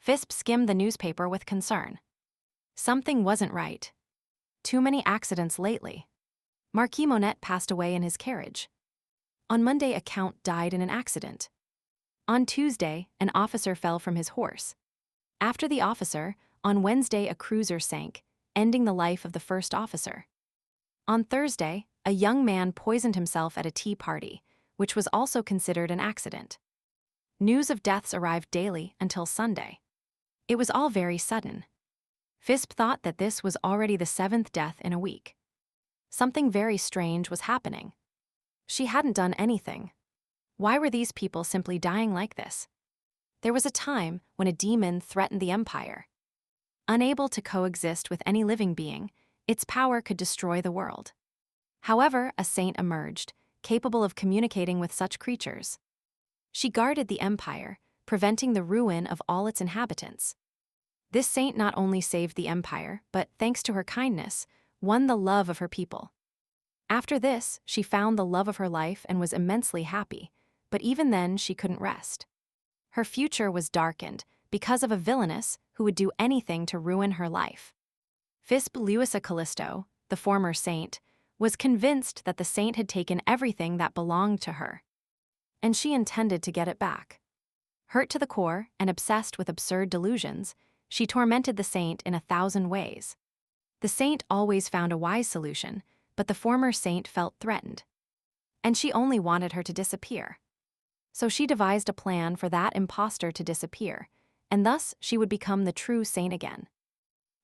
Fisbe skimmed the newspaper with concern. Something wasn't right. Too many accidents lately. Marquis Monet passed away in his carriage. On Monday, a count died in an accident. On Tuesday, an officer fell from his horse. After the officer, on Wednesday a cruiser sank, ending the life of the first officer. On Thursday, a young man poisoned himself at a tea party, which was also considered an accident. News of deaths arrived daily until Sunday. It was all very sudden. Fisbe thought that this was already the 7th death in a week. Something very strange was happening. She hadn't done anything. Why were these people simply dying like this? There was a time when a demon threatened the empire. Unable to coexist with any living being, its power could destroy the world. However, a saint emerged, capable of communicating with such creatures. She guarded the empire, preventing the ruin of all its inhabitants. This saint not only saved the empire, but, thanks to her kindness, won the love of her people. After this, she found the love of her life and was immensely happy, but even then she couldn't rest. Her future was darkened because of a villainess who would do anything to ruin her life. Fisbe Lewisa Callisto, the former saint, was convinced that the saint had taken everything that belonged to her. And she intended to get it back. Hurt to the core and obsessed with absurd delusions, she tormented the saint in 1,000 ways. The saint always found a wise solution, but the former saint felt threatened. And she only wanted her to disappear. So she devised a plan for that imposter to disappear, and thus she would become the true saint again.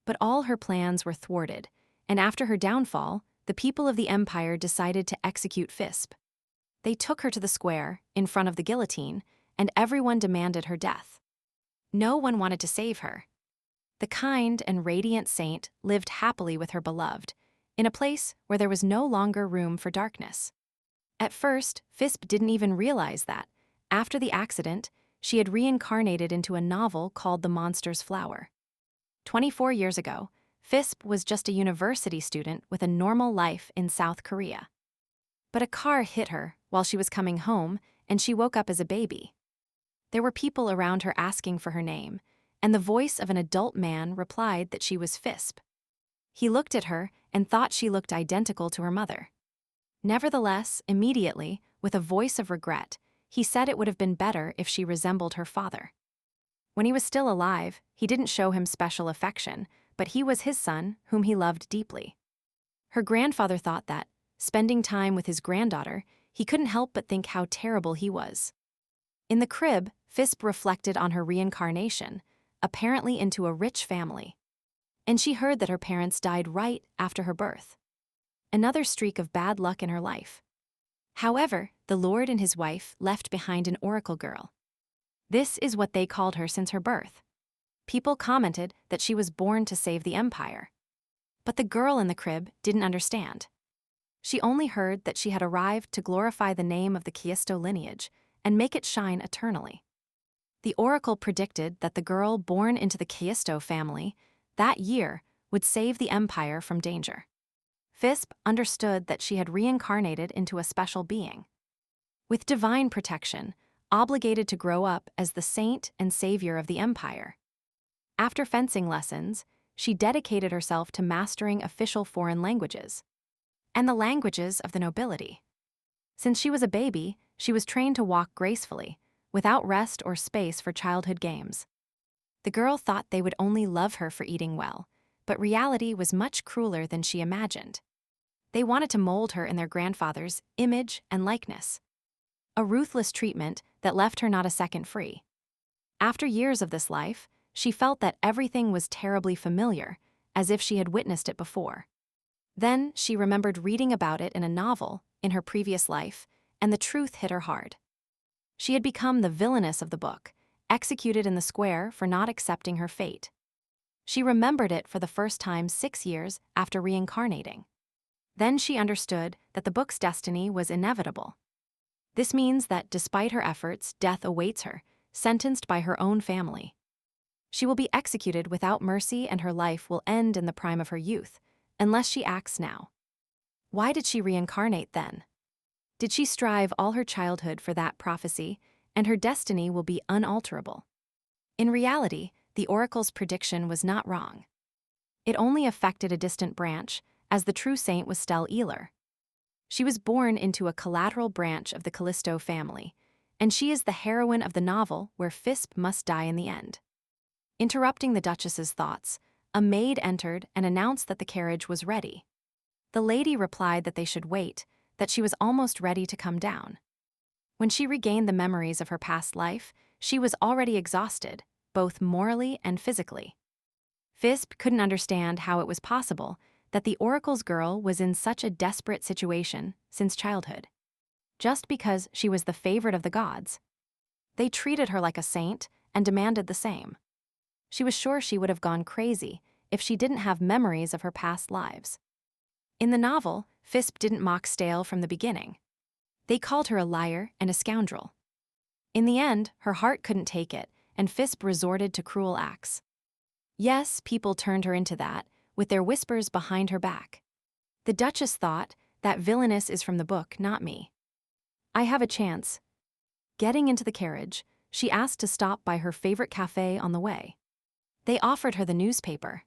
But all her plans were thwarted, and after her downfall, the people of the empire decided to execute Fisbe. They took her to the square, in front of the guillotine, and everyone demanded her death. No one wanted to save her. The kind and radiant saint lived happily with her beloved, in a place where there was no longer room for darkness. At first, Fisbe didn't even realize that, after the accident, she had reincarnated into a novel called The Monster's Flower. 24 years ago, Fisbe was just a university student with a normal life in South Korea. But a car hit her while she was coming home, and she woke up as a baby. There were people around her asking for her name, and the voice of an adult man replied that she was Fisbe. He looked at her and thought she looked identical to her mother. Nevertheless, immediately, with a voice of regret, he said it would have been better if she resembled her father. When he was still alive, he didn't show him special affection, but he was his son, whom he loved deeply. Her grandfather thought that, spending time with his granddaughter, he couldn't help but think how terrible he was. In the crib, Fisbe reflected on her reincarnation, apparently into a rich family. And she heard that her parents died right after her birth. Another streak of bad luck in her life. However, the Lord and his wife left behind an oracle girl. This is what they called her since her birth. People commented that she was born to save the empire. But the girl in the crib didn't understand. She only heard that she had arrived to glorify the name of the Callisto lineage and make it shine eternally. The oracle predicted that the girl born into the Callisto family that year would save the empire from danger. Fisbe understood that she had reincarnated into a special being. With divine protection, obligated to grow up as the saint and savior of the empire. After fencing lessons, she dedicated herself to mastering official foreign languages and the languages of the nobility. Since she was a baby, she was trained to walk gracefully, without rest or space for childhood games. The girl thought they would only love her for eating well, but reality was much crueler than she imagined. They wanted to mold her in their grandfather's image and likeness. A ruthless treatment that left her not a second free. After years of this life, she felt that everything was terribly familiar, as if she had witnessed it before. Then she remembered reading about it in a novel in her previous life, and the truth hit her hard. She had become the villainess of the book, executed in the square for not accepting her fate. She remembered it for the first time 6 years after reincarnating. Then she understood that the book's destiny was inevitable. This means that despite her efforts, death awaits her, sentenced by her own family. She will be executed without mercy, and her life will end in the prime of her youth, unless she acts now. Why did she reincarnate then? Did she strive all her childhood for that prophecy, and her destiny will be unalterable? In reality, the oracle's prediction was not wrong. It only affected a distant branch, as the true saint was Estelle. She was born into a collateral branch of the Callisto family, and she is the heroine of the novel where Fisbe must die in the end. Interrupting the Duchess's thoughts, a maid entered and announced that the carriage was ready. The lady replied that they should wait, that she was almost ready to come down. When she regained the memories of her past life, she was already exhausted, both morally and physically. Fisbe couldn't understand how it was possible that the oracle's girl was in such a desperate situation since childhood. Just because she was the favorite of the gods. They treated her like a saint and demanded the same. She was sure she would have gone crazy if she didn't have memories of her past lives. In the novel, Fisbe didn't mock Estelle from the beginning. They called her a liar and a scoundrel. In the end, her heart couldn't take it, and Fisbe resorted to cruel acts. Yes, people turned her into that, with their whispers behind her back. The Duchess thought, that villainess is from the book, not me. I have a chance. Getting into the carriage, she asked to stop by her favorite cafe on the way. They offered her the newspaper.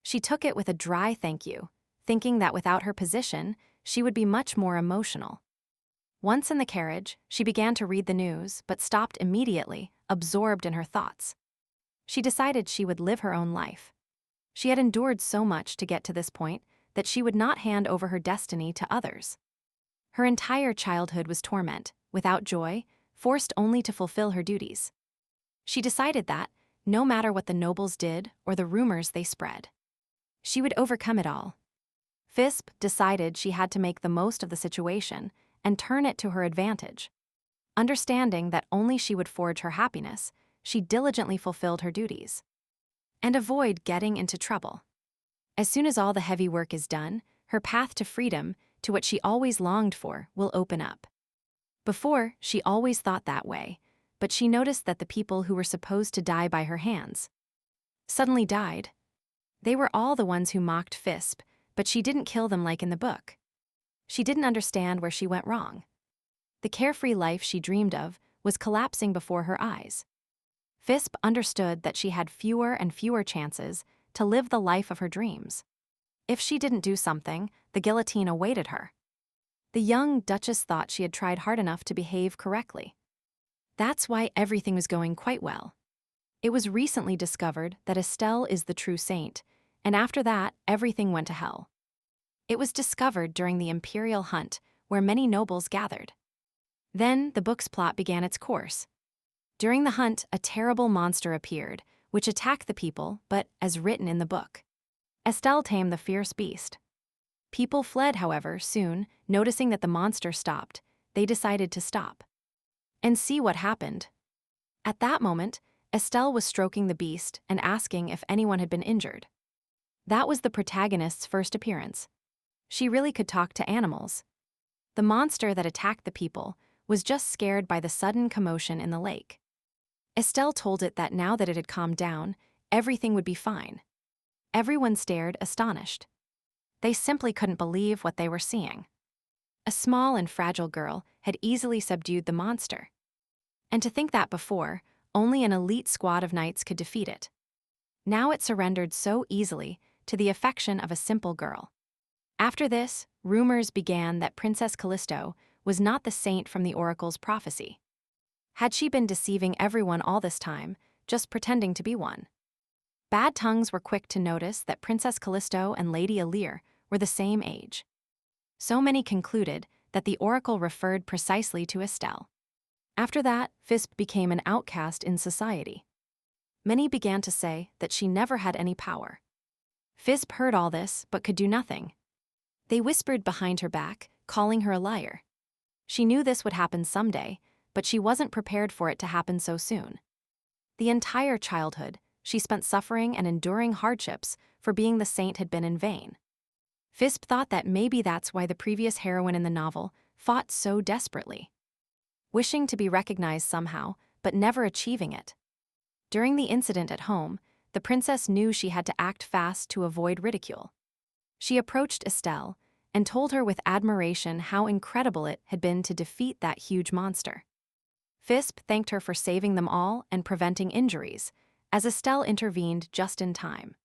She took it with a dry thank you, thinking that without her position, she would be much more emotional. Once in the carriage, she began to read the news, but stopped immediately, absorbed in her thoughts. She decided she would live her own life. She had endured so much to get to this point that she would not hand over her destiny to others. Her entire childhood was torment, without joy, forced only to fulfill her duties. She decided that, no matter what the nobles did or the rumors they spread, she would overcome it all. Fisbe decided she had to make the most of the situation and turn it to her advantage. Understanding that only she would forge her happiness, she diligently fulfilled her duties. And avoid getting into trouble. As soon as all the heavy work is done, her path to freedom, to what she always longed for, will open up. Before, she always thought that way, but she noticed that the people who were supposed to die by her hands suddenly died. They were all the ones who mocked Fisbe, but she didn't kill them like in the book. She didn't understand where she went wrong. The carefree life she dreamed of was collapsing before her eyes. Fisbe understood that she had fewer and fewer chances to live the life of her dreams. If she didn't do something, the guillotine awaited her. The young Duchess thought she had tried hard enough to behave correctly. That's why everything was going quite well. It was recently discovered that Estelle is the true saint, and after that, everything went to hell. It was discovered during the imperial hunt, where many nobles gathered. Then the book's plot began its course. During the hunt, a terrible monster appeared, which attacked the people, but as written in the book. Estelle tamed the fierce beast. People fled, however, soon, noticing that the monster stopped. They decided to stop and see what happened. At that moment, Estelle was stroking the beast and asking if anyone had been injured. That was the protagonist's first appearance. She really could talk to animals. The monster that attacked the people was just scared by the sudden commotion in the lake. Estelle told it that now that it had calmed down, everything would be fine. Everyone stared, astonished. They simply couldn't believe what they were seeing. A small and fragile girl had easily subdued the monster. And to think that before, only an elite squad of knights could defeat it. Now it surrendered so easily to the affection of a simple girl. After this, rumors began that Princess Callisto was not the saint from the oracle's prophecy. Had she been deceiving everyone all this time, just pretending to be one? Bad tongues were quick to notice that Princess Callisto and Lady Alir were the same age. So many concluded that the oracle referred precisely to Estelle. After that, Fisbe became an outcast in society. Many began to say that she never had any power. Fisbe heard all this but could do nothing. They whispered behind her back, calling her a liar. She knew this would happen someday, but she wasn't prepared for it to happen so soon. The entire childhood, she spent suffering and enduring hardships for being the saint had been in vain. Fisbe thought that maybe that's why the previous heroine in the novel fought so desperately. Wishing to be recognized somehow, but never achieving it. During the incident at home, the princess knew she had to act fast to avoid ridicule. She approached Estelle and told her with admiration how incredible it had been to defeat that huge monster. Fisbe thanked her for saving them all and preventing injuries, as Estelle intervened just in time.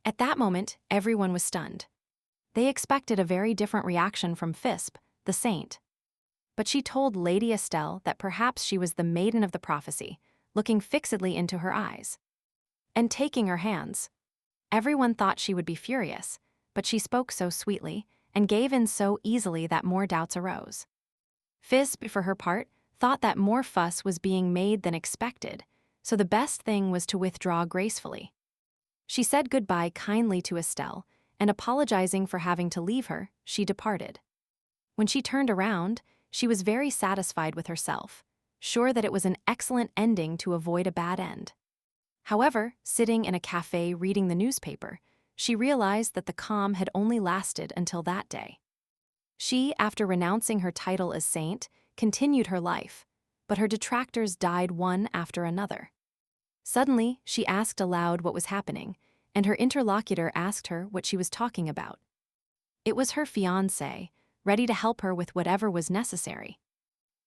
At that moment, everyone was stunned. They expected a very different reaction from Fisbe, the saint. But she told Lady Estelle that perhaps she was the maiden of the prophecy, looking fixedly into her eyes. And taking her hands. Everyone thought she would be furious, but she spoke so sweetly and gave in so easily that more doubts arose. Fisbe, for her part, thought that more fuss was being made than expected, so the best thing was to withdraw gracefully. She said goodbye kindly to Estelle, and apologizing for having to leave her, she departed. When she turned around, she was very satisfied with herself, sure that it was an excellent ending to avoid a bad end. However, sitting in a cafe reading the newspaper, she realized that the calm had only lasted until that day. She, after renouncing her title as saint, continued her life, but her detractors died one after another. Suddenly, she asked aloud what was happening, and her interlocutor asked her what she was talking about. It was her fiancé, ready to help her with whatever was necessary.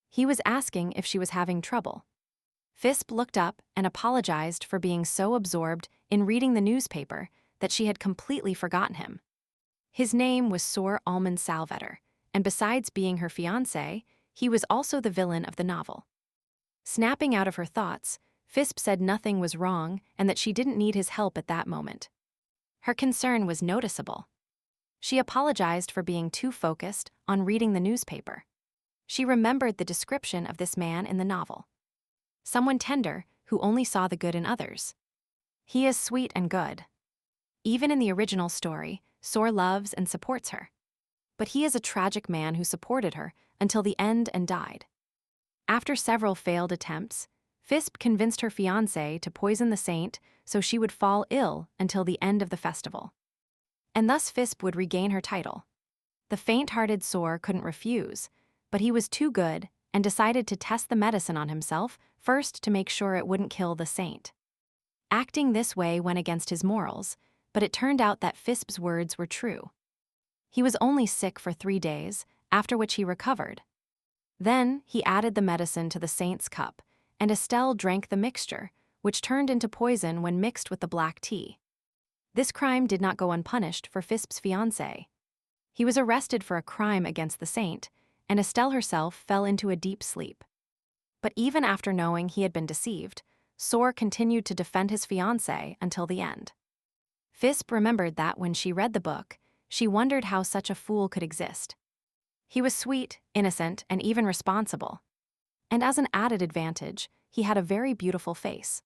He was asking if she was having trouble. Fisbe looked up and apologized for being so absorbed in reading the newspaper that she had completely forgotten him. His name was Sir Almond Salvetter, and besides being her fiancé, he was also the villain of the novel. Snapping out of her thoughts, Fisbe said nothing was wrong and that she didn't need his help at that moment. Her concern was noticeable. She apologized for being too focused on reading the newspaper. She remembered the description of this man in the novel. Someone tender who only saw the good in others. He is sweet and good. Even in the original story, Sor loves and supports her. But he is a tragic man who supported her until the end and died. After several failed attempts, Fisbe convinced her fiancé to poison the saint so she would fall ill until the end of the festival. And thus Fisbe would regain her title. The faint-hearted Sor couldn't refuse, but he was too good and decided to test the medicine on himself first to make sure it wouldn't kill the saint. Acting this way went against his morals, but it turned out that Fisbe's words were true. He was only sick for 3 days, after which he recovered. Then he added the medicine to the saint's cup, and Estelle drank the mixture, which turned into poison when mixed with the black tea. This crime did not go unpunished for Fisbe's fiancé. He was arrested for a crime against the saint, and Estelle herself fell into a deep sleep. But even after knowing he had been deceived, Sor continued to defend his fiancé until the end. Fisbe remembered that when she read the book, she wondered how such a fool could exist. He was sweet, innocent, and even responsible. And as an added advantage, he had a very beautiful face.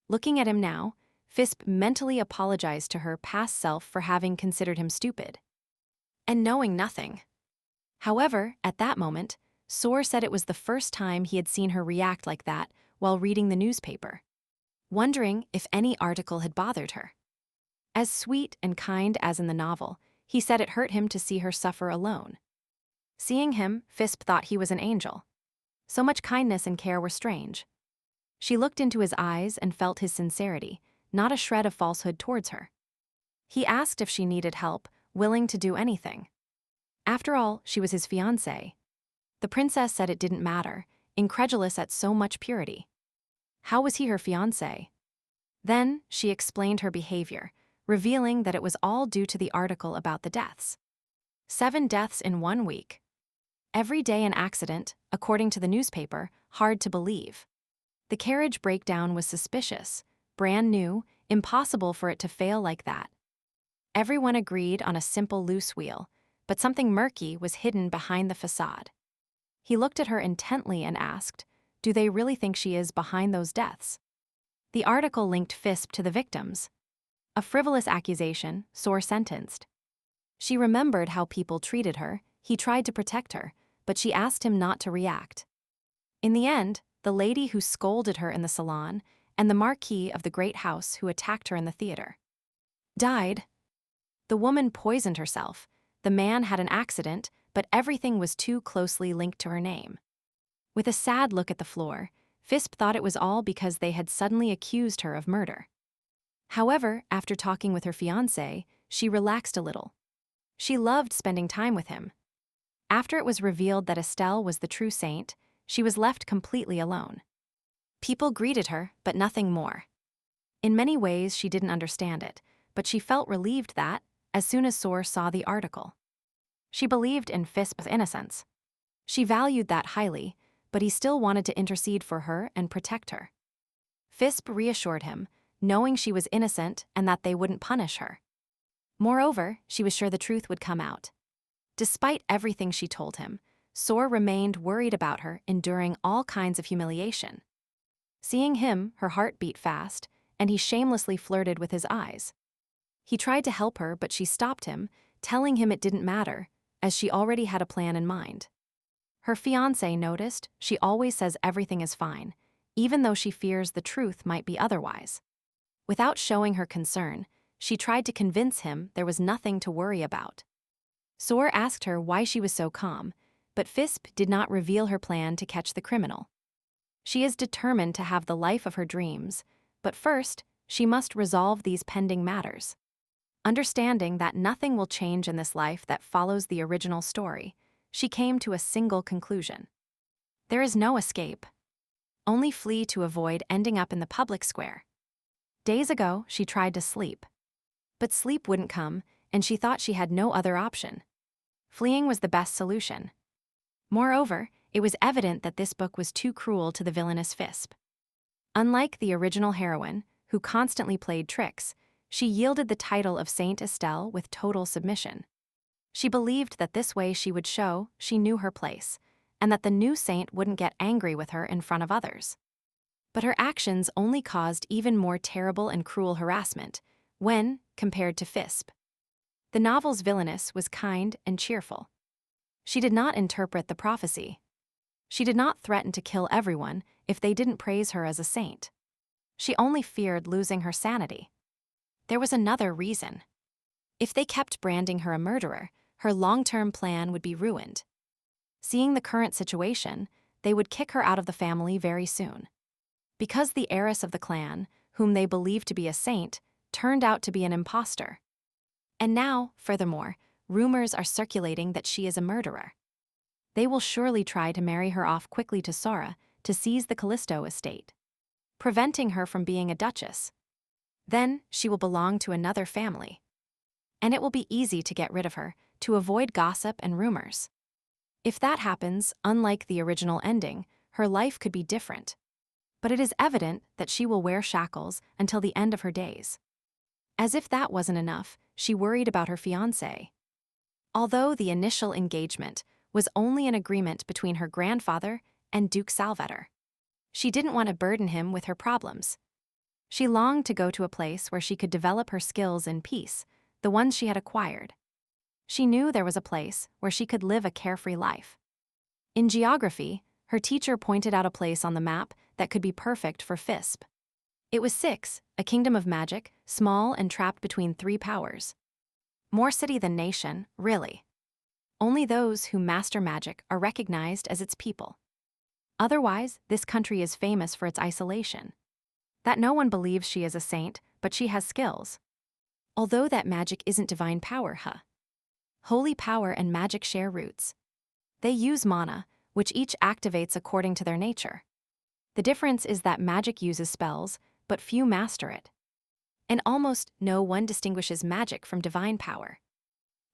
Looking at him now, Fisbe mentally apologized to her past self for having considered him stupid. And knowing nothing. However, at that moment, Sor said it was the first time he had seen her react like that while reading the newspaper, wondering if any article had bothered her. As sweet and kind as in the novel, he said it hurt him to see her suffer alone. Seeing him, Fisbe thought he was an angel. So much kindness and care were strange. She looked into his eyes and felt his sincerity, not a shred of falsehood towards her. He asked if she needed help, willing to do anything. After all, she was his fiancée. The princess said it didn't matter, incredulous at so much purity. How was he her fiancé? Then she explained her behavior, revealing that it was all due to the article about the deaths. 7 deaths in 1 week. Every day an accident, according to the newspaper, hard to believe. The carriage breakdown was suspicious, brand new, impossible for it to fail like that. Everyone agreed on a simple loose wheel, but something murky was hidden behind the facade. He looked at her intently and asked, "Do they really think she is behind those deaths?" The article linked Fisbe to the victims. A frivolous accusation, Sor sentenced. She remembered how people treated her, he tried to protect her, but she asked him not to react. In the end, the lady who scolded her in the salon and the marquis of the great house who attacked her in the theater died. The woman poisoned herself, the man had an accident, but everything was too closely linked to her name. With a sad look at the floor, Fisbe thought it was all because they had suddenly accused her of murder. However, after talking with her fiancé, she relaxed a little. She loved spending time with him. After it was revealed that Estelle was the true saint, she was left completely alone. People greeted her, but nothing more. In many ways, she didn't understand it, but she felt relieved that, as soon as Soar saw the article, she believed in Fisbe's innocence. She valued that highly, but he still wanted to intercede for her and protect her. Fisbe reassured him, knowing she was innocent and that they wouldn't punish her. Moreover, she was sure the truth would come out. Despite everything she told him, Soar remained worried about her, enduring all kinds of humiliation. Seeing him, her heart beat fast, and he shamelessly flirted with his eyes. He tried to help her, but she stopped him, telling him it didn't matter, as she already had a plan in mind. Her fiancé noticed she always says everything is fine, even though she fears the truth might be otherwise. Without showing her concern, she tried to convince him there was nothing to worry about. Soar asked her why she was so calm, but Fisbe did not reveal her plan to catch the criminal. She is determined to have the life of her dreams, but first, she must resolve these pending matters. Understanding that nothing will change in this life that follows the original story, she came to a single conclusion. There is no escape. Only flee to avoid ending up in the public square. Days ago, she tried to sleep. But sleep wouldn't come, and she thought she had no other option. Fleeing was the best solution. Moreover, it was evident that this book was too cruel to the villainous Fisbe. Unlike the original heroine, who constantly played tricks, she yielded the title of Saint Estelle with total submission. She believed that this way she would show she knew her place, and that the new saint wouldn't get angry with her in front of others. But her actions only caused even more terrible and cruel harassment when compared to Fisbe. The novel's villainess was kind and cheerful. She did not interpret the prophecy. She did not threaten to kill everyone if they didn't praise her as a saint. She only feared losing her sanity. There was another reason. If they kept branding her a murderer, her long-term plan would be ruined. Seeing the current situation, they would kick her out of the family very soon. Because the heiress of the clan, whom they believed to be a saint, turned out to be an imposter. And now, furthermore, rumors are circulating that she is a murderer. They will surely try to marry her off quickly to Sora to seize the Callisto estate, preventing her from being a duchess. Then she will belong to another family. And it will be easy to get rid of her, to avoid gossip and rumors. If that happens, unlike the original ending, her life could be different. But it is evident that she will wear shackles until the end of her days. As if that wasn't enough, she worried about her fiancé. Although the initial engagement was only an agreement between her grandfather and Duke Salvator, she didn't want to burden him with her problems. She longed to go to a place where she could develop her skills in peace, the ones she had acquired. She knew there was a place where she could live a carefree life. In geography, her teacher pointed out a place on the map that could be perfect for Fisbe. It was Six, a kingdom of magic, small and trapped between three powers. More city than nation, really. Only those who master magic are recognized as its people. Otherwise, this country is famous for its isolation. That no one believes she is a saint, but she has skills. Although that magic isn't divine power, Holy power and magic share roots. They use mana, which each activates according to their nature. The difference is that magic uses spells, but few master it. And almost no one distinguishes magic from divine power.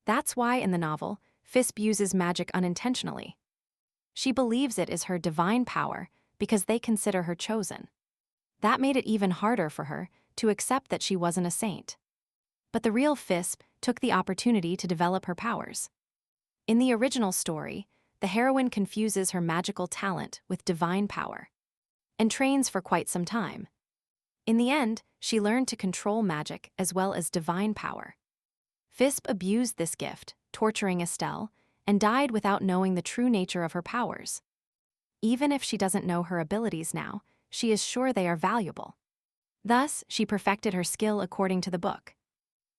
That's why in the novel, Fisbe uses magic unintentionally. She believes it is her divine power because they consider her chosen. That made it even harder for her to accept that she wasn't a saint. But the real Fisbe took the opportunity to develop her powers. In the original story, the heroine confuses her magical talent with divine power and trains for quite some time. In the end, she learned to control magic as well as divine power. Fisbe abused this gift, torturing Estelle, and died without knowing the true nature of her powers. Even if she doesn't know her abilities now, she is sure they are valuable. Thus, she perfected her skill according to the book.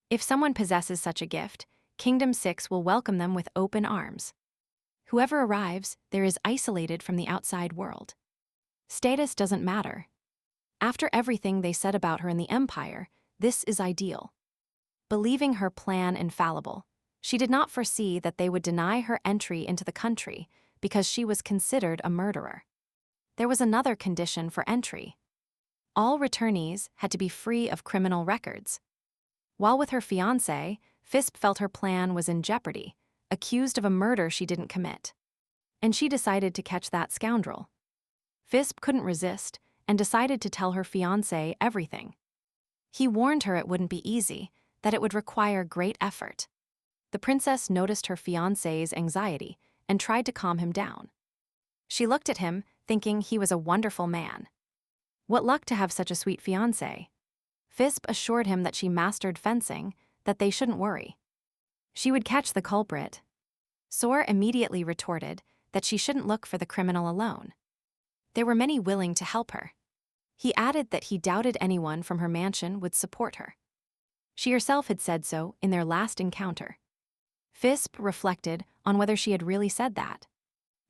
If someone possesses such a gift, Kingdom 6 will welcome them with open arms. Whoever arrives there is isolated from the outside world. Status doesn't matter. After everything they said about her in the Empire, this is ideal. Believing her plan infallible, she did not foresee that they would deny her entry into the country because she was considered a murderer. There was another condition for entry. All returnees had to be free of criminal records. While with her fiancé, Fisbe felt her plan was in jeopardy, accused of a murder she didn't commit. And she decided to catch that scoundrel. Fisbe couldn't resist and decided to tell her fiancé everything. He warned her it wouldn't be easy, that it would require great effort. The princess noticed her fiancé's anxiety and tried to calm him down. She looked at him, thinking he was a wonderful man. What luck to have such a sweet fiancé. Fisbe assured him that she mastered fencing, that they shouldn't worry. She would catch the culprit. Sor immediately retorted that she shouldn't look for the criminal alone. There were many willing to help her. He added that he doubted anyone from her mansion would support her. She herself had said so in their last encounter. Fisbe reflected on whether she had really said that.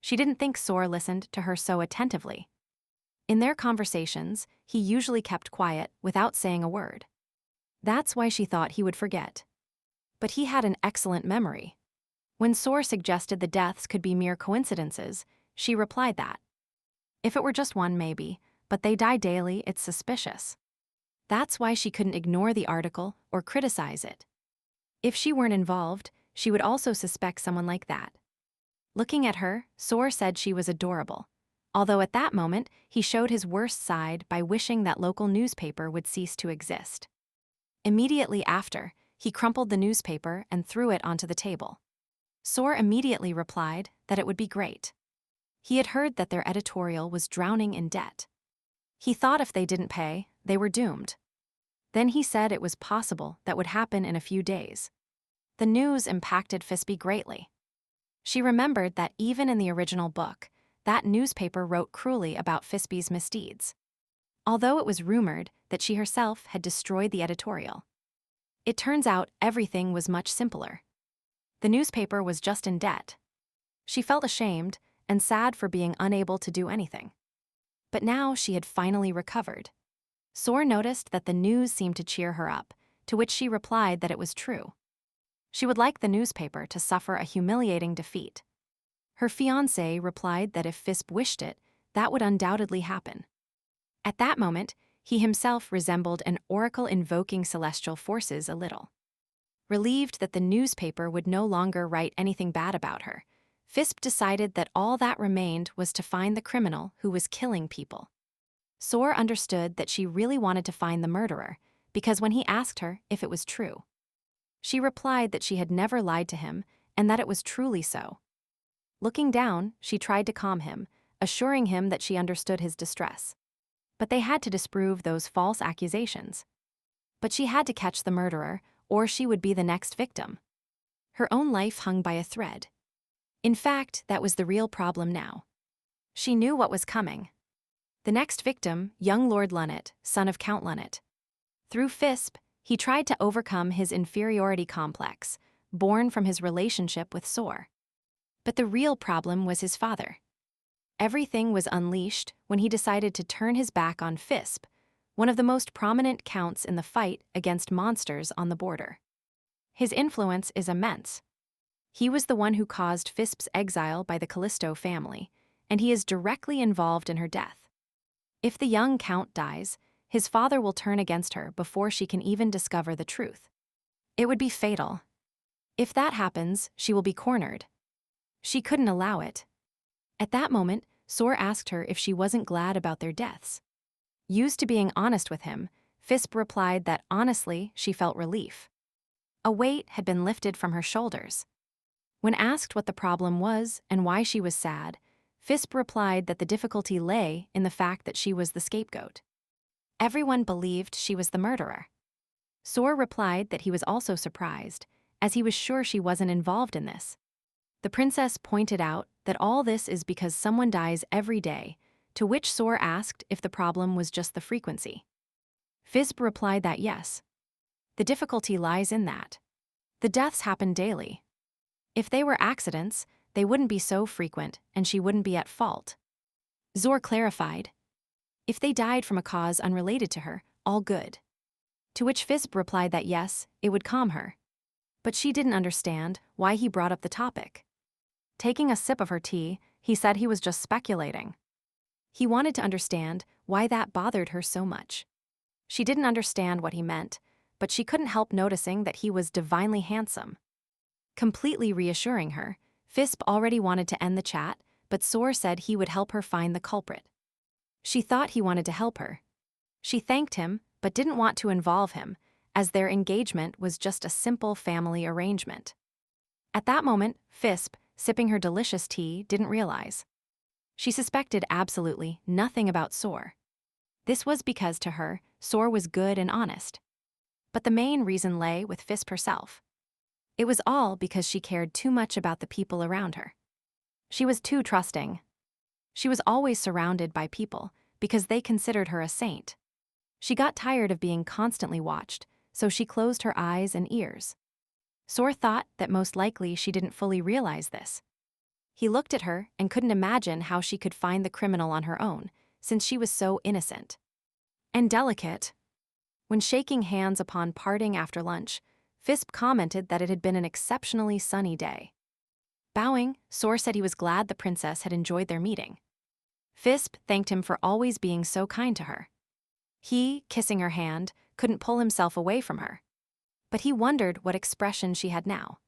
She didn't think Sor listened to her so attentively. In their conversations, he usually kept quiet without saying a word. That's why she thought he would forget. But he had an excellent memory. When Sor suggested the deaths could be mere coincidences, she replied that. If it were just one, maybe, but they die daily, it's suspicious. That's why she couldn't ignore the article or criticize it. If she weren't involved, she would also suspect someone like that. Looking at her, Sor said she was adorable. Although at that moment, he showed his worst side by wishing that local newspaper would cease to exist. Immediately after, he crumpled the newspaper and threw it onto the table. Sor immediately replied that it would be great. He had heard that their editorial was drowning in debt. He thought if they didn't pay, they were doomed. Then he said it was possible that would happen in a few days. The news impacted Fisbe greatly. She remembered that even in the original book, that newspaper wrote cruelly about Fisbe's misdeeds. Although it was rumored that she herself had destroyed the editorial. It turns out everything was much simpler. The newspaper was just in debt. She felt ashamed and sad for being unable to do anything. But now she had finally recovered. Sor noticed that the news seemed to cheer her up, to which she replied that it was true. She would like the newspaper to suffer a humiliating defeat. Her fiancé replied that if Fisbe wished it, that would undoubtedly happen. At that moment, he himself resembled an oracle invoking celestial forces a little. Relieved that the newspaper would no longer write anything bad about her, Fisbe decided that all that remained was to find the criminal who was killing people. Sor understood that she really wanted to find the murderer, because when he asked her if it was true, she replied that she had never lied to him and that it was truly so. Looking down, she tried to calm him, assuring him that she understood his distress. But they had to disprove those false accusations. But she had to catch the murderer, or she would be the next victim. Her own life hung by a thread. In fact, that was the real problem now. She knew what was coming. The next victim, young Lord Lunnet, son of Count Lunnet. Through Fisbe, he tried to overcome his inferiority complex, born from his relationship with Sor. But the real problem was his father. Everything was unleashed when he decided to turn his back on Fisbe, one of the most prominent counts in the fight against monsters on the border. His influence is immense. He was the one who caused Fisbe's exile by the Callisto family, and he is directly involved in her death. If the young count dies, his father will turn against her before she can even discover the truth. It would be fatal. If that happens, she will be cornered. She couldn't allow it. At that moment, Sor asked her if she wasn't glad about their deaths. Used to being honest with him, Fisbe replied that honestly she felt relief. A weight had been lifted from her shoulders. When asked what the problem was and why she was sad, Fisbe replied that the difficulty lay in the fact that she was the scapegoat. Everyone believed she was the murderer. Sor replied that he was also surprised, as he was sure she wasn't involved in this. The princess pointed out that all this is because someone dies every day, to which Sor asked if the problem was just the frequency. Fisbe replied that yes. The difficulty lies in that. The deaths happen daily. If they were accidents, they wouldn't be so frequent and she wouldn't be at fault. Sor clarified. If they died from a cause unrelated to her, all good. To which Fisbe replied that yes, it would calm her. But she didn't understand why he brought up the topic. Taking a sip of her tea, he said he was just speculating. He wanted to understand why that bothered her so much. She didn't understand what he meant, but she couldn't help noticing that he was divinely handsome. Completely reassuring her, Fisbe already wanted to end the chat, but Soar said he would help her find the culprit. She thought he wanted to help her. She thanked him, but didn't want to involve him, as their engagement was just a simple family arrangement. At that moment, Fisbe, sipping her delicious tea, didn't realize. She suspected absolutely nothing about Soar. This was because to her, Soar was good and honest. But the main reason lay with Fisbe herself. It was all because she cared too much about the people around her. She was too trusting. She was always surrounded by people because they considered her a saint. She got tired of being constantly watched, so she closed her eyes and ears. Soar thought that most likely she didn't fully realize this. He looked at her and couldn't imagine how she could find the criminal on her own, since she was so innocent and delicate. When shaking hands upon parting after lunch, Fisbe commented that it had been an exceptionally sunny day. Bowing, Soar said he was glad the princess had enjoyed their meeting. Fisbe thanked him for always being so kind to her. He, kissing her hand, couldn't pull himself away from her. But he wondered what expression she had now.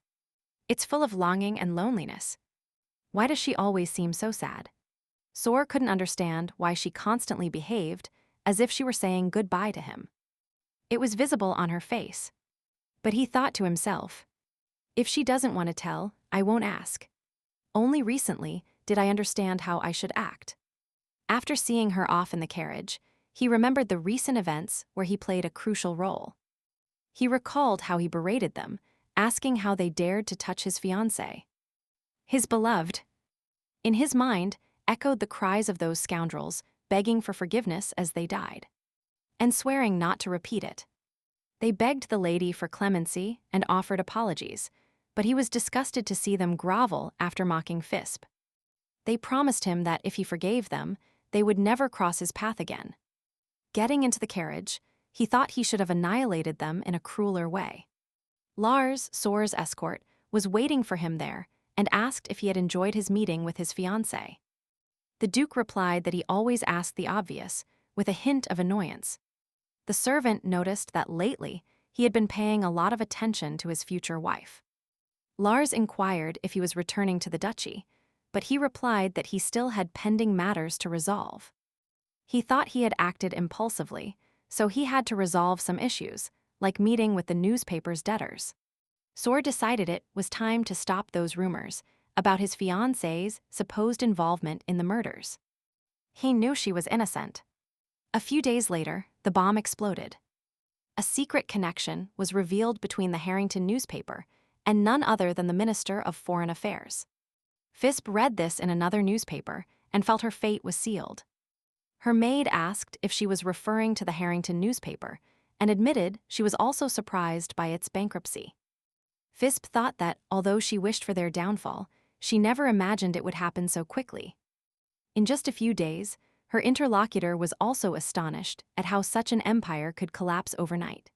It's full of longing and loneliness. Why does she always seem so sad? Soar couldn't understand why she constantly behaved as if she were saying goodbye to him. It was visible on her face. But he thought to himself, if she doesn't want to tell, I won't ask. Only recently did I understand how I should act. After seeing her off in the carriage, he remembered the recent events where he played a crucial role. He recalled how he berated them, asking how they dared to touch his fiancé. His beloved, in his mind, echoed the cries of those scoundrels, begging for forgiveness as they died, and swearing not to repeat it. They begged the lady for clemency and offered apologies, but he was disgusted to see them grovel after mocking Fisbe. They promised him that if he forgave them, they would never cross his path again. Getting into the carriage, he thought he should have annihilated them in a crueler way. Lars, Soar's escort, was waiting for him there and asked if he had enjoyed his meeting with his fiancée. The Duke replied that he always asked the obvious, with a hint of annoyance. The servant noticed that lately he had been paying a lot of attention to his future wife. Lars inquired if he was returning to the duchy, but he replied that he still had pending matters to resolve. He thought he had acted impulsively, so he had to resolve some issues, like meeting with the newspaper's debtors. Soar decided it was time to stop those rumors about his fiancée's supposed involvement in the murders. He knew she was innocent. A few days later, the bomb exploded. A secret connection was revealed between the Harrington newspaper and none other than the Minister of Foreign Affairs. Fisbe read this in another newspaper and felt her fate was sealed. Her maid asked if she was referring to the Harrington newspaper and admitted she was also surprised by its bankruptcy. Fisbe thought that, although she wished for their downfall, she never imagined it would happen so quickly. In just a few days, her interlocutor was also astonished at how such an empire could collapse overnight.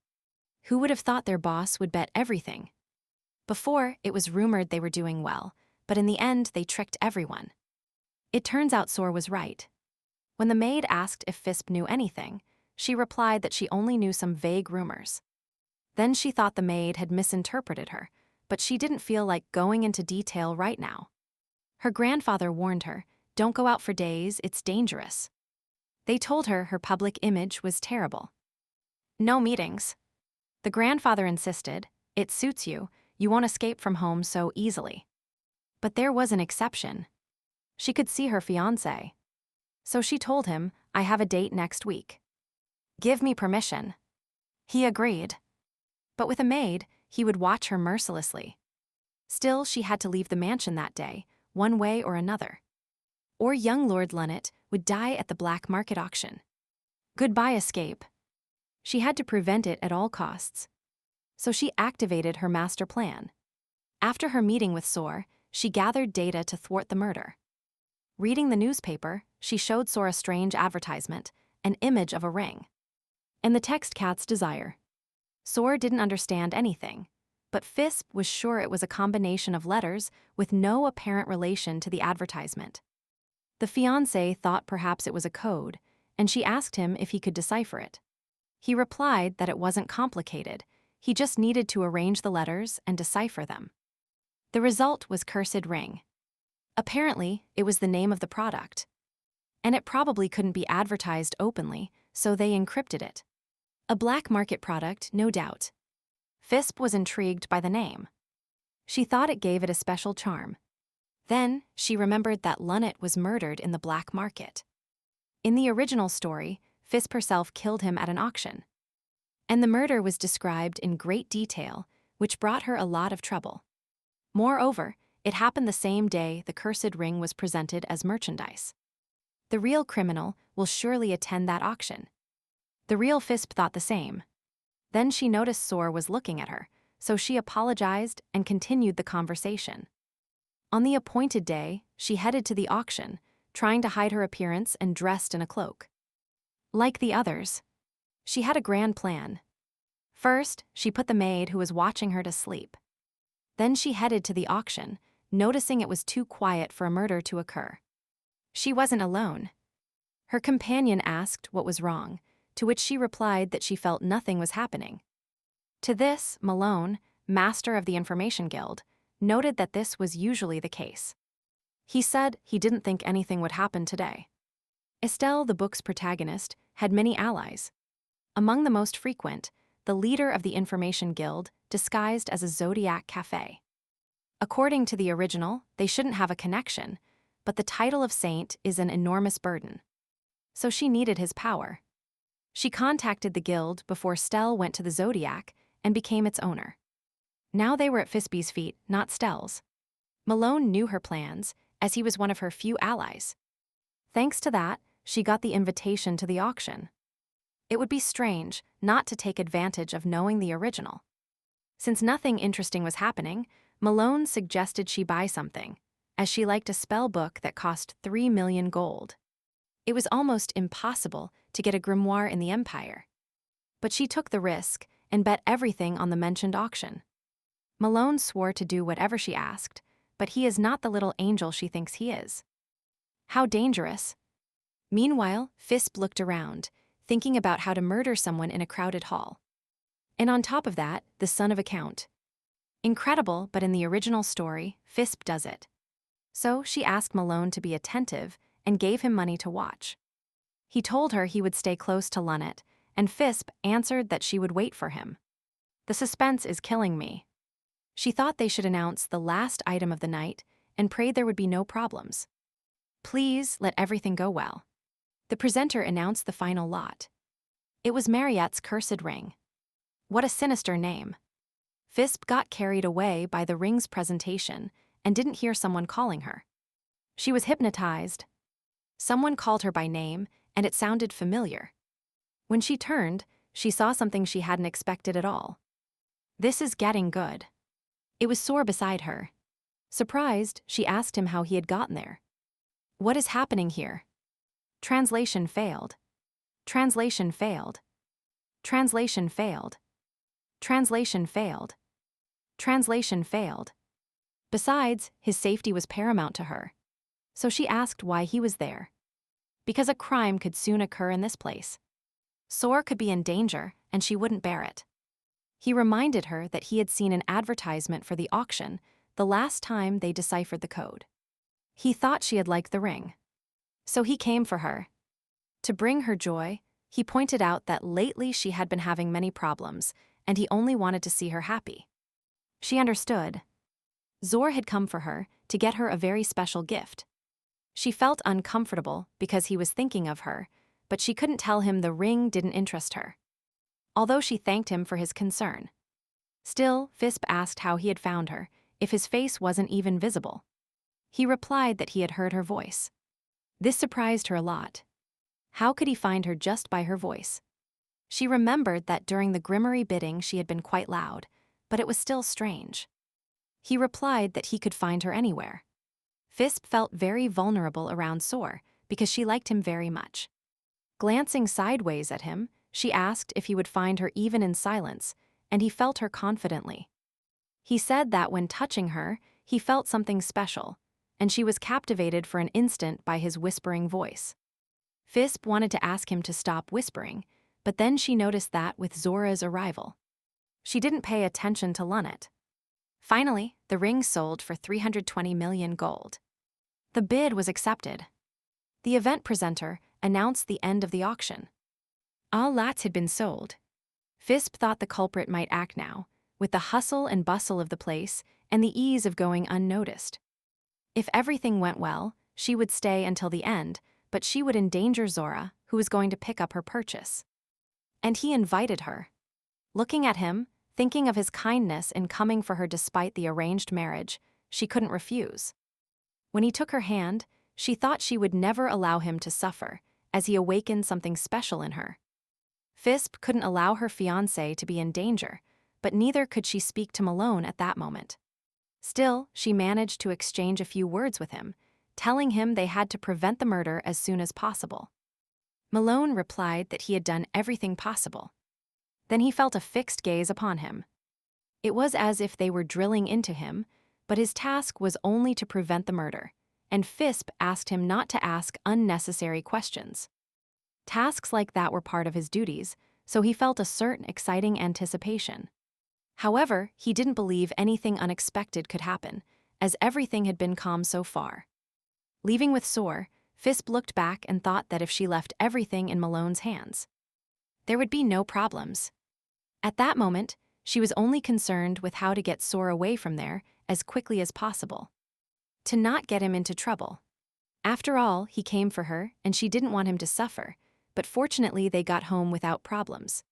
Who would have thought their boss would bet everything? Before, it was rumored they were doing well, but in the end they tricked everyone. It turns out Soar was right. When the maid asked if Fisbe knew anything, she replied that she only knew some vague rumors. Then she thought the maid had misinterpreted her, but she didn't feel like going into detail right now. Her grandfather warned her, "Don't go out for days, it's dangerous." They told her her public image was terrible. No meetings. The grandfather insisted, "It suits you, you won't escape from home so easily." But there was an exception. She could see her fiancé. So she told him, "I have a date next week. Give me permission." He agreed. But with a maid, he would watch her mercilessly. Still, she had to leave the mansion that day, one way or another. Or young Lord Lunnet would die at the black market auction. Goodbye escape. She had to prevent it at all costs. So she activated her master plan. After her meeting with Soar, she gathered data to thwart the murder. Reading the newspaper, she showed Soar a strange advertisement, an image of a ring, and the text "Cat's Desire." Soar didn't understand anything, but Fisbe was sure it was a combination of letters with no apparent relation to the advertisement. The fiancé thought perhaps it was a code, and she asked him if he could decipher it. He replied that it wasn't complicated, he just needed to arrange the letters and decipher them. The result was cursed ring. Apparently, it was the name of the product. And it probably couldn't be advertised openly, so they encrypted it. A black market product, no doubt. Fisbe was intrigued by the name. She thought it gave it a special charm. Then, she remembered that Lunnet was murdered in the black market. In the original story, Fisbe herself killed him at an auction. And the murder was described in great detail, which brought her a lot of trouble. Moreover, it happened the same day the cursed ring was presented as merchandise. The real criminal will surely attend that auction. The real Fisbe thought the same. Then she noticed Sor was looking at her, so she apologized and continued the conversation. On the appointed day, she headed to the auction, trying to hide her appearance and dressed in a cloak. Like the others, she had a grand plan. First, she put the maid who was watching her to sleep. Then she headed to the auction, noticing it was too quiet for a murder to occur. She wasn't alone. Her companion asked what was wrong, to which she replied that she felt nothing was happening. To this, Malone, master of the Information Guild, noted that this was usually the case. He said he didn't think anything would happen today. Estelle, the book's protagonist, had many allies. Among the most frequent, the leader of the Information Guild, disguised as a Zodiac cafe. According to the original, they shouldn't have a connection, but the title of saint is an enormous burden. So she needed his power. She contacted the guild before Stelle went to the Zodiac and became its owner. Now they were at Fisbe's feet, not Stelle's. Malone knew her plans, as he was one of her few allies. Thanks to that, she got the invitation to the auction. It would be strange not to take advantage of knowing the original. Since nothing interesting was happening, Malone suggested she buy something, as she liked a spell book that cost 3 million gold. It was almost impossible to get a grimoire in the Empire. But she took the risk and bet everything on the mentioned auction. Malone swore to do whatever she asked, but he is not the little angel she thinks he is. How dangerous. Meanwhile, Fisbe looked around, thinking about how to murder someone in a crowded hall. And on top of that, the son of a count. Incredible, but in the original story, Fisbe does it. So she asked Malone to be attentive and gave him money to watch. He told her he would stay close to Lunnet, and Fisbe answered that she would wait for him. The suspense is killing me. She thought they should announce the last item of the night and prayed there would be no problems. Please let everything go well. The presenter announced the final lot. It was Marriott's cursed ring. What a sinister name. Fisbe got carried away by the ring's presentation and didn't hear someone calling her. She was hypnotized. Someone called her by name, and it sounded familiar. When she turned, she saw something she hadn't expected at all. This is getting good. It was Sor beside her. Surprised, she asked him how he had gotten there. What is happening here? Translation failed. Translation failed. Translation failed. Translation failed. Translation failed. Besides, his safety was paramount to her. So she asked why he was there. Because a crime could soon occur in this place. Sor could be in danger, and she wouldn't bear it. He reminded her that he had seen an advertisement for the auction the last time they deciphered the code. He thought she had liked the ring. So he came for her. To bring her joy, he pointed out that lately she had been having many problems, and he only wanted to see her happy. She understood. Zor had come for her to get her a very special gift. She felt uncomfortable because he was thinking of her, but she couldn't tell him the ring didn't interest her. Although she thanked him for his concern. Still, Fisbe asked how he had found her, if his face wasn't even visible. He replied that he had heard her voice. This surprised her a lot. How could he find her just by her voice? She remembered that during the Grimmery bidding she had been quite loud, but it was still strange. He replied that he could find her anywhere. Fisbe felt very vulnerable around Sor because she liked him very much. Glancing sideways at him, she asked if he would find her even in silence, and he felt her confidently. He said that when touching her, he felt something special, and she was captivated for an instant by his whispering voice. Fisbe wanted to ask him to stop whispering, but then she noticed that with Zora's arrival. She didn't pay attention to Lunnet. Finally, the ring sold for 320 million gold. The bid was accepted. The event presenter announced the end of the auction. All lots had been sold. Fisbe thought the culprit might act now, with the hustle and bustle of the place and the ease of going unnoticed. If everything went well, she would stay until the end, but she would endanger Zora, who was going to pick up her purchase. And he invited her. Looking at him, thinking of his kindness in coming for her despite the arranged marriage, she couldn't refuse. When he took her hand, she thought she would never allow him to suffer, as he awakened something special in her. Fisbe couldn't allow her fiancé to be in danger, but neither could she speak to Malone at that moment. Still, she managed to exchange a few words with him, telling him they had to prevent the murder as soon as possible. Malone replied that he had done everything possible. Then he felt a fixed gaze upon him. It was as if they were drilling into him, but his task was only to prevent the murder, and Fisbe asked him not to ask unnecessary questions. Tasks like that were part of his duties, so he felt a certain exciting anticipation. However, he didn't believe anything unexpected could happen, as everything had been calm so far. Leaving with Zora, Fisbe looked back and thought that if she left everything in Malone's hands, there would be no problems. At that moment, she was only concerned with how to get Zora away from there as quickly as possible. To not get him into trouble. After all, he came for her, and she didn't want him to suffer, but fortunately they got home without problems.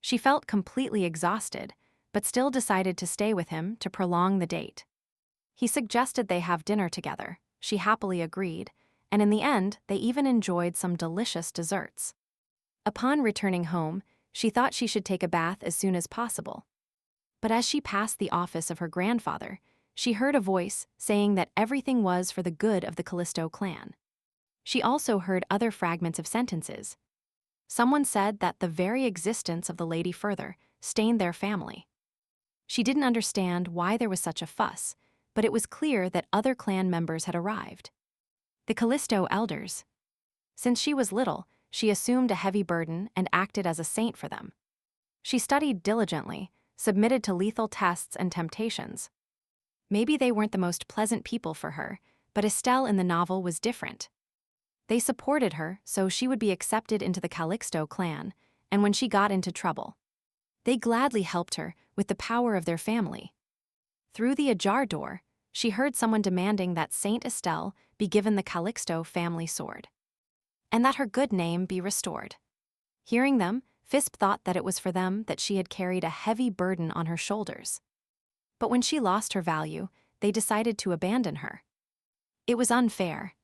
She felt completely exhausted, but still decided to stay with him to prolong the date. He suggested they have dinner together. She happily agreed, and in the end, they even enjoyed some delicious desserts. Upon returning home, she thought she should take a bath as soon as possible. But as she passed the office of her grandfather, she heard a voice saying that everything was for the good of the Callisto clan. She also heard other fragments of sentences. Someone said that the very existence of the Lady Further stained their family. She didn't understand why there was such a fuss, but it was clear that other clan members had arrived. The Callisto elders. Since she was little, she assumed a heavy burden and acted as a saint for them. She studied diligently, submitted to lethal tests and temptations. Maybe they weren't the most pleasant people for her, but Estelle in the novel was different. They supported her so she would be accepted into the Callisto clan, and when she got into trouble, they gladly helped her with the power of their family. Through the ajar door, she heard someone demanding that Saint Estelle be given the Callisto family sword, and that her good name be restored. Hearing them, Fisbe thought that it was for them that she had carried a heavy burden on her shoulders. But when she lost her value, they decided to abandon her. It was unfair.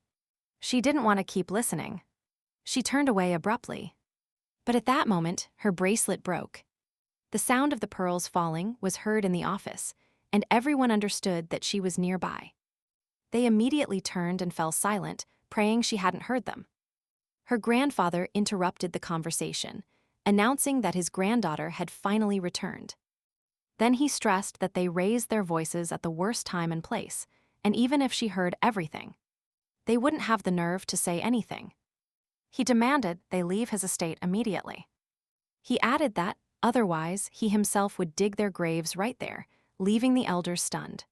She didn't want to keep listening. She turned away abruptly. But at that moment, her bracelet broke. The sound of the pearls falling was heard in the office, and everyone understood that she was nearby. They immediately turned and fell silent, praying she hadn't heard them. Her grandfather interrupted the conversation, announcing that his granddaughter had finally returned. Then he stressed that they raised their voices at the worst time and place, and even if she heard everything, they wouldn't have the nerve to say anything. He demanded they leave his estate immediately. He added that, otherwise, he himself would dig their graves right there, leaving the elders stunned.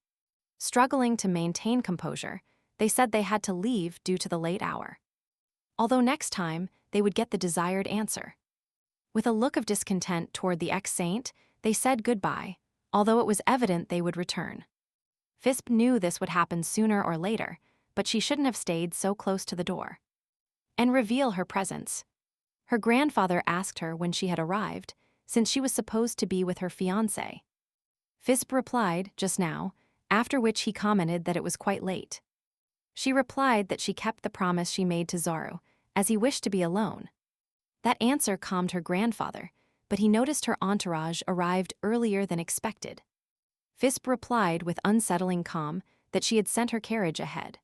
Struggling to maintain composure, they said they had to leave due to the late hour. Although next time, they would get the desired answer. With a look of discontent toward the ex-saint, they said goodbye, although it was evident they would return. Fisbe knew this would happen sooner or later, but she shouldn't have stayed so close to the door and reveal her presence. Her grandfather asked her when she had arrived, since she was supposed to be with her fiancé. Fisbe replied, just now, after which he commented that it was quite late. She replied that she kept the promise she made to Zoro, as he wished to be alone. That answer calmed her grandfather, but he noticed her entourage arrived earlier than expected. Fisbe replied with unsettling calm that she had sent her carriage ahead.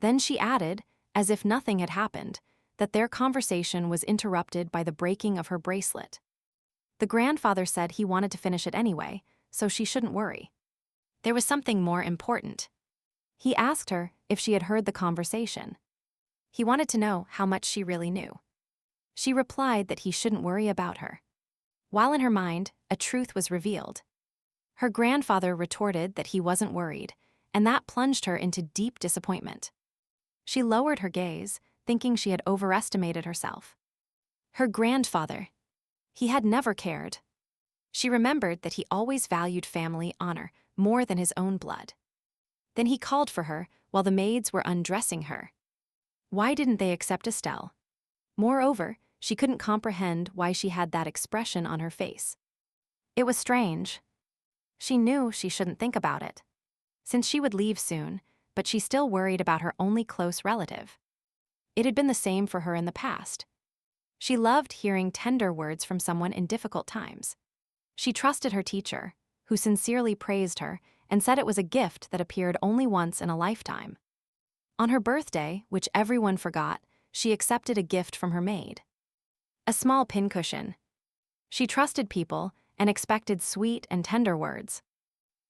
Then she added, as if nothing had happened, that their conversation was interrupted by the breaking of her bracelet. The grandfather said he wanted to finish it anyway, so she shouldn't worry. There was something more important. He asked her if she had heard the conversation. He wanted to know how much she really knew. She replied that he shouldn't worry about her. While in her mind, a truth was revealed. Her grandfather retorted that he wasn't worried, and that plunged her into deep disappointment. She lowered her gaze, thinking she had overestimated herself. Her grandfather. He had never cared. She remembered that he always valued family honor more than his own blood. Then he called for her while the maids were undressing her. Why didn't they accept Estelle? Moreover, she couldn't comprehend why she had that expression on her face. It was strange. She knew she shouldn't think about it, since she would leave soon, but she still worried about her only close relative. It had been the same for her in the past. She loved hearing tender words from someone in difficult times. She trusted her teacher, who sincerely praised her and said it was a gift that appeared only once in a lifetime. On her birthday, which everyone forgot, she accepted a gift from her maid. A small pincushion. She trusted people and expected sweet and tender words.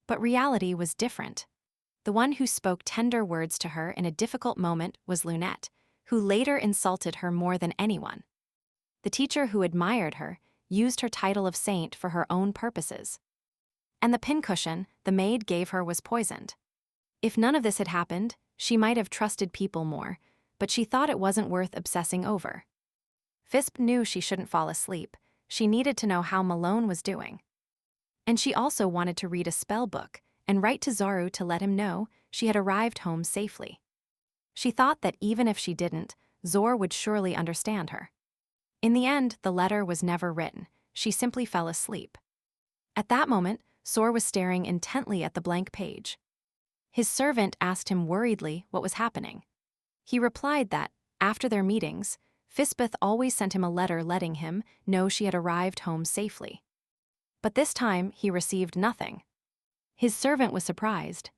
But reality was different. The one who spoke tender words to her in a difficult moment was Lunette, who later insulted her more than anyone. The teacher who admired her used her title of saint for her own purposes. And the pincushion the maid gave her was poisoned. If none of this had happened, she might have trusted people more, but she thought it wasn't worth obsessing over. Fisbe knew she shouldn't fall asleep. She needed to know how Malone was doing. And she also wanted to read a spell book and write to Zaru to let him know she had arrived home safely. She thought that even if she didn't, Zor would surely understand her. In the end, the letter was never written. She simply fell asleep. At that moment, Zor was staring intently at the blank page. His servant asked him worriedly what was happening. He replied that, after their meetings, Fisbe always sent him a letter letting him know she had arrived home safely. But this time, he received nothing. His servant was surprised.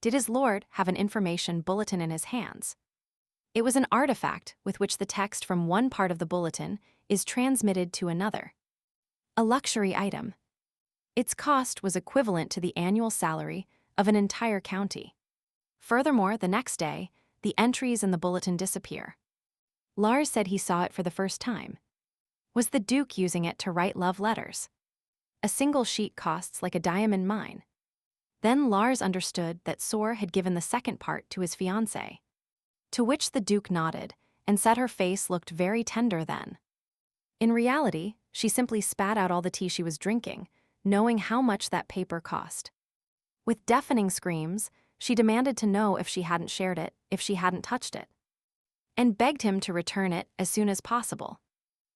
Did his lord have an information bulletin in his hands? It was an artifact with which the text from one part of the bulletin is transmitted to another. A luxury item. Its cost was equivalent to the annual salary of an entire county. Furthermore, the next day, the entries in the bulletin disappear. Lars said he saw it for the first time. Was the Duke using it to write love letters? A single sheet costs like a diamond mine. Then Lars understood that Zor had given the second part to his fiancé. To which the Duke nodded and said her face looked very tender then. In reality, she simply spat out all the tea she was drinking, knowing how much that paper cost. With deafening screams, she demanded to know if she hadn't shared it, if she hadn't touched it, and begged him to return it as soon as possible.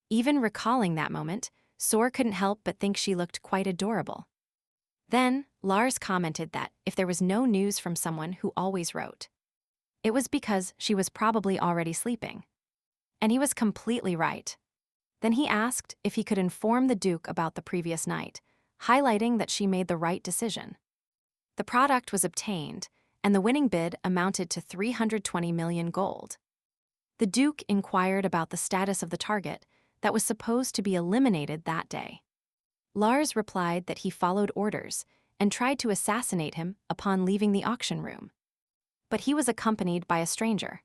Even recalling that moment, Zor couldn't help but think she looked quite adorable. Then, Lars commented that if there was no news from someone who always wrote, it was because she was probably already sleeping. And he was completely right. Then he asked if he could inform the Duke about the previous night, highlighting that she made the right decision. The product was obtained, and the winning bid amounted to 320 million gold. The Duke inquired about the status of the target that was supposed to be eliminated that day. Lars replied that he followed orders and tried to assassinate him upon leaving the auction room. But he was accompanied by a stranger.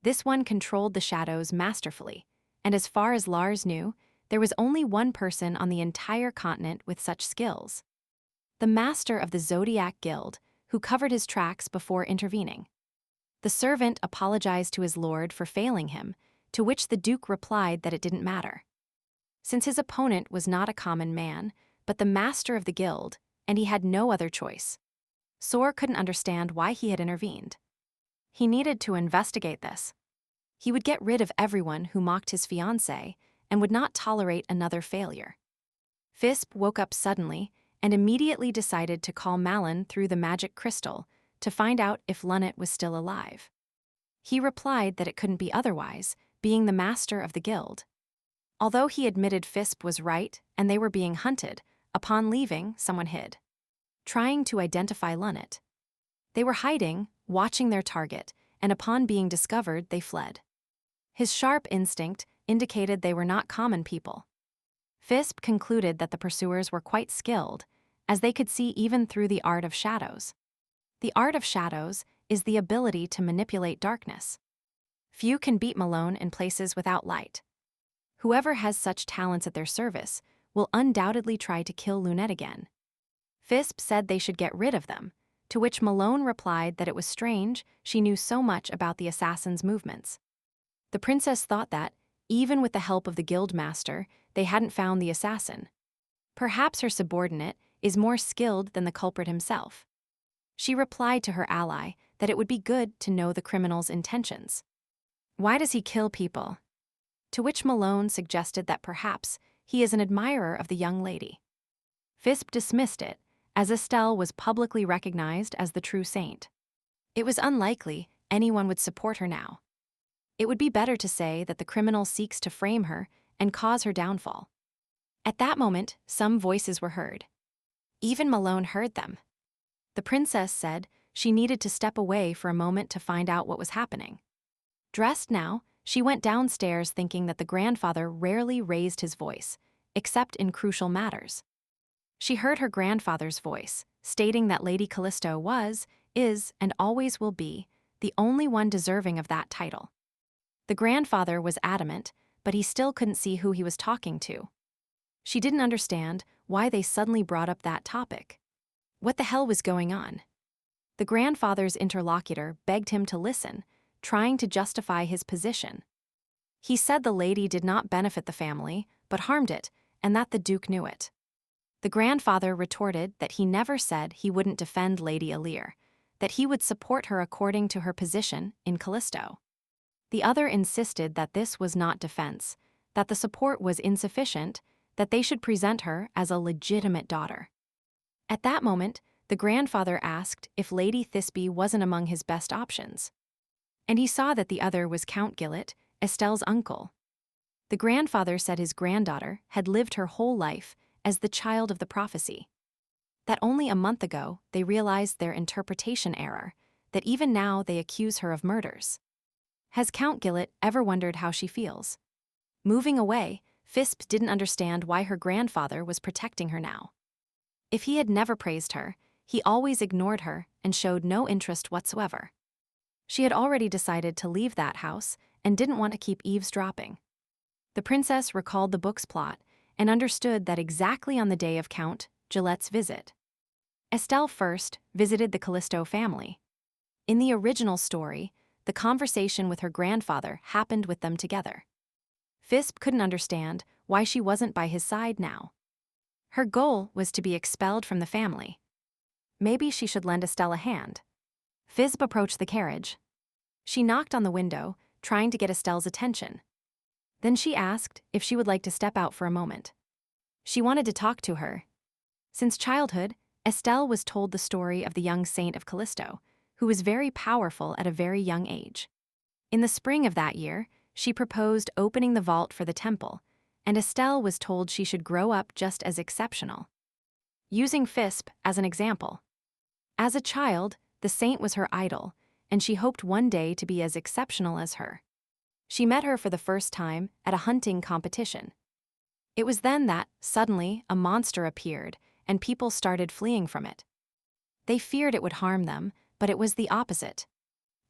This one controlled the shadows masterfully, and as far as Lars knew, there was only one person on the entire continent with such skills. The master of the Zodiac Guild, who covered his tracks before intervening. The servant apologized to his lord for failing him, to which the Duke replied that it didn't matter. Since his opponent was not a common man, but the master of the guild, and he had no other choice. Zor couldn't understand why he had intervened. He needed to investigate this. He would get rid of everyone who mocked his fiancé and would not tolerate another failure. Fisbe woke up suddenly and immediately decided to call Malone through the magic crystal to find out if Lunette was still alive. He replied that it couldn't be otherwise, being the master of the guild. Although he admitted Fisbe was right and they were being hunted, upon leaving, someone hid, trying to identify Lunette. They were hiding, watching their target, and upon being discovered, they fled. His sharp instinct indicated they were not common people. Fisbe concluded that the pursuers were quite skilled, as they could see even through the art of shadows. The art of shadows is the ability to manipulate darkness. Few can beat Malone in places without light. Whoever has such talents at their service will undoubtedly try to kill Lunette again. Fisbe said they should get rid of them, to which Malone replied that it was strange she knew so much about the assassin's movements. The princess thought that, even with the help of the guildmaster, they hadn't found the assassin. Perhaps her subordinate is more skilled than the culprit himself. She replied to her ally that it would be good to know the criminal's intentions. Why does he kill people? To which Malone suggested that perhaps he is an admirer of the young lady. Fisbe dismissed it, as Estelle was publicly recognized as the true saint. It was unlikely anyone would support her now. It would be better to say that the criminal seeks to frame her and cause her downfall. At that moment, some voices were heard. Even Malone heard them. The princess said she needed to step away for a moment to find out what was happening. Dressed now, she went downstairs thinking that the grandfather rarely raised his voice, except in crucial matters. She heard her grandfather's voice, stating that Lady Callisto was, is, and always will be, the only one deserving of that title. The grandfather was adamant, but he still couldn't see who he was talking to. She didn't understand why they suddenly brought up that topic. What the hell was going on? The grandfather's interlocutor begged him to listen, trying to justify his position. He said the lady did not benefit the family, but harmed it, and that the Duke knew it. The grandfather retorted that he never said he wouldn't defend Lady Alir, that he would support her according to her position in Callisto. The other insisted that this was not defense, that the support was insufficient, that they should present her as a legitimate daughter. At that moment, the grandfather asked if Lady Fisbe wasn't among his best options. And he saw that the other was Count Gillet, Estelle's uncle. The grandfather said his granddaughter had lived her whole life as the child of the prophecy. That only a month ago they realized their interpretation error, that even now they accuse her of murders. Has Count Gillet ever wondered how she feels? Moving away, Fisbe didn't understand why her grandfather was protecting her now. If he had never praised her, he always ignored her and showed no interest whatsoever. She had already decided to leave that house and didn't want to keep eavesdropping. The princess recalled the book's plot and understood that exactly on the day of Count Gillet's visit, Estelle first visited the Callisto family. In the original story, the conversation with her grandfather happened with them together. Fisbe couldn't understand why she wasn't by his side now. Her goal was to be expelled from the family. Maybe she should lend Estelle a hand. Fisbe approached the carriage. She knocked on the window, trying to get Estelle's attention. Then she asked if she would like to step out for a moment. She wanted to talk to her. Since childhood, Estelle was told the story of the young saint of Callisto, who was very powerful at a very young age. In the spring of that year, she proposed opening the vault for the temple, and Estelle was told she should grow up just as exceptional. Using Fisbe as an example. As a child, the saint was her idol, and she hoped one day to be as exceptional as her. She met her for the first time at a hunting competition. It was then that, suddenly, a monster appeared, and people started fleeing from it. They feared it would harm them, but it was the opposite.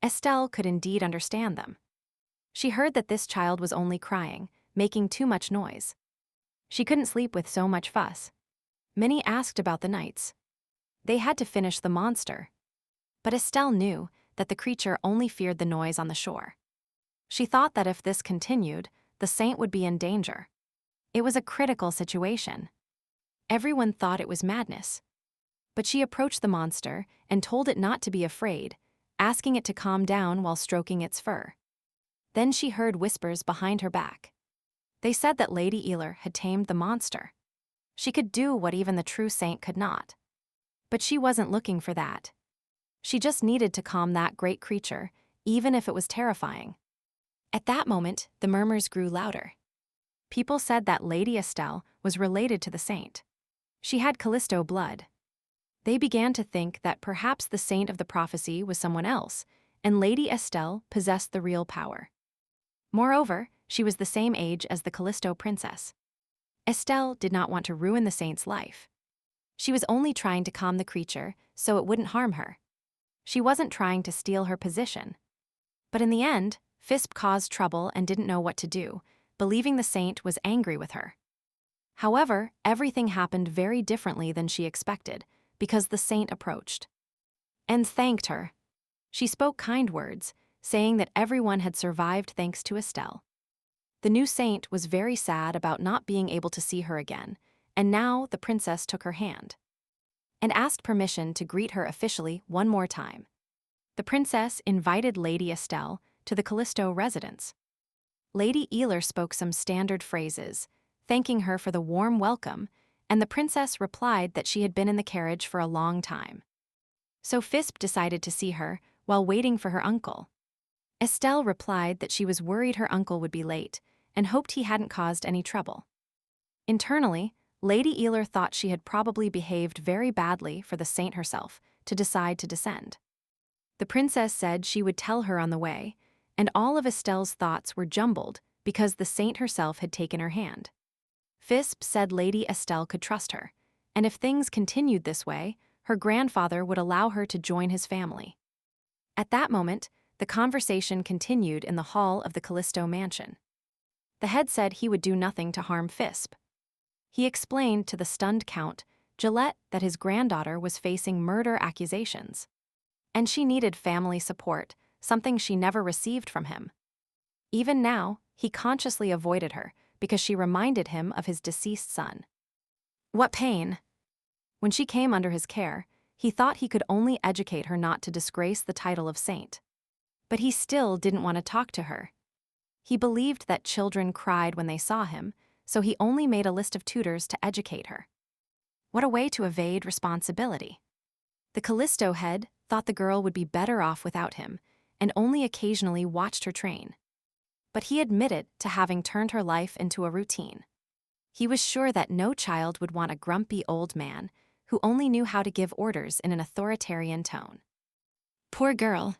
Estelle could indeed understand them. She heard that this child was only crying, making too much noise. She couldn't sleep with so much fuss. Many asked about the knights. They had to finish the monster. But Estelle knew that the creature only feared the noise on the shore. She thought that if this continued, the saint would be in danger. It was a critical situation. Everyone thought it was madness. But she approached the monster and told it not to be afraid, asking it to calm down while stroking its fur. Then she heard whispers behind her back. They said that Lady Alir had tamed the monster. She could do what even the true saint could not. But she wasn't looking for that. She just needed to calm that great creature, even if it was terrifying. At that moment, the murmurs grew louder. People said that Lady Estelle was related to the saint. She had Callisto blood. They began to think that perhaps the saint of the prophecy was someone else, and Lady Estelle possessed the real power. Moreover, she was the same age as the Callisto princess. Estelle did not want to ruin the saint's life. She was only trying to calm the creature so it wouldn't harm her. She wasn't trying to steal her position. But in the end, Fisbe caused trouble and didn't know what to do, believing the saint was angry with her. However, everything happened very differently than she expected, because the saint approached and thanked her. She spoke kind words, saying that everyone had survived thanks to Estelle. The new saint was very sad about not being able to see her again, and now the princess took her hand and asked permission to greet her officially one more time. The princess invited Lady Estelle to the Callisto residence. Lady Eler spoke some standard phrases, thanking her for the warm welcome, and the princess replied that she had been in the carriage for a long time. So Fisbe decided to see her while waiting for her uncle. Estelle replied that she was worried her uncle would be late and hoped he hadn't caused any trouble. Internally, Lady Eler thought she had probably behaved very badly for the saint herself to decide to descend. The princess said she would tell her on the way, and all of Estelle's thoughts were jumbled because the saint herself had taken her hand. Fisbe said Lady Estelle could trust her, and if things continued this way, her grandfather would allow her to join his family. At that moment, the conversation continued in the hall of the Callisto mansion. The head said he would do nothing to harm Fisbe. He explained to the stunned Count Gillette that his granddaughter was facing murder accusations, and she needed family support, something she never received from him. Even now, he consciously avoided her because she reminded him of his deceased son. What pain! When she came under his care, he thought he could only educate her not to disgrace the title of saint. But he still didn't want to talk to her. He believed that children cried when they saw him, so he only made a list of tutors to educate her. What a way to evade responsibility. The Callisto head thought the girl would be better off without him, and only occasionally watched her train. But he admitted to having turned her life into a routine. He was sure that no child would want a grumpy old man who only knew how to give orders in an authoritarian tone. Poor girl.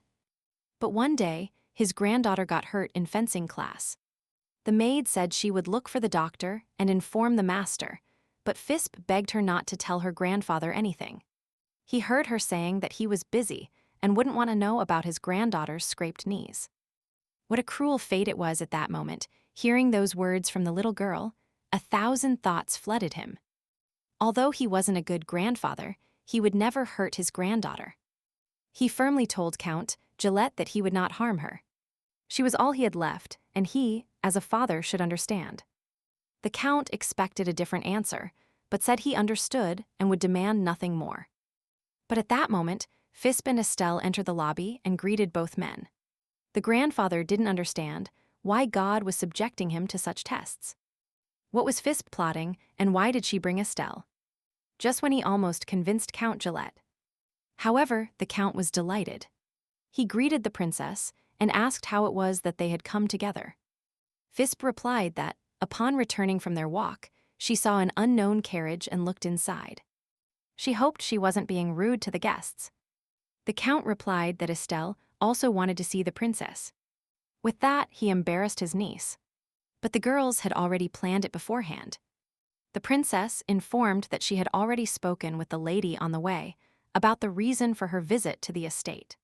But one day, his granddaughter got hurt in fencing class. The maid said she would look for the doctor and inform the master, but Fisbe begged her not to tell her grandfather anything. He heard her saying that he was busy and wouldn't want to know about his granddaughter's scraped knees. What a cruel fate it was at that moment, hearing those words from the little girl. 1,000 thoughts flooded him. Although he wasn't a good grandfather, he would never hurt his granddaughter. He firmly told Count Gillette that he would not harm her. She was all he had left, and he, as a father, should understand. The Count expected a different answer, but said he understood and would demand nothing more. But at that moment, Fisbe and Estelle entered the lobby and greeted both men. The grandfather didn't understand why God was subjecting him to such tests. What was Fisbe plotting, and why did she bring Estelle? Just when he almost convinced Count Gillette. However, the Count was delighted. He greeted the princess and asked how it was that they had come together. Fisbe replied that, upon returning from their walk, she saw an unknown carriage and looked inside. She hoped she wasn't being rude to the guests. The Count replied that Estelle also wanted to see the princess. With that, he embarrassed his niece. But the girls had already planned it beforehand. The princess informed that she had already spoken with the lady on the way about the reason for her visit to the estate.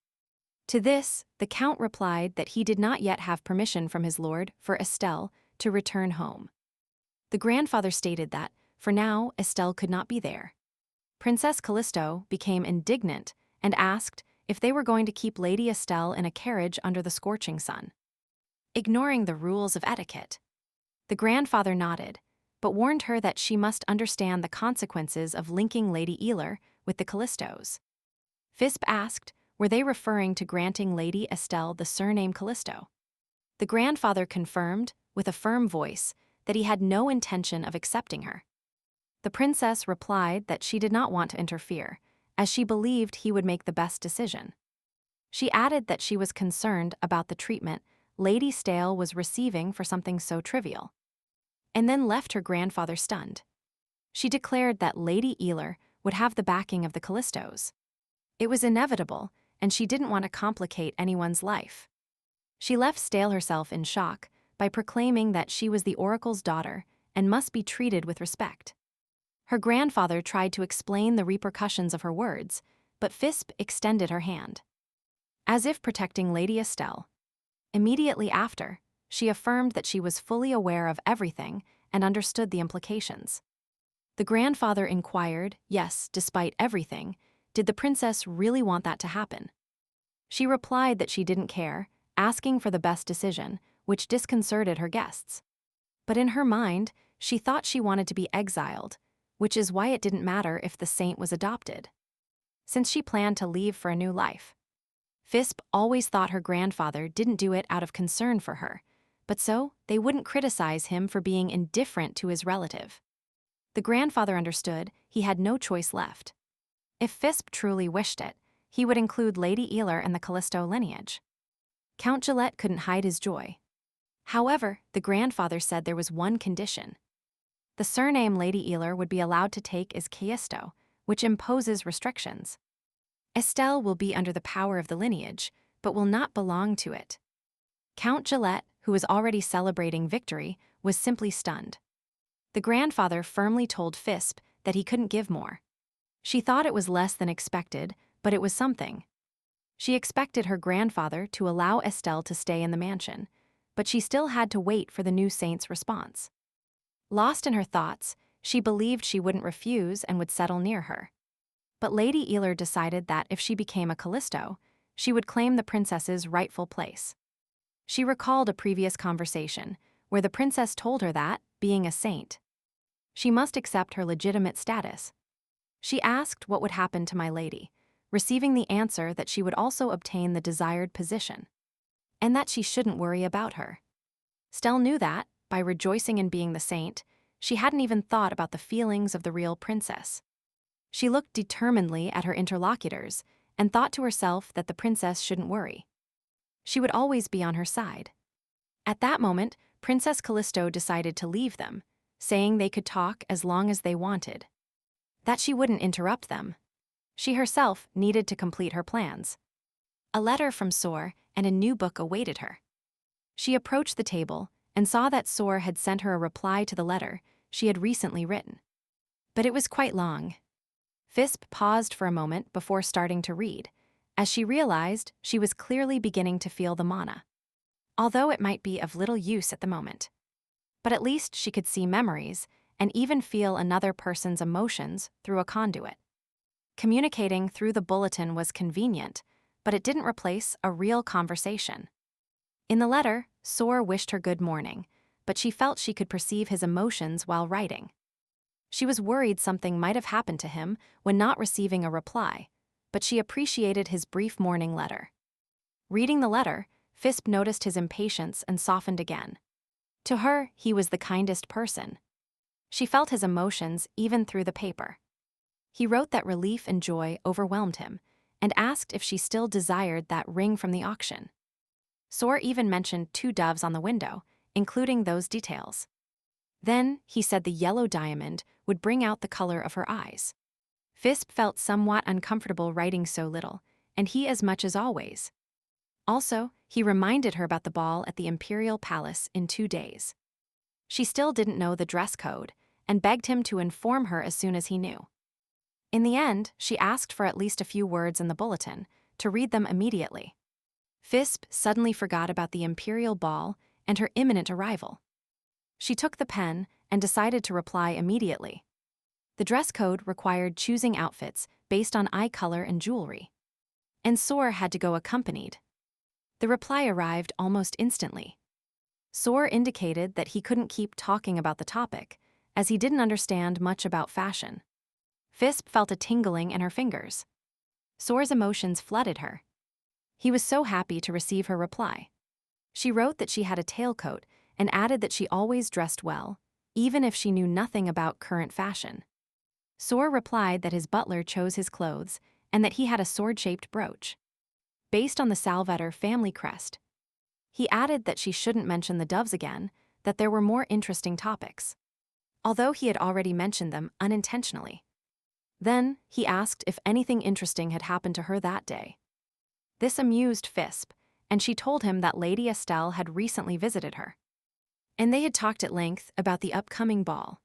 To this, the Count replied that he did not yet have permission from his lord for Estelle to return home. The grandfather stated that, for now, Estelle could not be there. Princess Callisto became indignant and asked if they were going to keep Lady Estelle in a carriage under the scorching sun, ignoring the rules of etiquette. The grandfather nodded, but warned her that she must understand the consequences of linking Lady Eler with the Callistos. Fisbe asked, were they referring to granting Lady Estelle the surname Callisto? The grandfather confirmed, with a firm voice, that he had no intention of accepting her. The princess replied that she did not want to interfere, as she believed he would make the best decision. She added that she was concerned about the treatment Lady Estelle was receiving for something so trivial, and then left her grandfather stunned. She declared that Lady Eler would have the backing of the Callistos. It was inevitable, and she didn't want to complicate anyone's life. She left Estelle herself in shock by proclaiming that she was the oracle's daughter and must be treated with respect. Her grandfather tried to explain the repercussions of her words, but Fisbe extended her hand. as if protecting Lady Estelle. Immediately after, she affirmed that she was fully aware of everything and understood the implications. The grandfather inquired, yes, despite everything, did the princess really want that to happen? She replied that she didn't care, asking for the best decision, which disconcerted her guests. But in her mind, she thought she wanted to be exiled, which is why it didn't matter if the saint was adopted, since she planned to leave for a new life. Fisbe always thought her grandfather didn't do it out of concern for her, but so they wouldn't criticize him for being indifferent to his relative. The grandfather understood he had no choice left. If Fisbe truly wished it, he would include Lady Eeylar and the Callisto lineage. Count Gillette couldn't hide his joy. However, the grandfather said there was one condition. The surname Lady Eeylar would be allowed to take is Callisto, which imposes restrictions. Estelle will be under the power of the lineage, but will not belong to it. Count Gillette, who was already celebrating victory, was simply stunned. The grandfather firmly told Fisbe that he couldn't give more. She thought it was less than expected, but it was something. She expected her grandfather to allow Estelle to stay in the mansion, but she still had to wait for the new saint's response. Lost in her thoughts, she believed she wouldn't refuse and would settle near her. But Lady Eeylar decided that if she became a Callisto, she would claim the princess's rightful place. She recalled a previous conversation where the princess told her that, being a saint, she must accept her legitimate status. She asked what would happen to my lady, receiving the answer that she would also obtain the desired position, and that she shouldn't worry about her. Estelle knew that, by rejoicing in being the saint, she hadn't even thought about the feelings of the real princess. She looked determinedly at her interlocutors and thought to herself that the princess shouldn't worry. She would always be on her side. At that moment, Princess Callisto decided to leave them, saying they could talk as long as they wanted. That she wouldn't interrupt them. She herself needed to complete her plans. A letter from Sor and a new book awaited her. She approached the table and saw that Sor had sent her a reply to the letter she had recently written. But it was quite long. Fisbe paused for a moment before starting to read, as she realized she was clearly beginning to feel the mana. Although it might be of little use at the moment. But at least she could see memories and even feel another person's emotions through a conduit. Communicating through the bulletin was convenient, but it didn't replace a real conversation. In the letter, Sor wished her good morning, but she felt she could perceive his emotions while writing. She was worried something might have happened to him when not receiving a reply, but she appreciated his brief morning letter. Reading the letter, Fisbe noticed his impatience and softened again. To her, he was the kindest person. She felt his emotions even through the paper. He wrote that relief and joy overwhelmed him, and asked if she still desired that ring from the auction. Sor even mentioned 2 doves on the window, including those details. Then, he said the yellow diamond would bring out the color of her eyes. Fisbe felt somewhat uncomfortable writing so little, and he as much as always. Also, he reminded her about the ball at the Imperial Palace in 2 days. She still didn't know the dress code, and begged him to inform her as soon as he knew. In the end, she asked for at least a few words in the bulletin, to read them immediately. Fisbe suddenly forgot about the Imperial Ball and her imminent arrival. She took the pen and decided to reply immediately. The dress code required choosing outfits based on eye color and jewelry. And Sor had to go accompanied. The reply arrived almost instantly. Sor indicated that he couldn't keep talking about the topic, as he didn't understand much about fashion. Fisbe felt a tingling in her fingers. Sor's emotions flooded her. He was so happy to receive her reply. She wrote that she had a tailcoat and added that she always dressed well, even if she knew nothing about current fashion. Sor replied that his butler chose his clothes and that he had a sword-shaped brooch, based on the Salvetter family crest. He added that she shouldn't mention the doves again, that there were more interesting topics, although he had already mentioned them unintentionally. Then, he asked if anything interesting had happened to her that day. This amused Fisbe, and she told him that Lady Estelle had recently visited her. And they had talked at length about the upcoming ball.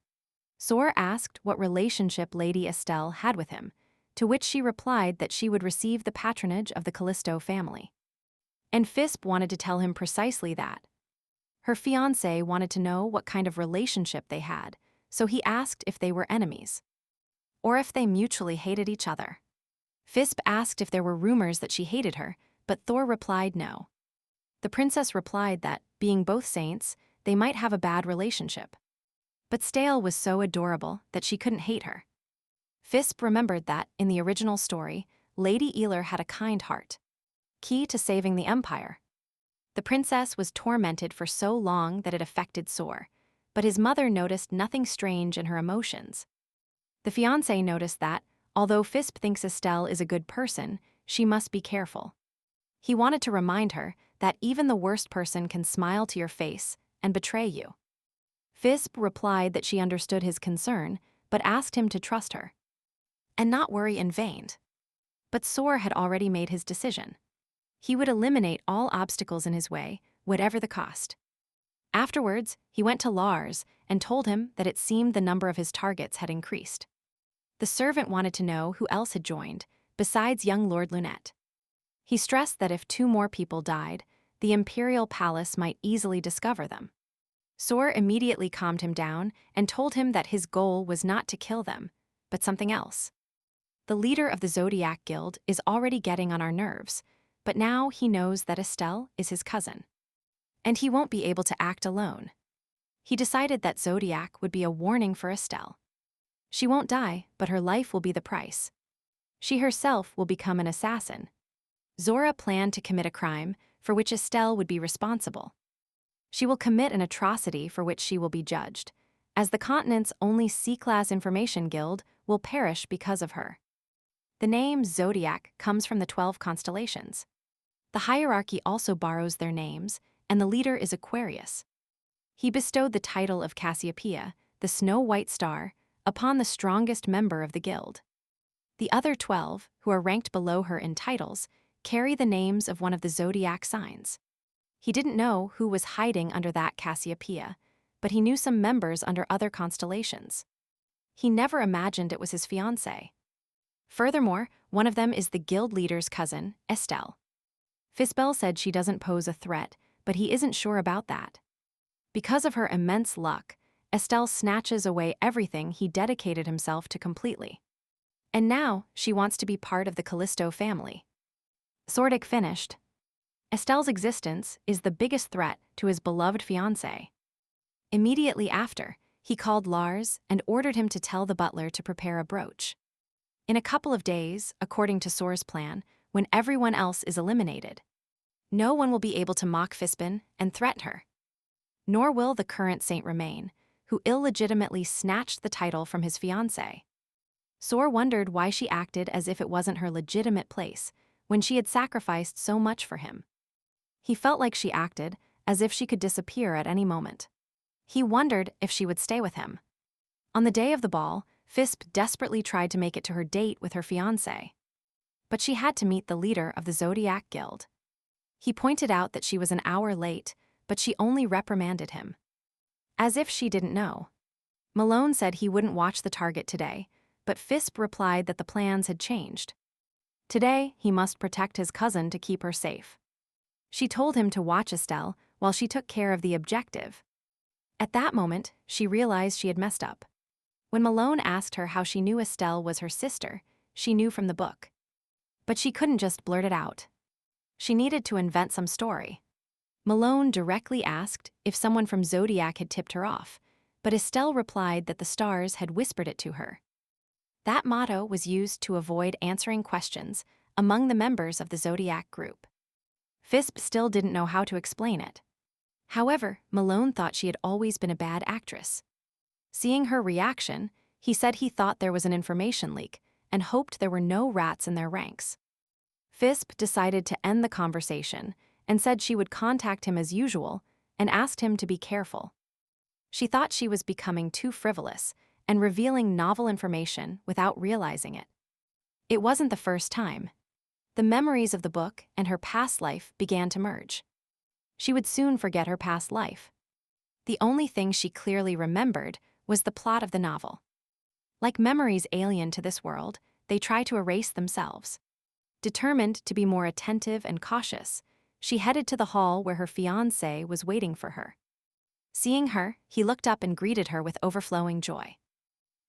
Sor asked what relationship Lady Estelle had with him, to which she replied that she would receive the patronage of the Callisto family. And Fisbe wanted to tell him precisely that. Her fiancé wanted to know what kind of relationship they had, so he asked if they were enemies, or if they mutually hated each other. Fisbe asked if there were rumors that she hated her, but Thor replied no. The princess replied that, being both saints, they might have a bad relationship. But Estelle was so adorable that she couldn't hate her. Fisbe remembered that, in the original story, Lady Eler had a kind heart, key to saving the empire. The princess was tormented for so long that it affected Sor, but his mother noticed nothing strange in her emotions. The fiancé noticed that, although Fisbe thinks Estelle is a good person, she must be careful. He wanted to remind her that even the worst person can smile to your face and betray you. Fisbe replied that she understood his concern, but asked him to trust her and not worry in vain. But Sor had already made his decision. He would eliminate all obstacles in his way, whatever the cost. Afterwards, he went to Lars and told him that it seemed the number of his targets had increased. The servant wanted to know who else had joined, besides young Lord Lunette. He stressed that if 2 more people died, the imperial palace might easily discover them. Sor immediately calmed him down and told him that his goal was not to kill them, but something else. The leader of the Zodiac Guild is already getting on our nerves, but now he knows that Estelle is his cousin. And he won't be able to act alone. He decided that Zodiac would be a warning for Estelle. She won't die, but her life will be the price. She herself will become an assassin. Zora planned to commit a crime for which Estelle would be responsible. She will commit an atrocity for which she will be judged, as the continent's only C-class information guild will perish because of her. The name Zodiac comes from the 12 constellations. The hierarchy also borrows their names, and the leader is Aquarius. He bestowed the title of Cassiopeia, the Snow-White Star, upon the strongest member of the guild. The other 12, who are ranked below her in titles, carry the names of one of the zodiac signs. He didn't know who was hiding under that Cassiopeia, but he knew some members under other constellations. He never imagined it was his fiancée. Furthermore, one of them is the guild leader's cousin, Estelle. Fisbe said she doesn't pose a threat, but he isn't sure about that. Because of her immense luck, Estelle snatches away everything he dedicated himself to completely. And now, she wants to be part of the Callisto family. Sordic finished. Estelle's existence is the biggest threat to his beloved fiancé. Immediately after, he called Lars and ordered him to tell the butler to prepare a brooch. In a couple of days, according to Sor's plan, when everyone else is eliminated, no one will be able to mock Fisbe and threaten her. Nor will the current saint remain, who illegitimately snatched the title from his fiancé. Sor wondered why she acted as if it wasn't her legitimate place, when she had sacrificed so much for him. He felt like she acted as if she could disappear at any moment. He wondered if she would stay with him. On the day of the ball, Fisbe desperately tried to make it to her date with her fiancé. But she had to meet the leader of the Zodiac Guild. He pointed out that she was an hour late, but she only reprimanded him. As if she didn't know. Malone said he wouldn't watch the target today, but Fisbe replied that the plans had changed. Today, he must protect his cousin to keep her safe. She told him to watch Estelle while she took care of the objective. At that moment, she realized she had messed up. When Malone asked her how she knew Estelle was her sister, she knew from the book. But she couldn't just blurt it out. She needed to invent some story. Malone directly asked if someone from Zodiac had tipped her off, but Estelle replied that the stars had whispered it to her. That motto was used to avoid answering questions among the members of the Zodiac group. Fisbe still didn't know how to explain it. However, Malone thought she had always been a bad actress. Seeing her reaction, he said he thought there was an information leak and hoped there were no rats in their ranks. Fisbe decided to end the conversation and said she would contact him as usual and asked him to be careful. She thought she was becoming too frivolous and revealing novel information without realizing it. It wasn't the first time. The memories of the book and her past life began to merge. She would soon forget her past life. The only thing she clearly remembered was the plot of the novel. Like memories alien to this world, they try to erase themselves. Determined to be more attentive and cautious, she headed to the hall where her fiancé was waiting for her. Seeing her, he looked up and greeted her with overflowing joy.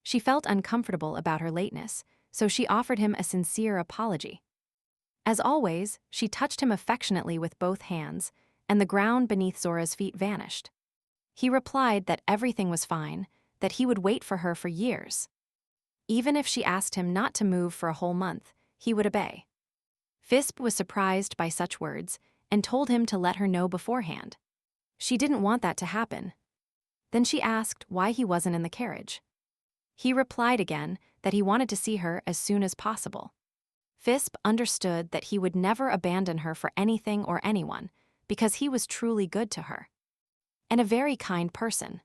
She felt uncomfortable about her lateness, so she offered him a sincere apology. As always, she touched him affectionately with both hands, and the ground beneath Zora's feet vanished. He replied that everything was fine, that he would wait for her for years. Even if she asked him not to move for a whole month, he would obey. Fisbe was surprised by such words and told him to let her know beforehand. She didn't want that to happen. Then she asked why he wasn't in the carriage. He replied again that he wanted to see her as soon as possible. Fisbe understood that he would never abandon her for anything or anyone because he was truly good to her. And a very kind person.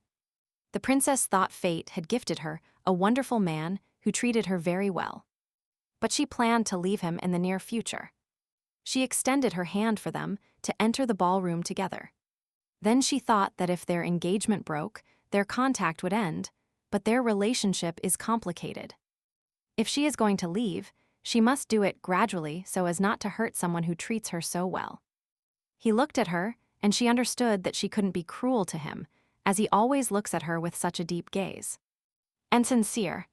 The princess thought fate had gifted her a wonderful man who treated her very well. But she planned to leave him in the near future. She extended her hand for them to enter the ballroom together. Then she thought that if their engagement broke, their contact would end, but their relationship is complicated. If she is going to leave, she must do it gradually so as not to hurt someone who treats her so well. He looked at her, and she understood that she couldn't be cruel to him, as he always looks at her with such a deep gaze. And sincere.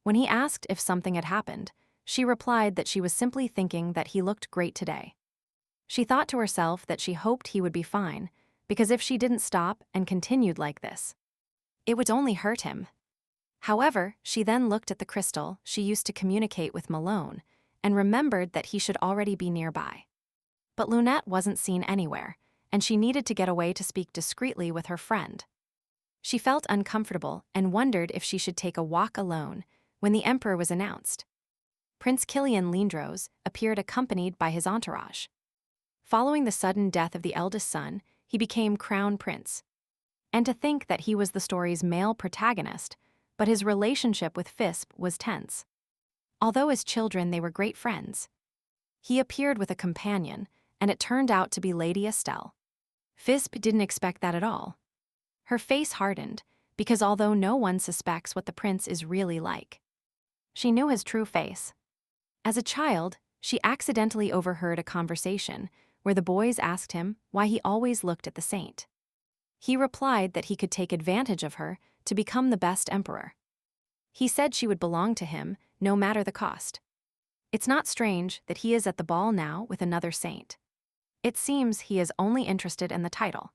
When he asked if something had happened, she replied that she was simply thinking that he looked great today. She thought to herself that she hoped he would be fine, because if she didn't stop and continued like this, it would only hurt him. However, she then looked at the crystal she used to communicate with Malone and remembered that he should already be nearby. But Lunette wasn't seen anywhere, and she needed to get away to speak discreetly with her friend. She felt uncomfortable and wondered if she should take a walk alone when the emperor was announced. Prince Kilian Lindros appeared accompanied by his entourage. Following the sudden death of the eldest son, he became crown prince. And to think that he was the story's male protagonist, but his relationship with Fisbe was tense. Although as children they were great friends. He appeared with a companion, and it turned out to be Lady Estelle. Fisbe didn't expect that at all. Her face hardened, because although no one suspects what the prince is really like, she knew his true face. As a child, she accidentally overheard a conversation where the boys asked him why he always looked at the saint. He replied that he could take advantage of her to become the best emperor. He said she would belong to him no matter the cost. It's not strange that he is at the ball now with another saint. It seems he is only interested in the title.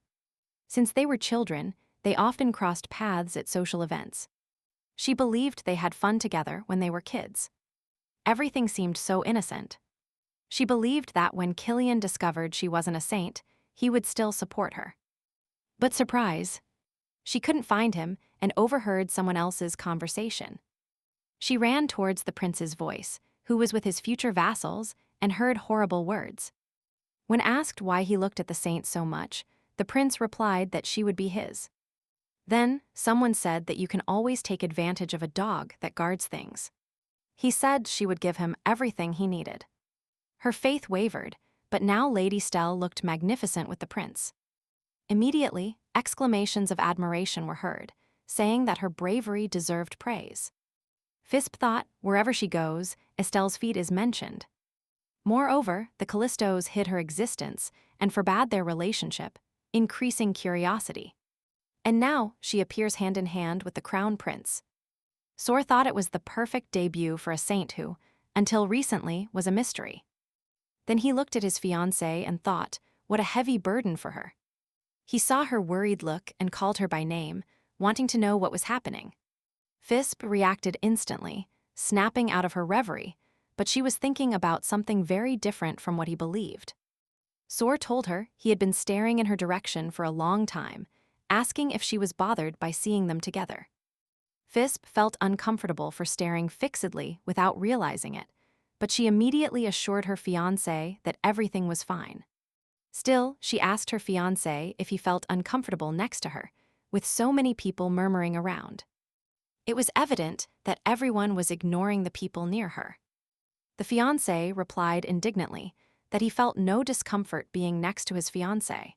Since they were children, they often crossed paths at social events. She believed they had fun together when they were kids. Everything seemed so innocent. She believed that when Kilian discovered she wasn't a saint, he would still support her. But surprise! She couldn't find him and overheard someone else's conversation. She ran towards the prince's voice, who was with his future vassals, and heard horrible words. When asked why he looked at the saint so much, the prince replied that she would be his. Then, someone said that you can always take advantage of a dog that guards things. He said she would give him everything he needed. Her faith wavered, but now Lady Estelle looked magnificent with the prince. Immediately, exclamations of admiration were heard, saying that her bravery deserved praise. Fisbe thought, wherever she goes, Estelle's feat is mentioned. Moreover, the Callistos hid her existence and forbade their relationship, increasing curiosity. And now she appears hand in hand with the crown prince. Zora thought it was the perfect debut for a saint who, until recently, was a mystery. Then he looked at his fiancée and thought, what a heavy burden for her. He saw her worried look and called her by name, wanting to know what was happening. Fisbe reacted instantly, snapping out of her reverie, but she was thinking about something very different from what he believed. Zora told her he had been staring in her direction for a long time, asking if she was bothered by seeing them together. Fisbe felt uncomfortable for staring fixedly without realizing it, but she immediately assured her fiancé that everything was fine. Still, she asked her fiancé if he felt uncomfortable next to her, with so many people murmuring around. It was evident that everyone was ignoring the people near her. The fiancé replied indignantly that he felt no discomfort being next to his fiancée,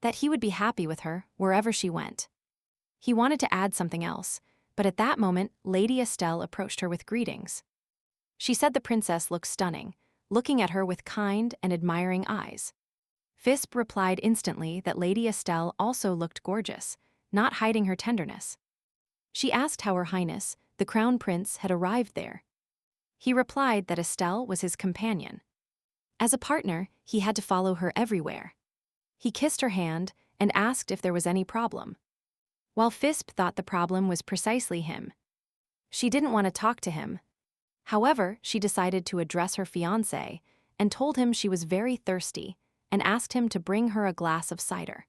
that he would be happy with her wherever she went. He wanted to add something else, but at that moment Lady Estelle approached her with greetings. She said the princess looked stunning, looking at her with kind and admiring eyes. Fisbe replied instantly that Lady Estelle also looked gorgeous, not hiding her tenderness. She asked how Her Highness, the Crown Prince, had arrived there. He replied that Estelle was his companion. As a partner, he had to follow her everywhere. He kissed her hand and asked if there was any problem. While Fisbe thought the problem was precisely him. She didn't want to talk to him. However, she decided to address her fiancé and told him she was very thirsty and asked him to bring her a glass of cider.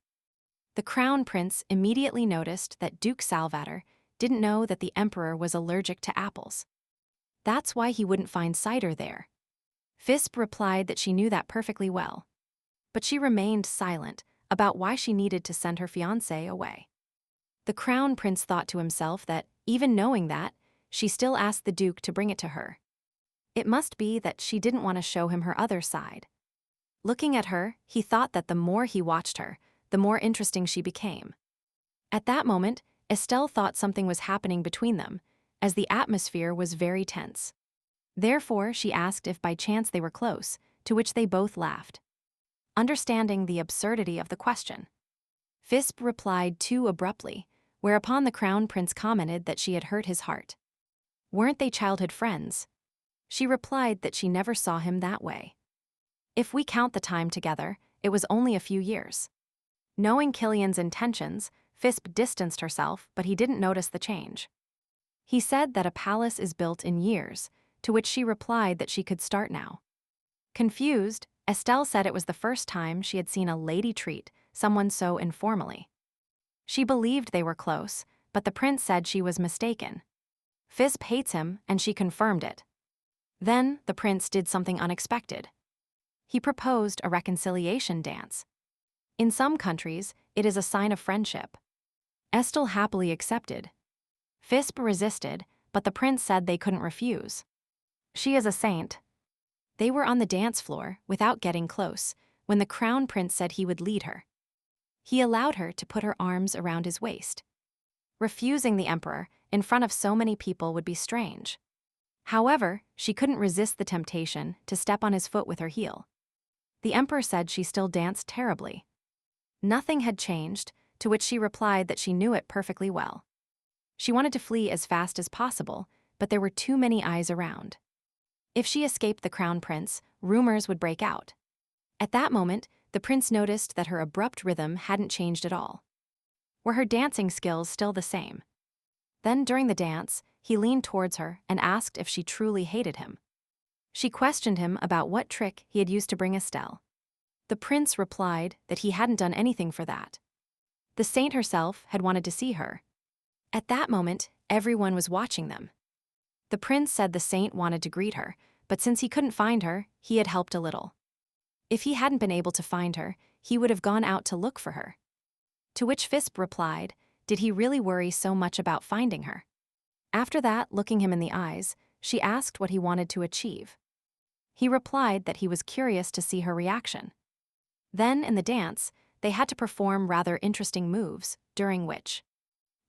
The Crown Prince immediately noticed that Duke Salvator didn't know that the Emperor was allergic to apples. That's why he wouldn't find cider there. Fisbe replied that she knew that perfectly well. But she remained silent about why she needed to send her fiancé away. The Crown Prince thought to himself that, even knowing that, she still asked the Duke to bring it to her. It must be that she didn't want to show him her other side. Looking at her, he thought that the more he watched her, the more interesting she became. At that moment, Estelle thought something was happening between them, as the atmosphere was very tense. Therefore, she asked if by chance they were close, to which they both laughed. Understanding the absurdity of the question, Fisbe replied too abruptly, whereupon the Crown Prince commented that she had hurt his heart. Weren't they childhood friends? She replied that she never saw him that way. If we count the time together, it was only a few years. Knowing Killian's intentions, Fisbe distanced herself, but he didn't notice the change. He said that a palace is built in years, to which she replied that she could start now. Confused, Estelle said it was the first time she had seen a lady treat someone so informally. She believed they were close, but the prince said she was mistaken. Fisbe hates him, and she confirmed it. Then, the prince did something unexpected. He proposed a reconciliation dance. In some countries, it is a sign of friendship. Estelle happily accepted. Fisbe resisted, but the prince said they couldn't refuse. She is a saint. They were on the dance floor, without getting close, when the Crown Prince said he would lead her. He allowed her to put her arms around his waist. Refusing the Emperor in front of so many people would be strange. However, she couldn't resist the temptation to step on his foot with her heel. The Emperor said she still danced terribly. Nothing had changed, to which she replied that she knew it perfectly well. She wanted to flee as fast as possible, but there were too many eyes around. If she escaped the Crown Prince, rumors would break out. At that moment, the prince noticed that her abrupt rhythm hadn't changed at all. Were her dancing skills still the same? Then, during the dance, he leaned towards her and asked if she truly hated him. She questioned him about what trick he had used to bring Estelle. The prince replied that he hadn't done anything for that. The saint herself had wanted to see her. At that moment, everyone was watching them. The prince said the saint wanted to greet her, but since he couldn't find her, he had helped a little. If he hadn't been able to find her, he would have gone out to look for her. To which Fisbe replied, did he really worry so much about finding her? After that, looking him in the eyes, she asked what he wanted to achieve. He replied that he was curious to see her reaction. Then, in the dance, they had to perform rather interesting moves, during which,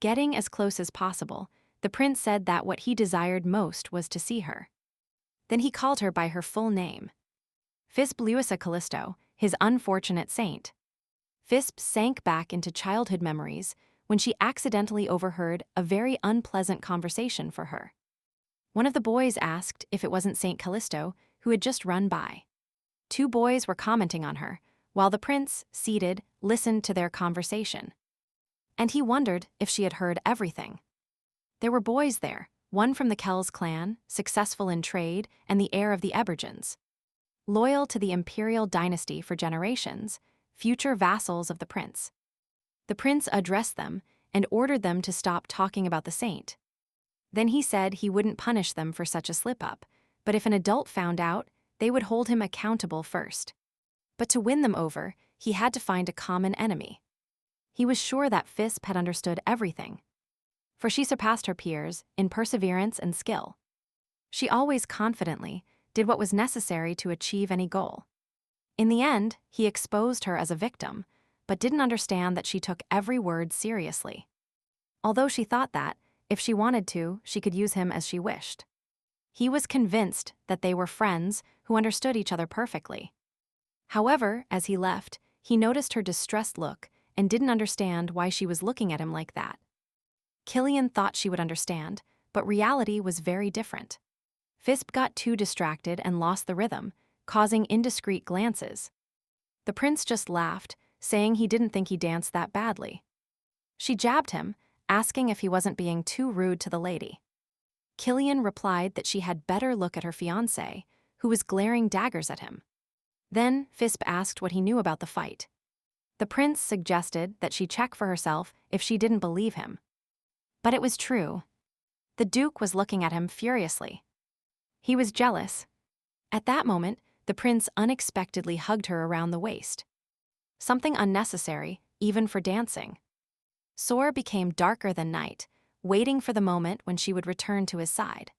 getting as close as possible, the prince said that what he desired most was to see her. Then he called her by her full name. Fisbe Luisa Callisto, his unfortunate saint. Fisbe sank back into childhood memories when she accidentally overheard a very unpleasant conversation for her. One of the boys asked if it wasn't Saint Callisto, who had just run by. Two boys were commenting on her, while the prince, seated, listened to their conversation. And he wondered if she had heard everything. There were boys there, one from the Kells clan, successful in trade and the heir of the Ebergens. Loyal to the imperial dynasty for generations, future vassals of the prince. The prince addressed them and ordered them to stop talking about the saint. Then he said he wouldn't punish them for such a slip-up, but if an adult found out, they would hold him accountable first. But to win them over, he had to find a common enemy. He was sure that Fisbe had understood everything, for she surpassed her peers in perseverance and skill. She always confidently did what was necessary to achieve any goal. In the end, he exposed her as a victim, but didn't understand that she took every word seriously. Although she thought that, if she wanted to, she could use him as she wished. He was convinced that they were friends who understood each other perfectly. However, as he left, he noticed her distressed look and didn't understand why she was looking at him like that. Killian thought she would understand, but reality was very different. Fisbe got too distracted and lost the rhythm, causing indiscreet glances. The prince just laughed, saying he didn't think he danced that badly. She jabbed him, asking if he wasn't being too rude to the lady. Killian replied that she had better look at her fiancé, who was glaring daggers at him. Then Fisbe asked what he knew about the fight. The prince suggested that she check for herself if she didn't believe him. But it was true. The Duke was looking at him furiously. He was jealous. At that moment, the prince unexpectedly hugged her around the waist. Something unnecessary, even for dancing. Sor became darker than night, waiting for the moment when she would return to his side.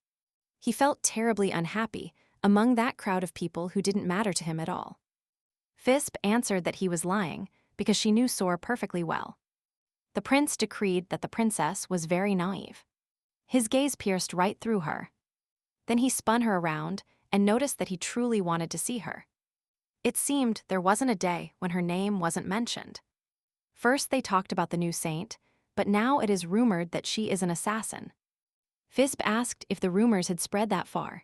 He felt terribly unhappy among that crowd of people who didn't matter to him at all. Fisbe answered that he was lying because she knew Sor perfectly well. The prince decreed that the princess was very naive. His gaze pierced right through her. Then he spun her around and noticed that he truly wanted to see her. It seemed there wasn't a day when her name wasn't mentioned. First they talked about the new saint, but now it is rumored that she is an assassin. Fisbe asked if the rumors had spread that far.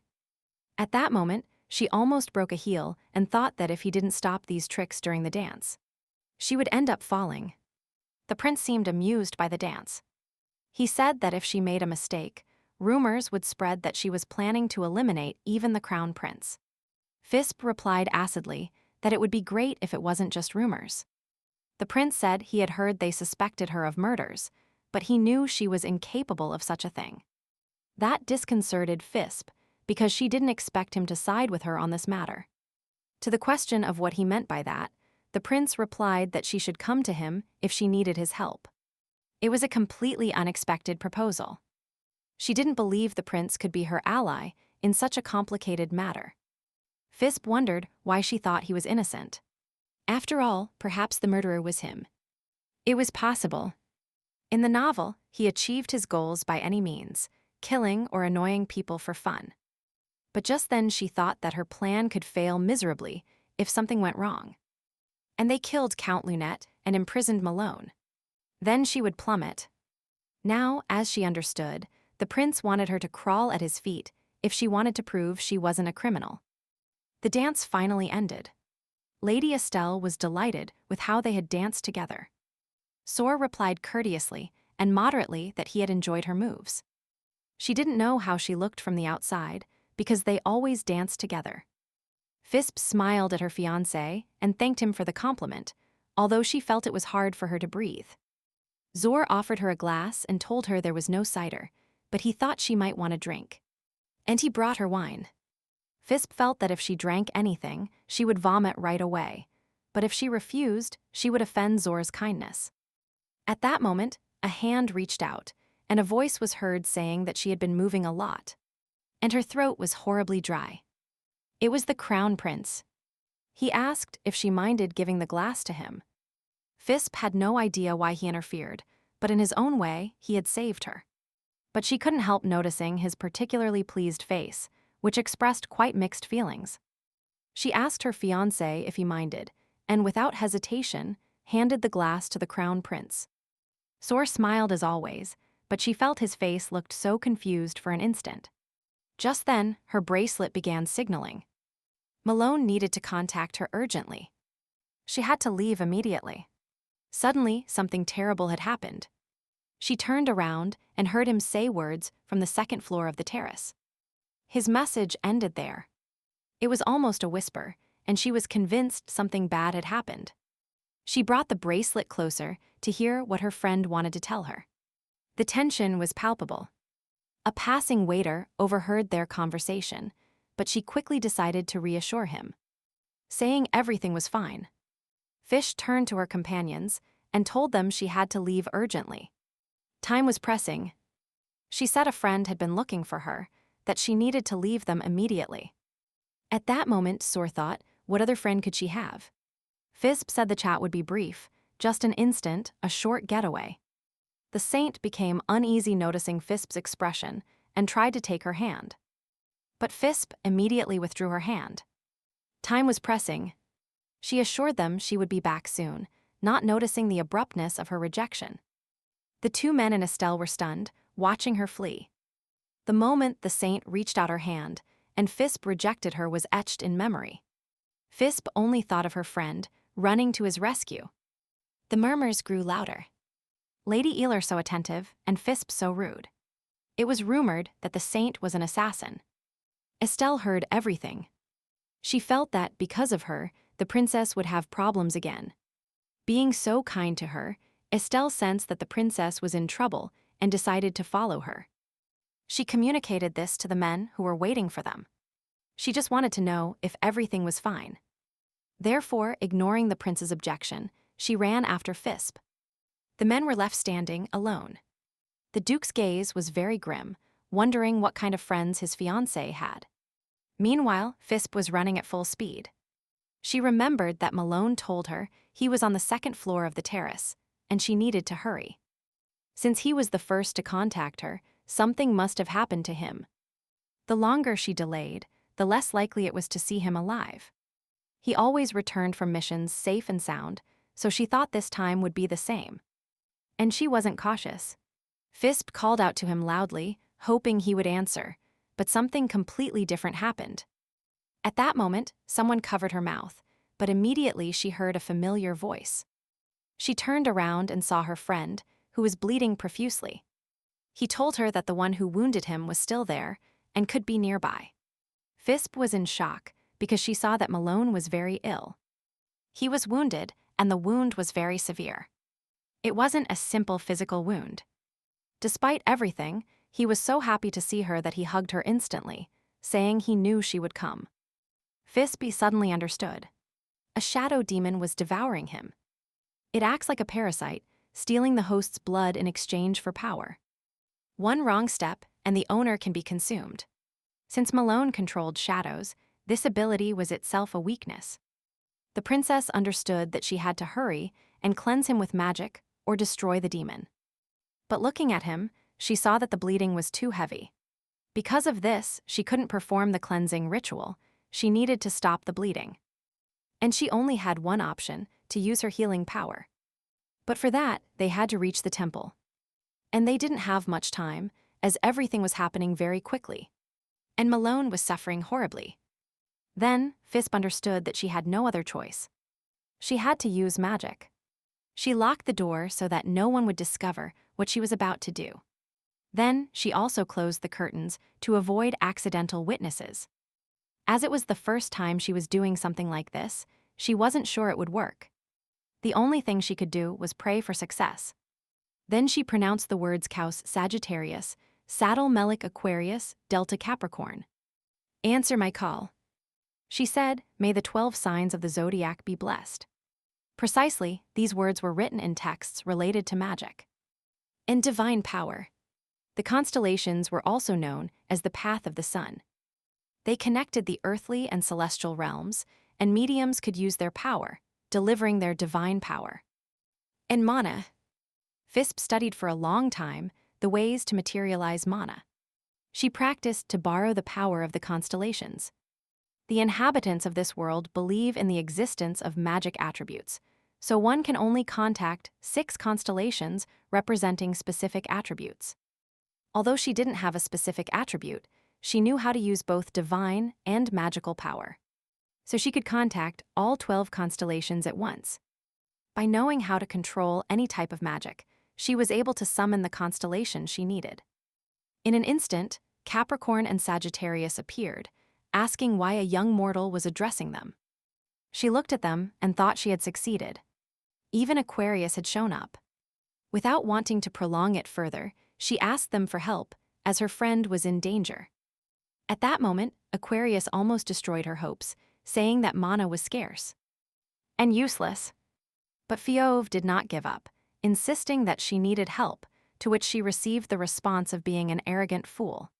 At that moment, she almost broke a heel and thought that if he didn't stop these tricks during the dance, she would end up falling. The prince seemed amused by the dance. He said that if she made a mistake, rumors would spread that she was planning to eliminate even the crown prince. Fisbe replied acidly that it would be great if it wasn't just rumors. The prince said he had heard they suspected her of murders, but he knew she was incapable of such a thing. That disconcerted Fisbe, because she didn't expect him to side with her on this matter. To the question of what he meant by that, the prince replied that she should come to him if she needed his help. It was a completely unexpected proposal. She didn't believe the prince could be her ally in such a complicated matter. Fisbe wondered why she thought he was innocent. After all, perhaps the murderer was him. It was possible. In the novel, he achieved his goals by any means, killing or annoying people for fun. But just then she thought that her plan could fail miserably if something went wrong. And they killed Count Lunette and imprisoned Malone. Then she would plummet. Now, as she understood, the prince wanted her to crawl at his feet if she wanted to prove she wasn't a criminal. The dance finally ended. Lady Estelle was delighted with how they had danced together. Sor replied courteously and moderately that he had enjoyed her moves. She didn't know how she looked from the outside because they always danced together. Fisbe smiled at her fiancé and thanked him for the compliment, although she felt it was hard for her to breathe. Zor offered her a glass and told her there was no cider, but he thought she might want a drink. And he brought her wine. Fisbe felt that if she drank anything, she would vomit right away, but if she refused, she would offend Zor's kindness. At that moment, a hand reached out, and a voice was heard saying that she had been moving a lot, and her throat was horribly dry. It was the crown prince. He asked if she minded giving the glass to him. Fisbe had no idea why he interfered, but in his own way, he had saved her. But she couldn't help noticing his particularly pleased face, which expressed quite mixed feelings. She asked her fiancé if he minded, and without hesitation, handed the glass to the crown prince. Sor smiled as always, but she felt his face looked so confused for an instant. Just then, her bracelet began signaling. Malone needed to contact her urgently. She had to leave immediately. Suddenly, something terrible had happened. She turned around and heard him say words from the second floor of the terrace. His message ended there. It was almost a whisper, and she was convinced something bad had happened. She brought the bracelet closer to hear what her friend wanted to tell her. The tension was palpable. A passing waiter overheard their conversation, but she quickly decided to reassure him, saying everything was fine. Fish turned to her companions and told them she had to leave urgently. Time was pressing. She said a friend had been looking for her, that she needed to leave them immediately. At that moment, Sor thought, what other friend could she have? Fisbe said the chat would be brief, just an instant, a short getaway. The saint became uneasy noticing Fisbe's expression and tried to take her hand. But Fisbe immediately withdrew her hand. Time was pressing. She assured them she would be back soon, not noticing the abruptness of her rejection. The two men and Estelle were stunned, watching her flee. The moment the saint reached out her hand, and Fisbe rejected her, was etched in memory. Fisbe only thought of her friend, running to his rescue. The murmurs grew louder. Lady Eler so attentive, and Fisbe so rude. It was rumored that the saint was an assassin. Estelle heard everything. She felt that, because of her, the princess would have problems again. Being so kind to her, Estelle sensed that the princess was in trouble and decided to follow her. She communicated this to the men who were waiting for them. She just wanted to know if everything was fine. Therefore, ignoring the prince's objection, she ran after Fisbe. The men were left standing alone. The duke's gaze was very grim, wondering what kind of friends his fiancé had. Meanwhile, Fisbe was running at full speed. She remembered that Malone told her he was on the second floor of the terrace, and she needed to hurry. Since he was the first to contact her, something must have happened to him. The longer she delayed, the less likely it was to see him alive. He always returned from missions safe and sound, so she thought this time would be the same. And she wasn't cautious. Fisbe called out to him loudly, hoping he would answer, but something completely different happened. At that moment, someone covered her mouth, but immediately she heard a familiar voice. She turned around and saw her friend, who was bleeding profusely. He told her that the one who wounded him was still there and could be nearby. Fisbe was in shock because she saw that Malone was very ill. He was wounded, and the wound was very severe. It wasn't a simple physical wound. Despite everything, he was so happy to see her that he hugged her instantly, saying he knew she would come. Fisbe suddenly understood. A shadow demon was devouring him. It acts like a parasite, stealing the host's blood in exchange for power. One wrong step, and the owner can be consumed. Since Malone controlled shadows, this ability was itself a weakness. The princess understood that she had to hurry and cleanse him with magic or destroy the demon. But looking at him, she saw that the bleeding was too heavy. Because of this, she couldn't perform the cleansing ritual. She needed to stop the bleeding. And she only had one option, to use her healing power. But for that, they had to reach the temple. And they didn't have much time, as everything was happening very quickly. And Malone was suffering horribly. Then, Fisbe understood that she had no other choice. She had to use magic. She locked the door so that no one would discover what she was about to do. Then, she also closed the curtains to avoid accidental witnesses. As it was the first time she was doing something like this, she wasn't sure it would work. The only thing she could do was pray for success. Then she pronounced the words Caus Sagittarius, Saddle Melic Aquarius, Delta Capricorn. Answer my call. She said, may the 12 signs of the zodiac be blessed. Precisely, these words were written in texts related to magic and divine power. The constellations were also known as the path of the sun. They connected the earthly and celestial realms, and mediums could use their power, delivering their divine power. And mana. Fisbe studied for a long time the ways to materialize mana. She practiced to borrow the power of the constellations. The inhabitants of this world believe in the existence of magic attributes, so one can only contact 6 constellations representing specific attributes. Although she didn't have a specific attribute, she knew how to use both divine and magical power. So she could contact all 12 constellations at once. By knowing how to control any type of magic, she was able to summon the constellation she needed. In an instant, Capricorn and Sagittarius appeared, asking why a young mortal was addressing them. She looked at them and thought she had succeeded. Even Aquarius had shown up. Without wanting to prolong it further, she asked them for help, as her friend was in danger. At that moment, Aquarius almost destroyed her hopes, saying that mana was scarce and useless. But Fiove did not give up, insisting that she needed help, to which she received the response of being an arrogant fool.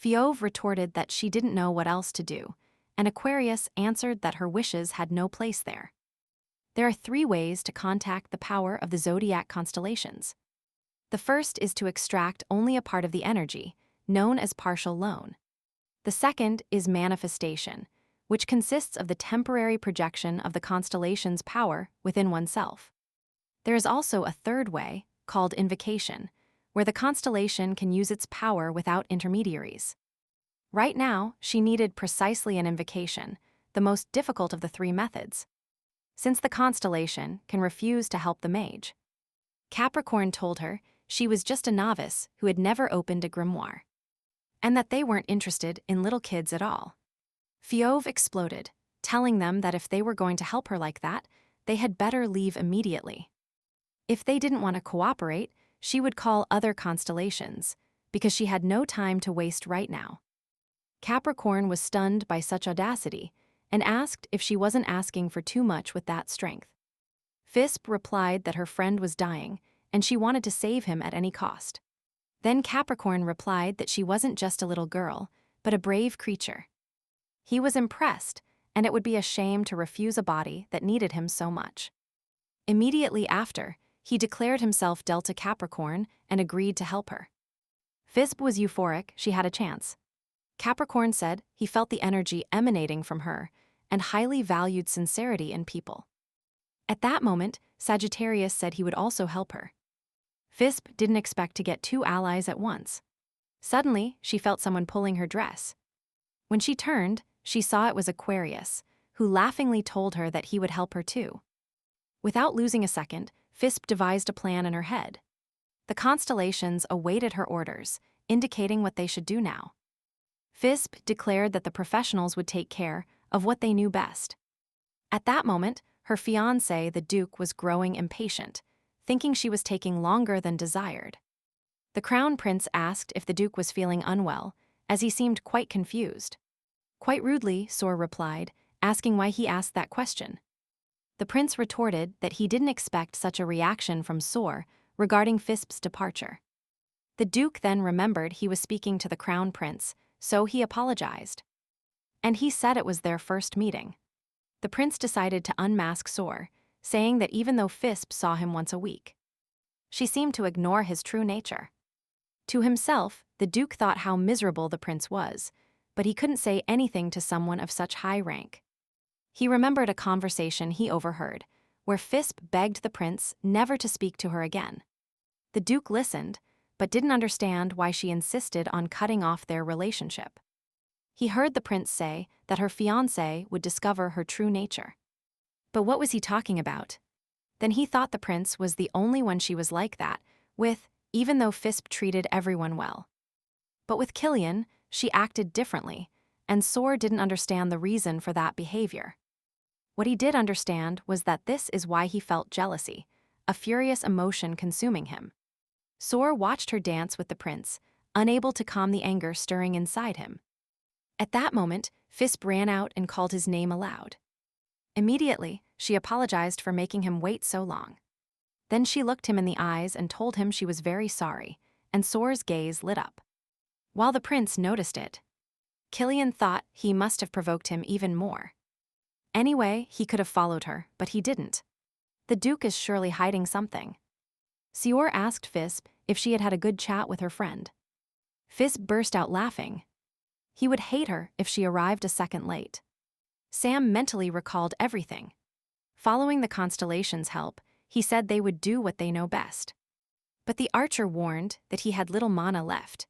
Fiove retorted that she didn't know what else to do, and Aquarius answered that her wishes had no place there. There are 3 ways to contact the power of the zodiac constellations. The first is to extract only a part of the energy, known as partial loan. The second is manifestation, which consists of the temporary projection of the constellation's power within oneself. There is also a third way, called invocation, where the constellation can use its power without intermediaries. Right now, she needed precisely an invocation, the most difficult of the three methods, since the constellation can refuse to help the mage. Capricorn told her she was just a novice who had never opened a grimoire, and that they weren't interested in little kids at all. Fiove exploded, telling them that if they were going to help her like that, they had better leave immediately. If they didn't want to cooperate, she would call other constellations, because she had no time to waste right now. Capricorn was stunned by such audacity and asked if she wasn't asking for too much with that strength. Fisbe replied that her friend was dying and she wanted to save him at any cost. Then Capricorn replied that she wasn't just a little girl, but a brave creature. He was impressed, and it would be a shame to refuse a body that needed him so much. Immediately after, he declared himself Delta Capricorn and agreed to help her. Fisbe was euphoric she had a chance. Capricorn said he felt the energy emanating from her and highly valued sincerity in people. At that moment, Sagittarius said he would also help her. Fisbe didn't expect to get two allies at once. Suddenly, she felt someone pulling her dress. When she turned, she saw it was Aquarius, who laughingly told her that he would help her too. Without losing a second, Fisbe devised a plan in her head. The constellations awaited her orders, indicating what they should do now. Fisbe declared that the professionals would take care of what they knew best. At that moment, her fiancé, the Duke, was growing impatient, thinking she was taking longer than desired. The Crown Prince asked if the Duke was feeling unwell, as he seemed quite confused. Quite rudely, Soar replied, asking why he asked that question. The prince retorted that he didn't expect such a reaction from Soar regarding Fisbe's departure. The Duke then remembered he was speaking to the Crown Prince, so he apologized. And he said it was their first meeting. The prince decided to unmask Soar, saying that even though Fisbe saw him once a week, she seemed to ignore his true nature. To himself, the Duke thought how miserable the prince was, but he couldn't say anything to someone of such high rank. He remembered a conversation he overheard, where Fisbe begged the prince never to speak to her again. The Duke listened, but didn't understand why she insisted on cutting off their relationship. He heard the prince say that her fiancé would discover her true nature. But what was he talking about? Then he thought the prince was the only one she was like that with, even though Fisbe treated everyone well. But with Killian, she acted differently, and Soar didn't understand the reason for that behavior. What he did understand was that this is why he felt jealousy, a furious emotion consuming him. Soar watched her dance with the prince, unable to calm the anger stirring inside him. At that moment, Fisbe ran out and called his name aloud. Immediately, she apologized for making him wait so long. Then she looked him in the eyes and told him she was very sorry, and Soar's gaze lit up. While the prince noticed it, Killian thought he must have provoked him even more. Anyway, he could have followed her, but he didn't. The Duke is surely hiding something. Sior asked Fisbe if she had had a good chat with her friend. Fisbe burst out laughing. He would hate her if she arrived a second late. Sam mentally recalled everything. Following the constellations' help, he said they would do what they know best. But the archer warned that he had little mana left.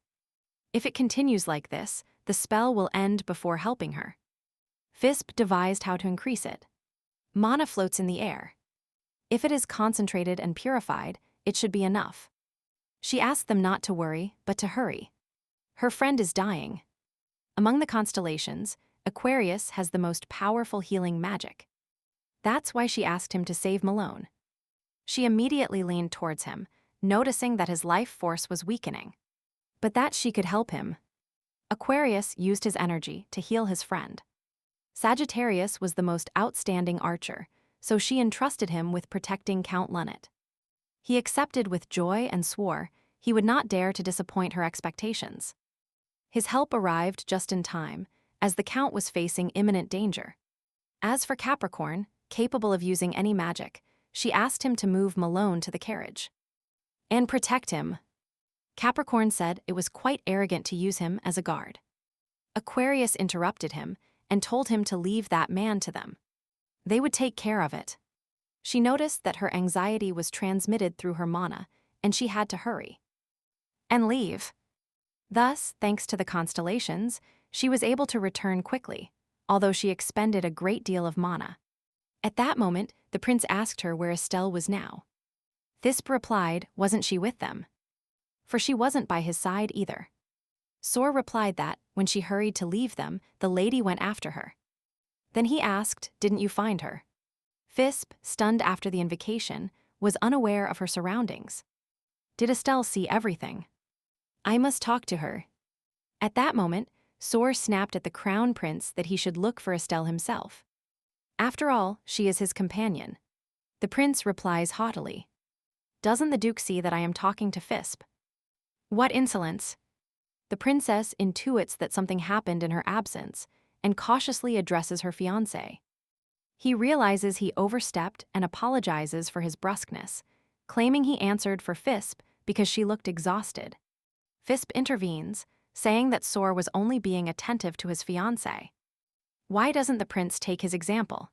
If it continues like this, the spell will end before helping her. Fisbe devised how to increase it. Mana floats in the air. If it is concentrated and purified, it should be enough. She asked them not to worry, but to hurry. Her friend is dying. Among the constellations, Aquarius has the most powerful healing magic. That's why she asked him to save Malone. She immediately leaned towards him, noticing that his life force was weakening. But that she could help him. Aquarius used his energy to heal his friend. Sagittarius was the most outstanding archer, so she entrusted him with protecting Count Lunnet. He accepted with joy and swore he would not dare to disappoint her expectations. His help arrived just in time, as the Count was facing imminent danger. As for Capricorn, capable of using any magic, she asked him to move Malone to the carriage and protect him. Capricorn said it was quite arrogant to use him as a guard. Aquarius interrupted him and told him to leave that man to them. They would take care of it. She noticed that her anxiety was transmitted through her mana, and she had to hurry and leave. Thus, thanks to the constellations, she was able to return quickly, although she expended a great deal of mana. At that moment, the prince asked her where Estelle was now. Fisbe replied, wasn't she with them? For she wasn't by his side either. Sor replied that, when she hurried to leave them, the lady went after her. Then he asked, didn't you find her? Fisbe, stunned after the invocation, was unaware of her surroundings. Did Estelle see everything? I must talk to her. At that moment, Sor snapped at the crown prince that he should look for Estelle himself. After all, she is his companion. The prince replies haughtily. Doesn't the duke see that I am talking to Fisbe? What insolence! The princess intuits that something happened in her absence and cautiously addresses her fiancé. He realizes he overstepped and apologizes for his brusqueness, claiming he answered for Fisbe because she looked exhausted. Fisbe intervenes, saying that Sor was only being attentive to his fiancé. Why doesn't the prince take his example?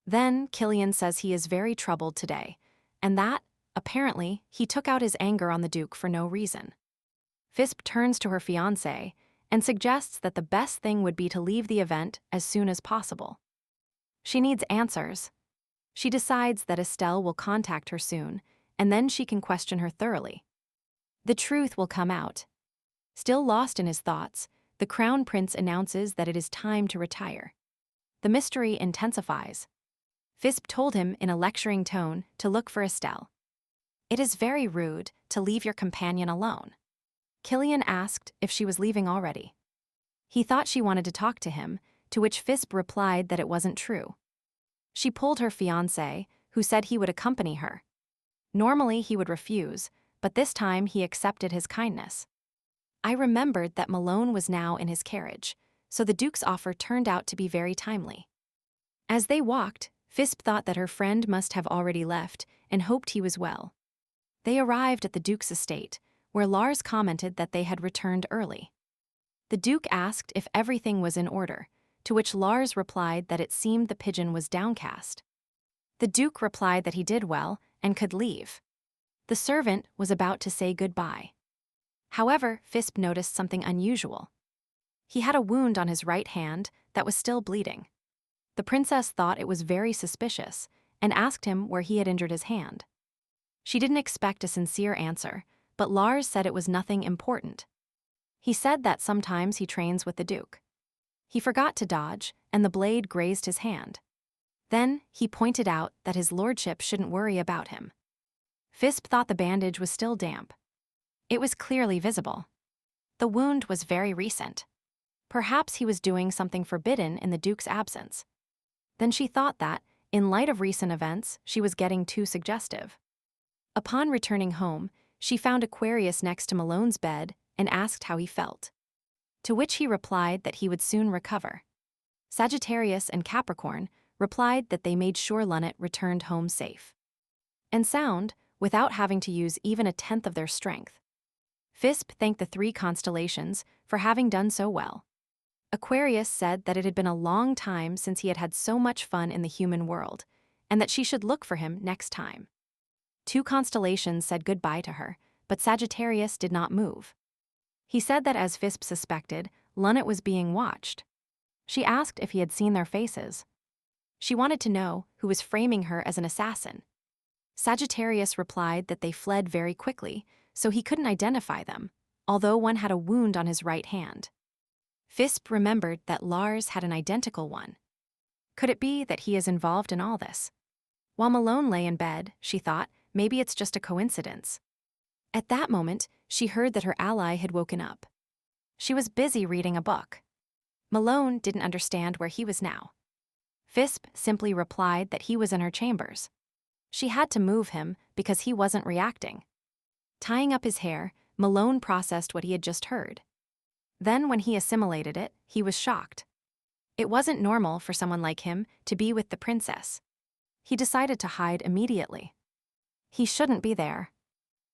Then Killian says he is very troubled today, and that, apparently, he took out his anger on the duke for no reason. Fisbe turns to her fiancé and suggests that the best thing would be to leave the event as soon as possible. She needs answers. She decides that Estelle will contact her soon, and then she can question her thoroughly. The truth will come out. Still lost in his thoughts, the crown prince announces that it is time to retire. The mystery intensifies. Fisbe told him in a lecturing tone to look for Estelle. It is very rude to leave your companion alone. Killian asked if she was leaving already. He thought she wanted to talk to him, to which Fisbe replied that it wasn't true. She pulled her fiancé, who said he would accompany her. Normally he would refuse, but this time he accepted his kindness. I remembered that Malone was now in his carriage, so the duke's offer turned out to be very timely. As they walked, Fisbe thought that her friend must have already left and hoped he was well. They arrived at the duke's estate, where Lars commented that they had returned early. The duke asked if everything was in order, to which Lars replied that it seemed the pigeon was downcast. The duke replied that he did well and could leave. The servant was about to say goodbye. However, Fisbe noticed something unusual. He had a wound on his right hand that was still bleeding. The princess thought it was very suspicious and asked him where he had injured his hand. She didn't expect a sincere answer, but Lars said it was nothing important. He said that sometimes he trains with the duke. He forgot to dodge, and the blade grazed his hand. Then he pointed out that his lordship shouldn't worry about him. Fisbe thought the bandage was still damp. It was clearly visible. The wound was very recent. Perhaps he was doing something forbidden in the duke's absence. Then she thought that, in light of recent events, she was getting too suggestive. Upon returning home, she found Aquarius next to Malone's bed and asked how he felt. To which he replied that he would soon recover. Sagittarius and Capricorn replied that they made sure Lunnet returned home safe and sound, without having to use even a tenth of their strength. Fisbe thanked the three constellations for having done so well. Aquarius said that it had been a long time since he had had so much fun in the human world, and that she should look for him next time. Two constellations said goodbye to her, but Sagittarius did not move. He said that as Fisbe suspected, Lunnet was being watched. She asked if he had seen their faces. She wanted to know who was framing her as an assassin. Sagittarius replied that they fled very quickly, so he couldn't identify them, although one had a wound on his right hand. Fisbe remembered that Lars had an identical one. Could it be that he is involved in all this? While Malone lay in bed, she thought, maybe it's just a coincidence. At that moment, she heard that her ally had woken up. She was busy reading a book. Malone didn't understand where he was now. Fisbe simply replied that he was in her chambers. She had to move him because he wasn't reacting. Tying up his hair, Malone processed what he had just heard. Then when he assimilated it, he was shocked. It wasn't normal for someone like him to be with the princess. He decided to hide immediately. He shouldn't be there.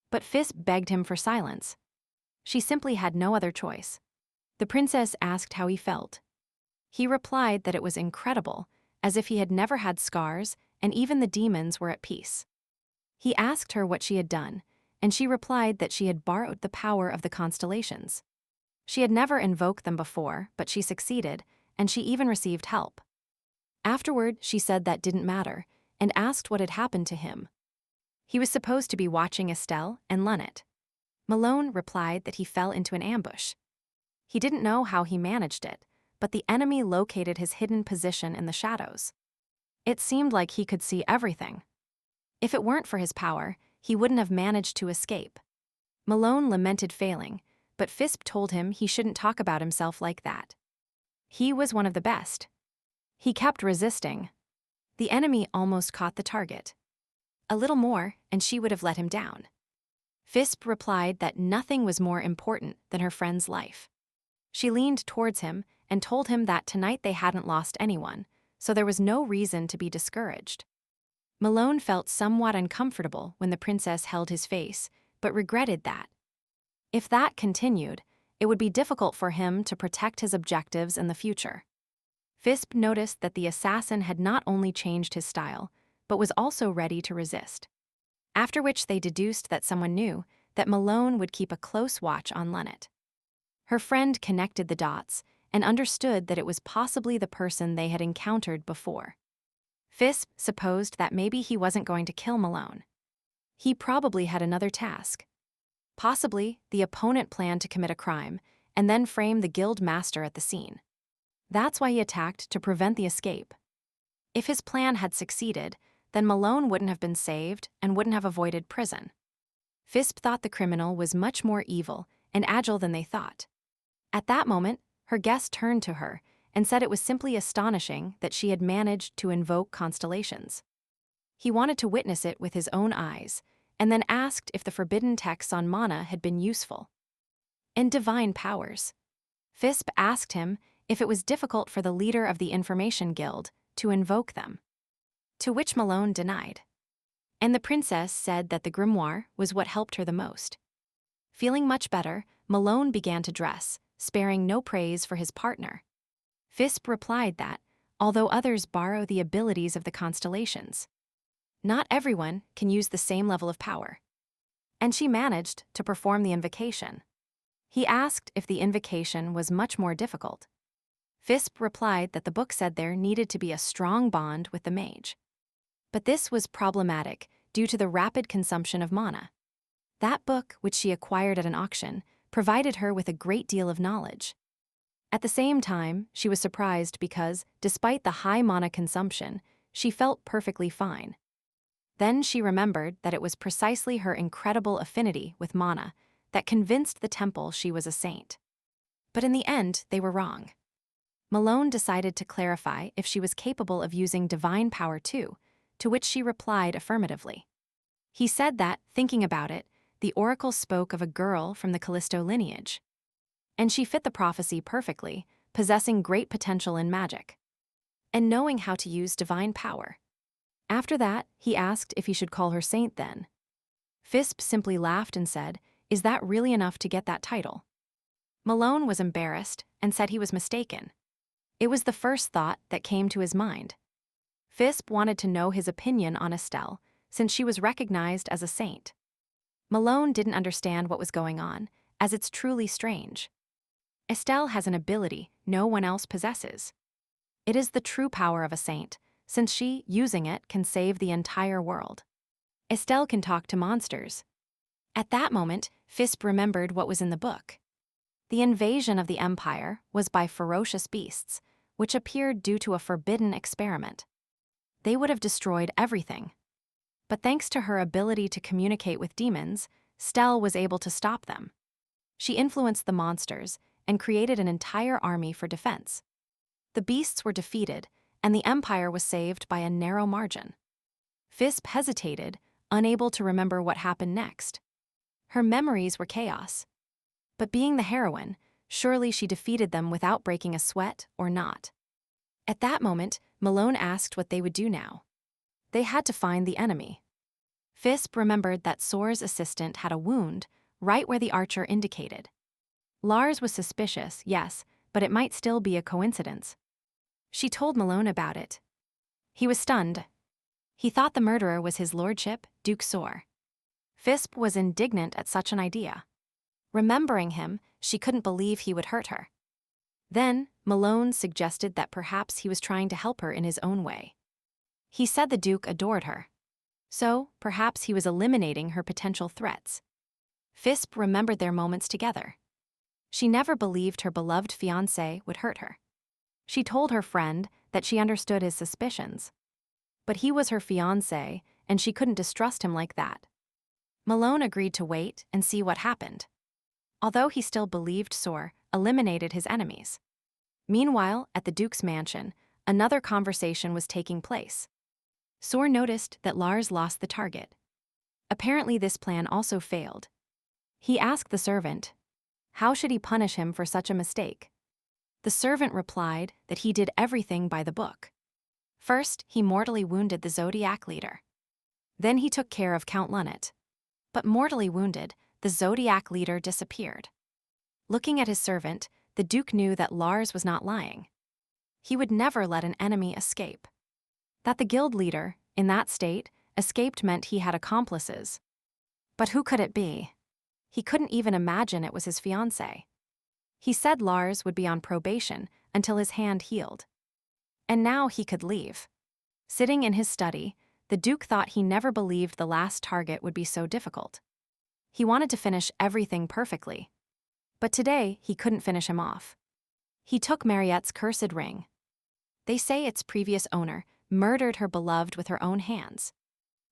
But Fisbe begged him for silence. She simply had no other choice. The princess asked how he felt. He replied that it was incredible, as if he had never had scars and even the demons were at peace. He asked her what she had done, and she replied that she had borrowed the power of the constellations. She had never invoked them before, but she succeeded, and she even received help. Afterward, she said that didn't matter, and asked what had happened to him. He was supposed to be watching Estelle and Lunnet. Malone replied that he fell into an ambush. He didn't know how he managed it, but the enemy located his hidden position in the shadows. It seemed like he could see everything. If it weren't for his power, he wouldn't have managed to escape. Malone lamented failing, but Fisbe told him he shouldn't talk about himself like that. He was one of the best. He kept resisting. The enemy almost caught the target. A little more, and she would have let him down. Fisbe replied that nothing was more important than her friend's life. She leaned towards him and told him that tonight they hadn't lost anyone, so there was no reason to be discouraged. Malone felt somewhat uncomfortable when the princess held his face, but regretted that. If that continued, it would be difficult for him to protect his objectives in the future. Fisbe noticed that the assassin had not only changed his style, but was also ready to resist. After which they deduced that someone knew that Malone would keep a close watch on Lunnet. Her friend connected the dots and understood that it was possibly the person they had encountered before. Fisbe supposed that maybe he wasn't going to kill Malone. He probably had another task. Possibly, the opponent planned to commit a crime and then frame the guild master at the scene. That's why he attacked to prevent the escape. If his plan had succeeded, then Malone wouldn't have been saved and wouldn't have avoided prison. Fisbe thought the criminal was much more evil and agile than they thought. At that moment, her guest turned to her and said it was simply astonishing that she had managed to invoke constellations. He wanted to witness it with his own eyes, and then asked if the forbidden texts on mana had been useful. And divine powers. Fisbe asked him if it was difficult for the leader of the Information Guild to invoke them. To which Malone denied. And the princess said that the grimoire was what helped her the most. Feeling much better, Malone began to dress, sparing no praise for his partner. Fisbe replied that, although others borrow the abilities of the constellations, not everyone can use the same level of power. And she managed to perform the invocation. He asked if the invocation was much more difficult. Fisbe replied that the book said there needed to be a strong bond with the mage. But this was problematic due to the rapid consumption of mana. That book, which she acquired at an auction, provided her with a great deal of knowledge. At the same time, she was surprised because, despite the high mana consumption, she felt perfectly fine. Then she remembered that it was precisely her incredible affinity with mana that convinced the temple she was a saint. But in the end, they were wrong. Malone decided to clarify if she was capable of using divine power too, to which she replied affirmatively. He said that, thinking about it, the oracle spoke of a girl from the Callisto lineage. And she fit the prophecy perfectly, possessing great potential in magic. And knowing how to use divine power. After that, he asked if he should call her saint then. Fisbe simply laughed and said, "Is that really enough to get that title?" Malone was embarrassed and said he was mistaken. It was the first thought that came to his mind. Fisbe wanted to know his opinion on Estelle, since she was recognized as a saint. Malone didn't understand what was going on, as it's truly strange. Estelle has an ability no one else possesses. It is the true power of a saint, since she, using it, can save the entire world. Estelle can talk to monsters. At that moment, Fisbe remembered what was in the book. The invasion of the Empire was by ferocious beasts, which appeared due to a forbidden experiment. They would have destroyed everything. But thanks to her ability to communicate with demons, Estelle was able to stop them. She influenced the monsters and created an entire army for defense. The beasts were defeated, and the Empire was saved by a narrow margin. Fisbe hesitated, unable to remember what happened next. Her memories were chaos. But being the heroine, surely she defeated them without breaking a sweat or not. At that moment, Malone asked what they would do now. They had to find the enemy. Fisbe remembered that Soar's assistant had a wound right where the archer indicated. Lars was suspicious, yes, but it might still be a coincidence. She told Malone about it. He was stunned. He thought the murderer was his lordship, Duke Sor. Fisbe was indignant at such an idea. Remembering him, she couldn't believe he would hurt her. Then, Malone suggested that perhaps he was trying to help her in his own way. He said the Duke adored her. So, perhaps he was eliminating her potential threats. Fisbe remembered their moments together. She never believed her beloved fiancé would hurt her. She told her friend that she understood his suspicions. But he was her fiancé, and she couldn't distrust him like that. Malone agreed to wait and see what happened. Although he still believed Sor eliminated his enemies. Meanwhile, at the Duke's mansion, another conversation was taking place. Sor noticed that Lars lost the target. Apparently this plan also failed. He asked the servant, how should he punish him for such a mistake? The servant replied that he did everything by the book. First, he mortally wounded the Zodiac leader. Then he took care of Count Lunnet. But mortally wounded, the Zodiac leader disappeared. Looking at his servant, the Duke knew that Lars was not lying. He would never let an enemy escape. That the guild leader, in that state, escaped meant he had accomplices. But who could it be? He couldn't even imagine it was his fiancée. He said Lars would be on probation until his hand healed. And now he could leave. Sitting in his study, the Duke thought he never believed the last target would be so difficult. He wanted to finish everything perfectly. But today, he couldn't finish him off. He took Mariette's cursed ring. They say its previous owner murdered her beloved with her own hands.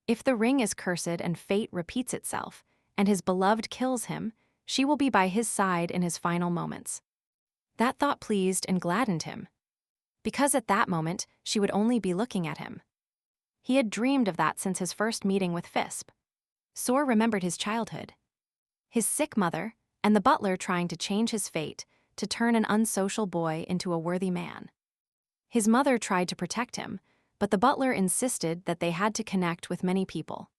If the ring is cursed and fate repeats itself, and his beloved kills him, she will be by his side in his final moments. That thought pleased and gladdened him. Because at that moment, she would only be looking at him. He had dreamed of that since his first meeting with Fisbe. Sor remembered his childhood. His sick mother, and the butler trying to change his fate to turn an unsocial boy into a worthy man. His mother tried to protect him, but the butler insisted that they had to connect with many people.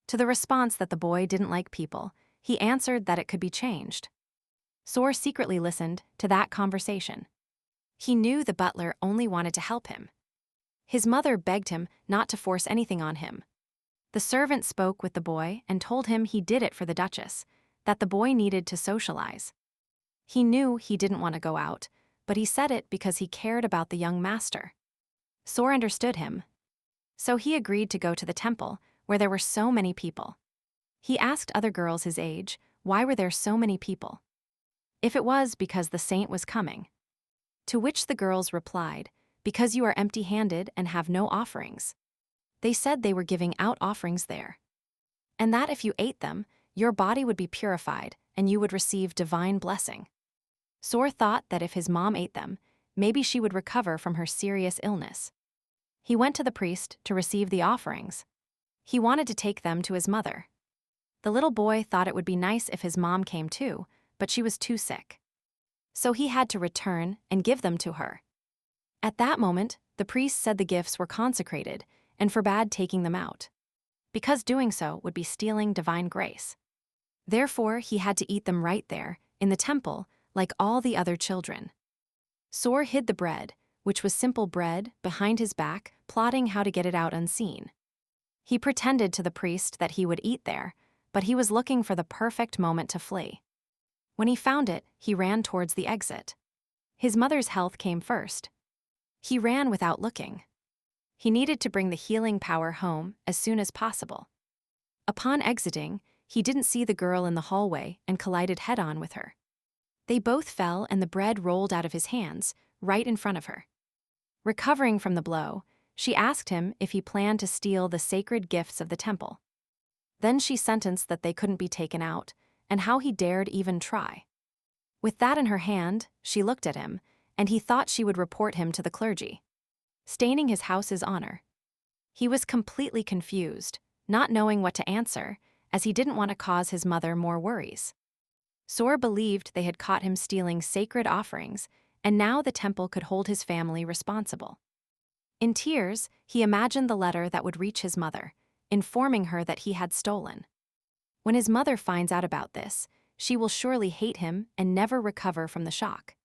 To the response that the boy didn't like people, he answered that it could be changed. Sor secretly listened to that conversation. He knew the butler only wanted to help him. His mother begged him not to force anything on him. The servant spoke with the boy and told him he did it for the Duchess, that the boy needed to socialize. He knew he didn't want to go out, but he said it because he cared about the young master. Sor understood him. So he agreed to go to the temple, where there were so many people. He asked other girls his age, why were there so many people? If it was because the saint was coming. To which the girls replied, because you are empty-handed and have no offerings. They said they were giving out offerings there. And that if you ate them, your body would be purified and you would receive divine blessing. Sor thought that if his mom ate them, maybe she would recover from her serious illness. He went to the priest to receive the offerings. He wanted to take them to his mother. The little boy thought it would be nice if his mom came too, but she was too sick. So he had to return and give them to her. At that moment, the priest said the gifts were consecrated and forbade taking them out, because doing so would be stealing divine grace. Therefore, he had to eat them right there, in the temple, like all the other children. Sor hid the bread, which was simple bread, behind his back, plotting how to get it out unseen. He pretended to the priest that he would eat there, but he was looking for the perfect moment to flee. When he found it, he ran towards the exit. His mother's health came first. He ran without looking. He needed to bring the healing power home as soon as possible. Upon exiting, he didn't see the girl in the hallway and collided head-on with her. They both fell and the bread rolled out of his hands, right in front of her. Recovering from the blow, she asked him if he planned to steal the sacred gifts of the temple. Then she sentenced that they couldn't be taken out, and how he dared even try. With that in her hand, she looked at him, and he thought she would report him to the clergy, staining his house's honor. He was completely confused, not knowing what to answer, as he didn't want to cause his mother more worries. Sor believed they had caught him stealing sacred offerings, and now the temple could hold his family responsible. In tears, he imagined the letter that would reach his mother, informing her that he had stolen. When his mother finds out about this, she will surely hate him and never recover from the shock.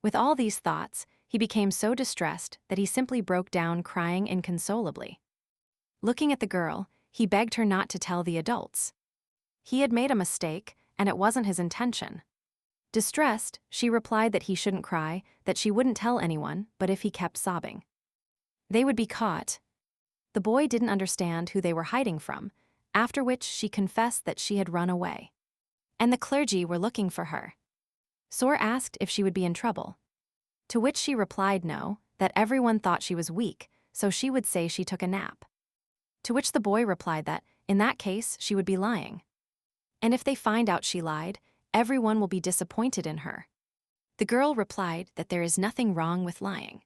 With all these thoughts, he became so distressed that he simply broke down crying inconsolably. Looking at the girl, he begged her not to tell the adults. He had made a mistake, and it wasn't his intention. Distressed, she replied that he shouldn't cry, that she wouldn't tell anyone, but if he kept sobbing, they would be caught. The boy didn't understand who they were hiding from, after which she confessed that she had run away. And the clergy were looking for her. Sor asked if she would be in trouble. To which she replied no, that everyone thought she was weak, so she would say she took a nap. To which the boy replied that, in that case, she would be lying. And if they find out she lied, everyone will be disappointed in her. The girl replied that there is nothing wrong with lying.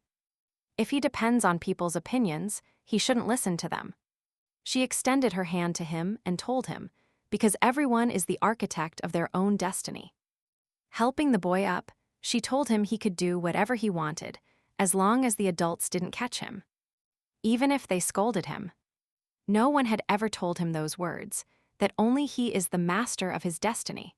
If he depends on people's opinions, he shouldn't listen to them. She extended her hand to him and told him, because everyone is the architect of their own destiny. Helping the boy up, she told him he could do whatever he wanted, as long as the adults didn't catch him. Even if they scolded him. No one had ever told him those words, that only he is the master of his destiny.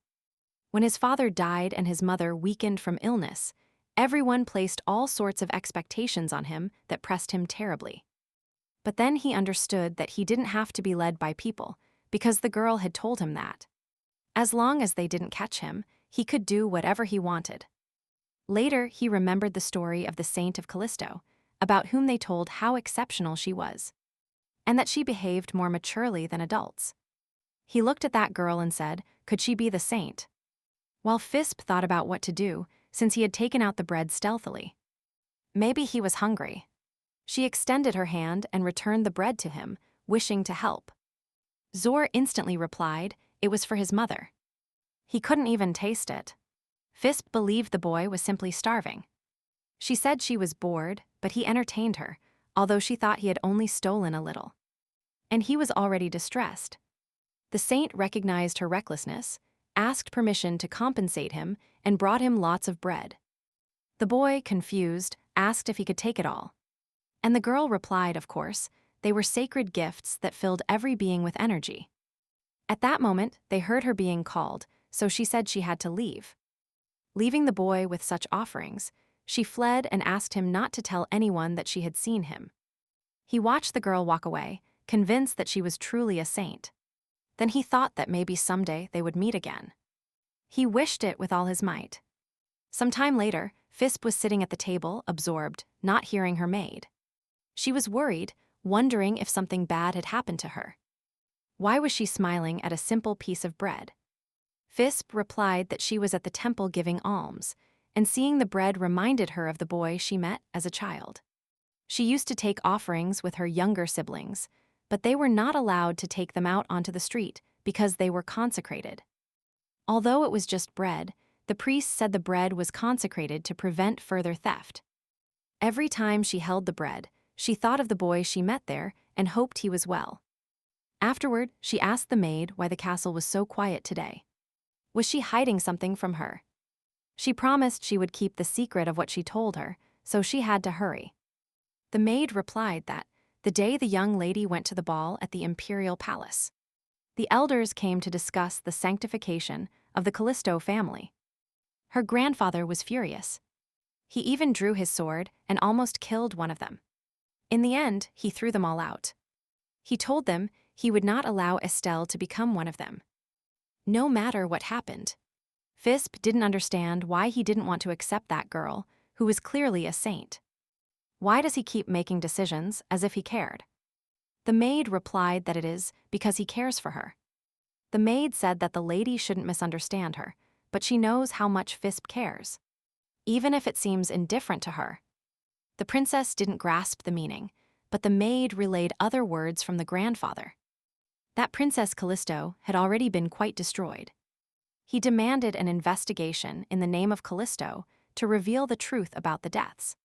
When his father died and his mother weakened from illness, everyone placed all sorts of expectations on him that pressed him terribly. But then he understood that he didn't have to be led by people, because the girl had told him that. As long as they didn't catch him, he could do whatever he wanted. Later, he remembered the story of the Saint of Callisto, about whom they told how exceptional she was, and that she behaved more maturely than adults. He looked at that girl and said, could she be the saint? While Fisbe thought about what to do, since he had taken out the bread stealthily. Maybe he was hungry. She extended her hand and returned the bread to him, wishing to help. Zor instantly replied it was for his mother. He couldn't even taste it. Fisbe believed the boy was simply starving. She said she was bored, but he entertained her, although she thought he had only stolen a little. And he was already distressed. The saint recognized her recklessness, asked permission to compensate him, and brought him lots of bread. The boy, confused, asked if he could take it all. And the girl replied, of course, they were sacred gifts that filled every being with energy. At that moment, they heard her being called, so she said she had to leave. Leaving the boy with such offerings, she fled and asked him not to tell anyone that she had seen him. He watched the girl walk away, convinced that she was truly a saint. Then he thought that maybe someday they would meet again. He wished it with all his might. Some time later, Fisbe was sitting at the table, absorbed, not hearing her maid. She was worried, wondering if something bad had happened to her. Why was she smiling at a simple piece of bread? Fisbe replied that she was at the temple giving alms, and seeing the bread reminded her of the boy she met as a child. She used to take offerings with her younger siblings, but they were not allowed to take them out onto the street because they were consecrated. Although it was just bread, the priest said the bread was consecrated to prevent further theft. Every time she held the bread, she thought of the boy she met there and hoped he was well. Afterward, she asked the maid why the castle was so quiet today. Was she hiding something from her? She promised she would keep the secret of what she told her, so she had to hurry. The maid replied that, the day the young lady went to the ball at the imperial palace, the elders came to discuss the sanctification of the Callisto family. Her grandfather was furious. He even drew his sword and almost killed one of them. In the end, he threw them all out. He told them he would not allow Estelle to become one of them. No matter what happened. Fisbe didn't understand why he didn't want to accept that girl, who was clearly a saint. Why does he keep making decisions as if he cared? The maid replied that it is because he cares for her. The maid said that the lady shouldn't misunderstand her, but she knows how much Fisbe cares, even if it seems indifferent to her. The princess didn't grasp the meaning, but the maid relayed other words from the grandfather. That Princess Callisto had already been quite destroyed. He demanded an investigation in the name of Callisto to reveal the truth about the deaths.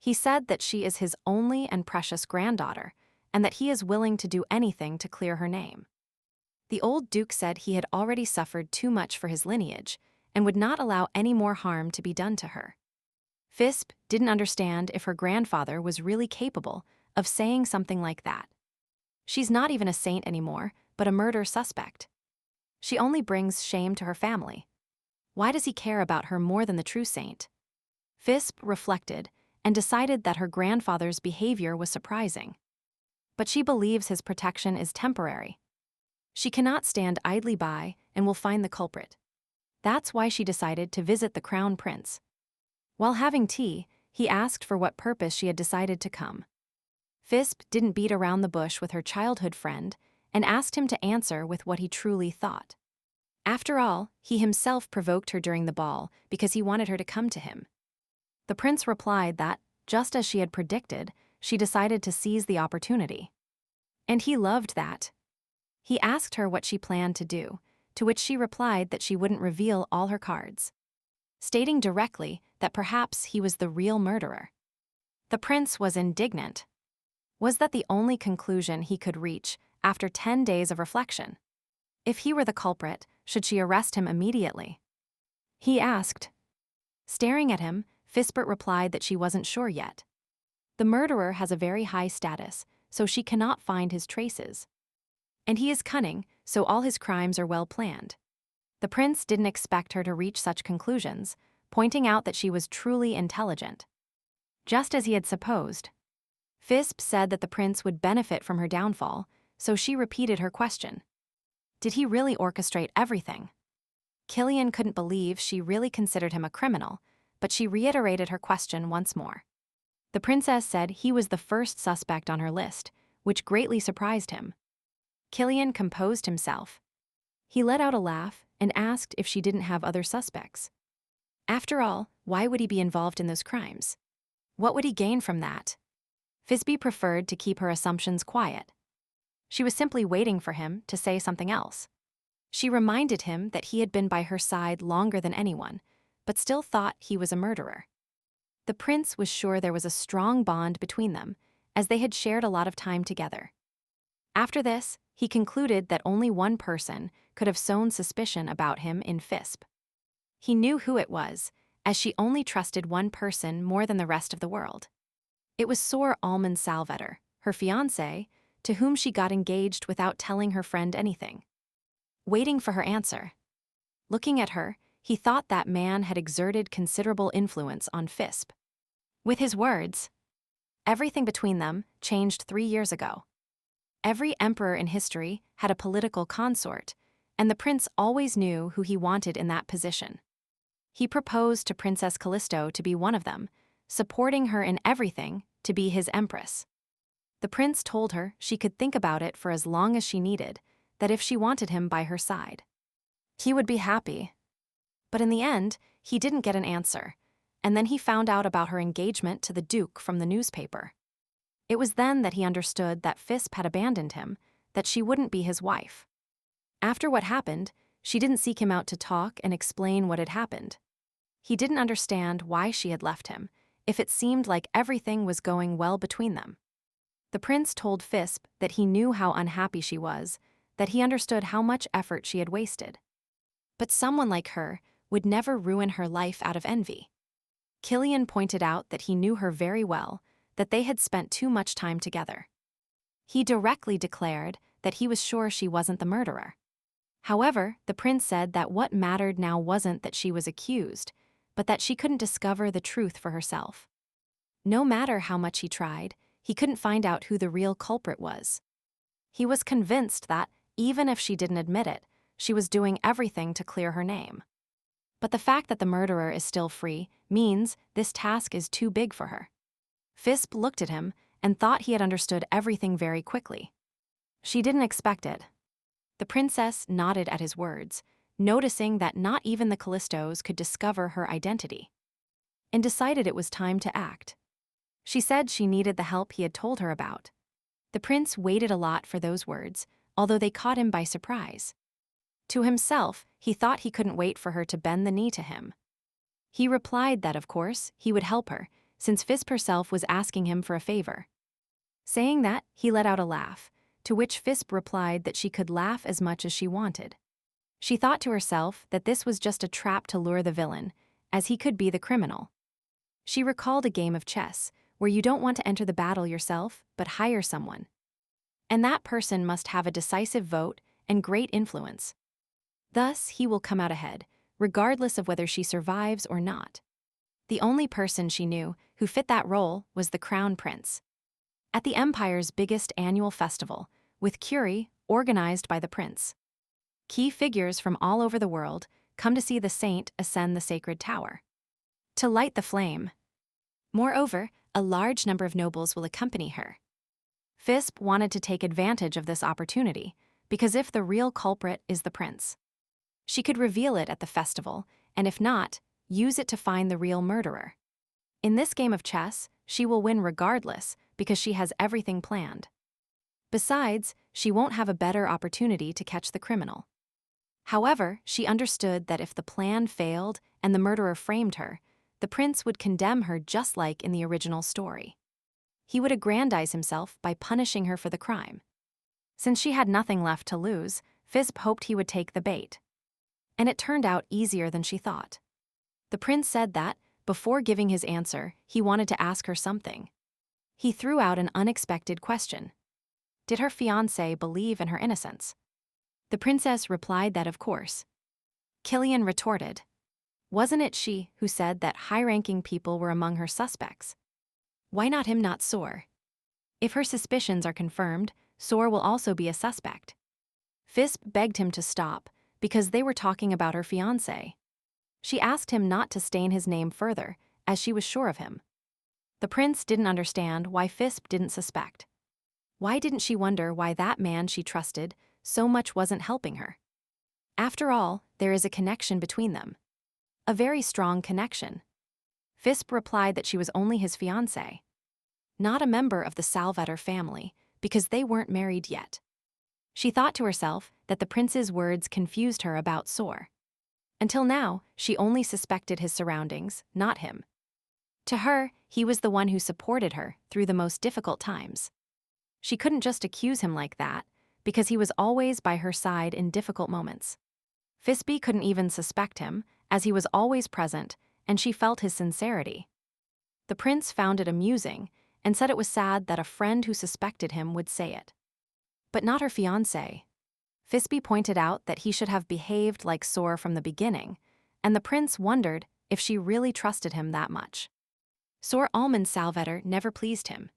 He said that she is his only and precious granddaughter, and that he is willing to do anything to clear her name. The old duke said he had already suffered too much for his lineage and would not allow any more harm to be done to her. Fisbe didn't understand if her grandfather was really capable of saying something like that. She's not even a saint anymore, but a murder suspect. She only brings shame to her family. Why does he care about her more than the true saint? Fisbe reflected and decided that her grandfather's behavior was surprising. But she believes his protection is temporary. She cannot stand idly by and will find the culprit. That's why she decided to visit the crown prince. While having tea, he asked for what purpose she had decided to come. Fisbe didn't beat around the bush with her childhood friend and asked him to answer with what he truly thought. After all, he himself provoked her during the ball because he wanted her to come to him. The prince replied that, just as she had predicted, she decided to seize the opportunity. And he loved that. He asked her what she planned to do, to which she replied that she wouldn't reveal all her cards, stating directly that perhaps he was the real murderer. The prince was indignant. Was that the only conclusion he could reach after 10 days of reflection? If he were the culprit, should she arrest him immediately? He asked. Staring at him, Fisbe replied that she wasn't sure yet. The murderer has a very high status, so she cannot find his traces. And he is cunning, so all his crimes are well planned. The prince didn't expect her to reach such conclusions, pointing out that she was truly intelligent. Just as he had supposed. Fisbe said that the prince would benefit from her downfall, so she repeated her question. Did he really orchestrate everything? Killian couldn't believe she really considered him a criminal, but she reiterated her question once more. The princess said he was the first suspect on her list, which greatly surprised him. Killian composed himself. He let out a laugh and asked if she didn't have other suspects. After all, why would he be involved in those crimes? What would he gain from that? Fisbe preferred to keep her assumptions quiet. She was simply waiting for him to say something else. She reminded him that he had been by her side longer than anyone, but still thought he was a murderer. The prince was sure there was a strong bond between them, as they had shared a lot of time together. After this, he concluded that only one person could have sown suspicion about him in Fisbe. He knew who it was, as she only trusted one person more than the rest of the world. It was Sor Almond Salvetter, her fiancé, to whom she got engaged without telling her friend anything. Waiting for her answer. Looking at her, he thought that man had exerted considerable influence on Fisbe. With his words, everything between them changed 3 years ago. Every emperor in history had a political consort, and the prince always knew who he wanted in that position. He proposed to Princess Callisto to be one of them, supporting her in everything to be his empress. The prince told her she could think about it for as long as she needed, that if she wanted him by her side, he would be happy. But in the end, he didn't get an answer, and then he found out about her engagement to the Duke from the newspaper. It was then that he understood that Fisbe had abandoned him, that she wouldn't be his wife. After what happened, she didn't seek him out to talk and explain what had happened. He didn't understand why she had left him, if it seemed like everything was going well between them. The prince told Fisbe that he knew how unhappy she was, that he understood how much effort she had wasted. But someone like her would never ruin her life out of envy. Killian pointed out that he knew her very well, that they had spent too much time together. He directly declared that he was sure she wasn't the murderer. However, the prince said that what mattered now wasn't that she was accused, but that she couldn't discover the truth for herself. No matter how much he tried, he couldn't find out who the real culprit was. He was convinced that, even if she didn't admit it, she was doing everything to clear her name. But the fact that the murderer is still free means this task is too big for her. Fisbe looked at him and thought he had understood everything very quickly. She didn't expect it. The princess nodded at his words, noticing that not even the Callistos could discover her identity, and decided it was time to act. She said she needed the help he had told her about. The prince waited a lot for those words, although they caught him by surprise. To himself, he thought he couldn't wait for her to bend the knee to him. He replied that, of course, he would help her, since Fisbe herself was asking him for a favor. Saying that, he let out a laugh, to which Fisbe replied that she could laugh as much as she wanted. She thought to herself that this was just a trap to lure the villain, as he could be the criminal. She recalled a game of chess, where you don't want to enter the battle yourself, but hire someone. And that person must have a decisive vote and great influence. Thus, he will come out ahead, regardless of whether she survives or not. The only person she knew who fit that role was the crown prince. At the empire's biggest annual festival, with Curie organized by the prince, key figures from all over the world come to see the saint ascend the sacred tower to light the flame. Moreover, a large number of nobles will accompany her. Fisbe wanted to take advantage of this opportunity, because if the real culprit is the prince, she could reveal it at the festival, and if not, use it to find the real murderer. In this game of chess, she will win regardless because she has everything planned. Besides, she won't have a better opportunity to catch the criminal. However, she understood that if the plan failed and the murderer framed her, the prince would condemn her just like in the original story. He would aggrandize himself by punishing her for the crime. Since she had nothing left to lose, Fisbe hoped he would take the bait. And it turned out easier than she thought. The prince said that, before giving his answer, he wanted to ask her something. He threw out an unexpected question. Did her fiancé believe in her innocence? The princess replied that of course. Killian retorted. Wasn't it she who said that high-ranking people were among her suspects? Why not him, not Soar? If her suspicions are confirmed, Soar will also be a suspect. Fisbe begged him to stop, because they were talking about her fiancé. She asked him not to stain his name further, as she was sure of him. The prince didn't understand why Fisbe didn't suspect. Why didn't she wonder why that man she trusted so much wasn't helping her? After all, there is a connection between them. A very strong connection. Fisbe replied that she was only his fiancé, not a member of the Salvator family, because they weren't married yet. She thought to herself that the prince's words confused her about Soar. Until now, she only suspected his surroundings, not him. To her, he was the one who supported her through the most difficult times. She couldn't just accuse him like that, because he was always by her side in difficult moments. Fisbe couldn't even suspect him, as he was always present, and she felt his sincerity. The prince found it amusing, and said it was sad that a friend who suspected him would say it. But not her fiancé. Fisbe pointed out that he should have behaved like Soar from the beginning, and the prince wondered if she really trusted him that much. Soar Almond Salvator never pleased him.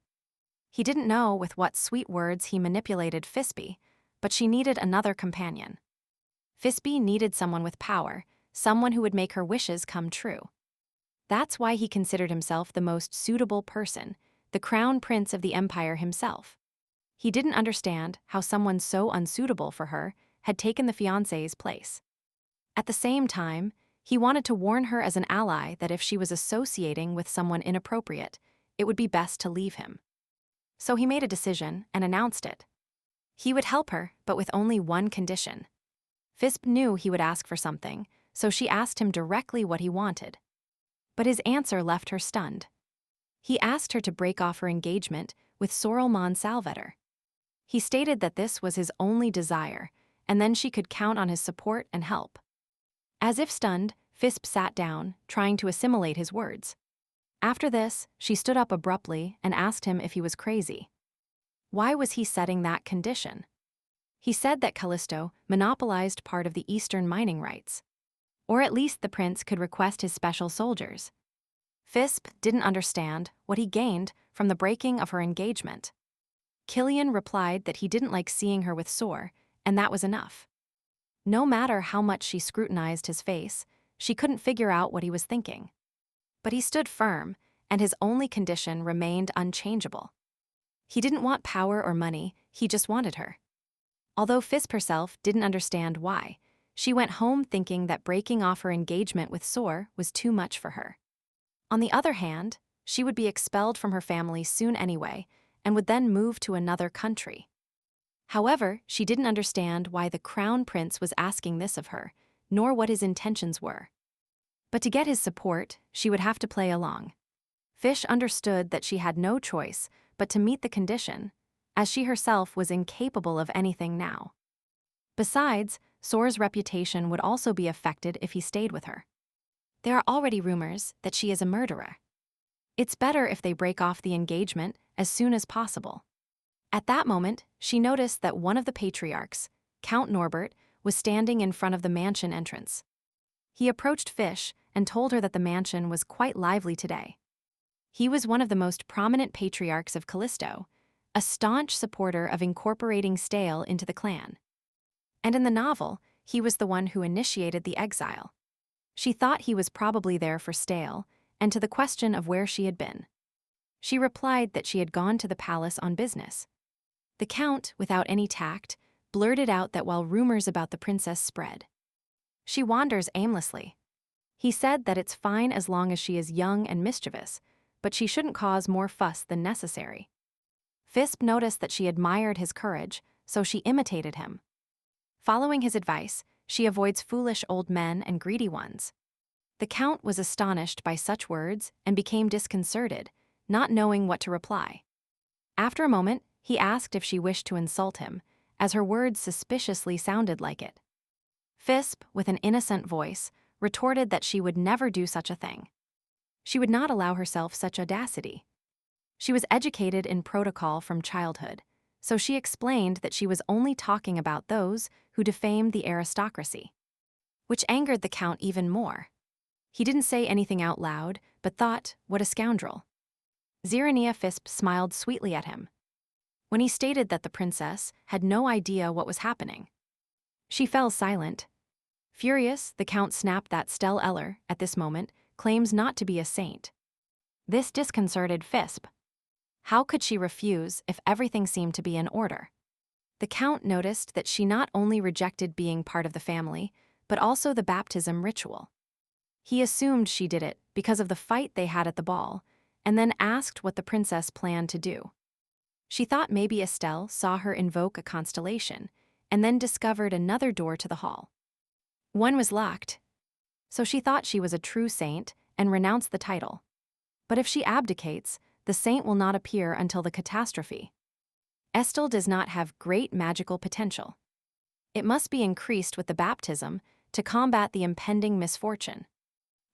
He didn't know with what sweet words he manipulated Fisbe, but she needed another companion. Fisbe needed someone with power, someone who would make her wishes come true. That's why he considered himself the most suitable person, the crown prince of the empire himself. He didn't understand how someone so unsuitable for her had taken the fiancé's place. At the same time, he wanted to warn her as an ally that if she was associating with someone inappropriate, it would be best to leave him. So he made a decision and announced it. He would help her, but with only one condition. Fisbe knew he would ask for something, so she asked him directly what he wanted. But his answer left her stunned. He asked her to break off her engagement with Sorelman Salvator. He stated that this was his only desire, and then she could count on his support and help. As if stunned, Fisbe sat down, trying to assimilate his words. After this, she stood up abruptly and asked him if he was crazy. Why was he setting that condition? He said that Callisto monopolized part of the eastern mining rights. Or at least the prince could request his special soldiers. Fisbe didn't understand what he gained from the breaking of her engagement. Killian replied that he didn't like seeing her with Soar, and that was enough. No matter how much she scrutinized his face, she couldn't figure out what he was thinking. But he stood firm, and his only condition remained unchangeable. He didn't want power or money, he just wanted her. Although Fisbe herself didn't understand why, she went home thinking that breaking off her engagement with Soar was too much for her. On the other hand, she would be expelled from her family soon anyway, and would then move to another country. However, she didn't understand why the crown prince was asking this of her, nor what his intentions were. But to get his support, she would have to play along. Fish understood that she had no choice but to meet the condition, as she herself was incapable of anything now. Besides, Soar's reputation would also be affected if he stayed with her. There are already rumors that she is a murderer. It's better if they break off the engagement as soon as possible. At that moment, she noticed that one of the patriarchs, Count Norbert, was standing in front of the mansion entrance. He approached Fish and told her that the mansion was quite lively today. He was one of the most prominent patriarchs of Callisto, a staunch supporter of incorporating Stale into the clan. And in the novel, he was the one who initiated the exile. She thought he was probably there for Stale, and to the question of where she had been. She replied that she had gone to the palace on business. The Count, without any tact, blurted out that while rumors about the princess spread, she wanders aimlessly. He said that it's fine as long as she is young and mischievous, but she shouldn't cause more fuss than necessary. Fisbe noticed that she admired his courage, so she imitated him. Following his advice, she avoids foolish old men and greedy ones. The Count was astonished by such words and became disconcerted, not knowing what to reply. After a moment, he asked if she wished to insult him, as her words suspiciously sounded like it. Fisbe, with an innocent voice, retorted that she would never do such a thing. She would not allow herself such audacity. She was educated in protocol from childhood, so she explained that she was only talking about those who defamed the aristocracy, which angered the Count even more. He didn't say anything out loud, but thought, what a scoundrel. Fisbe smiled sweetly at him when he stated that the princess had no idea what was happening. She fell silent. Furious, the Count snapped that Estelle at this moment, claims not to be a saint. This disconcerted Fisbe. How could she refuse if everything seemed to be in order? The Count noticed that she not only rejected being part of the family, but also the baptism ritual. He assumed she did it because of the fight they had at the ball, and then asked what the princess planned to do. She thought maybe Estelle saw her invoke a constellation, and then discovered another door to the hall. One was locked, so she thought she was a true saint and renounced the title. But if she abdicates, the saint will not appear until the catastrophe. Estelle does not have great magical potential. It must be increased with the baptism to combat the impending misfortune.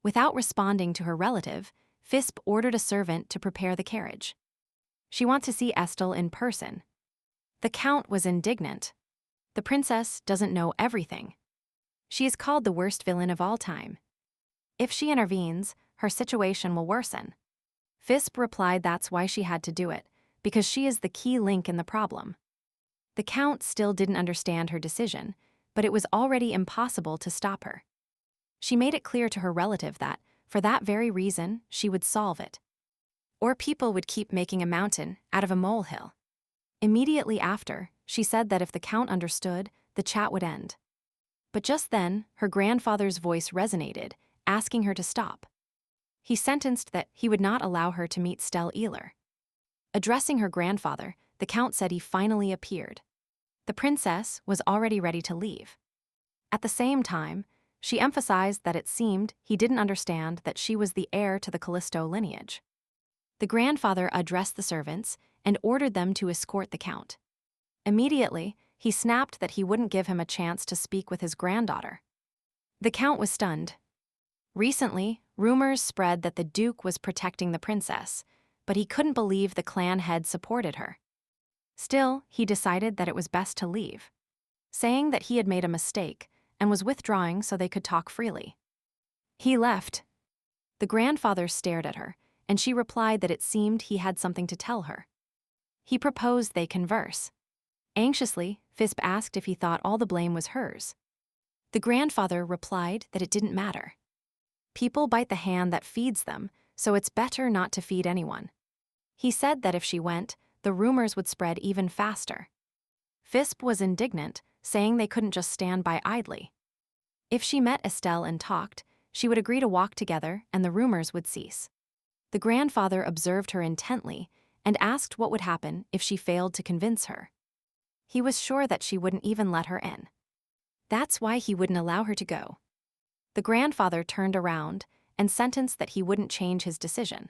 Without responding to her relative, Fisbe ordered a servant to prepare the carriage. She wants to see Estelle in person. The Count was indignant. The princess doesn't know everything. She is called the worst villain of all time. If she intervenes, her situation will worsen. Fisbe replied that's why she had to do it, because she is the key link in the problem. The Count still didn't understand her decision, but it was already impossible to stop her. She made it clear to her relative that, for that very reason, she would solve it. Or people would keep making a mountain out of a molehill. Immediately after, she said that if the Count understood, the chat would end. But just then, her grandfather's voice resonated, asking her to stop. He sentenced that he would not allow her to meet Estelle either. Addressing her grandfather, the Count said he finally appeared. The princess was already ready to leave. At the same time, she emphasized that it seemed he didn't understand that she was the heir to the Callisto lineage. The grandfather addressed the servants and ordered them to escort the Count. Immediately, he snapped that he wouldn't give him a chance to speak with his granddaughter. The Count was stunned. Recently, rumors spread that the Duke was protecting the princess, but he couldn't believe the clan head supported her. Still, he decided that it was best to leave, saying that he had made a mistake and was withdrawing so they could talk freely. He left. The grandfather stared at her, and she replied that it seemed he had something to tell her. He proposed they converse. Anxiously, Fisbe asked if he thought all the blame was hers. The grandfather replied that it didn't matter. People bite the hand that feeds them, so it's better not to feed anyone. He said that if she went, the rumors would spread even faster. Fisbe was indignant, saying they couldn't just stand by idly. If she met Estelle and talked, she would agree to walk together and the rumors would cease. The grandfather observed her intently and asked what would happen if she failed to convince her. He was sure that she wouldn't even let her in. That's why he wouldn't allow her to go. The grandfather turned around and sentenced that he wouldn't change his decision.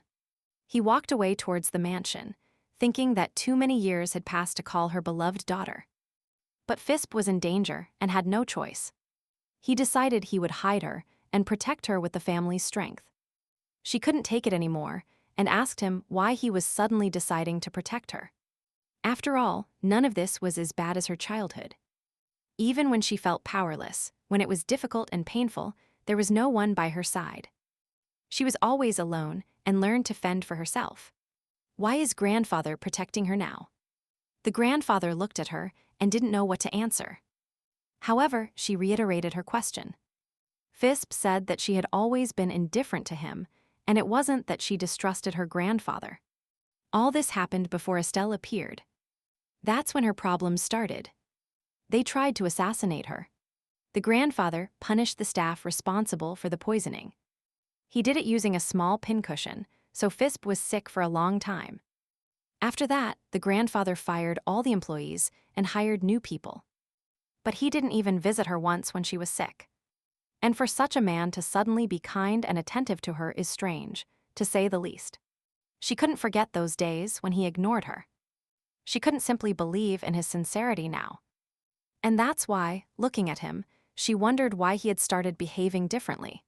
He walked away towards the mansion, thinking that too many years had passed to call her beloved daughter. But Fisbe was in danger and had no choice. He decided he would hide her and protect her with the family's strength. She couldn't take it anymore and asked him why he was suddenly deciding to protect her. After all, none of this was as bad as her childhood. Even when she felt powerless, when it was difficult and painful, there was no one by her side. She was always alone and learned to fend for herself. Why is grandfather protecting her now? The grandfather looked at her and didn't know what to answer. However, she reiterated her question. Fisbe said that she had always been indifferent to him, and it wasn't that she distrusted her grandfather. All this happened before Estelle appeared. That's when her problems started. They tried to assassinate her. The grandfather punished the staff responsible for the poisoning. He did it using a small pincushion, so Fisbe was sick for a long time. After that, the grandfather fired all the employees and hired new people. But he didn't even visit her once when she was sick. And for such a man to suddenly be kind and attentive to her is strange, to say the least. She couldn't forget those days when he ignored her. She couldn't simply believe in his sincerity now. And that's why, looking at him, she wondered why he had started behaving differently.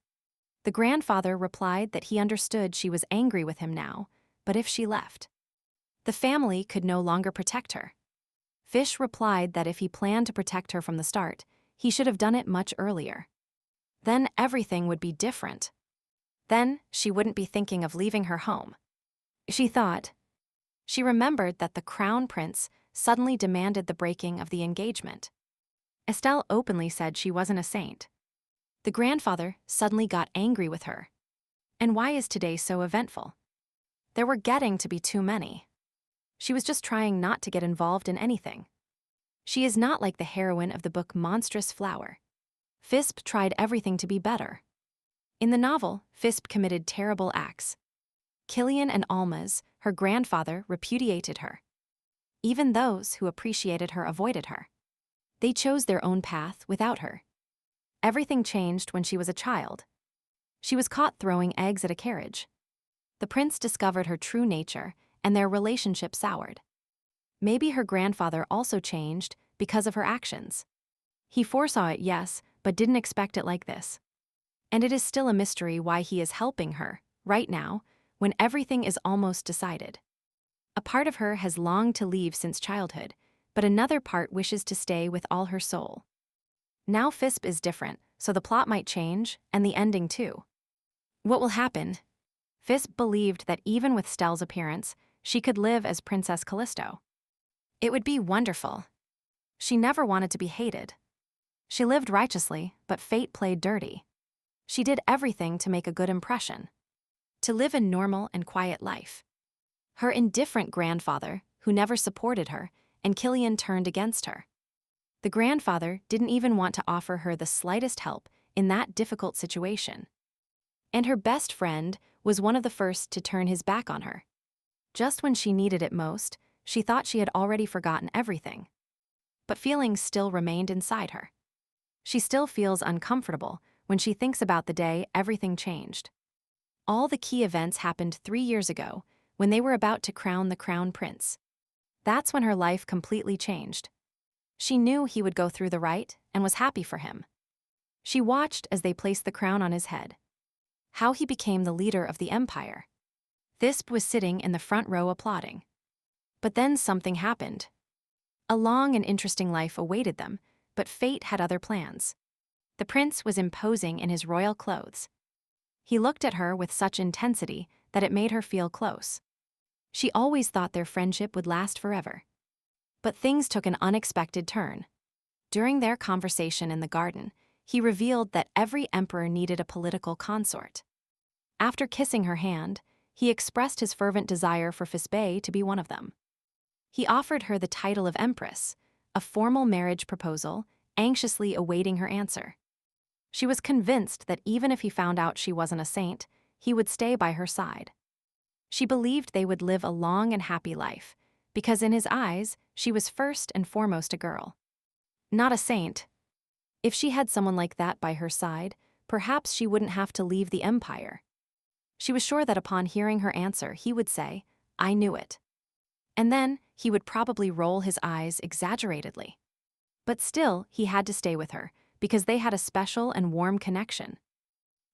The grandfather replied that he understood she was angry with him now, but if she left, the family could no longer protect her. Fish replied that if he planned to protect her from the start, he should have done it much earlier. Then everything would be different. Then she wouldn't be thinking of leaving her home. She thought. She remembered that the crown prince suddenly demanded the breaking of the engagement. Estelle openly said she wasn't a saint. The grandfather suddenly got angry with her. And why is today so eventful? There were getting to be too many. She was just trying not to get involved in anything. She is not like the heroine of the book Monstrous Flower. Fisbe tried everything to be better. In the novel, Fisbe committed terrible acts. Killian and Alma's, her grandfather, repudiated her. Even those who appreciated her avoided her. They chose their own path without her. Everything changed when she was a child. She was caught throwing eggs at a carriage. The prince discovered her true nature, and their relationship soured. Maybe her grandfather also changed because of her actions. He foresaw it, yes, but didn't expect it like this. And it is still a mystery why he is helping her, right now, when everything is almost decided. A part of her has longed to leave since childhood, but another part wishes to stay with all her soul. Now Fisbe is different, so the plot might change, and the ending too. What will happen? Fisbe believed that even with Stell's appearance, she could live as Princess Callisto. It would be wonderful. She never wanted to be hated. She lived righteously, but fate played dirty. She did everything to make a good impression. To live a normal and quiet life. Her indifferent grandfather, who never supported her, and Killian turned against her. The grandfather didn't even want to offer her the slightest help in that difficult situation. And her best friend was one of the first to turn his back on her. Just when she needed it most, she thought she had already forgotten everything. But feelings still remained inside her. She still feels uncomfortable when she thinks about the day everything changed. All the key events happened 3 years ago, when they were about to crown the crown prince. That's when her life completely changed. She knew he would go through the right and was happy for him. She watched as they placed the crown on his head. How he became the leader of the empire. Fisbe was sitting in the front row applauding. But then something happened. A long and interesting life awaited them, but fate had other plans. The prince was imposing in his royal clothes. He looked at her with such intensity that it made her feel close. She always thought their friendship would last forever. But things took an unexpected turn. During their conversation in the garden, he revealed that every emperor needed a political consort. After kissing her hand, he expressed his fervent desire for Fisbe to be one of them. He offered her the title of empress, a formal marriage proposal, anxiously awaiting her answer. She was convinced that even if he found out she wasn't a saint, he would stay by her side. She believed they would live a long and happy life, because in his eyes, she was first and foremost a girl. Not a saint. If she had someone like that by her side, perhaps she wouldn't have to leave the empire. She was sure that upon hearing her answer, he would say, "I knew it." And then he would probably roll his eyes exaggeratedly. But still, he had to stay with her, because they had a special and warm connection.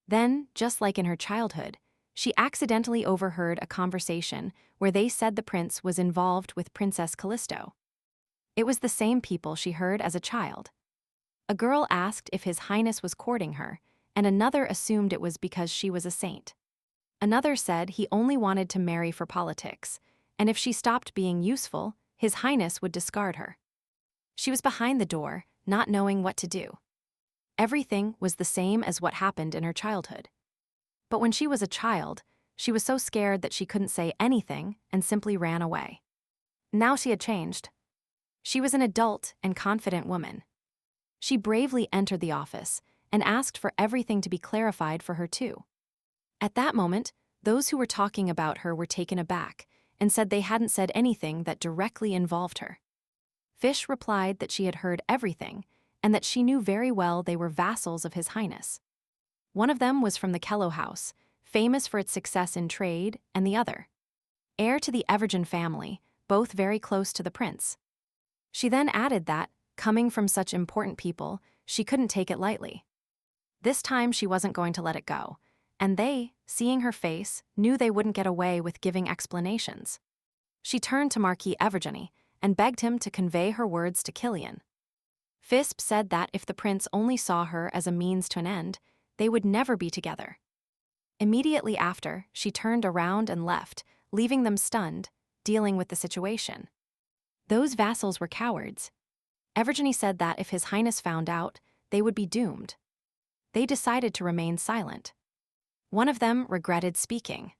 Then, just like in her childhood, she accidentally overheard a conversation where they said the prince was involved with Princess Callisto. It was the same people she heard as a child. A girl asked if His Highness was courting her, and another assumed it was because she was a saint. Another said he only wanted to marry for politics, and if she stopped being useful, His Highness would discard her. She was behind the door, not knowing what to do. Everything was the same as what happened in her childhood. But when she was a child, she was so scared that she couldn't say anything and simply ran away. Now she had changed. She was an adult and confident woman. She bravely entered the office and asked for everything to be clarified for her too. At that moment, those who were talking about her were taken aback and said they hadn't said anything that directly involved her. Fish replied that she had heard everything and that she knew very well they were vassals of His Highness. One of them was from the Kello house, famous for its success in trade, and the other, heir to the Evergen family, both very close to the prince. She then added that, coming from such important people, she couldn't take it lightly. This time she wasn't going to let it go, and they, seeing her face, knew they wouldn't get away with giving explanations. She turned to Marquis Evergeny and begged him to convey her words to Killian. Fisbe said that if the prince only saw her as a means to an end, they would never be together. Immediately after, she turned around and left, leaving them stunned, dealing with the situation. Those vassals were cowards. Evergeny said that if His Highness found out, they would be doomed. They decided to remain silent. One of them regretted speaking.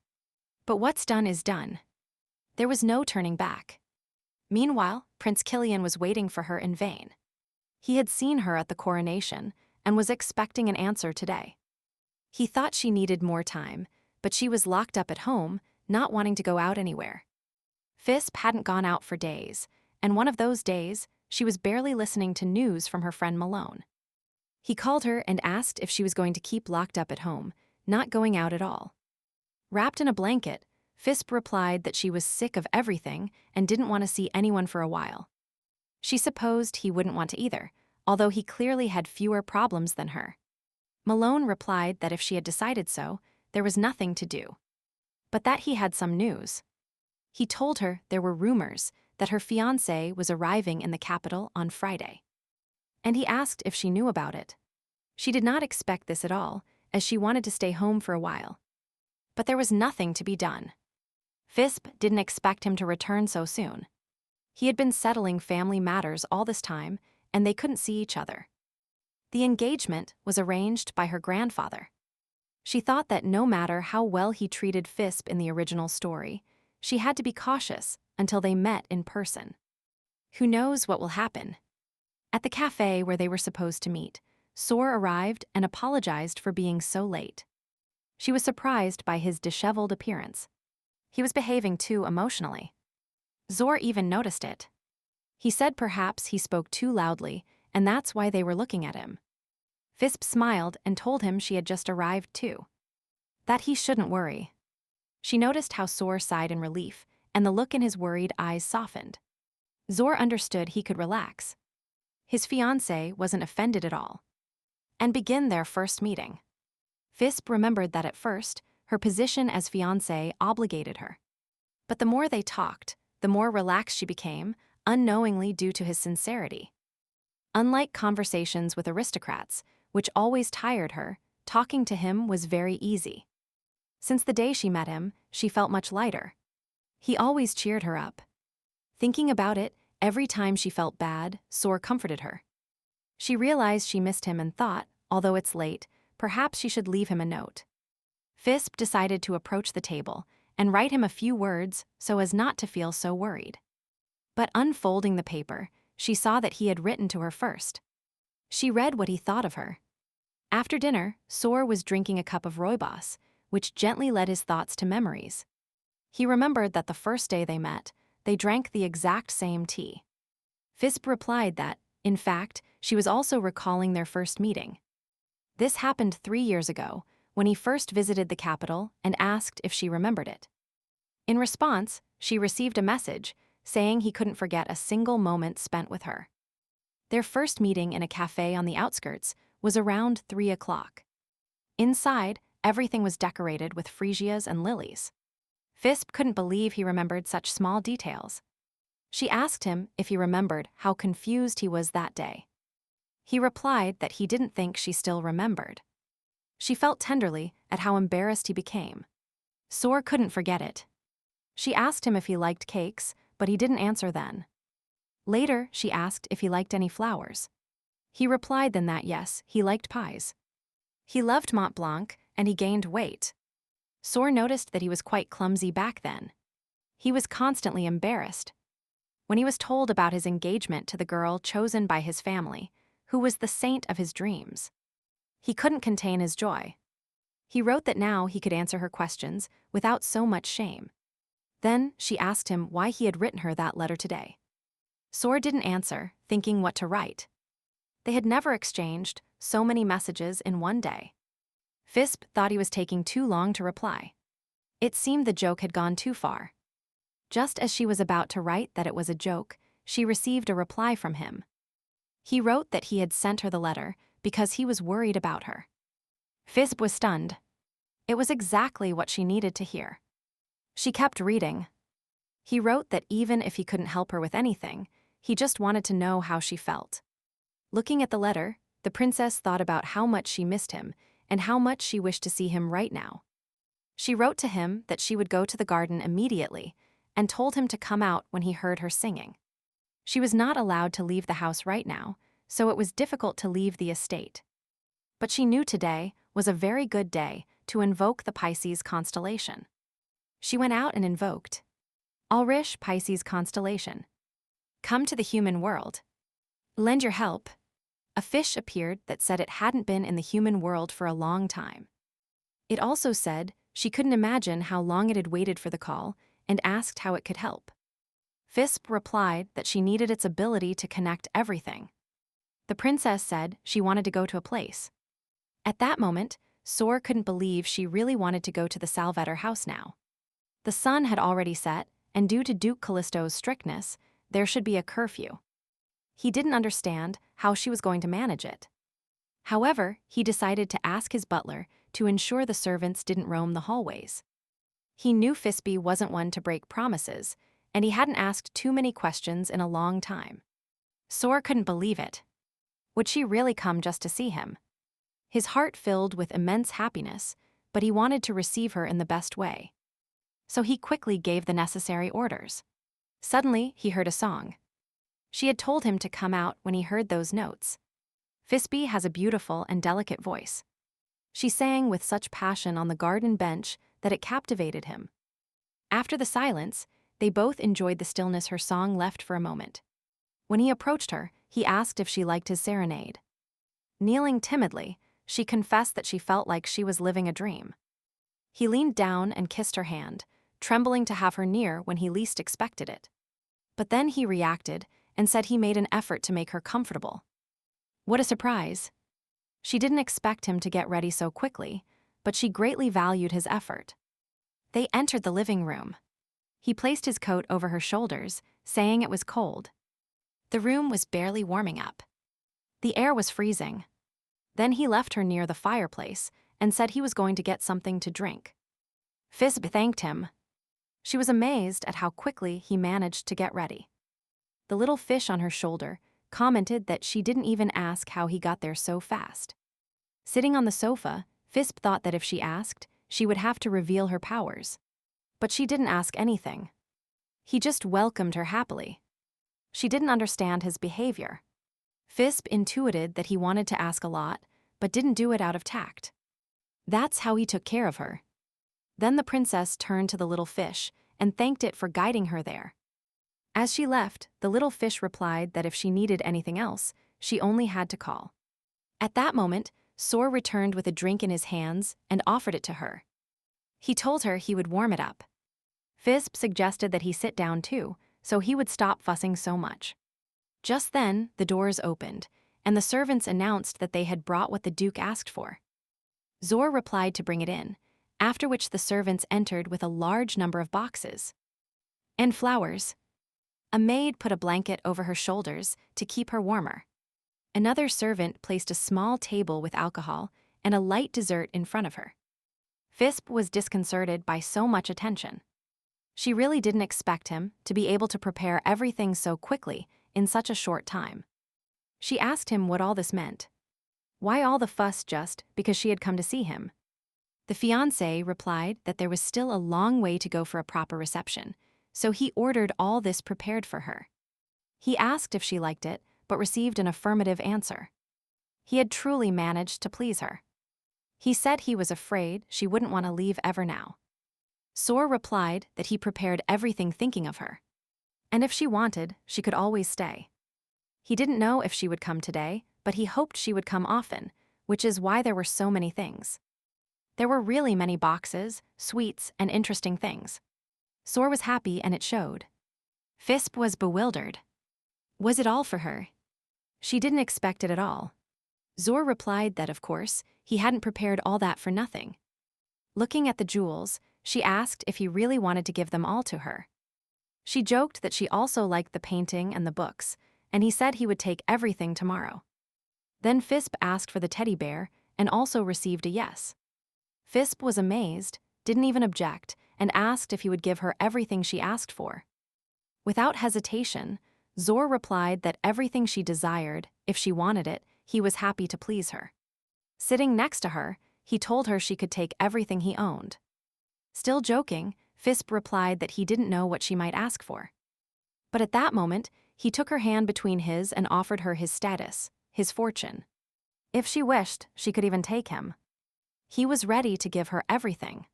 But what's done is done. There was no turning back. Meanwhile, Prince Killian was waiting for her in vain. He had seen her at the coronation and was expecting an answer today. He thought she needed more time, but she was locked up at home, not wanting to go out anywhere. Fisbe hadn't gone out for days, and one of those days, she was barely listening to news from her friend Malone. He called her and asked if she was going to keep locked up at home, not going out at all. Wrapped in a blanket, Fisbe replied that she was sick of everything and didn't want to see anyone for a while. She supposed he wouldn't want to either, although he clearly had fewer problems than her. Malone replied that if she had decided so, there was nothing to do. But that he had some news. He told her there were rumors that her fiancé was arriving in the capital on Friday. And he asked if she knew about it. She did not expect this at all, as she wanted to stay home for a while. But there was nothing to be done. Fisbe didn't expect him to return so soon. He had been settling family matters all this time, and they couldn't see each other. The engagement was arranged by her grandfather. She thought that no matter how well he treated Fisbe in the original story, she had to be cautious until they met in person. Who knows what will happen? At the cafe where they were supposed to meet, Soar arrived and apologized for being so late. She was surprised by his disheveled appearance. He was behaving too emotionally. Zor even noticed it. He said perhaps he spoke too loudly, and that's why they were looking at him. Fisbe smiled and told him she had just arrived too. That he shouldn't worry. She noticed how Zor sighed in relief, and the look in his worried eyes softened. Zor understood he could relax. His fiancé wasn't offended at all. And begin their first meeting. Fisbe remembered that at first, her position as fiancé obligated her. But the more they talked, the more relaxed she became, unknowingly due to his sincerity. Unlike conversations with aristocrats, which always tired her, talking to him was very easy. Since the day she met him, she felt much lighter. He always cheered her up. Thinking about it, every time she felt bad, Soar comforted her. She realized she missed him and thought, although it's late, perhaps she should leave him a note. Fisbe decided to approach the table and write him a few words so as not to feel so worried. But unfolding the paper, she saw that he had written to her first. She read what he thought of her. After dinner, Soar was drinking a cup of rooibos, which gently led his thoughts to memories. He remembered that the first day they met, they drank the exact same tea. Fisbe replied that, in fact, she was also recalling their first meeting. This happened 3 years ago, when he first visited the capital and asked if she remembered it. In response, she received a message saying he couldn't forget a single moment spent with her. Their first meeting in a cafe on the outskirts was around 3 o'clock. Inside, everything was decorated with freesias and lilies. Fisbe couldn't believe he remembered such small details. She asked him if he remembered how confused he was that day. He replied that he didn't think she still remembered. She felt tenderly at how embarrassed he became. Sor couldn't forget it. She asked him if he liked cakes, but he didn't answer then. Later, she asked if he liked any flowers. He replied then that yes, he liked pies. He loved Mont Blanc, and he gained weight. Sor noticed that he was quite clumsy back then. He was constantly embarrassed. When he was told about his engagement to the girl chosen by his family, who was the saint of his dreams, he couldn't contain his joy. He wrote that now he could answer her questions without so much shame. Then she asked him why he had written her that letter today. Sor didn't answer, thinking what to write. They had never exchanged so many messages in one day. Fisbe thought he was taking too long to reply. It seemed the joke had gone too far. Just as she was about to write that it was a joke, she received a reply from him. He wrote that he had sent her the letter because he was worried about her. Fisbe was stunned. It was exactly what she needed to hear. She kept reading. He wrote that even if he couldn't help her with anything, he just wanted to know how she felt. Looking at the letter, the princess thought about how much she missed him and how much she wished to see him right now. She wrote to him that she would go to the garden immediately and told him to come out when he heard her singing. She was not allowed to leave the house right now, so it was difficult to leave the estate. But she knew today was a very good day to invoke the Pisces constellation. She went out and invoked Ulrich Pisces constellation. Come to the human world. Lend your help. A fish appeared that said it hadn't been in the human world for a long time. It also said she couldn't imagine how long it had waited for the call and asked how it could help. Fisbe replied that she needed its ability to connect everything. The princess said she wanted to go to a place. At that moment, Sor couldn't believe she really wanted to go to the Salvetter house now. The sun had already set, and due to Duke Callisto's strictness, there should be a curfew. He didn't understand how she was going to manage it. However, he decided to ask his butler to ensure the servants didn't roam the hallways. He knew Fisbe wasn't one to break promises, and he hadn't asked too many questions in a long time. Sor couldn't believe it. Would she really come just to see him? His heart filled with immense happiness, but he wanted to receive her in the best way. So he quickly gave the necessary orders. Suddenly, he heard a song. She had told him to come out when he heard those notes. Fisbe has a beautiful and delicate voice. She sang with such passion on the garden bench that it captivated him. After the silence, they both enjoyed the stillness her song left for a moment. When he approached her, he asked if she liked his serenade. Kneeling timidly, she confessed that she felt like she was living a dream. He leaned down and kissed her hand, trembling to have her near when he least expected it. But then he reacted and said he made an effort to make her comfortable. What a surprise! She didn't expect him to get ready so quickly, but she greatly valued his effort. They entered the living room. He placed his coat over her shoulders, saying it was cold. The room was barely warming up. The air was freezing. Then he left her near the fireplace and said he was going to get something to drink. Fisbe thanked him. She was amazed at how quickly he managed to get ready. The little fish on her shoulder commented that she didn't even ask how he got there so fast. Sitting on the sofa, Fisbe thought that if she asked, she would have to reveal her powers. But she didn't ask anything. He just welcomed her happily. She didn't understand his behavior. Fisbe intuited that he wanted to ask a lot, but didn't do it out of tact. That's how he took care of her. Then the princess turned to the little fish and thanked it for guiding her there. As she left, the little fish replied that if she needed anything else, she only had to call. At that moment, Sor returned with a drink in his hands and offered it to her. He told her he would warm it up. Fisbe suggested that he sit down too, so he would stop fussing so much. Just then, the doors opened, and the servants announced that they had brought what the Duke asked for. Sor replied to bring it in, after which the servants entered with a large number of boxes. And flowers. A maid put a blanket over her shoulders to keep her warmer. Another servant placed a small table with alcohol and a light dessert in front of her. Fisbe was disconcerted by so much attention. She really didn't expect him to be able to prepare everything so quickly in such a short time. She asked him what all this meant. Why all the fuss just because she had come to see him? The fiancé replied that there was still a long way to go for a proper reception, so he ordered all this prepared for her. He asked if she liked it, but received an affirmative answer. He had truly managed to please her. He said he was afraid she wouldn't want to leave ever now. Sor replied that he prepared everything thinking of her. And if she wanted, she could always stay. He didn't know if she would come today, but he hoped she would come often, which is why there were so many things. There were really many boxes, sweets, and interesting things. Sor was happy and it showed. Fisbe was bewildered. Was it all for her? She didn't expect it at all. Zor replied that, of course, he hadn't prepared all that for nothing. Looking at the jewels, she asked if he really wanted to give them all to her. She joked that she also liked the painting and the books, and he said he would take everything tomorrow. Then Fisbe asked for the teddy bear and also received a yes. Fisbe was amazed, didn't even object, and asked if he would give her everything she asked for. Without hesitation, Zor replied that everything she desired, if she wanted it, he was happy to please her. Sitting next to her, he told her she could take everything he owned. Still joking, Fisbe replied that he didn't know what she might ask for. But at that moment, he took her hand between his and offered her his status, his fortune. If she wished, she could even take him. He was ready to give her everything.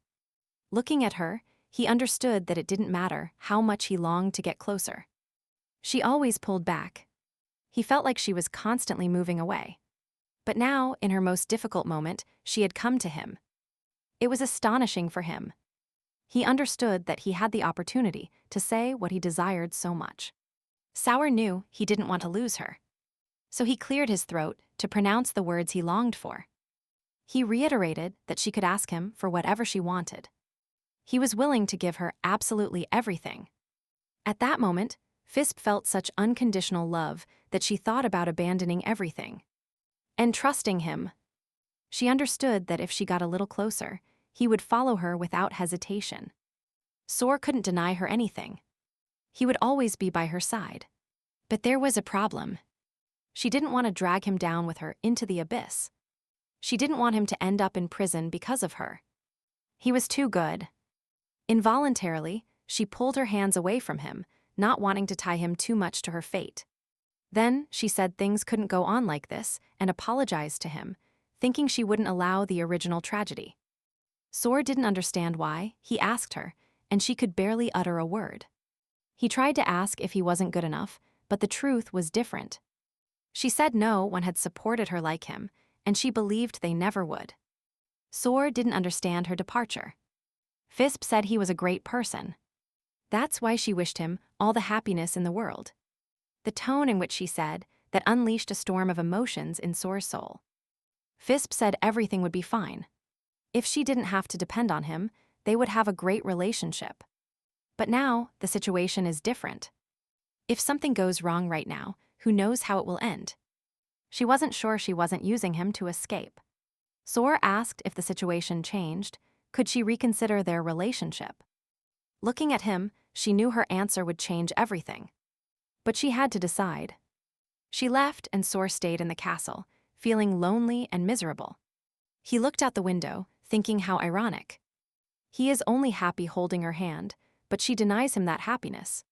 Looking at her, he understood that it didn't matter how much he longed to get closer. She always pulled back. He felt like she was constantly moving away. But now, in her most difficult moment, she had come to him. It was astonishing for him. He understood that he had the opportunity to say what he desired so much. Sauer knew he didn't want to lose her. So he cleared his throat to pronounce the words he longed for. He reiterated that she could ask him for whatever she wanted. He was willing to give her absolutely everything. At that moment, Fisbe felt such unconditional love that she thought about abandoning everything and trusting him. She understood that if she got a little closer, he would follow her without hesitation. Sor couldn't deny her anything. He would always be by her side. But there was a problem. She didn't want to drag him down with her into the abyss. She didn't want him to end up in prison because of her. He was too good. Involuntarily, she pulled her hands away from him, not wanting to tie him too much to her fate. Then she said things couldn't go on like this and apologized to him, thinking she wouldn't allow the original tragedy. Sor didn't understand why, he asked her, and she could barely utter a word. He tried to ask if he wasn't good enough, but the truth was different. She said no one had supported her like him, and she believed they never would. Sor didn't understand her departure. Fisbe said he was a great person. That's why she wished him all the happiness in the world. The tone in which she said that unleashed a storm of emotions in Sor's soul. Fisbe said everything would be fine. If she didn't have to depend on him, they would have a great relationship. But now, the situation is different. If something goes wrong right now, who knows how it will end? She wasn't sure she wasn't using him to escape. Sor asked if the situation changed, could she reconsider their relationship? Looking at him, she knew her answer would change everything. But she had to decide. She left and Sor stayed in the castle, feeling lonely and miserable. He looked out the window, thinking how ironic. He is only happy holding her hand, but she denies him that happiness.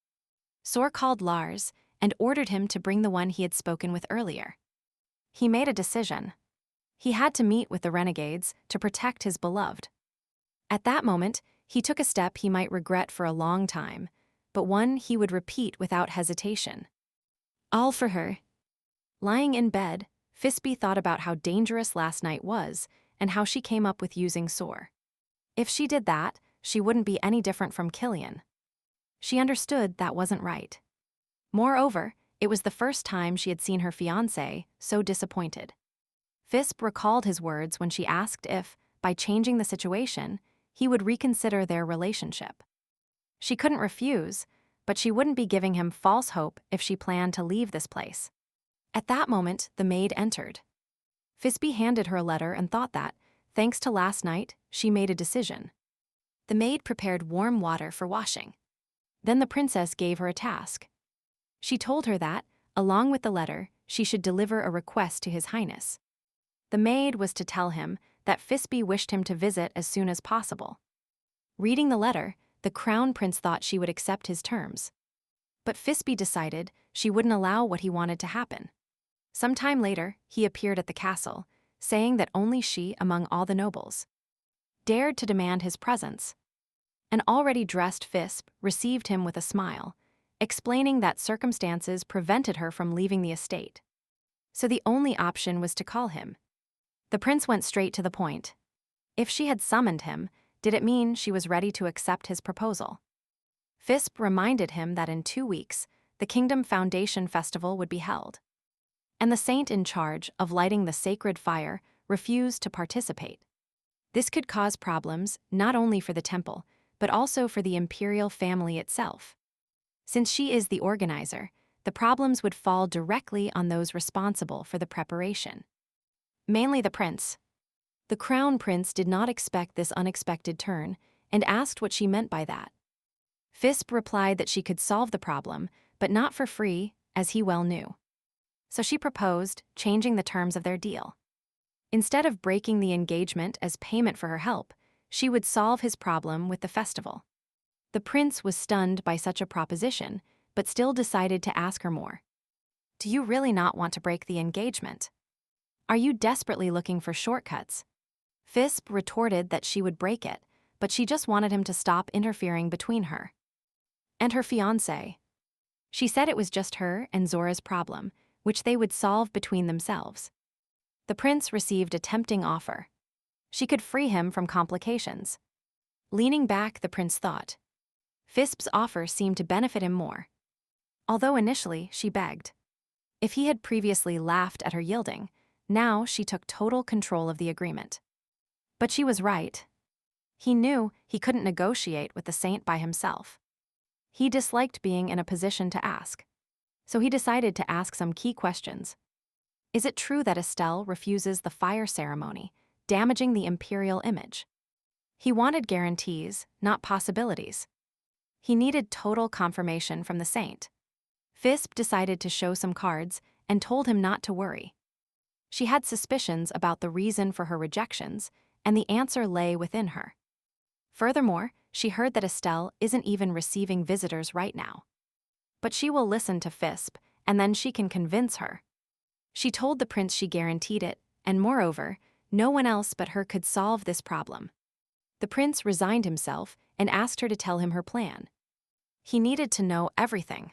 Sor called Lars and ordered him to bring the one he had spoken with earlier. He made a decision. He had to meet with the renegades to protect his beloved. At that moment, he took a step he might regret for a long time, but one he would repeat without hesitation. All for her. Lying in bed, Fisbe thought about how dangerous last night was and how she came up with using Sor. If she did that, she wouldn't be any different from Killian. She understood that wasn't right. Moreover, it was the first time she had seen her fiancé so disappointed. Fisbe recalled his words when she asked if, by changing the situation, he would reconsider their relationship. She couldn't refuse, but she wouldn't be giving him false hope if she planned to leave this place. At that moment, the maid entered. Fisbe handed her a letter and thought that, thanks to last night, she made a decision. The maid prepared warm water for washing. Then the princess gave her a task. She told her that, along with the letter, she should deliver a request to His Highness. The maid was to tell him that Fisbe wished him to visit as soon as possible. Reading the letter, the crown prince thought she would accept his terms. But Fisbe decided she wouldn't allow what he wanted to happen. Some time later, he appeared at the castle, saying that only she, among all the nobles, dared to demand his presence. An already dressed Fisbe received him with a smile, explaining that circumstances prevented her from leaving the estate. So the only option was to call him. The prince went straight to the point. If she had summoned him, did it mean she was ready to accept his proposal? Fisbe reminded him that in 2 weeks, the Kingdom Foundation Festival would be held. And the saint in charge of lighting the sacred fire refused to participate. This could cause problems not only for the temple, but also for the imperial family itself. Since she is the organizer, the problems would fall directly on those responsible for the preparation. Mainly the prince. The crown prince did not expect this unexpected turn and asked what she meant by that. Fisbe replied that she could solve the problem, but not for free, as he well knew. So she proposed changing the terms of their deal. Instead of breaking the engagement as payment for her help, she would solve his problem with the festival. The prince was stunned by such a proposition, but still decided to ask her more. Do you really not want to break the engagement? Are you desperately looking for shortcuts? Fisbe retorted that she would break it, but she just wanted him to stop interfering between her and her fiancé. She said it was just her and Zora's problem, which they would solve between themselves. The prince received a tempting offer. She could free him from complications. Leaning back, the prince thought. Fisbe's offer seemed to benefit him more. Although initially she begged. If he had previously laughed at her yielding, now she took total control of the agreement. But she was right. He knew he couldn't negotiate with the saint by himself. He disliked being in a position to ask. So he decided to ask some key questions. Is it true that Estelle refuses the fire ceremony, damaging the imperial image? He wanted guarantees, not possibilities. He needed total confirmation from the saint. Fisbe decided to show some cards and told him not to worry. She had suspicions about the reason for her rejections, and the answer lay within her. Furthermore, she heard that Estelle isn't even receiving visitors right now. But she will listen to Fisbe, and then she can convince her. She told the prince she guaranteed it, and moreover, no one else but her could solve this problem. The prince resigned himself and asked her to tell him her plan. He needed to know everything.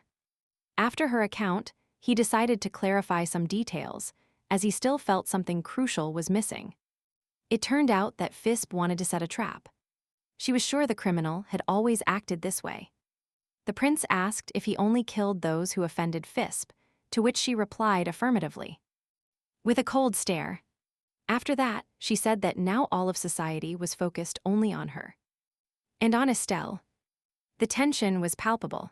After her account, he decided to clarify some details, as he still felt something crucial was missing. It turned out that Fisbe wanted to set a trap. She was sure the criminal had always acted this way. The prince asked if he only killed those who offended Fisbe, to which she replied affirmatively, with a cold stare. After that, she said that now all of society was focused only on her. And on Estelle. The tension was palpable.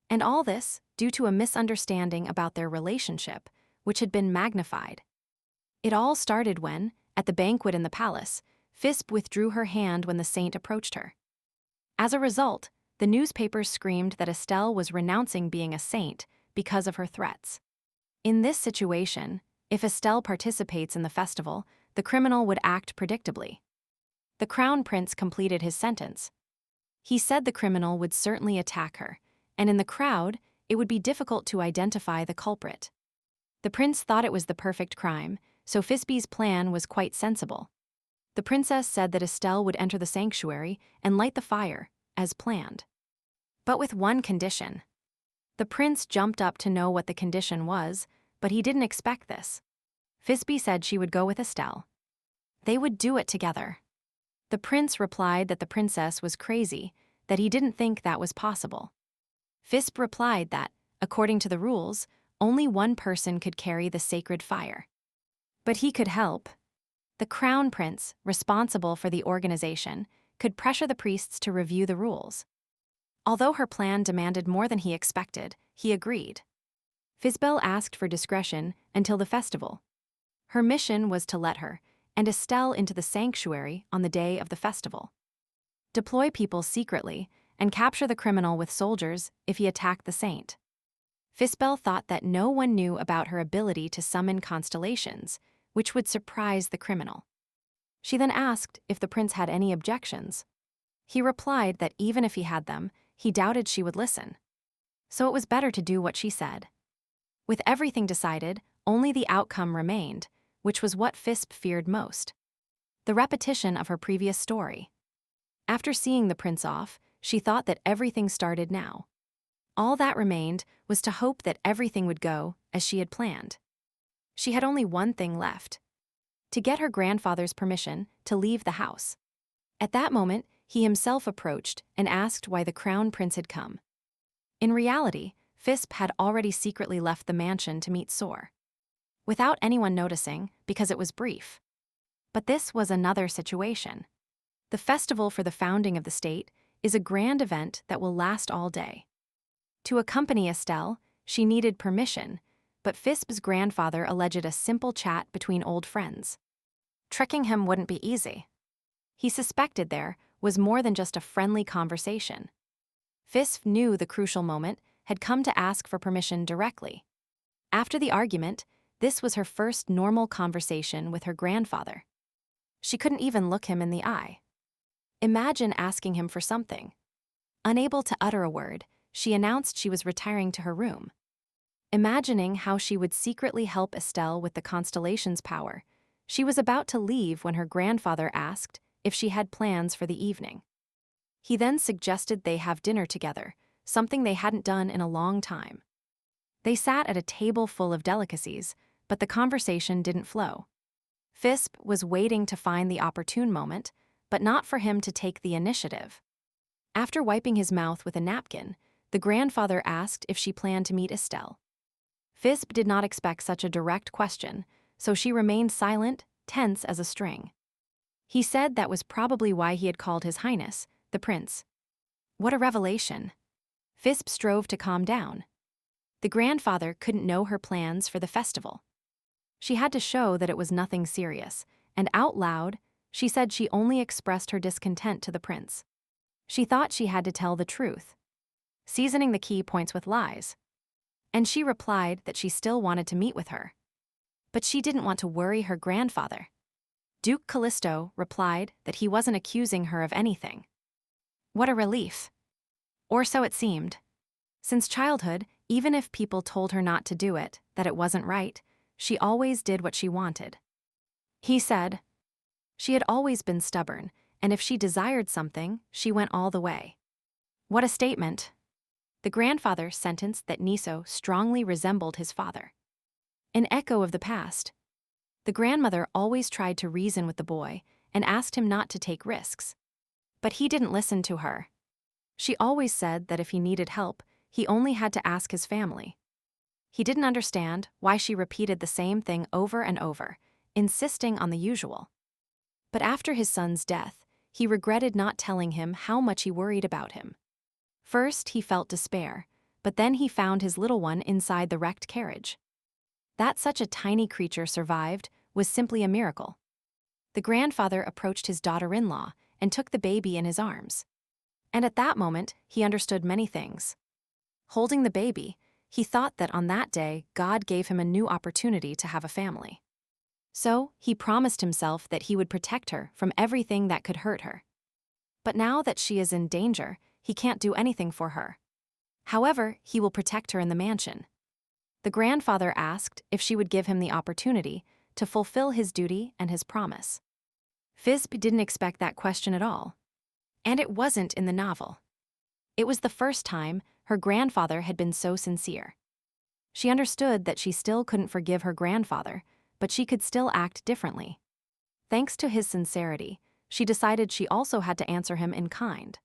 And all this due to a misunderstanding about their relationship, which had been magnified. It all started when, at the banquet in the palace, Fisbe withdrew her hand when the saint approached her. As a result, the newspapers screamed that Estelle was renouncing being a saint because of her threats. In this situation, if Estelle participates in the festival, the criminal would act predictably. The crown prince completed his sentence. He said the criminal would certainly attack her, and in the crowd, it would be difficult to identify the culprit. The prince thought it was the perfect crime, so Fisbe's plan was quite sensible. The princess said that Estelle would enter the sanctuary and light the fire, as planned. But with one condition. The prince jumped up to know what the condition was, but he didn't expect this. Fisbe said she would go with Estelle. They would do it together. The prince replied that the princess was crazy, that he didn't think that was possible. Fisbe replied that, according to the rules, only one person could carry the sacred fire. But he could help. The crown prince, responsible for the organization, could pressure the priests to review the rules. Although her plan demanded more than he expected, he agreed. Fisbe asked for discretion until the festival. Her mission was to let her and Estelle into the sanctuary on the day of the festival. Deploy people secretly and capture the criminal with soldiers if he attacked the saint. Fisbe thought that no one knew about her ability to summon constellations, which would surprise the criminal. She then asked if the prince had any objections. He replied that even if he had them, he doubted she would listen. So it was better to do what she said. With everything decided, only the outcome remained, which was what Fisbe feared most: the repetition of her previous story. After seeing the prince off, she thought that everything started now. All that remained was to hope that everything would go as she had planned. She had only one thing left: to get her grandfather's permission to leave the house. At that moment, he himself approached and asked why the crown prince had come. In reality, Fisbe had already secretly left the mansion to meet Soar, without anyone noticing because it was brief. But this was another situation. The festival for the founding of the state is a grand event that will last all day. To accompany Estelle, she needed permission, but Fisbe's grandfather alleged a simple chat between old friends. Tricking him wouldn't be easy. He suspected there was more than just a friendly conversation. Fisbe knew the crucial moment had come to ask for permission directly. After the argument, this was her first normal conversation with her grandfather. She couldn't even look him in the eye. Imagine asking him for something. Unable to utter a word, she announced she was retiring to her room. Imagining how she would secretly help Estelle with the constellations' power, she was about to leave when her grandfather asked if she had plans for the evening. He then suggested they have dinner together, something they hadn't done in a long time. They sat at a table full of delicacies, but the conversation didn't flow. Fisbe was waiting to find the opportune moment, but not for him to take the initiative. After wiping his mouth with a napkin, the grandfather asked if she planned to meet Estelle. Fisbe did not expect such a direct question, so she remained silent, tense as a string. He said that was probably why he had called His Highness, the prince. What a revelation! Fisbe strove to calm down. The grandfather couldn't know her plans for the festival. She had to show that it was nothing serious, and out loud, she said she only expressed her discontent to the prince. She thought she had to tell the truth. Seasoning the key points with lies. And she replied that she still wanted to meet with her. But she didn't want to worry her grandfather. Duke Callisto replied that he wasn't accusing her of anything. What a relief. Or so it seemed. Since childhood, even if people told her not to do it, that it wasn't right, she always did what she wanted. He said she had always been stubborn, and if she desired something, she went all the way. What a statement. The grandfather sentenced that Niso strongly resembled his father. An echo of the past. The grandmother always tried to reason with the boy and asked him not to take risks. But he didn't listen to her. She always said that if he needed help, he only had to ask his family. He didn't understand why she repeated the same thing over and over, insisting on the usual. But after his son's death, he regretted not telling him how much he worried about him. First, he felt despair, but then he found his little one inside the wrecked carriage. That such a tiny creature survived was simply a miracle. The grandfather approached his daughter-in-law and took the baby in his arms. And at that moment, he understood many things. Holding the baby, he thought that on that day, God gave him a new opportunity to have a family. So, he promised himself that he would protect her from everything that could hurt her. But now that she is in danger, he can't do anything for her. However, he will protect her in the mansion. The grandfather asked if she would give him the opportunity to fulfill his duty and his promise. Fisbe didn't expect that question at all. And it wasn't in the novel. It was the first time her grandfather had been so sincere. She understood that she still couldn't forgive her grandfather, but she could still act differently. Thanks to his sincerity, she decided she also had to answer him in kind.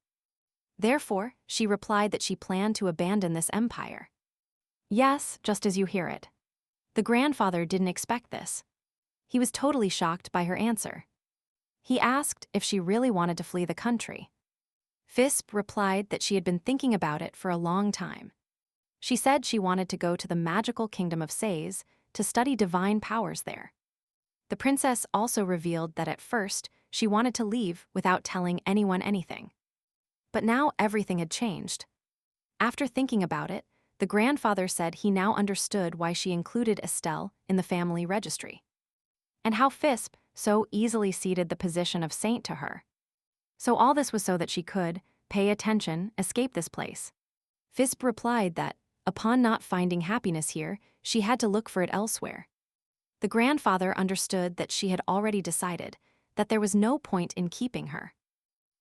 Therefore, she replied that she planned to abandon this empire. Yes, just as you hear it. The grandfather didn't expect this. He was totally shocked by her answer. He asked if she really wanted to flee the country. Fisbe replied that she had been thinking about it for a long time. She said she wanted to go to the magical kingdom of Sais to study divine powers there. The princess also revealed that at first she wanted to leave without telling anyone anything. But now everything had changed. After thinking about it, the grandfather said he now understood why she included Estelle in the family registry. and how Fisbe so easily ceded the position of saint to her. So all this was so that she could, pay attention, escape this place. Fisbe replied that, upon not finding happiness here, she had to look for it elsewhere. The grandfather understood that she had already decided that there was no point in keeping her.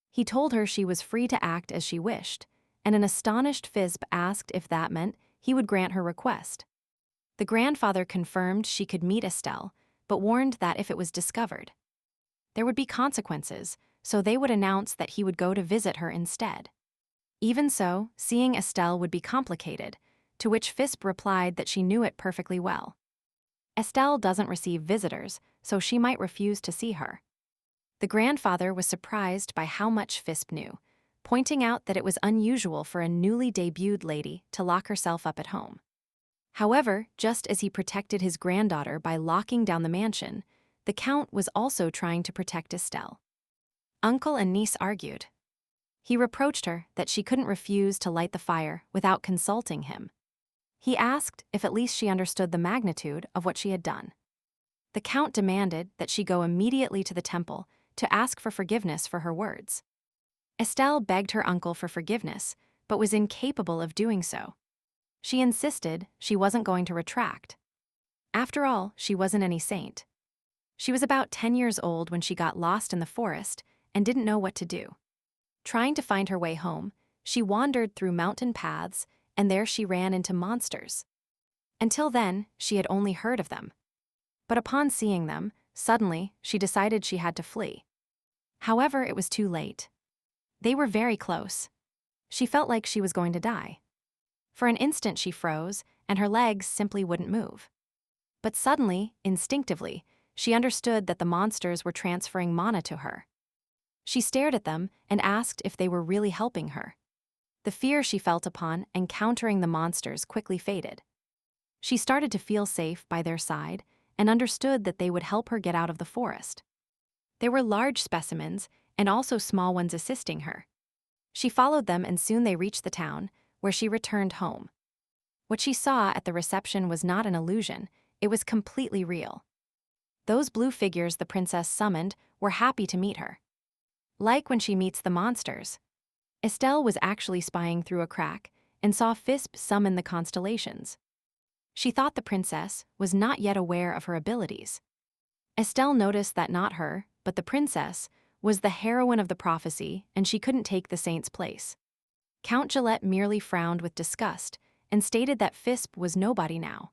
He told her she was free to act as she wished, and an astonished Fisbe asked if that meant he would grant her request. The grandfather confirmed she could meet Estelle, but warned that if it was discovered, there would be consequences, so they would announce that he would go to visit her instead. Even so, seeing Estelle would be complicated, to which Fisbe replied that she knew it perfectly well. Estelle doesn't receive visitors, so she might refuse to see her. The grandfather was surprised by how much Fisbe knew, pointing out that it was unusual for a newly debuted lady to lock herself up at home. However, just as he protected his granddaughter by locking down the mansion, the Count was also trying to protect Estelle. Uncle and niece argued. He reproached her that she couldn't refuse to light the fire without consulting him. He asked if at least she understood the magnitude of what she had done. The Count demanded that she go immediately to the temple to ask for forgiveness for her words. Estelle begged her uncle for forgiveness, but was incapable of doing so. She insisted she wasn't going to retract. After all, she wasn't any saint. She was about 10 years old when she got lost in the forest and didn't know what to do. Trying to find her way home, she wandered through mountain paths, and there she ran into monsters. Until then, she had only heard of them. But upon seeing them, suddenly, she decided she had to flee. However, it was too late. They were very close. She felt like she was going to die. For an instant she froze, and her legs simply wouldn't move. But suddenly, instinctively, she understood that the monsters were transferring mana to her. She stared at them and asked if they were really helping her. The fear she felt upon encountering the monsters quickly faded. She started to feel safe by their side and understood that they would help her get out of the forest. There were large specimens and also small ones assisting her. She followed them and soon they reached the town, where she returned home. What she saw at the reception was not an illusion, it was completely real. Those blue figures the princess summoned were happy to meet her. Like when she meets the monsters. Estelle was actually spying through a crack and saw Fisbe summon the constellations. She thought the princess was not yet aware of her abilities. Estelle noticed that not her, but the princess, was the heroine of the prophecy and she couldn't take the saint's place. Count Gillette merely frowned with disgust and stated that Fisbe was nobody now.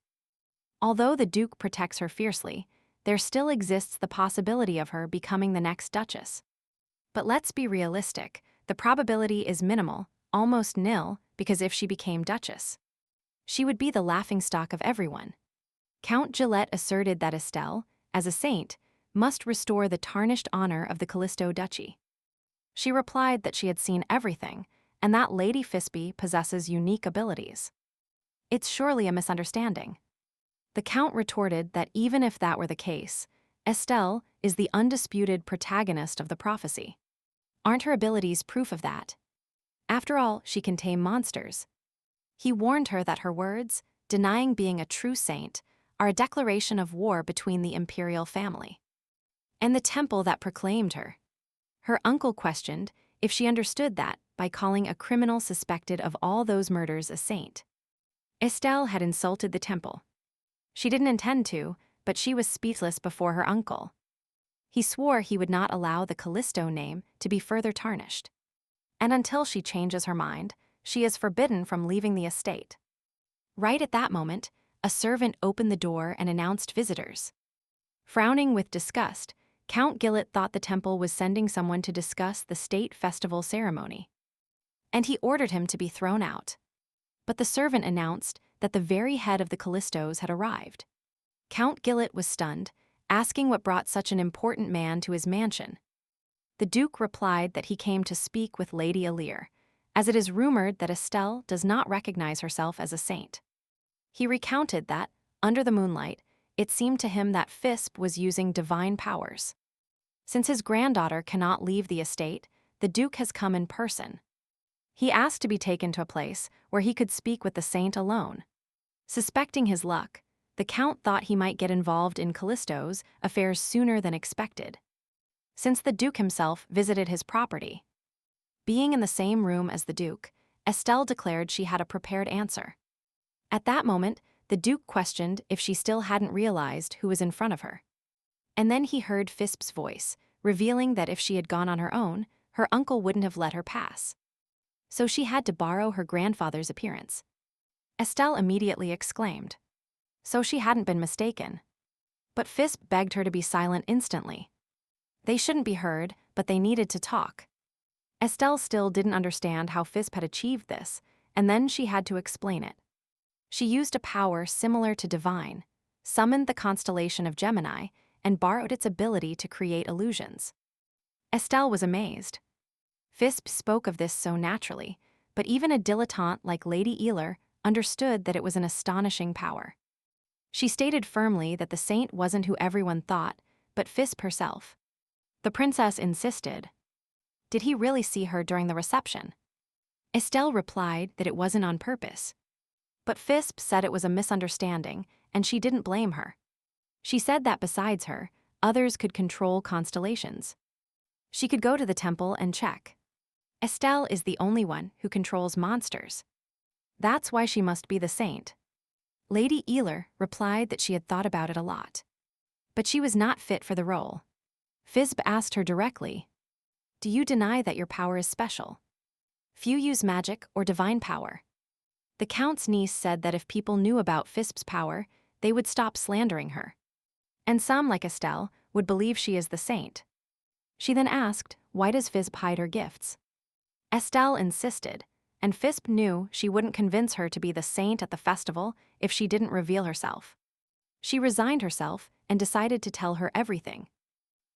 Although the Duke protects her fiercely, there still exists the possibility of her becoming the next Duchess. But let's be realistic, the probability is minimal, almost nil, because if she became Duchess, she would be the laughingstock of everyone. Count Gillette asserted that Estelle, as a saint, must restore the tarnished honor of the Callisto Duchy. She replied that she had seen everything, and that Lady Fisbe possesses unique abilities. It's surely a misunderstanding. The Count retorted that even if that were the case, Estelle is the undisputed protagonist of the prophecy. Aren't her abilities proof of that? After all, she can tame monsters. He warned her that her words, denying being a true saint, are a declaration of war between the imperial family and the temple that proclaimed her. Her uncle questioned if she understood that by calling a criminal suspected of all those murders a saint. Estelle had insulted the temple. She didn't intend to, but she was speechless before her uncle. He swore he would not allow the Callisto name to be further tarnished. And until she changes her mind, she is forbidden from leaving the estate. Right at that moment, a servant opened the door and announced visitors. Frowning with disgust, Count Gillette thought the temple was sending someone to discuss the state festival ceremony. And he ordered him to be thrown out. But the servant announced that the very head of the Callistos had arrived. Count Gillette was stunned, asking what brought such an important man to his mansion. The Duke replied that he came to speak with Lady Alir, as it is rumored that Estelle does not recognize herself as a saint. He recounted that, under the moonlight, it seemed to him that Fisbe was using divine powers. Since his granddaughter cannot leave the estate, the Duke has come in person. He asked to be taken to a place where he could speak with the saint alone. Suspecting his luck, The Count thought he might get involved in Callisto's affairs sooner than expected, since the Duke himself visited his property. Being in the same room as the Duke, Estelle declared she had a prepared answer. At that moment, the Duke questioned if she still hadn't realized who was in front of her. And then he heard Fisbe's voice, revealing that if she had gone on her own, her uncle wouldn't have let her pass. So she had to borrow her grandfather's appearance. Estelle immediately exclaimed. So she hadn't been mistaken. But Fisbe begged her to be silent instantly. They shouldn't be heard, but they needed to talk. Estelle still didn't understand how Fisbe had achieved this, and then she had to explain it. She used a power similar to divine, summoned the constellation of Gemini, and borrowed its ability to create illusions. Estelle was amazed. Fisbe spoke of this so naturally, but even a dilettante like Lady Eeyler understood that it was an astonishing power. She stated firmly that the saint wasn't who everyone thought, but Fisbe herself. The princess insisted. Did he really see her during the reception? Estelle replied that it wasn't on purpose. But Fisbe said it was a misunderstanding, and she didn't blame her. She said that besides her, others could control constellations. She could go to the temple and check. Estelle is the only one who controls monsters. That's why she must be the saint. Lady Eeyler replied that she had thought about it a lot. But she was not fit for the role. Fisbe asked her directly, "Do you deny that your power is special? Few use magic or divine power." The Count's niece said that if people knew about Fisbe's power, they would stop slandering her. And some, like Estelle, would believe she is the saint. She then asked, why does Fisbe hide her gifts? Estelle insisted, and Fisbe knew she wouldn't convince her to be the saint at the festival if she didn't reveal herself. She resigned herself and decided to tell her everything.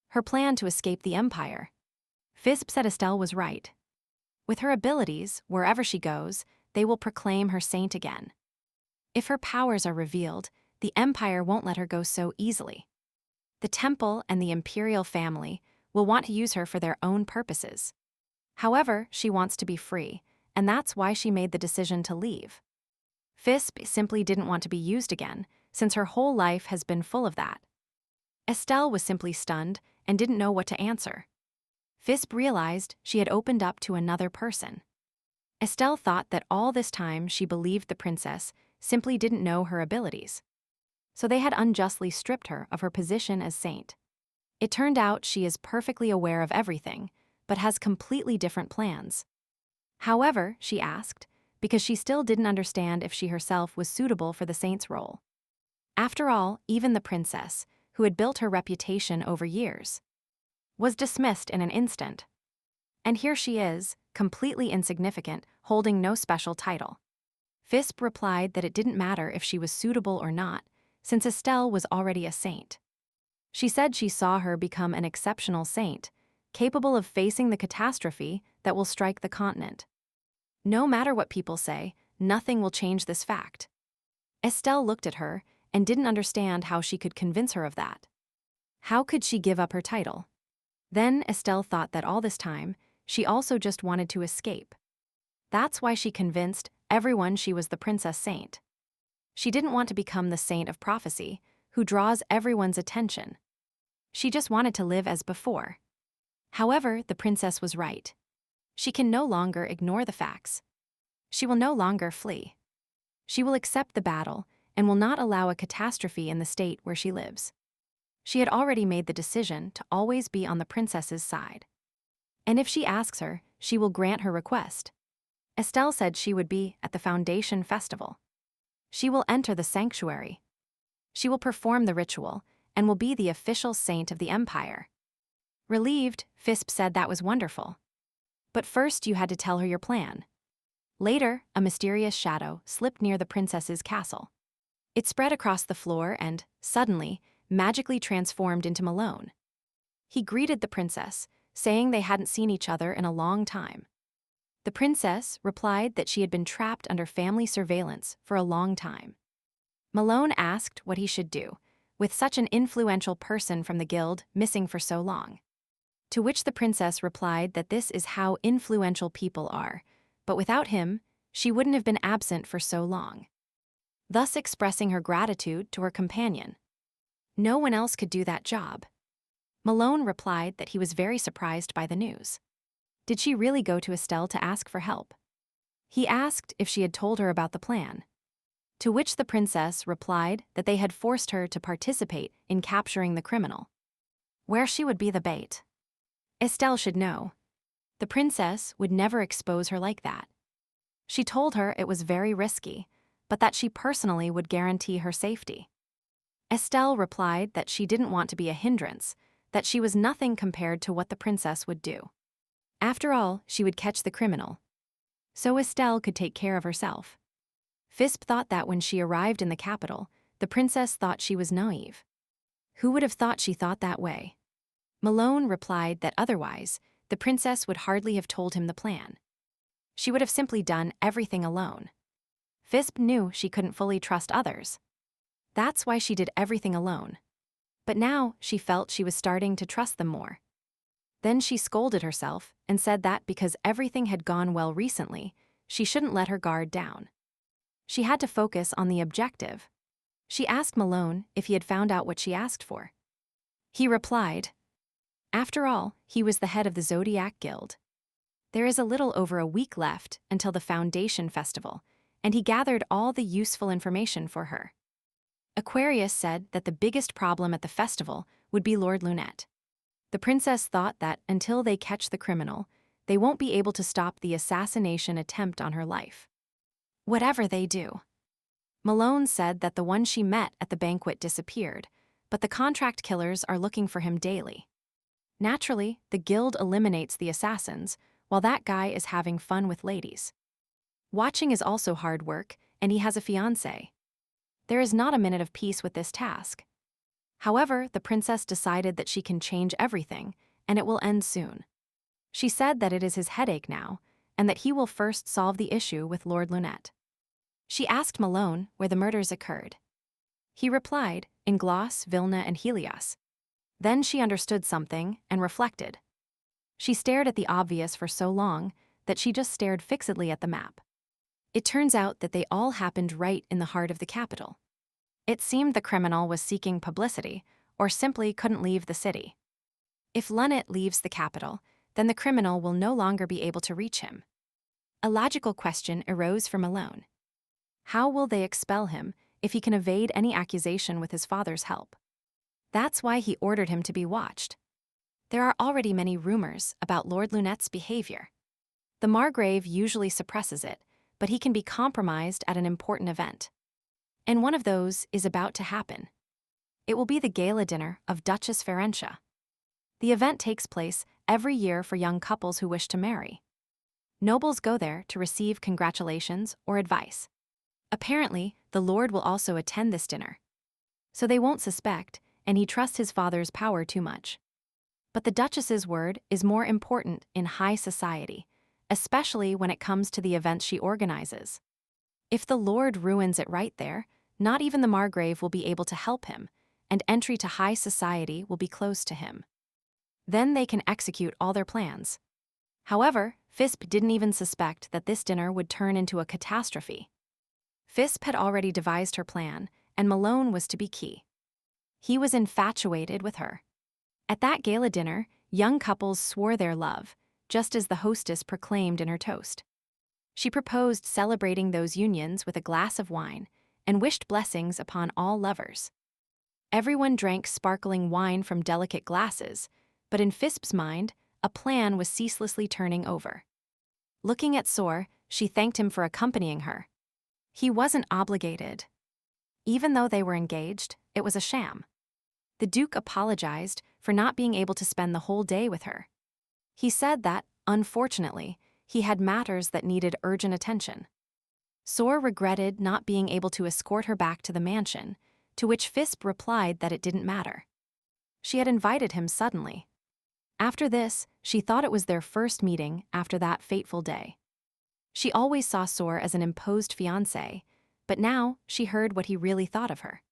Her plan to escape the Empire. Fisbe said Estelle was right. With her abilities, wherever she goes, they will proclaim her saint again. If her powers are revealed, the Empire won't let her go so easily. The temple and the imperial family will want to use her for their own purposes. However, she wants to be free, and that's why she made the decision to leave. Fisbe simply didn't want to be used again, since her whole life has been full of that. Estelle was simply stunned and didn't know what to answer. Fisbe realized she had opened up to another person. Estelle thought that all this time she believed the princess simply didn't know her abilities. So they had unjustly stripped her of her position as saint. It turned out she is perfectly aware of everything, but has completely different plans. However, she asked, because she still didn't understand if she herself was suitable for the saint's role. After all, even the princess, who had built her reputation over years, was dismissed in an instant. And here she is, completely insignificant, holding no special title. Fisbe replied that it didn't matter if she was suitable or not, since Estelle was already a saint. She said she saw her become an exceptional saint, capable of facing the catastrophe that will strike the continent. No matter what people say, nothing will change this fact. Estelle looked at her and didn't understand how she could convince her of that. How could she give up her title? Then Estelle thought that all this time, she also just wanted to escape. That's why she convinced everyone she was the princess saint. She didn't want to become the saint of prophecy, who draws everyone's attention. She just wanted to live as before. However, the princess was right. She can no longer ignore the facts. She will no longer flee. She will accept the battle and will not allow a catastrophe in the state where she lives. She had already made the decision to always be on the princess's side. And if she asks her, she will grant her request. Estelle said she would be at the Foundation Festival. She will enter the sanctuary. She will perform the ritual and will be the official saint of the Empire. Relieved, Fisbe said that was wonderful. But first you had to tell her your plan. Later, a mysterious shadow slipped near the princess's castle. It spread across the floor and, suddenly, magically transformed into Malone. He greeted the princess, saying they hadn't seen each other in a long time. The princess replied that she had been trapped under family surveillance for a long time. Malone asked what he should do, with such an influential person from the guild missing for so long. To which the princess replied that this is how influential people are, but without him, she wouldn't have been absent for so long. thus expressing her gratitude to her companion. No one else could do that job. Malone replied that he was very surprised by the news. Did she really go to Estelle to ask for help? He asked if she had told her about the plan. To which the princess replied that they had forced her to participate in capturing the criminal, where she would be the bait. Estelle should know. The princess would never expose her like that. She told her it was very risky, but that she personally would guarantee her safety. Estelle replied that she didn't want to be a hindrance, that she was nothing compared to what the princess would do. After all, she would catch the criminal, so Estelle could take care of herself. Fisbe thought that when she arrived in the capital, the princess thought she was naive. Who would have thought she thought that way? Malone replied that otherwise, the princess would hardly have told him the plan. She would have simply done everything alone. Fisbe knew she couldn't fully trust others. That's why she did everything alone. But now she felt she was starting to trust them more. Then she scolded herself and said that because everything had gone well recently, she shouldn't let her guard down. She had to focus on the objective. She asked Malone if he had found out what she asked for. He replied, after all, he was the head of the Zodiac Guild. There is a little over a week left until the Foundation Festival, and he gathered all the useful information for her. Aquarius said that the biggest problem at the festival would be Lord Lunette. The princess thought that until they catch the criminal, they won't be able to stop the assassination attempt on her life. Whatever they do. Malone said that the one she met at the banquet disappeared, but the contract killers are looking for him daily. Naturally, the guild eliminates the assassins, while that guy is having fun with ladies. Watching is also hard work, and he has a fiancé. There is not a minute of peace with this task. However, the princess decided that she can change everything, and it will end soon. She said that it is his headache now, and that he will first solve the issue with Lord Lunette. She asked Malone where the murders occurred. He replied, in Gloss, Vilna, and Helios. Then she understood something and reflected. She stared at the obvious for so long that she just stared fixedly at the map. It turns out that they all happened right in the heart of the capital. It seemed the criminal was seeking publicity or simply couldn't leave the city. If Lunette leaves the capital, then the criminal will no longer be able to reach him. A logical question arose for Malone. How will they expel him if he can evade any accusation with his father's help? That's why he ordered him to be watched. There are already many rumors about Lord Lunette's behavior. The Margrave usually suppresses it, but he can be compromised at an important event. And one of those is about to happen. It will be the gala dinner of Duchess Fiancé. The event takes place every year for young couples who wish to marry. Nobles go there to receive congratulations or advice. Apparently, the Lord will also attend this dinner. So they won't suspect, and he trusts his father's power too much. But the Duchess's word is more important in high society, especially when it comes to the events she organizes. If the Lord ruins it right there, not even the Margrave will be able to help him, and entry to high society will be closed to him. Then they can execute all their plans. However, Fisbe didn't even suspect that this dinner would turn into a catastrophe. Fisbe had already devised her plan, and Malone was to be key. He was infatuated with her. At that gala dinner, young couples swore their love, just as the hostess proclaimed in her toast. She proposed celebrating those unions with a glass of wine and wished blessings upon all lovers. Everyone drank sparkling wine from delicate glasses, but in Fisbe's mind, a plan was ceaselessly turning over. Looking at Sor, she thanked him for accompanying her. He wasn't obligated. Even though they were engaged, it was a sham. The Duke apologized for not being able to spend the whole day with her. He said that, unfortunately, he had matters that needed urgent attention. Sor regretted not being able to escort her back to the mansion, to which Fisbe replied that it didn't matter. She had invited him suddenly. After this, she thought it was their first meeting after that fateful day. She always saw Sor as an imposed fiancé, but now she heard what he really thought of her.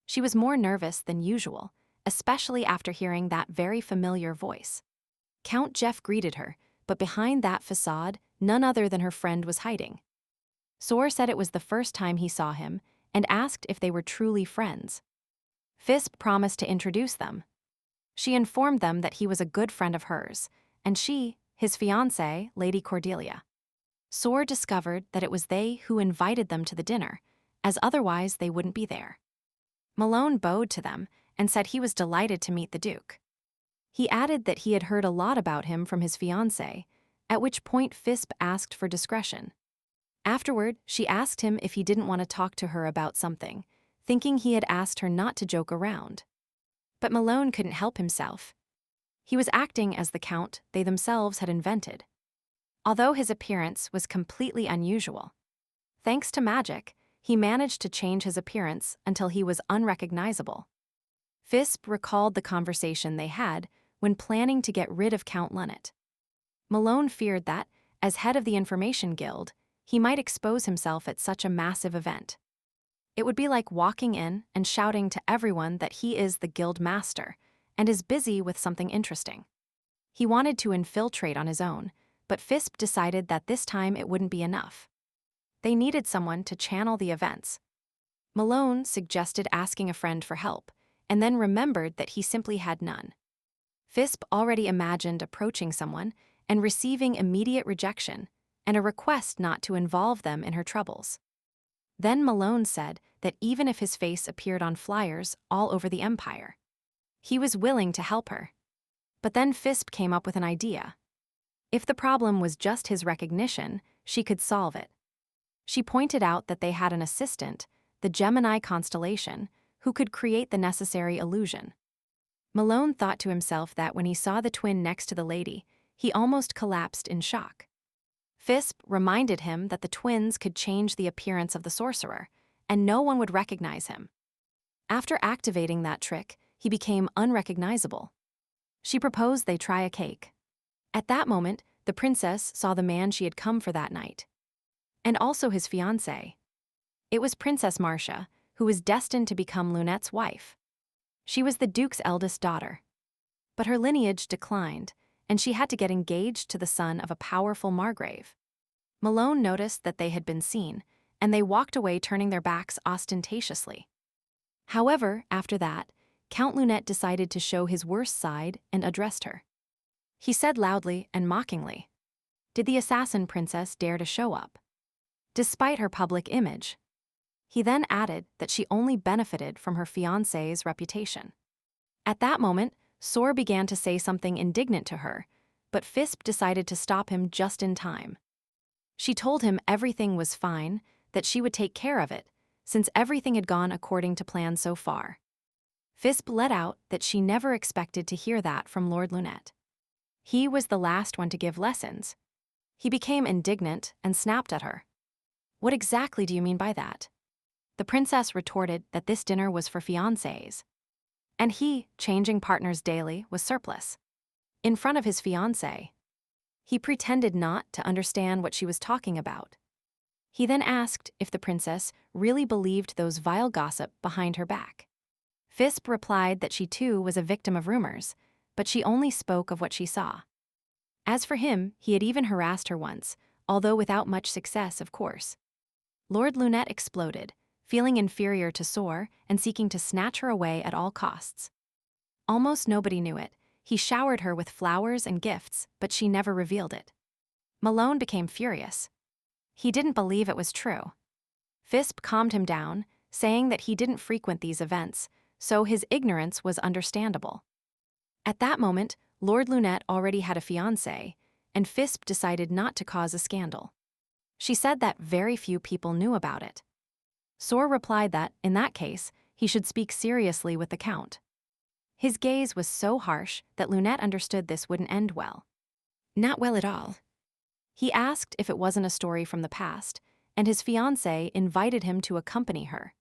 She was more nervous than usual, especially after hearing that very familiar voice. Count Jeff greeted her, but behind that facade, none other than her friend was hiding. Sor said it was the first time he saw him, and asked if they were truly friends. Fisbe promised to introduce them. She informed them that he was a good friend of hers, and she, his fiancée, Lady Cordelia. Soar discovered that it was they who invited them to the dinner, as otherwise they wouldn't be there. Malone bowed to them and said he was delighted to meet the Duke. He added that he had heard a lot about him from his fiancée, at which point Fisbe asked for discretion. Afterward, she asked him if he didn't want to talk to her about something, thinking he had asked her not to joke around. But Malone couldn't help himself. He was acting as the Count they themselves had invented. Although his appearance was completely unusual, thanks to magic, he managed to change his appearance until he was unrecognizable. Fisbe recalled the conversation they had when planning to get rid of Count Lunnet. Malone feared that, as head of the Information Guild, he might expose himself at such a massive event. It would be like walking in and shouting to everyone that he is the guild master and is busy with something interesting. He wanted to infiltrate on his own, but Fisbe decided that this time it wouldn't be enough. They needed someone to channel the events. Malone suggested asking a friend for help, and then remembered that he simply had none. Fisbe already imagined approaching someone and receiving immediate rejection and a request not to involve them in her troubles. Then Malone said that even if his face appeared on flyers all over the empire, he was willing to help her. But then Fisbe came up with an idea. If the problem was just his recognition, she could solve it. She pointed out that they had an assistant, the Gemini constellation, who could create the necessary illusion. Malone thought to himself that when he saw the twin next to the lady, he almost collapsed in shock. Fisbe reminded him that the twins could change the appearance of the sorcerer, and no one would recognize him. After activating that trick, he became unrecognizable. She proposed they try a cake. At that moment, the princess saw the man she had come for that night, and also his fiancé. It was Princess Marcia, who was destined to become Lunette's wife. She was the Duke's eldest daughter. But her lineage declined, and she had to get engaged to the son of a powerful margrave. Malone noticed that they had been seen, and they walked away turning their backs ostentatiously. However, after that, Count Lunette decided to show his worst side and addressed her. He said loudly and mockingly, "Did the assassin princess dare to show up?" Despite her public image. He then added that she only benefited from her fiancé's reputation. At that moment, Soar began to say something indignant to her, but Fisbe decided to stop him just in time. She told him everything was fine, that she would take care of it, since everything had gone according to plan so far. Fisbe let out that she never expected to hear that from Lord Lunette. He was the last one to give lessons. He became indignant and snapped at her. "What exactly do you mean by that?" The princess retorted that this dinner was for fiancés, and he, changing partners daily, was surplus. In front of his fiancée, he pretended not to understand what she was talking about. He then asked if the princess really believed those vile gossip behind her back. Fisbe replied that she too was a victim of rumors, but she only spoke of what she saw. As for him, he had even harassed her once, although without much success, of course. Lord Lunette exploded, feeling inferior to Soar and seeking to snatch her away at all costs. Almost nobody knew it. He showered her with flowers and gifts, but she never revealed it. Malone became furious. He didn't believe it was true. Fisbe calmed him down, saying that he didn't frequent these events, so his ignorance was understandable. At that moment, Lord Lunette already had a fiancé, and Fisbe decided not to cause a scandal. She said that very few people knew about it. Soar replied that, in that case, he should speak seriously with the Count. His gaze was so harsh that Lunette understood this wouldn't end well. Not well at all. He asked if it wasn't a story from the past, and his fiancé invited him to accompany her.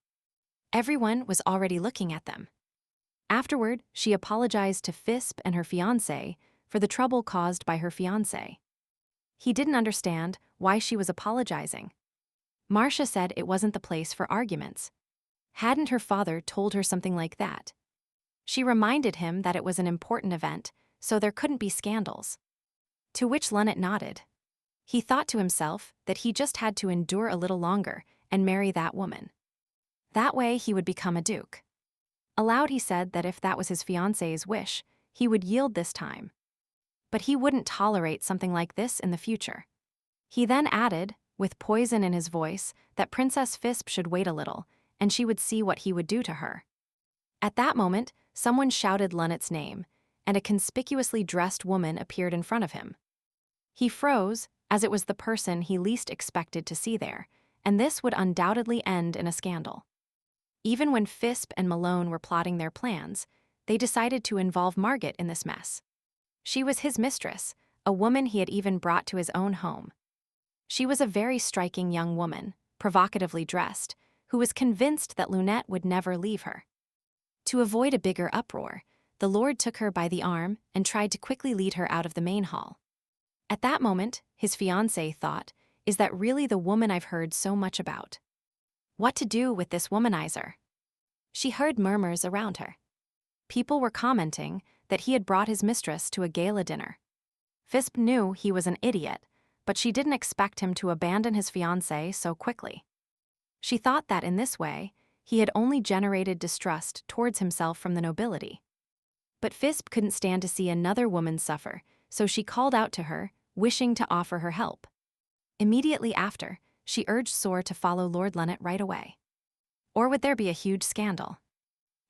Everyone was already looking at them. Afterward, she apologized to Fisbe and her fiancé for the trouble caused by her fiancé. He didn't understand why she was apologizing. Marcia said it wasn't the place for arguments. Hadn't her father told her something like that? She reminded him that it was an important event, so there couldn't be scandals. To which Lunette nodded. He thought to himself that he just had to endure a little longer and marry that woman. That way he would become a duke. Aloud he said that if that was his fiancée's wish, he would yield this time. But he wouldn't tolerate something like this in the future. He then added, with poison in his voice, that Princess Fisbe should wait a little, and she would see what he would do to her. At that moment, someone shouted Lunet's name, and a conspicuously dressed woman appeared in front of him. He froze, as it was the person he least expected to see there, and this would undoubtedly end in a scandal. Even when Fisbe and Malone were plotting their plans, they decided to involve Margaret in this mess. She was his mistress, a woman he had even brought to his own home. She was a very striking young woman, provocatively dressed, who was convinced that Lunette would never leave her. To avoid a bigger uproar, the Lord took her by the arm and tried to quickly lead her out of the main hall. At that moment, his fiancée thought, "Is that really the woman I've heard so much about? What to do with this womanizer?" She heard murmurs around her. People were commenting that he had brought his mistress to a gala dinner. Fisbe knew he was an idiot, but she didn't expect him to abandon his fiancée so quickly. She thought that in this way, he had only generated distrust towards himself from the nobility. But Fisbe couldn't stand to see another woman suffer, so she called out to her, wishing to offer her help. Immediately after, she urged Sor to follow Lord Lunnet right away. Or would there be a huge scandal?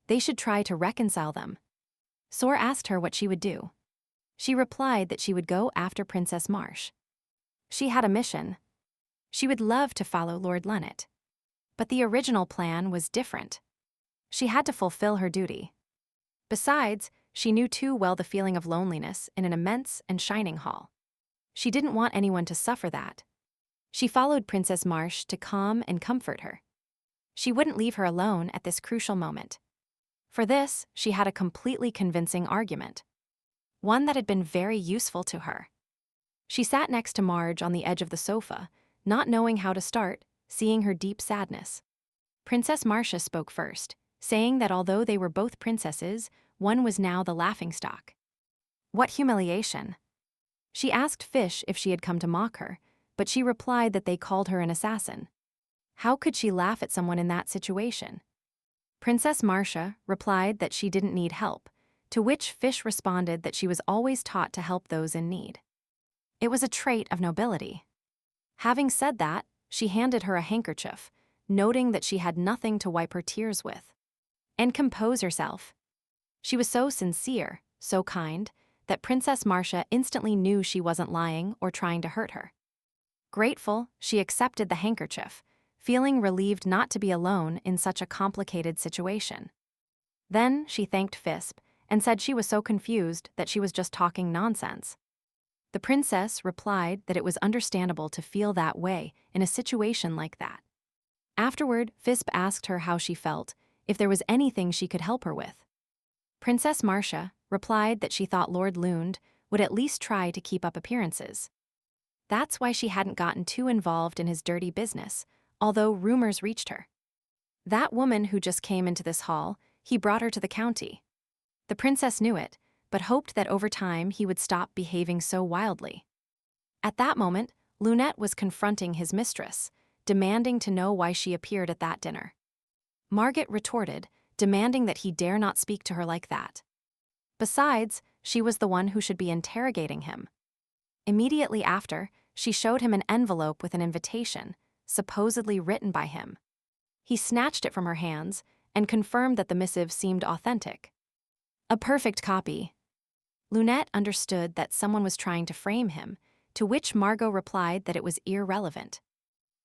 They should try to reconcile them. Sor asked her what she would do. She replied that she would go after Princess Marsh. She had a mission. She would love to follow Lord Lunnet. But the original plan was different. She had to fulfill her duty. Besides, she knew too well the feeling of loneliness in an immense and shining hall. She didn't want anyone to suffer that. She followed Princess Marsh to calm and comfort her. She wouldn't leave her alone at this crucial moment. For this, she had a completely convincing argument. One that had been very useful to her. She sat next to Marge on the edge of the sofa, not knowing how to start, seeing her deep sadness. Princess Marcia spoke first, saying that although they were both princesses, one was now the laughingstock. What humiliation! She asked Fish if she had come to mock her, but she replied that they called her an assassin. How could she laugh at someone in that situation? Princess Marcia replied that she didn't need help, to which Fish responded that she was always taught to help those in need. It was a trait of nobility. Having said that, she handed her a handkerchief, noting that she had nothing to wipe her tears with. And compose herself. She was so sincere, so kind, that Princess Marcia instantly knew she wasn't lying or trying to hurt her. Grateful, she accepted the handkerchief, feeling relieved not to be alone in such a complicated situation. Then she thanked Fisbe and said she was so confused that she was just talking nonsense. The princess replied that it was understandable to feel that way in a situation like that. Afterward, Fisbe asked her how she felt, if there was anything she could help her with. Princess Marcia replied that she thought Lord Lund would at least try to keep up appearances. That's why she hadn't gotten too involved in his dirty business, although rumors reached her. That woman who just came into this hall, he brought her to the county. The princess knew it, but hoped that over time he would stop behaving so wildly. At that moment, Lunette was confronting his mistress, demanding to know why she appeared at that dinner. Margaret retorted, demanding that he dare not speak to her like that. Besides, she was the one who should be interrogating him. Immediately after, she showed him an envelope with an invitation, supposedly written by him. He snatched it from her hands and confirmed that the missive seemed authentic. A perfect copy. Lunette understood that someone was trying to frame him, to which Margot replied that it was irrelevant.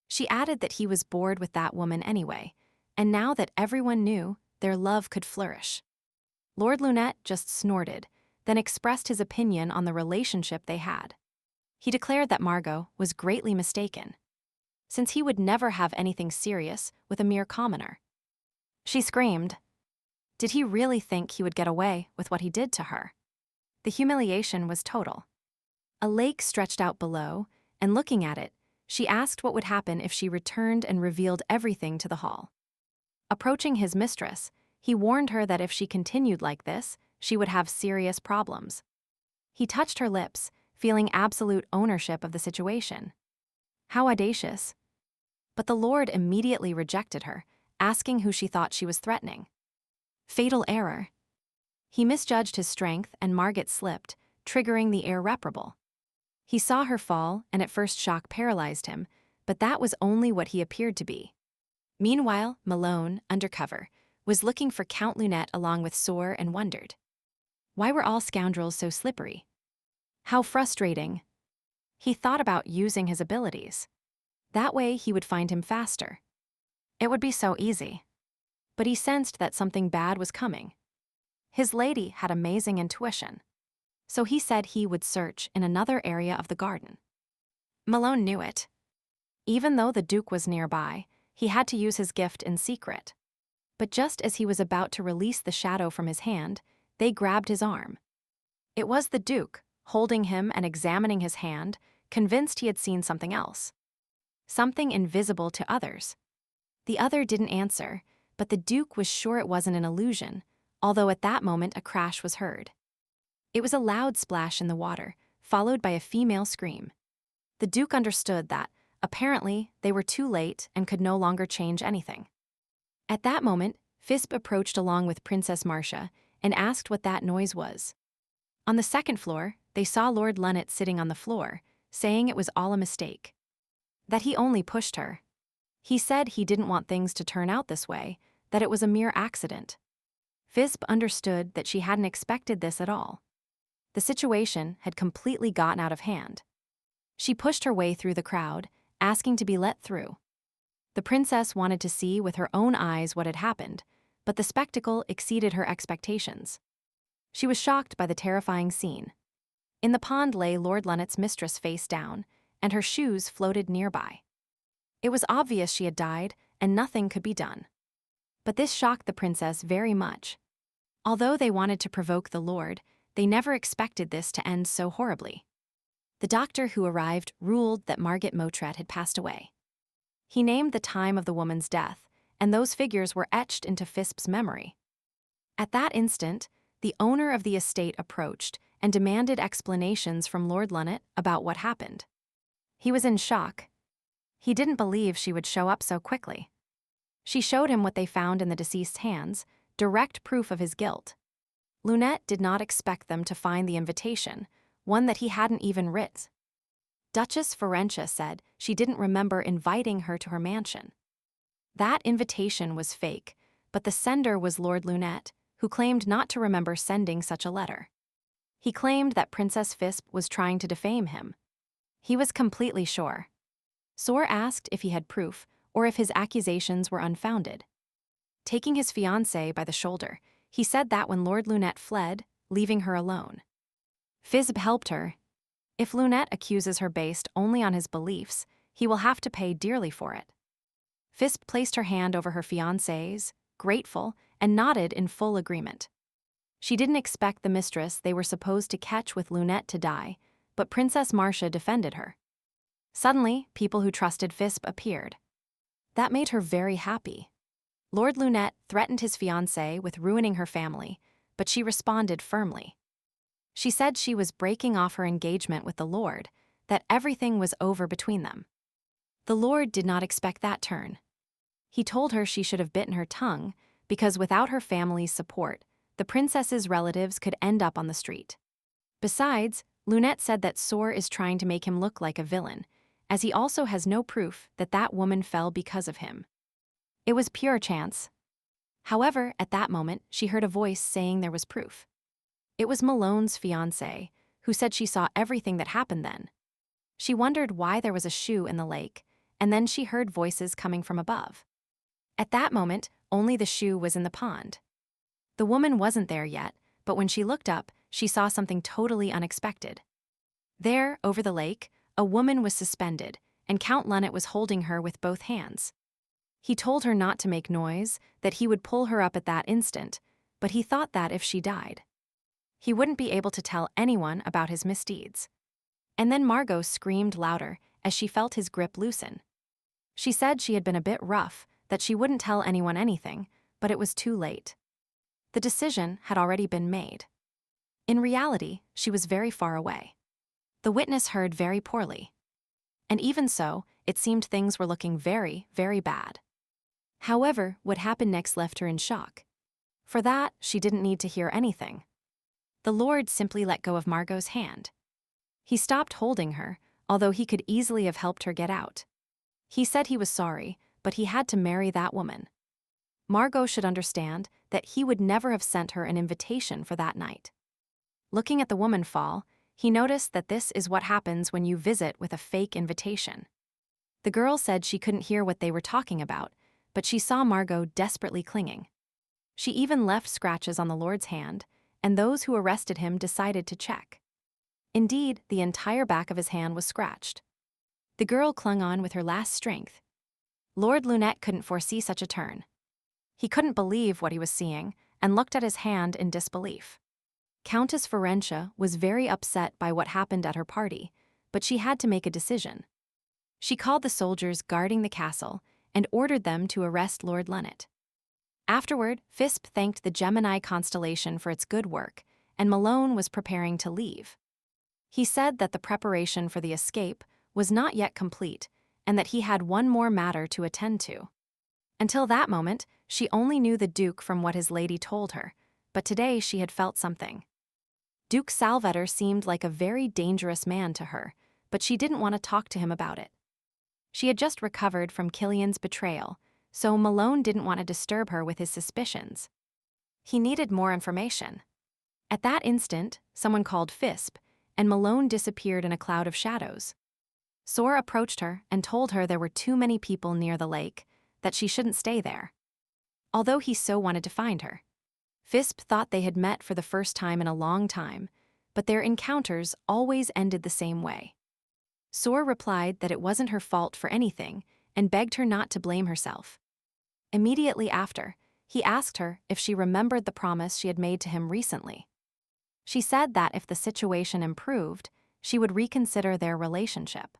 She added that he was bored with that woman anyway, and now that everyone knew, their love could flourish. Lord Lunette just snorted, then expressed his opinion on the relationship they had. He declared that Margot was greatly mistaken, since he would never have anything serious with a mere commoner. She screamed. Did he really think he would get away with what he did to her? The humiliation was total. A lake stretched out below, and looking at it, she asked what would happen if she returned and revealed everything to the hall. Approaching his mistress, he warned her that if she continued like this, she would have serious problems. He touched her lips, feeling absolute ownership of the situation. How audacious. But the Lord immediately rejected her, asking who she thought she was threatening. Fatal error. He misjudged his strength and Margaret slipped, triggering the irreparable. He saw her fall, and at first shock paralyzed him, but that was only what he appeared to be. Meanwhile, Malone, undercover, was looking for Count Lunette along with Soar and wondered. Why were all scoundrels so slippery? How frustrating. He thought about using his abilities. That way he would find him faster. It would be so easy. But he sensed that something bad was coming. His lady had amazing intuition. So he said he would search in another area of the garden. Malone knew it. Even though the Duke was nearby, he had to use his gift in secret. But just as he was about to release the shadow from his hand, they grabbed his arm. It was the Duke, holding him and examining his hand, convinced he had seen something else. Something invisible to others. The other didn't answer, but the Duke was sure it wasn't an illusion, although at that moment a crash was heard. It was a loud splash in the water, followed by a female scream. The Duke understood that, apparently, they were too late and could no longer change anything. At that moment, Fisbe approached along with Princess Marcia and asked what that noise was. On the second floor, they saw Lord Lunette sitting on the floor, saying it was all a mistake. That he only pushed her. He said he didn't want things to turn out this way, that it was a mere accident. Fisbe understood that she hadn't expected this at all. The situation had completely gotten out of hand. She pushed her way through the crowd, asking to be let through. The princess wanted to see with her own eyes what had happened, but the spectacle exceeded her expectations. She was shocked by the terrifying scene. In the pond lay Lord Lunette's mistress face down, and her shoes floated nearby. It was obvious she had died, and nothing could be done. But this shocked the princess very much. Although they wanted to provoke the Lord, they never expected this to end so horribly. The doctor who arrived ruled that Margaret Motret had passed away. He named the time of the woman's death, and those figures were etched into Fisbe's memory. At that instant, the owner of the estate approached and demanded explanations from Lord Lunette about what happened. He was in shock. He didn't believe she would show up so quickly. She showed him what they found in the deceased's hands, direct proof of his guilt. Lunette did not expect them to find the invitation, one that he hadn't even writ. Duchess Fiancé said she didn't remember inviting her to her mansion. That invitation was fake, but the sender was Lord Lunette, who claimed not to remember sending such a letter. He claimed that Princess Fisbe was trying to defame him. He was completely sure. Soar asked if he had proof or if his accusations were unfounded. Taking his fiancée by the shoulder, he said that when Lord Lunette fled, leaving her alone. Fisbe helped her. If Lunette accuses her based only on his beliefs, he will have to pay dearly for it. Fisbe placed her hand over her fiancé's, grateful, and nodded in full agreement. She didn't expect the mistress they were supposed to catch with Lunette to die, but Princess Marcia defended her. Suddenly, people who trusted Fisbe appeared. That made her very happy. Lord Lunette threatened his fiancée with ruining her family, but she responded firmly. She said she was breaking off her engagement with the Lord, that everything was over between them. The Lord did not expect that turn. He told her she should have bitten her tongue, because without her family's support, the princess's relatives could end up on the street. Besides, Lunette said that Soar is trying to make him look like a villain, as he also has no proof that that woman fell because of him. It was pure chance. However, at that moment, she heard a voice saying there was proof. It was Malone's fiancé, who said she saw everything that happened then. She wondered why there was a shoe in the lake, and then she heard voices coming from above. At that moment, only the shoe was in the pond. The woman wasn't there yet, but when she looked up, she saw something totally unexpected. There, over the lake, a woman was suspended, and Count Lunette was holding her with both hands. He told her not to make noise, that he would pull her up at that instant, but he thought that if she died, he wouldn't be able to tell anyone about his misdeeds. And then Margot screamed louder as she felt his grip loosen. She said she had been a bit rough, that she wouldn't tell anyone anything, but it was too late. The decision had already been made. In reality, she was very far away. The witness heard very poorly. And even so, it seemed things were looking very, very bad. However, what happened next left her in shock. For that, she didn't need to hear anything. The Lord simply let go of Margot's hand. He stopped holding her, although he could easily have helped her get out. He said he was sorry, but he had to marry that woman. Margot should understand that he would never have sent her an invitation for that night. Looking at the woman fall, he noticed that this is what happens when you visit with a fake invitation. The girl said she couldn't hear what they were talking about, but she saw Margot desperately clinging. She even left scratches on the Lord's hand, and those who arrested him decided to check. Indeed, the entire back of his hand was scratched. The girl clung on with her last strength. Lord Lunette couldn't foresee such a turn. He couldn't believe what he was seeing and looked at his hand in disbelief. Countess Ferentia was very upset by what happened at her party, but she had to make a decision. She called the soldiers guarding the castle and ordered them to arrest Lord Lunette. Afterward, Fisbe thanked the Gemini constellation for its good work, and Malone was preparing to leave. He said that the preparation for the escape was not yet complete and that he had one more matter to attend to. Until that moment, she only knew the Duke from what his lady told her, but today she had felt something. Duke Salvetter seemed like a very dangerous man to her, but she didn't want to talk to him about it. She had just recovered from Killian's betrayal, so Malone didn't want to disturb her with his suspicions. He needed more information. At that instant, someone called Fisbe, and Malone disappeared in a cloud of shadows. Sor approached her and told her there were too many people near the lake, that she shouldn't stay there. Although he so wanted to find her. Fisbe thought they had met for the first time in a long time, but their encounters always ended the same way. Sor replied that it wasn't her fault for anything and begged her not to blame herself. Immediately after, he asked her if she remembered the promise she had made to him recently. She said that if the situation improved, she would reconsider their relationship.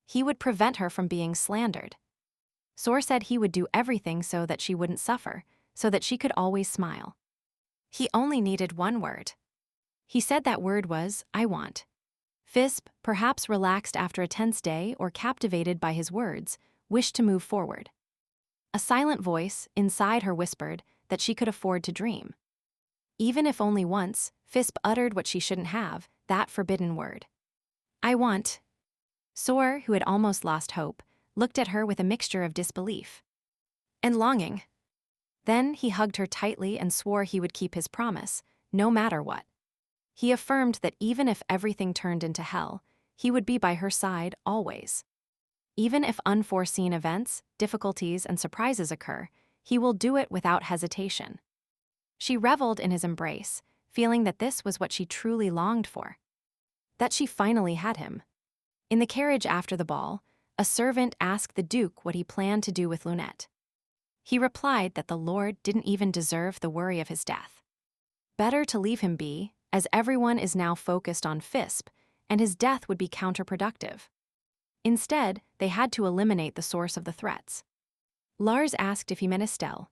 He would prevent her from being slandered. Sor said he would do everything so that she wouldn't suffer, so that she could always smile. He only needed one word. He said that word was, "I want." Fisbe, perhaps relaxed after a tense day or captivated by his words, wished to move forward. A silent voice inside her whispered that she could afford to dream. Even if only once, Fisbe uttered what she shouldn't have, that forbidden word. "I want." Sor, who had almost lost hope, looked at her with a mixture of disbelief and longing. Then he hugged her tightly and swore he would keep his promise, no matter what. He affirmed that even if everything turned into hell, he would be by her side always. Even if unforeseen events, difficulties, and surprises occur, he will do it without hesitation. She reveled in his embrace, feeling that this was what she truly longed for. That she finally had him. In the carriage after the ball, a servant asked the Duke what he planned to do with Lunette. He replied that the Lord didn't even deserve the worry of his death. Better to leave him be, as everyone is now focused on Fisbe, and his death would be counterproductive. Instead, they had to eliminate the source of the threats. Lars asked if he meant Estelle.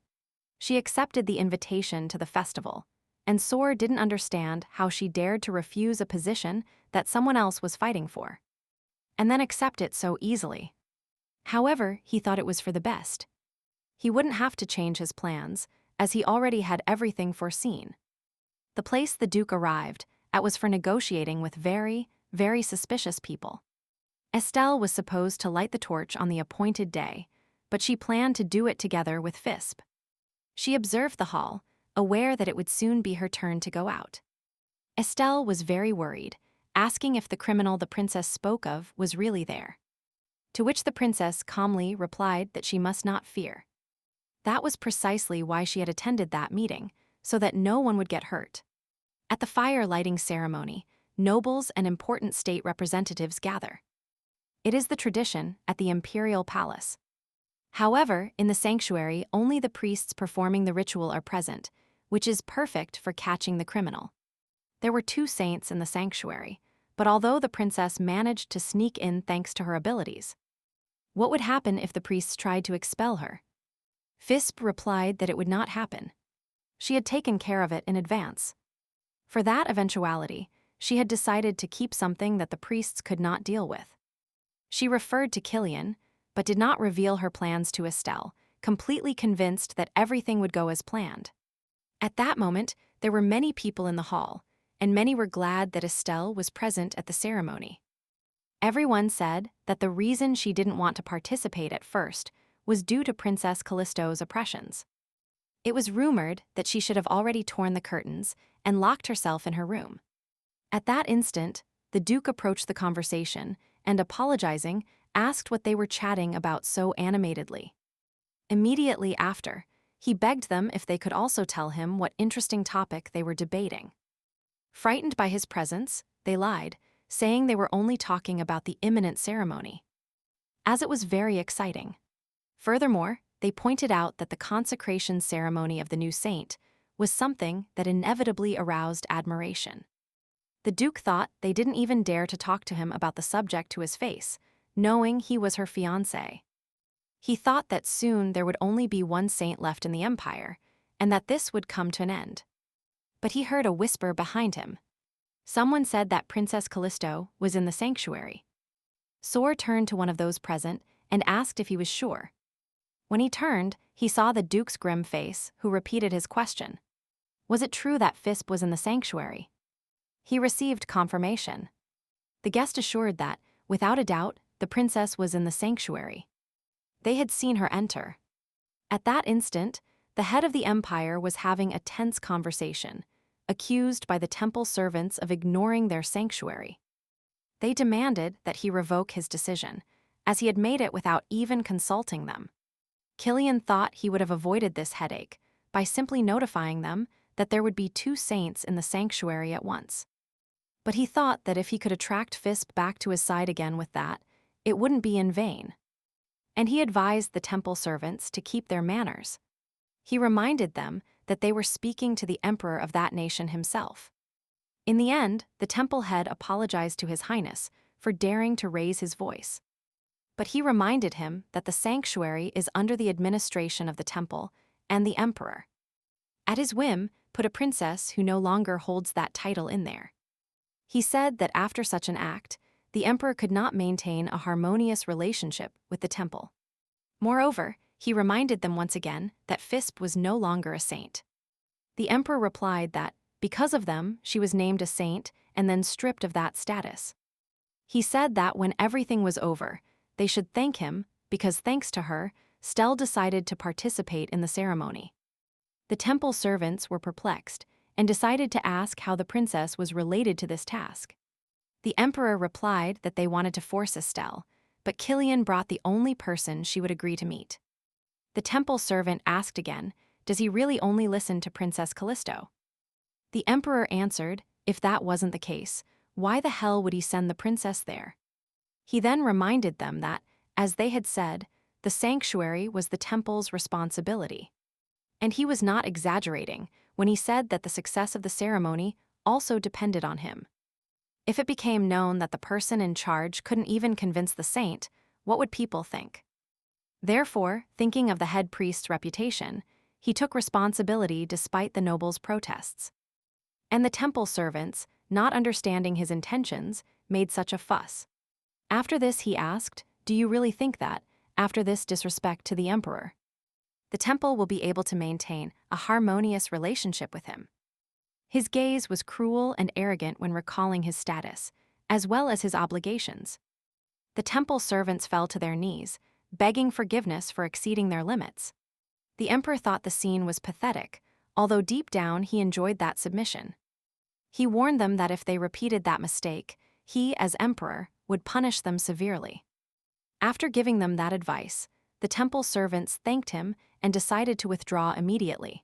She accepted the invitation to the festival, and Sor didn't understand how she dared to refuse a position that someone else was fighting for, and then accept it so easily. However, he thought it was for the best. He wouldn't have to change his plans, as he already had everything foreseen. The place the Duke arrived at was for negotiating with very, very suspicious people. Estelle was supposed to light the torch on the appointed day, but she planned to do it together with Fisbe. She observed the hall, aware that it would soon be her turn to go out. Estelle was very worried, asking if the criminal the princess spoke of was really there. To which the princess calmly replied that she must not fear. That was precisely why she had attended that meeting, so that no one would get hurt. At the fire-lighting ceremony, nobles and important state representatives gather. It is the tradition at the imperial palace. However, in the sanctuary, only the priests performing the ritual are present, which is perfect for catching the criminal. There were 2 saints in the sanctuary, but although the princess managed to sneak in thanks to her abilities, what would happen if the priests tried to expel her? Fisbe replied that it would not happen. She had taken care of it in advance. For that eventuality, she had decided to keep something that the priests could not deal with. She referred to Killian, but did not reveal her plans to Estelle, completely convinced that everything would go as planned. At that moment, there were many people in the hall, and many were glad that Estelle was present at the ceremony. Everyone said that the reason she didn't want to participate at first was due to Princess Callisto's oppressions. It was rumored that she should have already torn the curtains and locked herself in her room. At that instant, the Duke approached the conversation and, apologizing, asked what they were chatting about so animatedly. Immediately after, he begged them if they could also tell him what interesting topic they were debating. Frightened by his presence, they lied, saying they were only talking about the imminent ceremony, as it was very exciting. Furthermore, they pointed out that the consecration ceremony of the new saint was something that inevitably aroused admiration. The Duke thought they didn't even dare to talk to him about the subject to his face, knowing he was her fiancé. He thought that soon there would only be one saint left in the empire, and that this would come to an end. But he heard a whisper behind him. Someone said that Princess Callisto was in the sanctuary. Sor turned to one of those present and asked if he was sure. When he turned, he saw the Duke's grim face, who repeated his question. Was it true that Fisbe was in the sanctuary? He received confirmation. The guest assured that, without a doubt, the princess was in the sanctuary. They had seen her enter. At that instant, the head of the empire was having a tense conversation, accused by the temple servants of ignoring their sanctuary. They demanded that he revoke his decision, as he had made it without even consulting them. Killian thought he would have avoided this headache by simply notifying them that there would be two saints in the sanctuary at once. But he thought that if he could attract Fisbe back to his side again with that, it wouldn't be in vain. And he advised the temple servants to keep their manners. He reminded them that they were speaking to the emperor of that nation himself. In the end, the temple head apologized to His Highness for daring to raise his voice. But he reminded him that the sanctuary is under the administration of the temple and the emperor. At his whim, put a princess who no longer holds that title in there. He said that after such an act, the emperor could not maintain a harmonious relationship with the temple. Moreover, he reminded them once again that Fisbe was no longer a saint. The emperor replied that, because of them, she was named a saint and then stripped of that status. He said that when everything was over, they should thank him because, thanks to her, Estelle decided to participate in the ceremony. The temple servants were perplexed and decided to ask how the princess was related to this task. The emperor replied that they wanted to force Estelle, but Killian brought the only person she would agree to meet. The temple servant asked again, does he really only listen to Princess Callisto? The emperor answered, if that wasn't the case, why the hell would he send the princess there? He then reminded them that, as they had said, the sanctuary was the temple's responsibility. And he was not exaggerating when he said that the success of the ceremony also depended on him. If it became known that the person in charge couldn't even convince the saint, what would people think? Therefore, thinking of the head priest's reputation, he took responsibility despite the nobles' protests. And the temple servants, not understanding his intentions, made such a fuss. After this, he asked, do you really think that, after this disrespect to the emperor, the temple will be able to maintain a harmonious relationship with him? His gaze was cruel and arrogant when recalling his status, as well as his obligations. The temple servants fell to their knees, begging forgiveness for exceeding their limits. The emperor thought the scene was pathetic, although deep down he enjoyed that submission. He warned them that if they repeated that mistake, he, as emperor, would punish them severely. After giving them that advice, the temple servants thanked him and decided to withdraw immediately.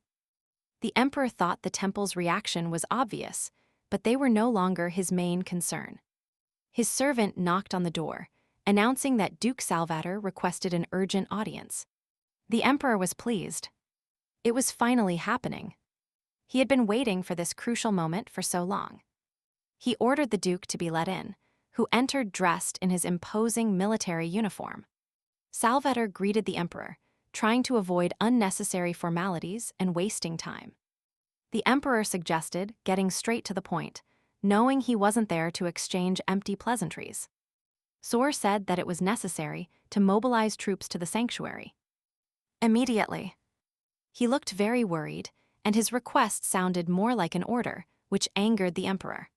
The emperor thought the temple's reaction was obvious, but they were no longer his main concern. His servant knocked on the door, announcing that Duke Salvator requested an urgent audience. The emperor was pleased. It was finally happening. He had been waiting for this crucial moment for so long. He ordered the Duke to be let in, who entered dressed in his imposing military uniform. Salvator greeted the emperor, trying to avoid unnecessary formalities and wasting time. The emperor suggested getting straight to the point, knowing he wasn't there to exchange empty pleasantries. Sor said that it was necessary to mobilize troops to the sanctuary. Immediately. He looked very worried, and his request sounded more like an order, which angered the emperor.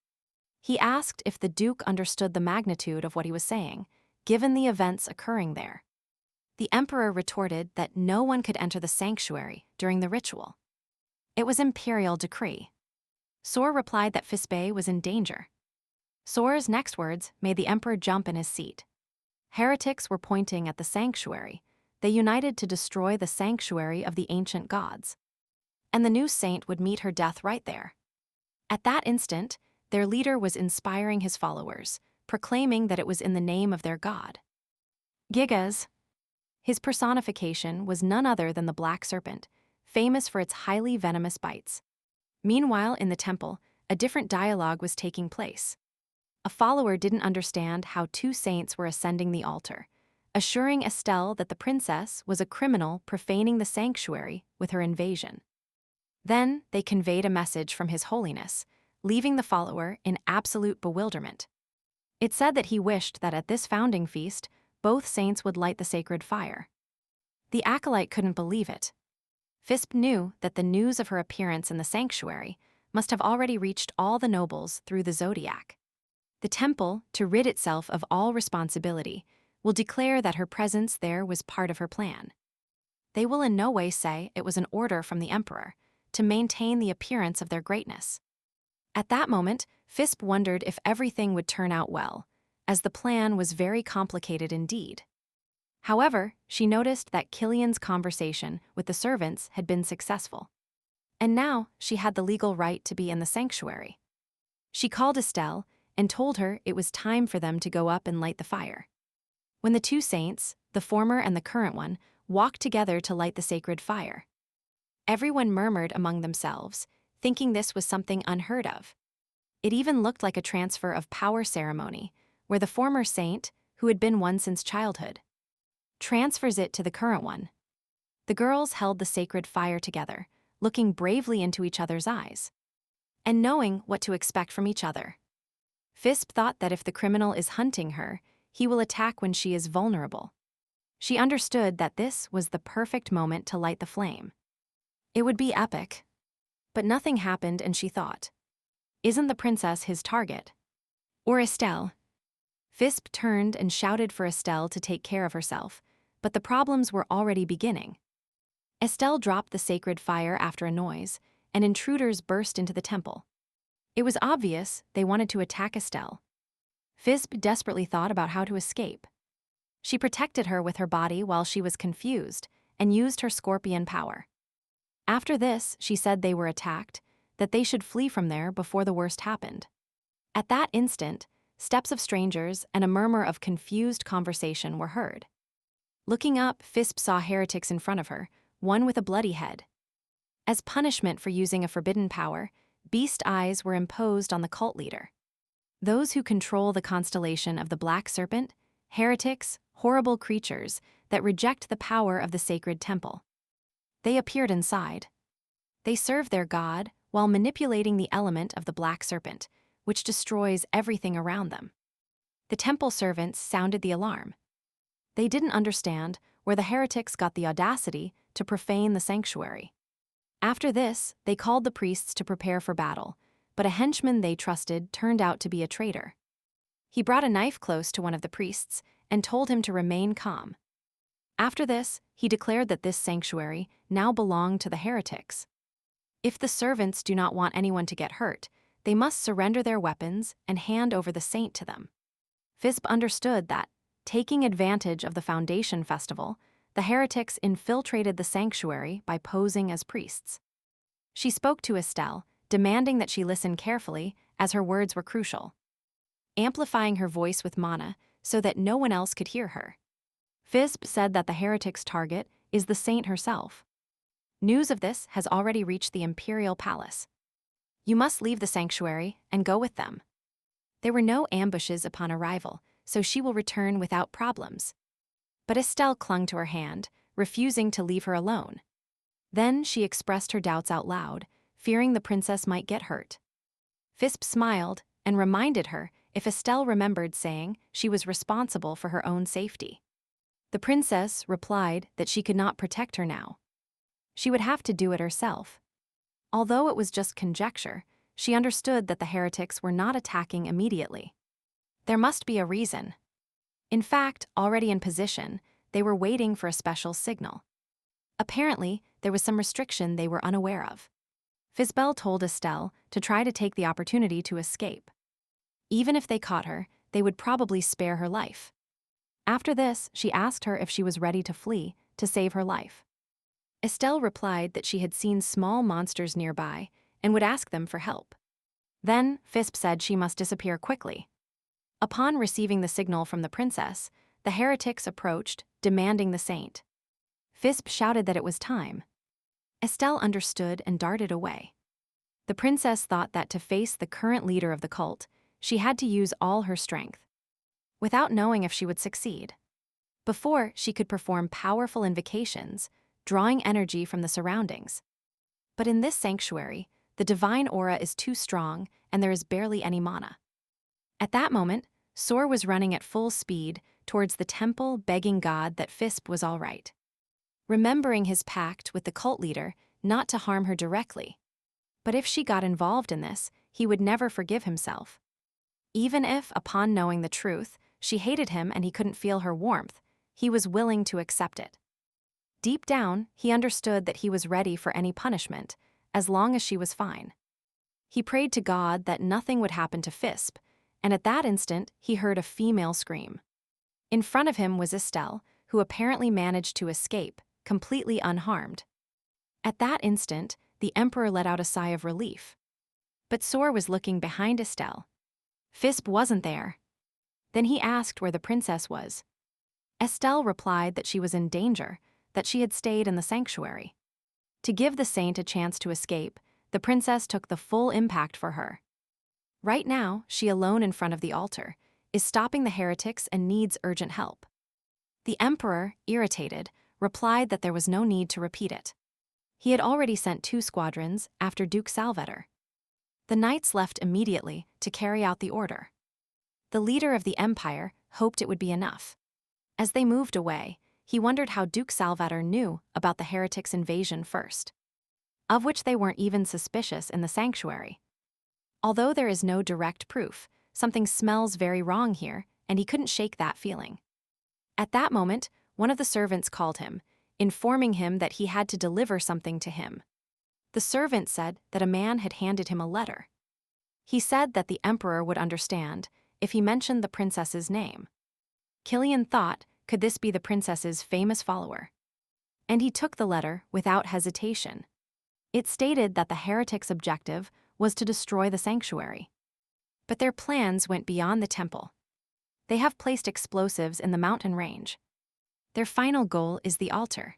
He asked if the duke understood the magnitude of what he was saying, given the events occurring there. The emperor retorted that no one could enter the sanctuary during the ritual. It was imperial decree. Sor replied that Fisbe was in danger. Sor's next words made the emperor jump in his seat. Heretics were pointing at the sanctuary. They united to destroy the sanctuary of the ancient gods. And the new saint would meet her death right there. At that instant, their leader was inspiring his followers, proclaiming that it was in the name of their god. Gigas. His personification was none other than the black serpent, famous for its highly venomous bites. Meanwhile, in the temple, a different dialogue was taking place. A follower didn't understand how two saints were ascending the altar, assuring Estelle that the princess was a criminal profaning the sanctuary with her invasion. Then they conveyed a message from His Holiness, leaving the follower in absolute bewilderment. It said that he wished that at this founding feast, both saints would light the sacred fire. The acolyte couldn't believe it. Fisbe knew that the news of her appearance in the sanctuary must have already reached all the nobles through the zodiac. The temple, to rid itself of all responsibility, will declare that her presence there was part of her plan. They will in no way say it was an order from the emperor to maintain the appearance of their greatness. At that moment, Fisbe wondered if everything would turn out well, as the plan was very complicated indeed. However, she noticed that Killian's conversation with the servants had been successful. And now she had the legal right to be in the sanctuary. She called Estelle and told her it was time for them to go up and light the fire. When the two saints, the former and the current one, walked together to light the sacred fire, everyone murmured among themselves, thinking this was something unheard of. It even looked like a transfer of power ceremony, where the former saint, who had been one since childhood, transfers it to the current one. The girls held the sacred fire together, looking bravely into each other's eyes, and knowing what to expect from each other. Fisbe thought that if the criminal is hunting her, he will attack when she is vulnerable. She understood that this was the perfect moment to light the flame. It would be epic. But nothing happened, and she thought, isn't the princess his target? Or Estelle? Fisbe turned and shouted for Estelle to take care of herself, but the problems were already beginning. Estelle dropped the sacred fire after a noise, and intruders burst into the temple. It was obvious they wanted to attack Estelle. Fisbe desperately thought about how to escape. She protected her with her body while she was confused and used her scorpion power. After this, she said they were attacked, that they should flee from there before the worst happened. At that instant, steps of strangers and a murmur of confused conversation were heard. Looking up, Fisbe saw heretics in front of her, one with a bloody head. As punishment for using a forbidden power, beast eyes were imposed on the cult leader. Those who control the constellation of the Black Serpent, heretics, horrible creatures that reject the power of the sacred temple. They appeared inside. They serve their god while manipulating the element of the Black Serpent, which destroys everything around them. The temple servants sounded the alarm. They didn't understand where the heretics got the audacity to profane the sanctuary. After this, they called the priests to prepare for battle, but a henchman they trusted turned out to be a traitor. He brought a knife close to one of the priests and told him to remain calm. After this, he declared that this sanctuary now belonged to the heretics. If the servants do not want anyone to get hurt, they must surrender their weapons and hand over the saint to them. Fisbe understood that, taking advantage of the Foundation Festival, the heretics infiltrated the sanctuary by posing as priests. She spoke to Estelle, demanding that she listen carefully, as her words were crucial, amplifying her voice with mana so that no one else could hear her. Fisbe said that the heretic's target is the saint herself. News of this has already reached the imperial palace. You must leave the sanctuary and go with them. There were no ambushes upon arrival, so she will return without problems. But Estelle clung to her hand, refusing to leave her alone. Then she expressed her doubts out loud, fearing the princess might get hurt. Fisbe smiled and reminded her if Estelle remembered saying she was responsible for her own safety. The princess replied that she could not protect her now. She would have to do it herself. Although it was just conjecture, she understood that the heretics were not attacking immediately. There must be a reason. In fact, already in position, they were waiting for a special signal. Apparently, there was some restriction they were unaware of. Fisbe told Estelle to try to take the opportunity to escape. Even if they caught her, they would probably spare her life. After this, she asked her if she was ready to flee to save her life. Estelle replied that she had seen small monsters nearby and would ask them for help. Then, Fisbe said she must disappear quickly. Upon receiving the signal from the princess, the heretics approached, demanding the saint. Fisbe shouted that it was time. Estelle understood and darted away. The princess thought that to face the current leader of the cult, she had to use all her strength, without knowing if she would succeed. Before, she could perform powerful invocations, drawing energy from the surroundings. But in this sanctuary, the divine aura is too strong and there is barely any mana. At that moment, Sor was running at full speed towards the temple, begging God that Fisbe was all right. Remembering his pact with the cult leader not to harm her directly. But if she got involved in this, he would never forgive himself. Even if, upon knowing the truth, she hated him and he couldn't feel her warmth, he was willing to accept it. Deep down, he understood that he was ready for any punishment, as long as she was fine. He prayed to God that nothing would happen to Fisbe, and at that instant, he heard a female scream. In front of him was Estelle, who apparently managed to escape, completely unharmed. At that instant, the emperor let out a sigh of relief. But Sor was looking behind Estelle. Fisbe wasn't there. Then he asked where the princess was. Estelle replied that she was in danger, that she had stayed in the sanctuary. To give the saint a chance to escape, the princess took the full impact for her. Right now, she alone in front of the altar, is stopping the heretics and needs urgent help. The emperor, irritated, replied that there was no need to repeat it. He had already sent 2 squadrons after Duke Salvator. The knights left immediately to carry out the order. The leader of the empire hoped it would be enough. As they moved away, he wondered how Duke Salvator knew about the heretics' invasion first, of which they weren't even suspicious in the sanctuary. Although there is no direct proof, something smells very wrong here, and he couldn't shake that feeling. At that moment, one of the servants called him, informing him that he had to deliver something to him. The servant said that a man had handed him a letter. He said that the emperor would understand if he mentioned the princess's name. Killian thought, could this be the princess's famous follower? And he took the letter without hesitation. It stated that the heretics' objective was to destroy the sanctuary. But their plans went beyond the temple. They have placed explosives in the mountain range. Their final goal is the altar.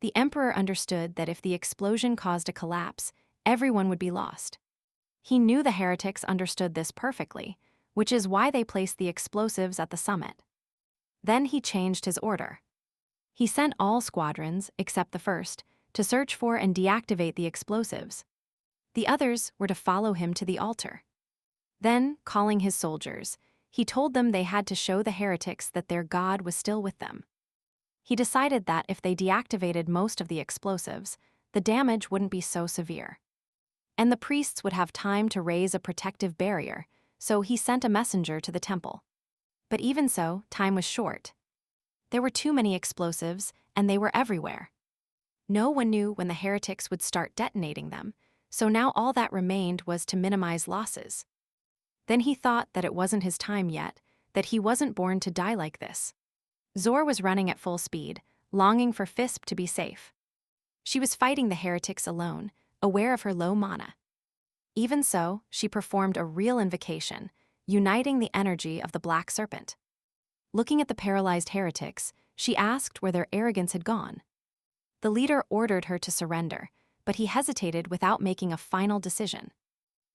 The emperor understood that if the explosion caused a collapse, everyone would be lost. He knew the heretics understood this perfectly, which is why they placed the explosives at the summit. Then he changed his order. He sent all squadrons, except the first, to search for and deactivate the explosives. The others were to follow him to the altar. Then, calling his soldiers, he told them they had to show the heretics that their god was still with them. He decided that if they deactivated most of the explosives, the damage wouldn't be so severe. And the priests would have time to raise a protective barrier, so he sent a messenger to the temple. But even so, time was short. There were too many explosives, and they were everywhere. No one knew when the heretics would start detonating them, so now all that remained was to minimize losses. Then he thought that it wasn't his time yet, that he wasn't born to die like this. Zor was running at full speed, longing for Fisbe to be safe. She was fighting the heretics alone, aware of her low mana. Even so, she performed a real invocation, uniting the energy of the black serpent. Looking at the paralyzed heretics, she asked where their arrogance had gone. The leader ordered her to surrender, but he hesitated without making a final decision.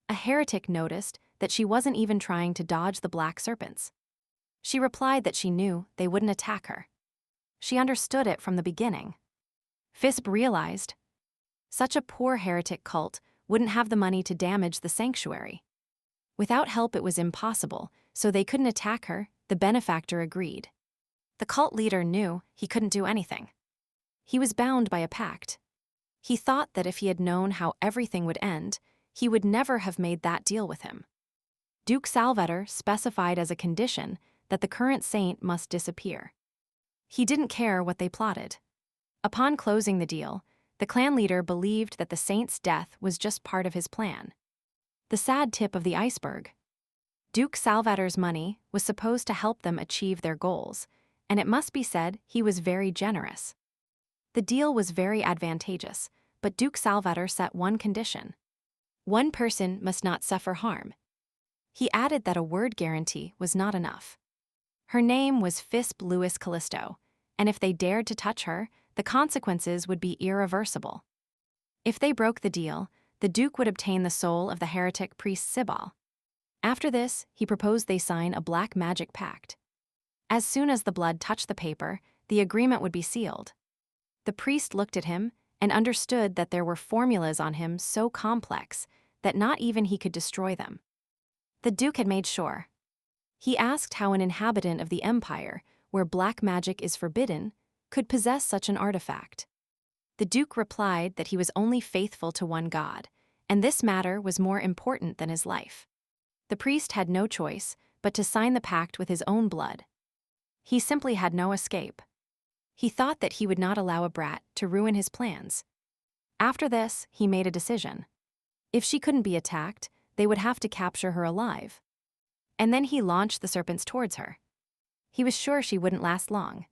A heretic noticed that she wasn't even trying to dodge the black serpents. She replied that she knew they wouldn't attack her. She understood it from the beginning. Fisbe realized such a poor heretic cult wouldn't have the money to damage the sanctuary. Without help it was impossible, so they couldn't attack her, the benefactor agreed. The cult leader knew he couldn't do anything. He was bound by a pact. He thought that if he had known how everything would end, he would never have made that deal with him. Duke Salvator specified as a condition that the current saint must disappear. He didn't care what they plotted. Upon closing the deal, the clan leader believed that the saint's death was just part of his plan. The sad tip of the iceberg. Duke Salvator's money was supposed to help them achieve their goals, and it must be said he was very generous. The deal was very advantageous, but Duke Salvator set one condition. One person must not suffer harm. He added that a word guarantee was not enough. Her name was Fisbe Louis Callisto, and if they dared to touch her, the consequences would be irreversible. If they broke the deal, the Duke would obtain the soul of the heretic priest Sibal. After this, he proposed they sign a black magic pact. As soon as the blood touched the paper, the agreement would be sealed. The priest looked at him and understood that there were formulas on him so complex that not even he could destroy them. The Duke had made sure. He asked how an inhabitant of the Empire, where black magic is forbidden, could possess such an artifact. The Duke replied that he was only faithful to one god, and this matter was more important than his life. The priest had no choice but to sign the pact with his own blood. He simply had no escape. He thought that he would not allow a brat to ruin his plans. After this, he made a decision. If she couldn't be attacked, they would have to capture her alive. And then he launched the serpents towards her. He was sure she wouldn't last long.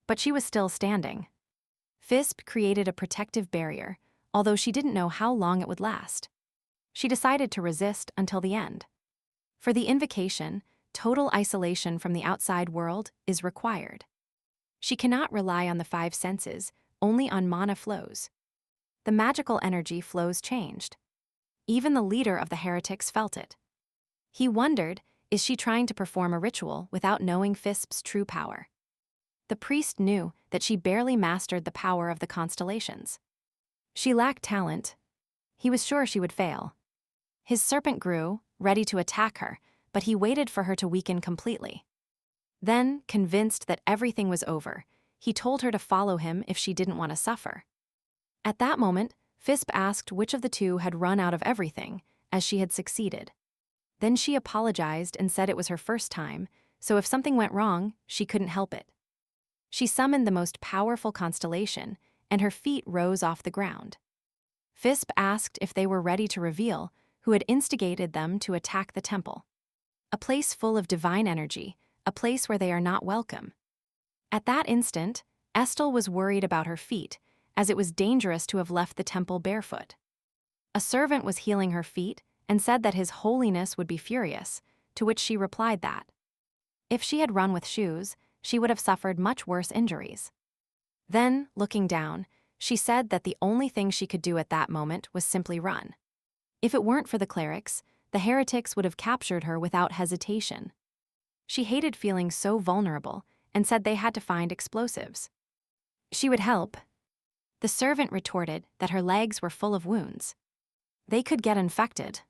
But she was still standing. Fisbe created a protective barrier, although she didn't know how long it would last. She decided to resist until the end. For the invocation, total isolation from the outside world is required. She cannot rely on the five senses, only on mana flows. The magical energy flows changed. Even the leader of the heretics felt it. He wondered, is she trying to perform a ritual without knowing Fisbe's true power? The priest knew that she barely mastered the power of the constellations. She lacked talent. He was sure she would fail. His serpent grew, ready to attack her, but he waited for her to weaken completely. Then, convinced that everything was over, he told her to follow him if she didn't want to suffer. At that moment, Fisbe asked which of the two had run out of everything, as she had succeeded. Then she apologized and said it was her first time, so if something went wrong, she couldn't help it. She summoned the most powerful constellation, and her feet rose off the ground. Fisbe asked if they were ready to reveal who had instigated them to attack the temple. A place full of divine energy, a place where they are not welcome. At that instant, Estelle was worried about her feet, as it was dangerous to have left the temple barefoot. A servant was healing her feet and said that His Holiness would be furious, to which she replied that if she had run with shoes, she would have suffered much worse injuries. Then, looking down, she said that the only thing she could do at that moment was simply run. If it weren't for the clerics, the heretics would have captured her without hesitation. She hated feeling so vulnerable and said they had to find explosives. She would help. The servant retorted that her legs were full of wounds. They could get infected.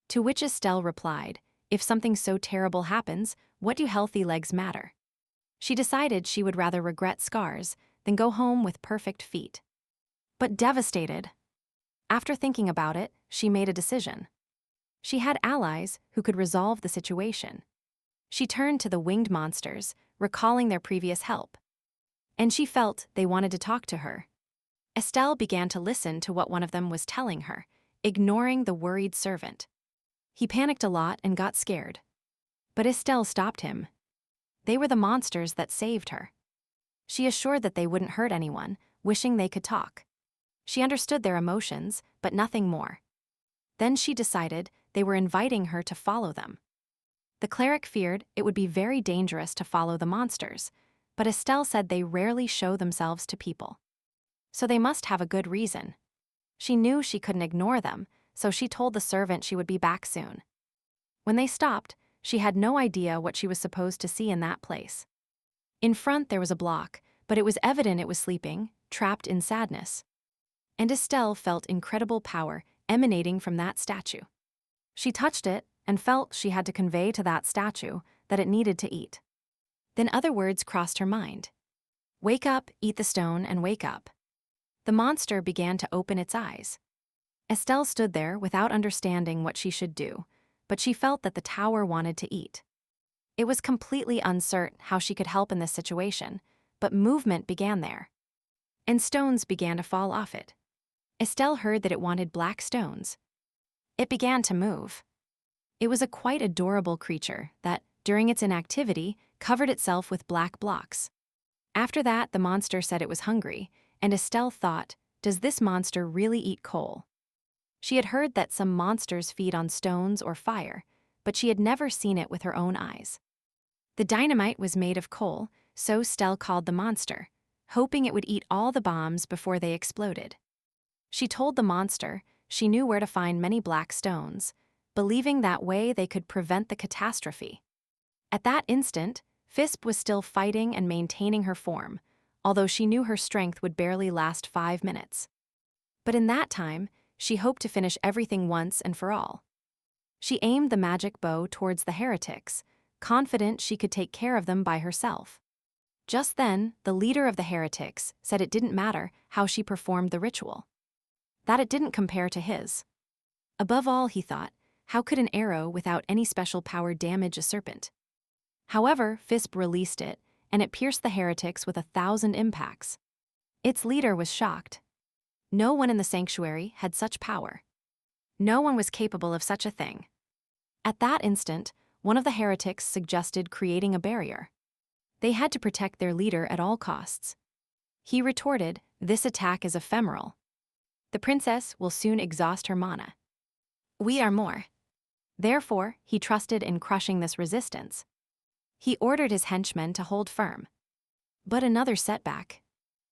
To which Estelle replied, if something so terrible happens, what do healthy legs matter? She decided she would rather regret scars than go home with perfect feet. But devastated. After thinking about it, she made a decision. She had allies who could resolve the situation. She turned to the winged monsters, recalling their previous help. And she felt they wanted to talk to her. Estelle began to listen to what one of them was telling her, ignoring the worried servant. He panicked a lot and got scared. But Estelle stopped him. They were the monsters that saved her. She assured that they wouldn't hurt anyone, wishing they could talk. She understood their emotions, but nothing more. Then she decided they were inviting her to follow them. The cleric feared it would be very dangerous to follow the monsters, but Estelle said they rarely show themselves to people. So they must have a good reason. She knew she couldn't ignore them, so she told the servant she would be back soon. When they stopped, she had no idea what she was supposed to see in that place. In front there was a block, but it was evident it was sleeping, trapped in sadness. And Estelle felt incredible power emanating from that statue. She touched it and felt she had to convey to that statue that it needed to eat. Then other words crossed her mind. Wake up, eat the stone, and wake up. The monster began to open its eyes. Estelle stood there without understanding what she should do, but she felt that the tower wanted to eat. It was completely uncertain how she could help in this situation, but movement began there. And stones began to fall off it. Estelle heard that it wanted black stones. It began to move. It was a quite adorable creature that, during its inactivity, covered itself with black blocks. After that, the monster said it was hungry, and Estelle thought, does this monster really eat coal? She had heard that some monsters feed on stones or fire, but she had never seen it with her own eyes. The dynamite was made of coal, so Estelle called the monster, hoping it would eat all the bombs before they exploded. She told the monster she knew where to find many black stones, believing that way they could prevent the catastrophe. At that instant, Fisbe was still fighting and maintaining her form, although she knew her strength would barely last 5 minutes. But in that time, she hoped to finish everything once and for all. She aimed the magic bow towards the heretics, confident she could take care of them by herself. Just then, the leader of the heretics said it didn't matter how she performed the ritual, that it didn't compare to his. Above all, he thought, how could an arrow without any special power damage a serpent? However, Fisbe released it, and it pierced the heretics with 1,000 impacts. Its leader was shocked. No one in the sanctuary had such power. No one was capable of such a thing. At that instant, one of the heretics suggested creating a barrier. They had to protect their leader at all costs. He retorted, this attack is ephemeral. The princess will soon exhaust her mana. We are more. Therefore, he trusted in crushing this resistance. He ordered his henchmen to hold firm. But another setback.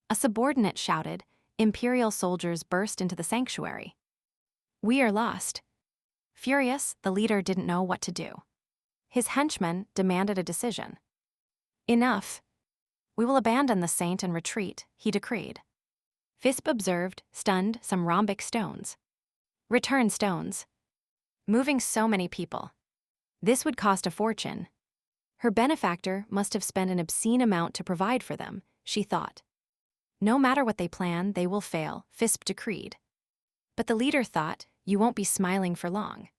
A subordinate shouted, Imperial soldiers burst into the sanctuary. We are lost. Furious, the leader didn't know what to do. His henchmen demanded a decision. Enough. We will abandon the saint and retreat, he decreed. Fisbe observed, stunned, some rhombic stones. Return stones. Moving so many people. This would cost a fortune. Her benefactor must have spent an obscene amount to provide for them, she thought. No matter what they plan, they will fail, Fisbe decreed. But the leader thought, you won't be smiling for long.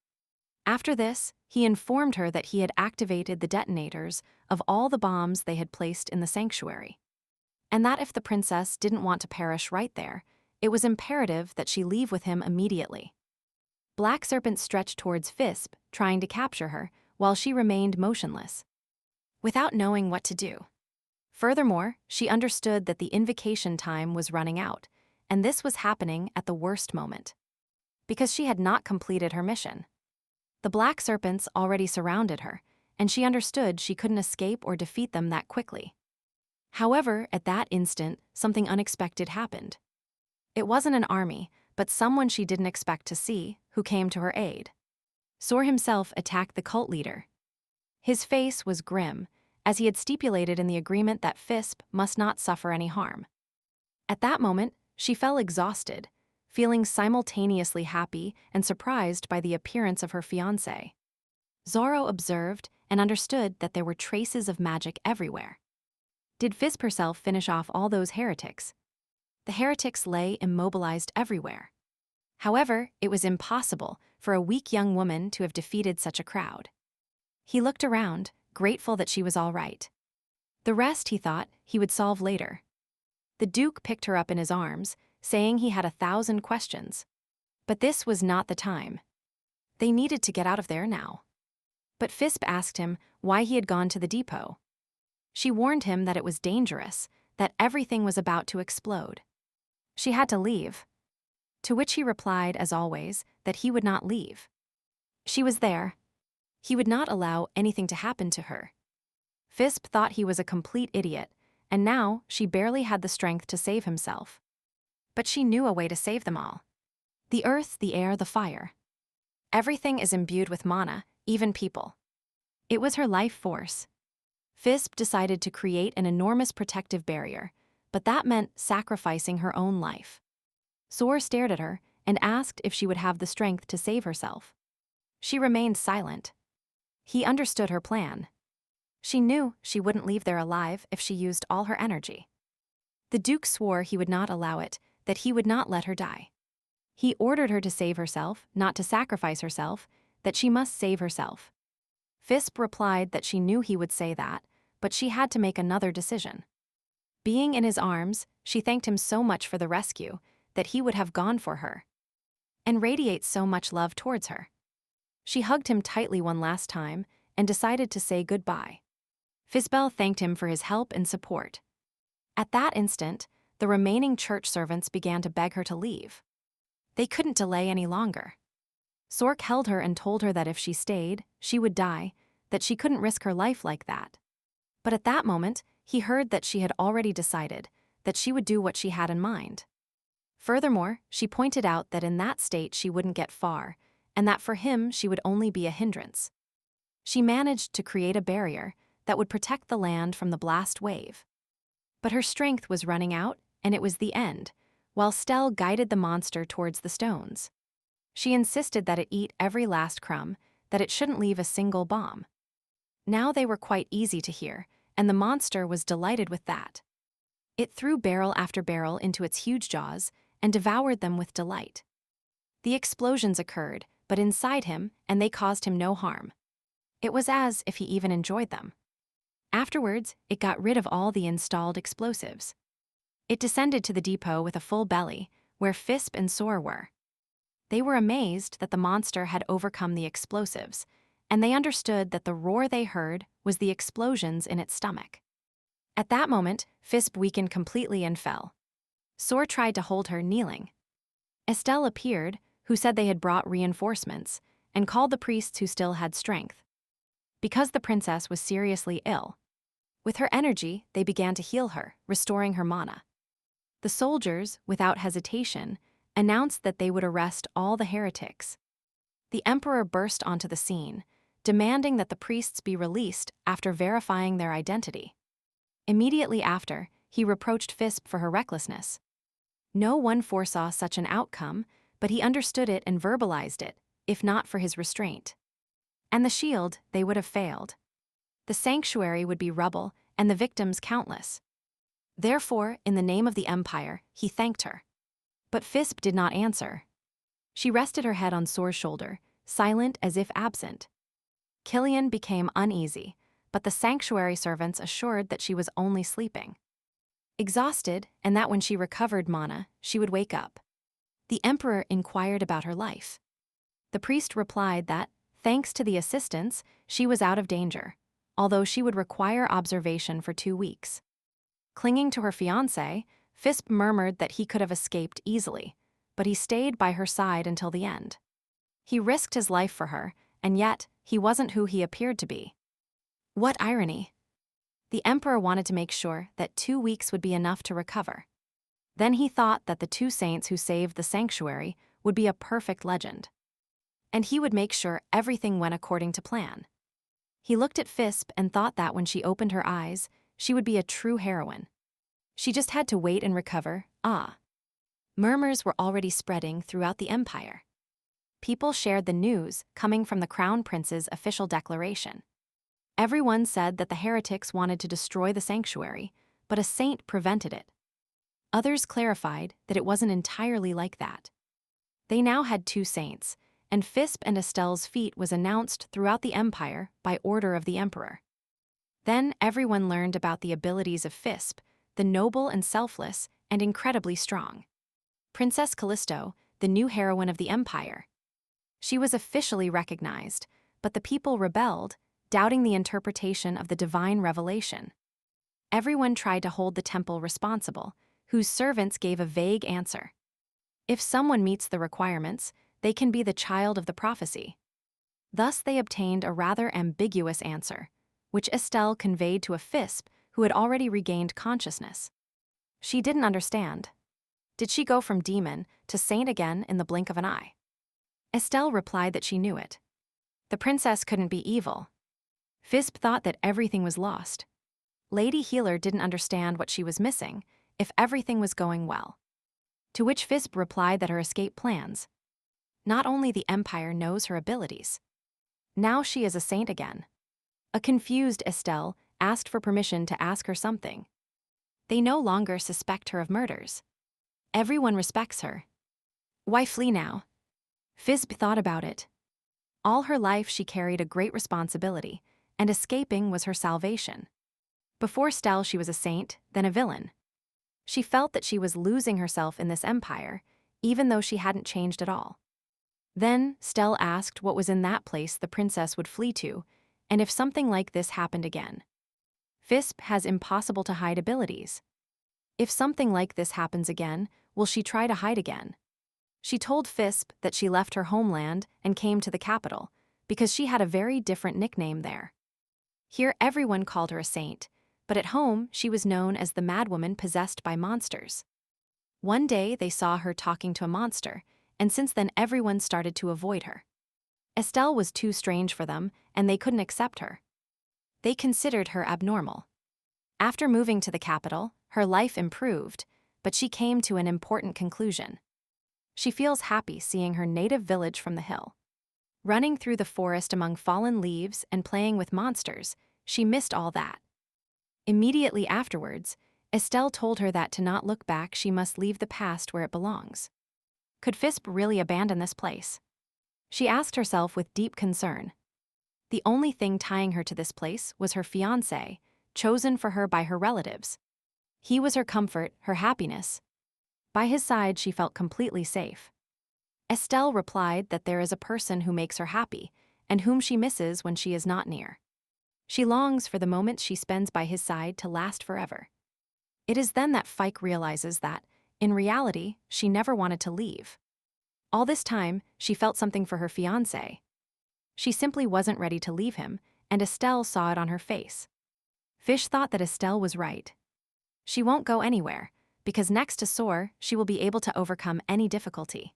After this, he informed her that he had activated the detonators of all the bombs they had placed in the sanctuary, and that if the princess didn't want to perish right there, it was imperative that she leave with him immediately. Black Serpent stretched towards Fisbe, trying to capture her, while she remained motionless, without knowing what to do. Furthermore, she understood that the invocation time was running out, and this was happening at the worst moment, because she had not completed her mission. The black serpents already surrounded her, and she understood she couldn't escape or defeat them that quickly. However, at that instant, something unexpected happened. It wasn't an army, but someone she didn't expect to see, who came to her aid. Sor himself attacked the cult leader. His face was grim, as he had stipulated in the agreement that Fisbe must not suffer any harm. At that moment, she fell exhausted, feeling simultaneously happy and surprised by the appearance of her fiancé. Zorro observed and understood that there were traces of magic everywhere. Did Fisbe herself finish off all those heretics? The heretics lay immobilized everywhere. However, it was impossible for a weak young woman to have defeated such a crowd. He looked around, grateful that she was all right. The rest, he thought, he would solve later. The Duke picked her up in his arms, saying he had 1,000 questions. But this was not the time. They needed to get out of there now. But Fisbe asked him why he had gone to the depot. She warned him that it was dangerous, that everything was about to explode. She had to leave. To which he replied, as always, that he would not leave. She was there. He would not allow anything to happen to her. Fisbe thought he was a complete idiot, and now she barely had the strength to save himself. But she knew a way to save them all. The earth, the air, the fire. Everything is imbued with mana, even people. It was her life force. Fisbe decided to create an enormous protective barrier, but that meant sacrificing her own life. Sor stared at her and asked if she would have the strength to save herself. She remained silent. He understood her plan. She knew she wouldn't leave there alive if she used all her energy. The Duke swore he would not allow it, that he would not let her die. He ordered her to save herself, not to sacrifice herself, that she must save herself. Fisbe replied that she knew he would say that, but she had to make another decision. Being in his arms, she thanked him so much for the rescue, that he would have gone for her. And radiates so much love towards her. She hugged him tightly one last time, and decided to say goodbye. Fisbe thanked him for his help and support. At that instant, the remaining church servants began to beg her to leave. They couldn't delay any longer. Sork held her and told her that if she stayed, she would die, that she couldn't risk her life like that. But at that moment, he heard that she had already decided that she would do what she had in mind. Furthermore, she pointed out that in that state she wouldn't get far, and that for him she would only be a hindrance. She managed to create a barrier that would protect the land from the blast wave. But her strength was running out, and it was the end, while Estelle guided the monster towards the stones. She insisted that it eat every last crumb, that it shouldn't leave a single bomb. Now they were quite easy to hear, and the monster was delighted with that. It threw barrel after barrel into its huge jaws and devoured them with delight. The explosions occurred, but inside him, and they caused him no harm. It was as if he even enjoyed them. Afterwards, it got rid of all the installed explosives. It descended to the depot with a full belly, where Fisbe and Sor were. They were amazed that the monster had overcome the explosives, and they understood that the roar they heard was the explosions in its stomach. At that moment, Fisbe weakened completely and fell. Sor tried to hold her, kneeling. Estelle appeared, who said they had brought reinforcements, and called the priests who still had strength. Because the princess was seriously ill. With her energy, they began to heal her, restoring her mana. The soldiers, without hesitation, announced that they would arrest all the heretics. The emperor burst onto the scene, demanding that the priests be released after verifying their identity. Immediately after, he reproached Fisbe for her recklessness. No one foresaw such an outcome, but he understood it and verbalized it, if not for his restraint. And the shield, they would have failed. The sanctuary would be rubble, and the victims countless. Therefore, in the name of the empire, he thanked her. But Fisbe did not answer. She rested her head on Sor's shoulder, silent as if absent. Killian became uneasy, but the sanctuary servants assured that she was only sleeping. Exhausted, and that when she recovered mana, she would wake up. The emperor inquired about her life. The priest replied that, thanks to the assistance, she was out of danger, although she would require observation for 2 weeks. Clinging to her fiancé, Fisbe murmured that he could have escaped easily, but he stayed by her side until the end. He risked his life for her, and yet, he wasn't who he appeared to be. What irony! The emperor wanted to make sure that 2 weeks would be enough to recover. Then he thought that the 2 saints who saved the sanctuary would be a perfect legend. And he would make sure everything went according to plan. He looked at Fisbe and thought that when she opened her eyes, she would be a true heroine. She just had to wait and recover. Murmurs were already spreading throughout the empire. People shared the news coming from the crown prince's official declaration. Everyone said that the heretics wanted to destroy the sanctuary, but a saint prevented it. Others clarified that it wasn't entirely like that. They now had 2 saints, and Fisbe and Estelle's feat was announced throughout the empire by order of the emperor. Then everyone learned about the abilities of Fisbe, the noble and selfless, and incredibly strong. Princess Callisto, the new heroine of the empire. She was officially recognized, but the people rebelled, doubting the interpretation of the divine revelation. Everyone tried to hold the temple responsible, whose servants gave a vague answer. If someone meets the requirements, they can be the child of the prophecy. Thus they obtained a rather ambiguous answer, which Estelle conveyed to a Fisbe who had already regained consciousness. She didn't understand. Did she go from demon to saint again in the blink of an eye? Estelle replied that she knew it. The princess couldn't be evil. Fisbe thought that everything was lost. Lady Healer didn't understand what she was missing, if everything was going well. To which Fisbe replied that her escape plans. Not only the empire knows her abilities. Now she is a saint again. A confused Estelle asked for permission to ask her something. They no longer suspect her of murders. Everyone respects her. Why flee now? Fisbe thought about it. All her life she carried a great responsibility, and escaping was her salvation. Before Estelle she was a saint, then a villain. She felt that she was losing herself in this empire, even though she hadn't changed at all. Then Estelle asked what was in that place the princess would flee to, and if something like this happened again. Fisbe has impossible to hide abilities. If something like this happens again, will she try to hide again? She told Fisbe that she left her homeland and came to the capital, because she had a very different nickname there. Here everyone called her a saint, but at home she was known as the madwoman possessed by monsters. One day they saw her talking to a monster, and since then everyone started to avoid her. Estelle was too strange for them, and they couldn't accept her. They considered her abnormal. After moving to the capital, her life improved, but she came to an important conclusion. She feels happy seeing her native village from the hill. Running through the forest among fallen leaves and playing with monsters, she missed all that. Immediately afterwards, Estelle told her that to not look back she must leave the past where it belongs. Could Fisbe really abandon this place? She asked herself with deep concern. The only thing tying her to this place was her fiancé, chosen for her by her relatives. He was her comfort, her happiness. By his side she felt completely safe. Estelle replied that there is a person who makes her happy, and whom she misses when she is not near. She longs for the moments she spends by his side to last forever. It is then that Fike realizes that, in reality, she never wanted to leave. All this time, she felt something for her fiancé. She simply wasn't ready to leave him, and Estelle saw it on her face. Fish thought that Estelle was right. She won't go anywhere, because next to Soar, she will be able to overcome any difficulty.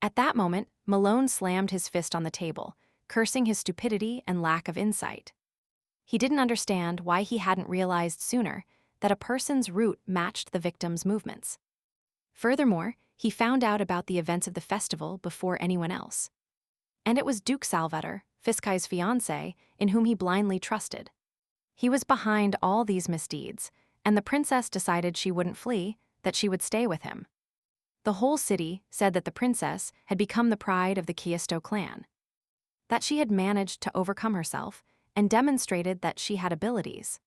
At that moment, Malone slammed his fist on the table, cursing his stupidity and lack of insight. He didn't understand why he hadn't realized sooner that a person's route matched the victim's movements. Furthermore, he found out about the events of the festival before anyone else. And it was Duke Salvator, Fiskai's fiancé, in whom he blindly trusted. He was behind all these misdeeds, and the princess decided she wouldn't flee, that she would stay with him. The whole city said that the princess had become the pride of the Keisto clan. That she had managed to overcome herself and demonstrated that she had abilities.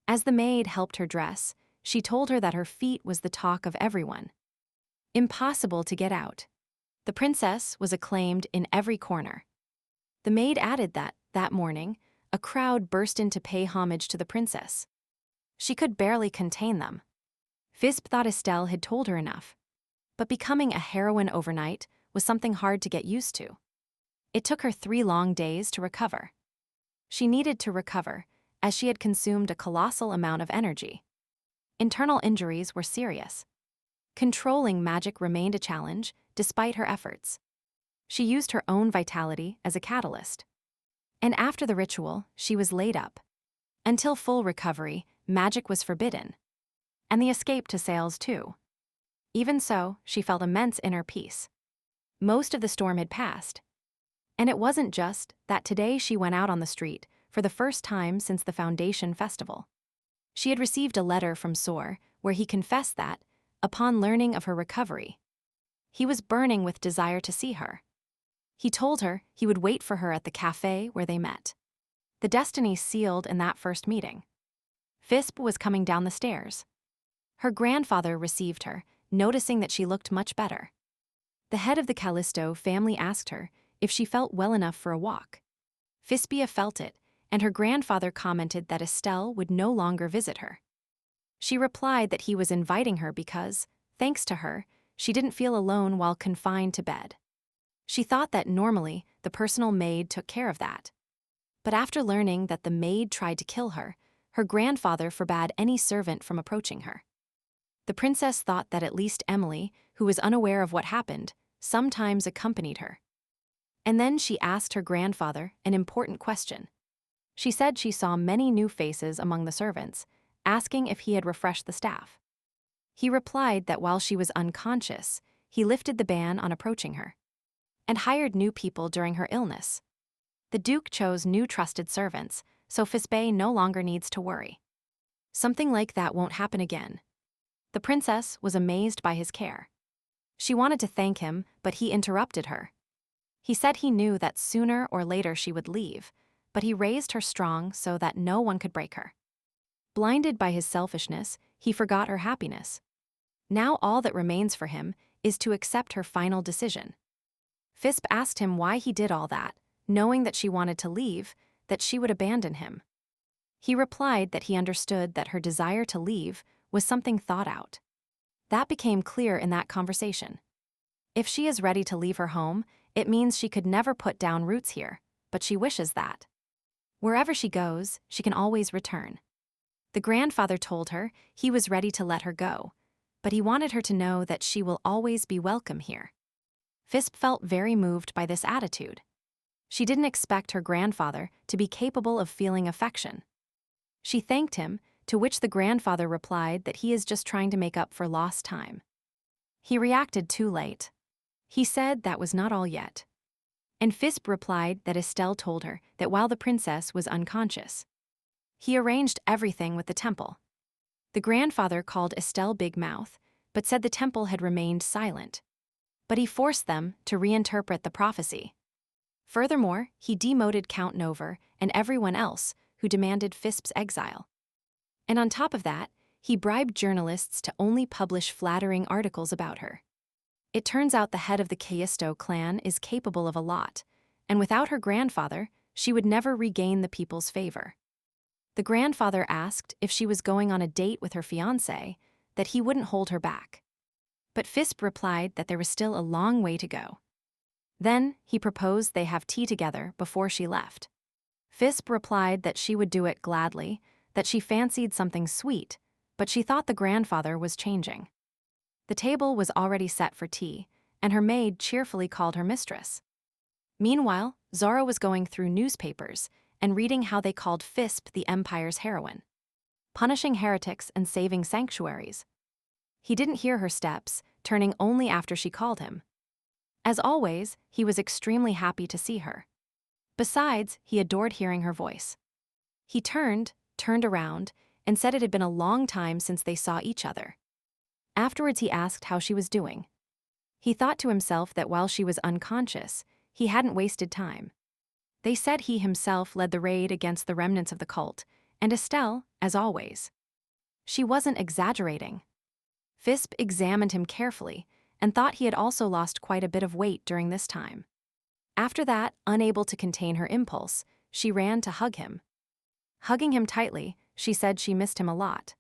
As the maid helped her dress, she told her that her feat was the talk of everyone. Impossible to get out. The princess was acclaimed in every corner. The maid added that morning, a crowd burst in to pay homage to the princess. She could barely contain them. Fisbe thought Estelle had told her enough. But becoming a heroine overnight was something hard to get used to. It took her 3 long days to recover. She needed to recover, as she had consumed a colossal amount of energy. Internal injuries were serious. Controlling magic remained a challenge, despite her efforts. She used her own vitality as a catalyst. And after the ritual, she was laid up. Until full recovery, magic was forbidden. And the escape to Sales too. Even so, she felt immense inner peace. Most of the storm had passed. And it wasn't just that today she went out on the street for the first time since the Foundation Festival. She had received a letter from Soar where he confessed that, upon learning of her recovery, he was burning with desire to see her. He told her he would wait for her at the cafe where they met. The destiny sealed in that first meeting. Fisbe was coming down the stairs. Her grandfather received her, noticing that she looked much better. The head of the Callisto family asked her if she felt well enough for a walk. Fisbe felt it, and her grandfather commented that Estelle would no longer visit her. She replied that he was inviting her because, thanks to her, she didn't feel alone while confined to bed. She thought that normally the personal maid took care of that. But after learning that the maid tried to kill her, her grandfather forbade any servant from approaching her. The princess thought that at least Emily, who was unaware of what happened, sometimes accompanied her. And then she asked her grandfather an important question. She said she saw many new faces among the servants, asking if he had refreshed the staff. He replied that while she was unconscious, he lifted the ban on approaching her and hired new people during her illness. The Duke chose new trusted servants, so Fisbe no longer needs to worry. Something like that won't happen again. The princess was amazed by his care. She wanted to thank him, but he interrupted her. He said he knew that sooner or later she would leave, but he raised her strong so that no one could break her. Blinded by his selfishness, he forgot her happiness. Now all that remains for him is to accept her final decision. Fisbe asked him why he did all that, knowing that she wanted to leave, that she would abandon him. He replied that he understood that her desire to leave was something thought out. That became clear in that conversation. If she is ready to leave her home, it means she could never put down roots here, but she wishes that. Wherever she goes, she can always return. The grandfather told her he was ready to let her go, but he wanted her to know that she will always be welcome here. Fisbe felt very moved by this attitude. She didn't expect her grandfather to be capable of feeling affection. She thanked him, to which the grandfather replied that he is just trying to make up for lost time. He reacted too late. He said that was not all yet. And Fisbe replied that Estelle told her that while the princess was unconscious. He arranged everything with the temple. The grandfather called Estelle Big Mouth, but said the temple had remained silent. But he forced them to reinterpret the prophecy. Furthermore, he demoted Count Nover and everyone else who demanded Fisbe's exile. And on top of that, he bribed journalists to only publish flattering articles about her. It turns out the head of the Callisto clan is capable of a lot, and without her grandfather, she would never regain the people's favor. The grandfather asked if she was going on a date with her fiancé, that he wouldn't hold her back. But Fisbe replied that there was still a long way to go. Then he proposed they have tea together before she left. Fisbe replied that she would do it gladly, that she fancied something sweet, but she thought the grandfather was changing. The table was already set for tea, and her maid cheerfully called her mistress. Meanwhile, Zara was going through newspapers and reading how they called Fisbe the empire's heroine, punishing heretics and saving sanctuaries. He didn't hear her steps, turning only after she called him. As always, he was extremely happy to see her. Besides, he adored hearing her voice. He turned around, and said it had been a long time since they saw each other. Afterwards, he asked how she was doing. He thought to himself that while she was unconscious, he hadn't wasted time. They said he himself led the raid against the remnants of the cult, and Estelle, as always. She wasn't exaggerating. Fisbe examined him carefully and thought he had also lost quite a bit of weight during this time. After that, unable to contain her impulse, she ran to hug him. Hugging him tightly, she said she missed him a lot.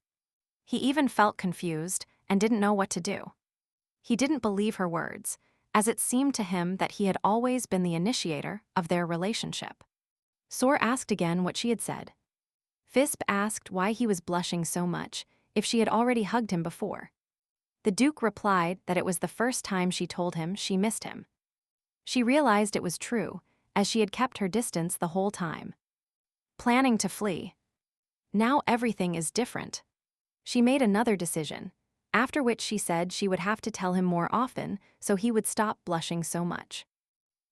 He even felt confused and didn't know what to do. He didn't believe her words, as it seemed to him that he had always been the initiator of their relationship. Sor asked again what she had said. Fisbe asked why he was blushing so much, if she had already hugged him before. The Duke replied that it was the first time she told him she missed him. She realized it was true, as she had kept her distance the whole time. Planning to flee. Now everything is different. She made another decision, after which she said she would have to tell him more often so he would stop blushing so much.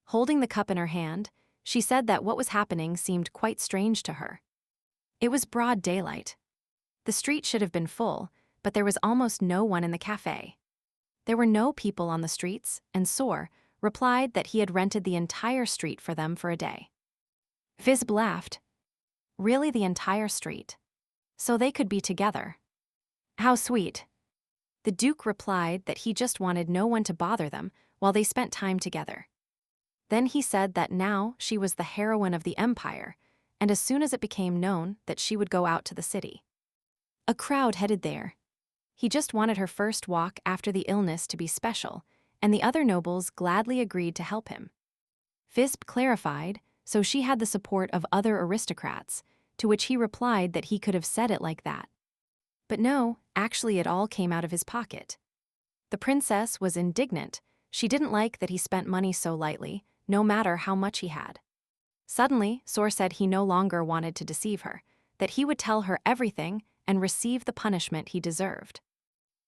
Holding the cup in her hand, she said that what was happening seemed quite strange to her. It was broad daylight. The street should have been full, but there was almost no one in the cafe. There were no people on the streets, and Sor replied that he had rented the entire street for them for a day. Fisbe laughed. Really, the entire street? So they could be together. How sweet. The Duke replied that he just wanted no one to bother them while they spent time together. Then he said that now she was the heroine of the empire, and as soon as it became known that she would go out to the city. A crowd headed there. He just wanted her first walk after the illness to be special, and the other nobles gladly agreed to help him. Fisbe clarified, so she had the support of other aristocrats, to which he replied that he could have said it like that. But no, actually it all came out of his pocket. The princess was indignant. She didn't like that he spent money so lightly, no matter how much he had. Suddenly, Sor said he no longer wanted to deceive her, that he would tell her everything and receive the punishment he deserved.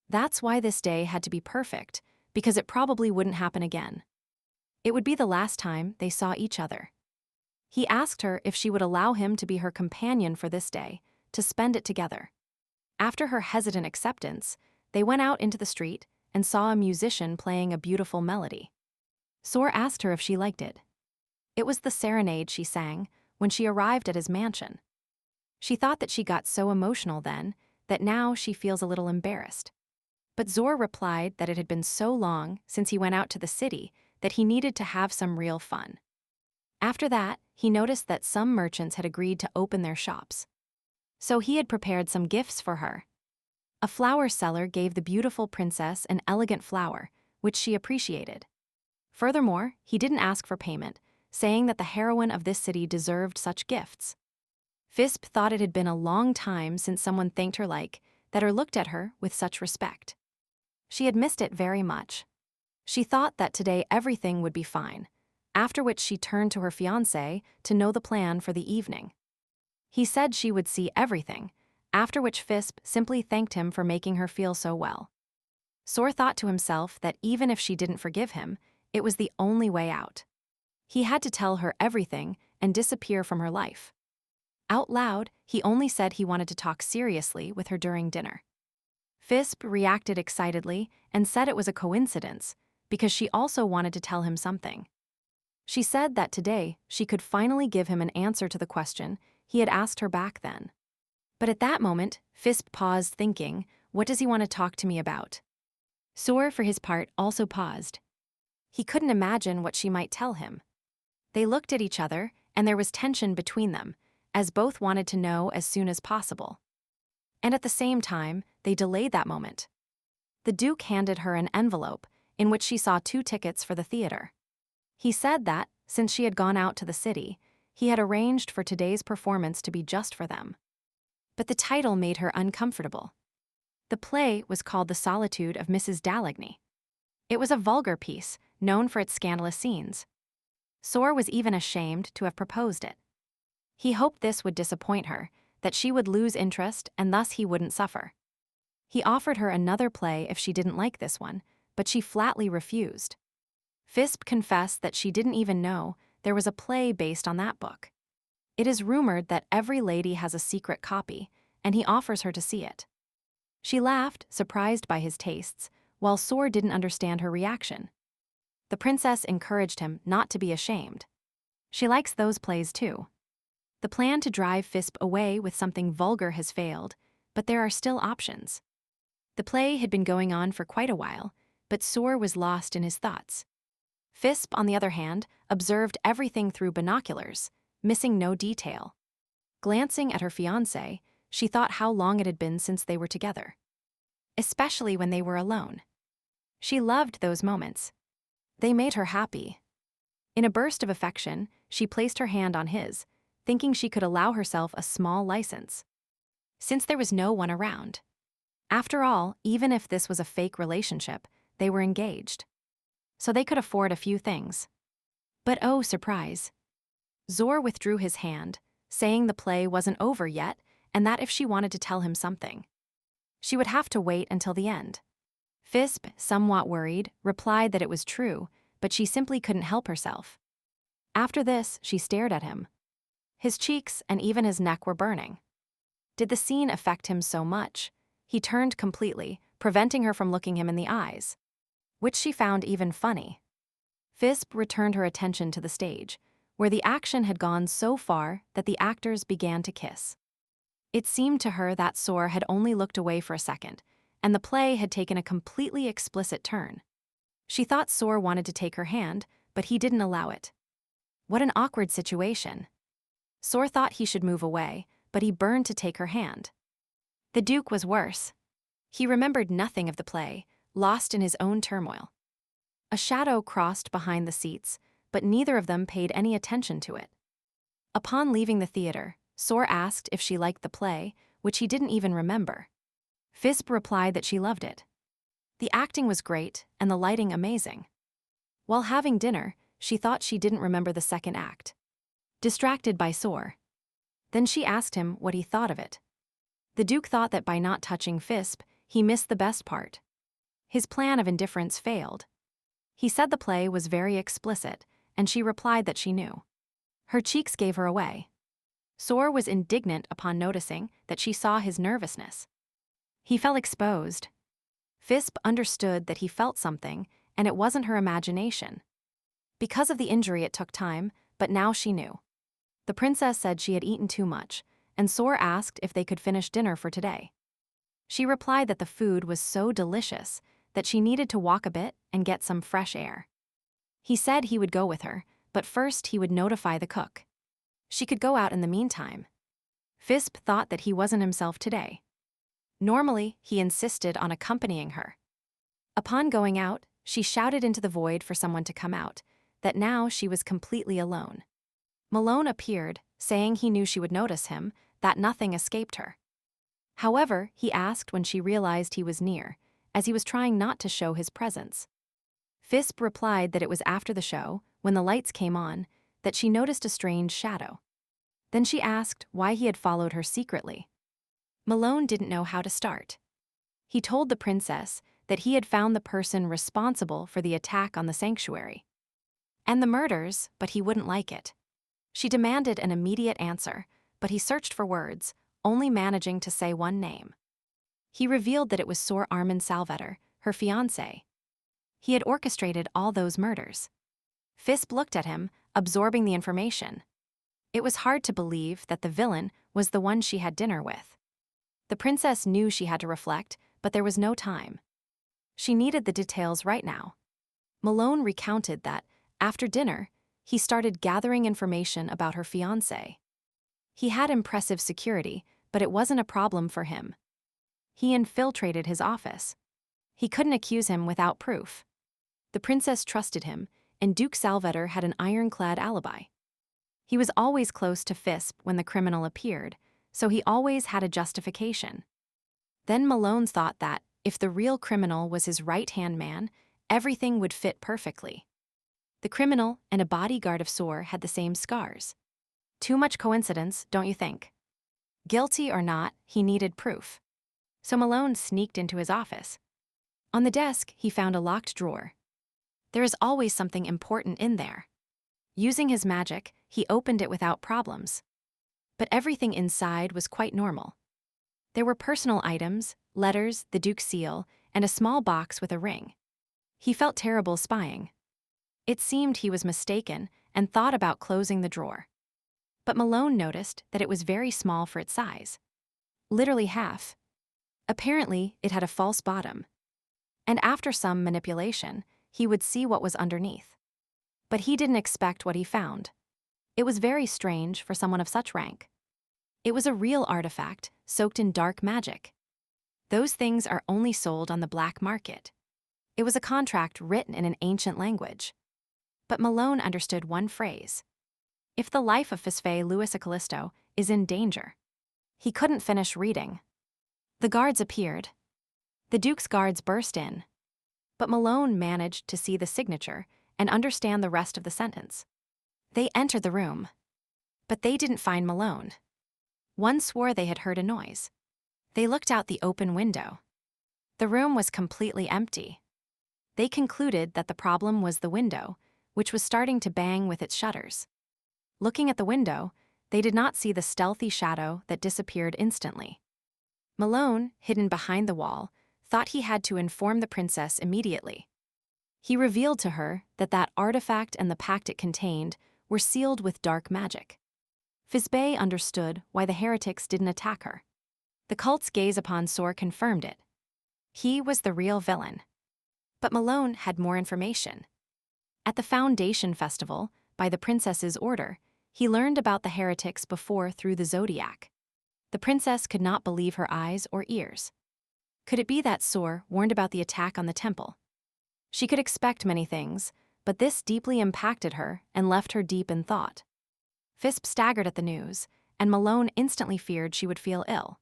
That's why this day had to be perfect, because it probably wouldn't happen again. It would be the last time they saw each other. He asked her if she would allow him to be her companion for this day, to spend it together. After her hesitant acceptance, they went out into the street and saw a musician playing a beautiful melody. Sor asked her if she liked it. It was the serenade she sang when she arrived at his mansion. She thought that she got so emotional then that now she feels a little embarrassed. But Zor replied that it had been so long since he went out to the city that he needed to have some real fun. After that, he noticed that some merchants had agreed to open their shops. So he had prepared some gifts for her. A flower seller gave the beautiful princess an elegant flower, which she appreciated. Furthermore, he didn't ask for payment, saying that the heroine of this city deserved such gifts. Fisbe thought it had been a long time since someone thanked her like that or looked at her with such respect. She had missed it very much. She thought that today everything would be fine, after which she turned to her fiancé to know the plan for the evening. He said she would see everything, after which Fisbe simply thanked him for making her feel so well. Sor thought to himself that even if she didn't forgive him, it was the only way out. He had to tell her everything and disappear from her life. Out loud, he only said he wanted to talk seriously with her during dinner. Fisbe reacted excitedly and said it was a coincidence, because she also wanted to tell him something. She said that today she could finally give him an answer to the question he had asked her back then. But at that moment, Fisbe paused thinking, what does he want to talk to me about? Sor, for his part, also paused. He couldn't imagine what she might tell him. They looked at each other, and there was tension between them, as both wanted to know as soon as possible. And at the same time, they delayed that moment. The Duke handed her an envelope, in which she saw 2 tickets for the theater. He said that, since she had gone out to the city, he had arranged for today's performance to be just for them. But the title made her uncomfortable. The play was called The Solitude of Mrs. Daligny. It was a vulgar piece, known for its scandalous scenes. Sor was even ashamed to have proposed it. He hoped this would disappoint her, that she would lose interest and thus he wouldn't suffer. He offered her another play if she didn't like this one, but she flatly refused. Fisbe confessed that she didn't even know there was a play based on that book. It is rumored that every lady has a secret copy, and he offers her to see it. She laughed, surprised by his tastes, while Sor didn't understand her reaction. The princess encouraged him not to be ashamed. She likes those plays too. The plan to drive Fisbe away with something vulgar has failed, but there are still options. The play had been going on for quite a while, but Sor was lost in his thoughts. Fisbe, on the other hand, observed everything through binoculars, missing no detail. Glancing at her fiancé, she thought how long it had been since they were together. Especially when they were alone. She loved those moments. They made her happy. In a burst of affection, she placed her hand on his, thinking she could allow herself a small license. Since there was no one around. After all, even if this was a fake relationship, they were engaged. So they could afford a few things. But oh, surprise. Zor withdrew his hand, saying the play wasn't over yet and that if she wanted to tell him something, she would have to wait until the end. Fisbe, somewhat worried, replied that it was true, but she simply couldn't help herself. After this, she stared at him. His cheeks and even his neck were burning. Did the scene affect him so much? He turned completely, preventing her from looking him in the eyes, which she found even funny. Fisbe returned her attention to the stage, where the action had gone so far that the actors began to kiss. It seemed to her that Sor had only looked away for a second, and the play had taken a completely explicit turn. She thought Sor wanted to take her hand, but he didn't allow it. What an awkward situation. Sor thought he should move away, but he burned to take her hand. The Duke was worse. He remembered nothing of the play, lost in his own turmoil. A shadow crossed behind the seats, but neither of them paid any attention to it. Upon leaving the theater, Sor asked if she liked the play, which he didn't even remember. Fisbe replied that she loved it. The acting was great and the lighting amazing. While having dinner, she thought she didn't remember the second act. Distracted by Sor. Then she asked him what he thought of it. The Duke thought that by not touching Fisbe, he missed the best part. His plan of indifference failed. He said the play was very explicit, and she replied that she knew. Her cheeks gave her away. Soar was indignant upon noticing that she saw his nervousness. He felt exposed. Fisbe understood that he felt something, and it wasn't her imagination. Because of the injury, it took time, but now she knew. The princess said she had eaten too much, and Soar asked if they could finish dinner for today. She replied that the food was so delicious that she needed to walk a bit and get some fresh air. He said he would go with her, but first he would notify the cook. She could go out in the meantime. Fisbe thought that he wasn't himself today. Normally, he insisted on accompanying her. Upon going out, she shouted into the void for someone to come out, that now she was completely alone. Malone appeared, saying he knew she would notice him, that nothing escaped her. However, he asked when she realized he was near, as he was trying not to show his presence. Fisbe replied that it was after the show, when the lights came on, that she noticed a strange shadow. Then she asked why he had followed her secretly. Malone didn't know how to start. He told the princess that he had found the person responsible for the attack on the sanctuary and the murders, but he wouldn't like it. She demanded an immediate answer, but he searched for words, only managing to say one name. He revealed that it was Soar Armin Salvetter, her fiancé. He had orchestrated all those murders. Fisbe looked at him, absorbing the information. It was hard to believe that the villain was the one she had dinner with. The princess knew she had to reflect, but there was no time. She needed the details right now. Malone recounted that, after dinner, he started gathering information about her fiancé. He had impressive security, but it wasn't a problem for him. He infiltrated his office. He couldn't accuse him without proof. The princess trusted him, and Duke Salvetter had an ironclad alibi. He was always close to Fisbe when the criminal appeared, so he always had a justification. Then Malone thought that, if the real criminal was his right-hand man, everything would fit perfectly. The criminal and a bodyguard of Soar had the same scars. Too much coincidence, don't you think? Guilty or not, he needed proof. So Malone sneaked into his office. On the desk, he found a locked drawer. There is always something important in there. Using his magic, he opened it without problems. But everything inside was quite normal. There were personal items, letters, the Duke's seal, and a small box with a ring. He felt terrible spying. It seemed he was mistaken and thought about closing the drawer. But Malone noticed that it was very small for its size. Literally half. Apparently, it had a false bottom. And after some manipulation, he would see what was underneath. But he didn't expect what he found. It was very strange for someone of such rank. It was a real artifact soaked in dark magic. Those things are only sold on the black market. It was a contract written in an ancient language. But Malone understood one phrase. If the life of Fisbe Louis Callisto is in danger. He couldn't finish reading. The guards appeared. The Duke's guards burst in. But Malone managed to see the signature and understand the rest of the sentence. They entered the room. But they didn't find Malone. One swore they had heard a noise. They looked out the open window. The room was completely empty. They concluded that the problem was the window, which was starting to bang with its shutters. Looking at the window, they did not see the stealthy shadow that disappeared instantly. Malone, hidden behind the wall, thought he had to inform the princess immediately. He revealed to her that that artifact and the pact it contained were sealed with dark magic. Fisbe understood why the heretics didn't attack her. The cult's gaze upon Soar confirmed it. He was the real villain. But Malone had more information. At the Foundation Festival, by the princess's order, he learned about the heretics before through the zodiac. The princess could not believe her eyes or ears. Could it be that Soar warned about the attack on the temple? She could expect many things, but this deeply impacted her and left her deep in thought. Fisbe staggered at the news, and Malone instantly feared she would feel ill.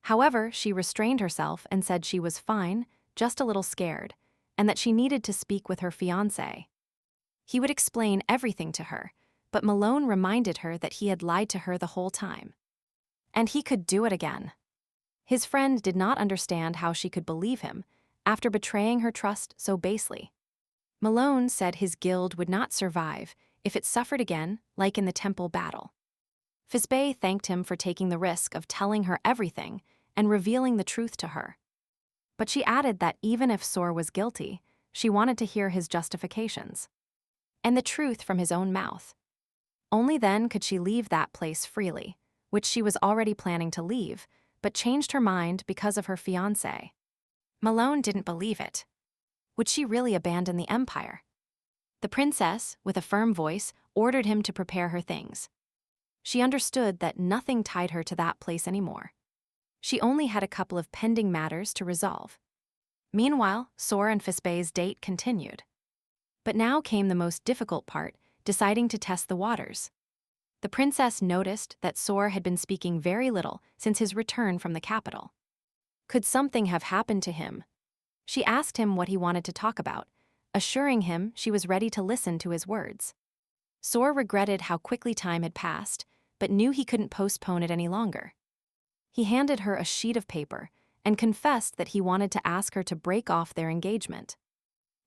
However, she restrained herself and said she was fine, just a little scared, and that she needed to speak with her fiancé. He would explain everything to her, but Malone reminded her that he had lied to her the whole time. And he could do it again. His friend did not understand how she could believe him after betraying her trust so basely. Malone said his guild would not survive if it suffered again, like in the temple battle. Fisbe thanked him for taking the risk of telling her everything and revealing the truth to her. But she added that even if Sor was guilty, she wanted to hear his justifications and the truth from his own mouth. Only then could she leave that place freely, which she was already planning to leave, but changed her mind because of her fiancé. Malone didn't believe it. Would she really abandon the empire? The princess, with a firm voice, ordered him to prepare her things. She understood that nothing tied her to that place anymore. She only had a couple of pending matters to resolve. Meanwhile, Sor and Fisbe's date continued. But now came the most difficult part, deciding to test the waters. The princess noticed that Sor had been speaking very little since his return from the capital. Could something have happened to him? She asked him what he wanted to talk about, assuring him she was ready to listen to his words. Sor regretted how quickly time had passed, but knew he couldn't postpone it any longer. He handed her a sheet of paper and confessed that he wanted to ask her to break off their engagement.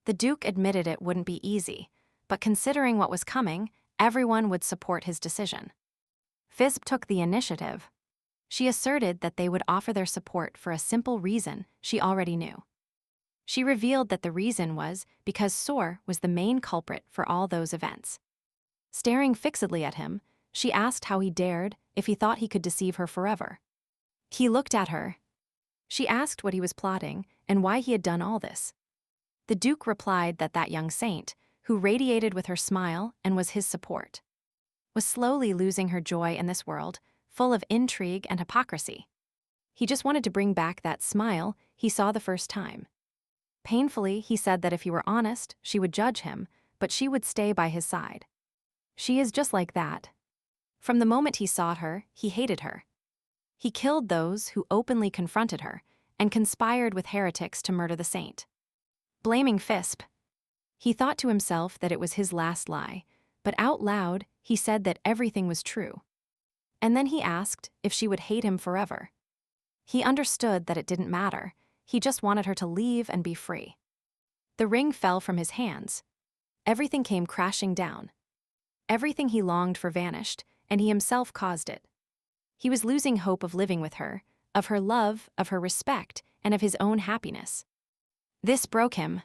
The Duke admitted it wouldn't be easy, but considering what was coming, everyone would support his decision. Fisbe took the initiative. She asserted that they would offer their support for a simple reason she already knew. She revealed that the reason was because Sor was the main culprit for all those events. Staring fixedly at him, she asked how he dared if he thought he could deceive her forever. He looked at her. She asked what he was plotting and why he had done all this. The Duke replied that that young saint, who radiated with her smile and was his support, was slowly losing her joy in this world, full of intrigue and hypocrisy. He just wanted to bring back that smile he saw the first time. Painfully, he said that if he were honest, she would judge him, but she would stay by his side. She is just like that. From the moment he saw her, he hated her. He killed those who openly confronted her and conspired with heretics to murder the saint. Blaming Fisbe, he thought to himself that it was his last lie, but out loud he said that everything was true. And then he asked if she would hate him forever. He understood that it didn't matter. He just wanted her to leave and be free. The ring fell from his hands. Everything came crashing down. Everything he longed for vanished, and he himself caused it. He was losing hope of living with her, of her love, of her respect, and of his own happiness. This broke him.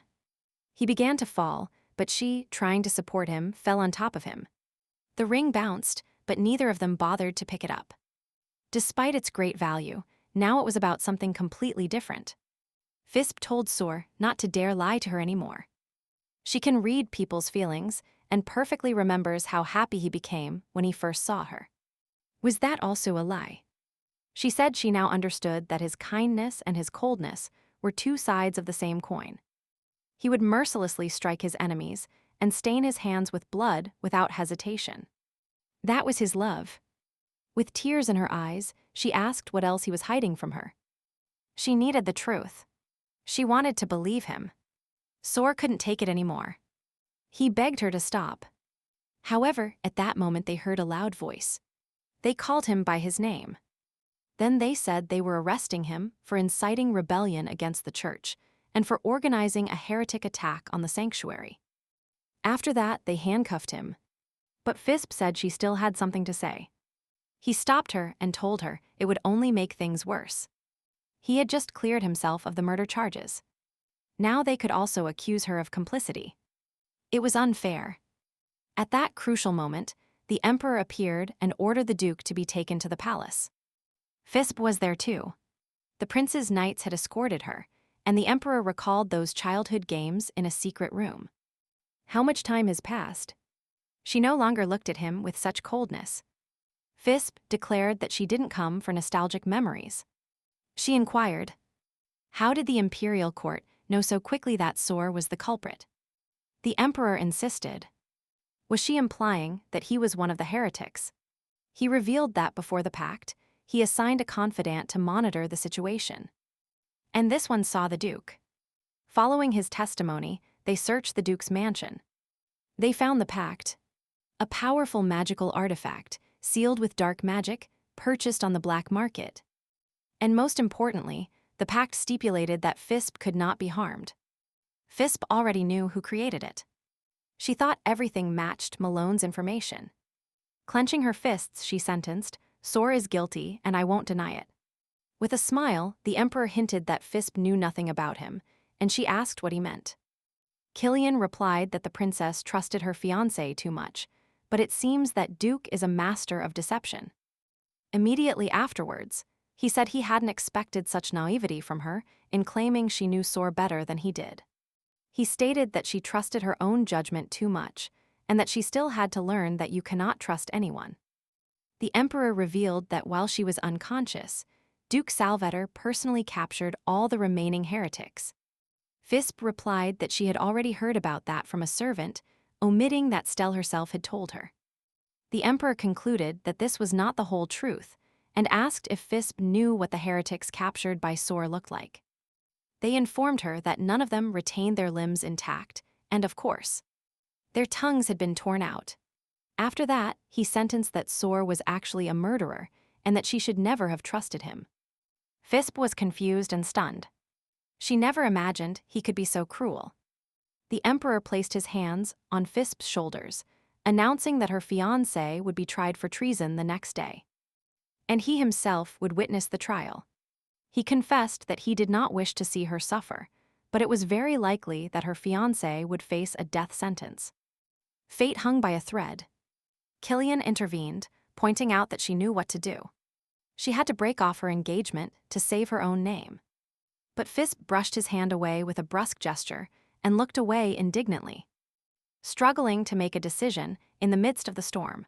He began to fall, but she, trying to support him, fell on top of him. The ring bounced, but neither of them bothered to pick it up. Despite its great value, now it was about something completely different. Fisbe told Sor not to dare lie to her anymore. She can read people's feelings and perfectly remembers how happy he became when he first saw her. Was that also a lie? She said she now understood that his kindness and his coldness were two sides of the same coin. He would mercilessly strike his enemies and stain his hands with blood without hesitation. That was his love. With tears in her eyes, she asked what else he was hiding from her. She needed the truth. She wanted to believe him. Sor couldn't take it anymore. He begged her to stop. However, at that moment they heard a loud voice. They called him by his name. Then they said they were arresting him for inciting rebellion against the church and for organizing a heretic attack on the sanctuary. After that, they handcuffed him. But Fisbe said she still had something to say. He stopped her and told her it would only make things worse. He had just cleared himself of the murder charges. Now they could also accuse her of complicity. It was unfair. At that crucial moment, the emperor appeared and ordered the Duke to be taken to the palace. Fisbe was there too. The prince's knights had escorted her, and the emperor recalled those childhood games in a secret room. How much time has passed? She no longer looked at him with such coldness. Fisbe declared that she didn't come for nostalgic memories. She inquired, how did the imperial court know so quickly that Sor was the culprit? The emperor insisted. Was she implying that he was one of the heretics? He revealed that before the pact, he assigned a confidant to monitor the situation. And this one saw the Duke. Following his testimony, they searched the Duke's mansion. They found the pact, a powerful magical artifact, sealed with dark magic, purchased on the black market. And most importantly, the pact stipulated that Fisbe could not be harmed. Fisbe already knew who created it. She thought everything matched Malone's information. Clenching her fists, she sentenced, "Sor is guilty, and I won't deny it." With a smile, the Emperor hinted that Fisbe knew nothing about him, and she asked what he meant. Killian replied that the princess trusted her fiancé too much, but it seems that Duke is a master of deception. Immediately afterwards, he said he hadn't expected such naivety from her in claiming she knew Sor better than he did. He stated that she trusted her own judgment too much, and that she still had to learn that you cannot trust anyone. The Emperor revealed that while she was unconscious, Duke Salvetor personally captured all the remaining heretics. Fisbe replied that she had already heard about that from a servant, omitting that Estelle herself had told her. The Emperor concluded that this was not the whole truth, and asked if Fisbe knew what the heretics captured by Sor looked like. They informed her that none of them retained their limbs intact, and of course, their tongues had been torn out. After that, he sentenced that Sor was actually a murderer, and that she should never have trusted him. Fisbe was confused and stunned. She never imagined he could be so cruel. The Emperor placed his hands on Fisbe's shoulders, announcing that her fiancé would be tried for treason the next day. And he himself would witness the trial. He confessed that he did not wish to see her suffer, but it was very likely that her fiancé would face a death sentence. Fate hung by a thread. Killian intervened, pointing out that she knew what to do. She had to break off her engagement to save her own name. But Fisbe brushed his hand away with a brusque gesture and looked away indignantly, struggling to make a decision in the midst of the storm.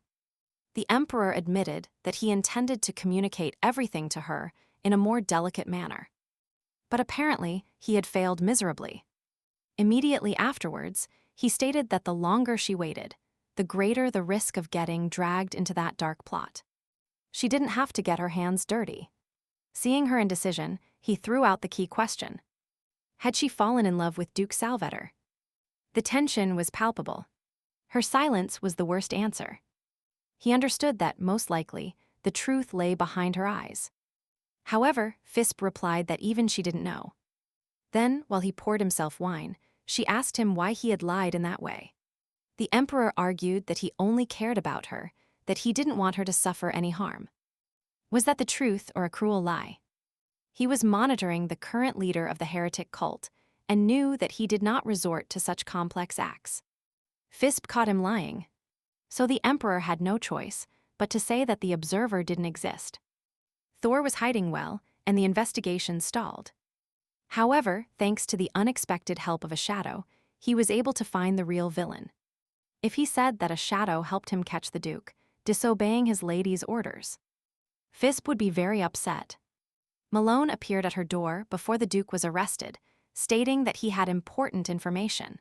The Emperor admitted that he intended to communicate everything to her in a more delicate manner. But apparently, he had failed miserably. Immediately afterwards, he stated that the longer she waited, the greater the risk of getting dragged into that dark plot. She didn't have to get her hands dirty. Seeing her indecision, he threw out the key question. Had she fallen in love with Duke Salvetor? The tension was palpable. Her silence was the worst answer. He understood that, most likely, the truth lay behind her eyes. However, Fisbe replied that even she didn't know. Then, while he poured himself wine, she asked him why he had lied in that way. The Emperor argued that he only cared about her, that he didn't want her to suffer any harm. Was that the truth or a cruel lie? He was monitoring the current leader of the heretic cult and knew that he did not resort to such complex acts. Fisbe caught him lying. So the Emperor had no choice but to say that the observer didn't exist. Thor was hiding well, and the investigation stalled. However, thanks to the unexpected help of a shadow, he was able to find the real villain. If he said that a shadow helped him catch the Duke, disobeying his lady's orders, Fisbe would be very upset. Malone appeared at her door before the Duke was arrested, stating that he had important information.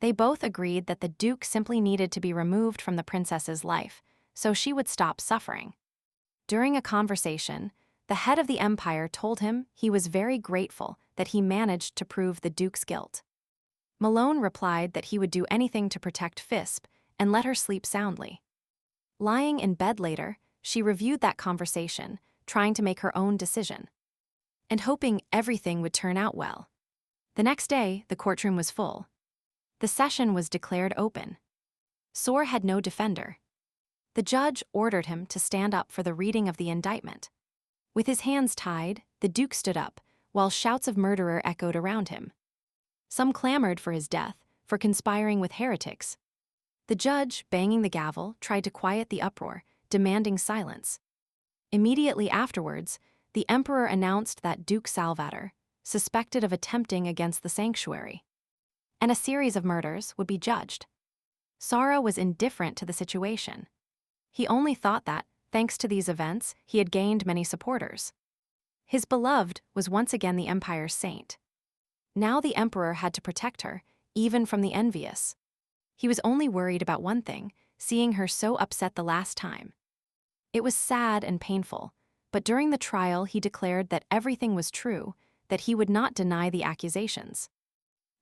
They both agreed that the Duke simply needed to be removed from the princess's life, so she would stop suffering. During a conversation, the head of the empire told him he was very grateful that he managed to prove the Duke's guilt. Malone replied that he would do anything to protect Fisbe and let her sleep soundly. Lying in bed later, she reviewed that conversation, trying to make her own decision, and hoping everything would turn out well. The next day, the courtroom was full. The session was declared open. Sor had no defender. The judge ordered him to stand up for the reading of the indictment. With his hands tied, the Duke stood up, while shouts of murderer echoed around him. Some clamored for his death, for conspiring with heretics. The judge, banging the gavel, tried to quiet the uproar, demanding silence. Immediately afterwards, the Emperor announced that Duke Salvetor, suspected of attempting against the sanctuary, and a series of murders would be judged. Sara was indifferent to the situation. He only thought that, thanks to these events, he had gained many supporters. His beloved was once again the Empire's saint. Now the Emperor had to protect her, even from the envious. He was only worried about one thing, seeing her so upset the last time. It was sad and painful, but during the trial he declared that everything was true, that he would not deny the accusations.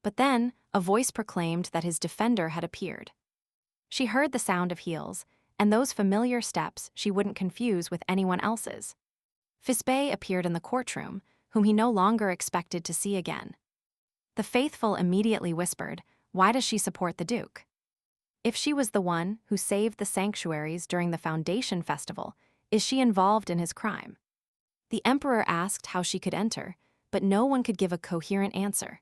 But then, a voice proclaimed that his defender had appeared. She heard the sound of heels, and those familiar steps she wouldn't confuse with anyone else's. Fisbe appeared in the courtroom, whom he no longer expected to see again. The faithful immediately whispered, "Why does she support the Duke?" If she was the one who saved the sanctuaries during the Foundation Festival, is she involved in his crime? The emperor asked how she could enter, but no one could give a coherent answer.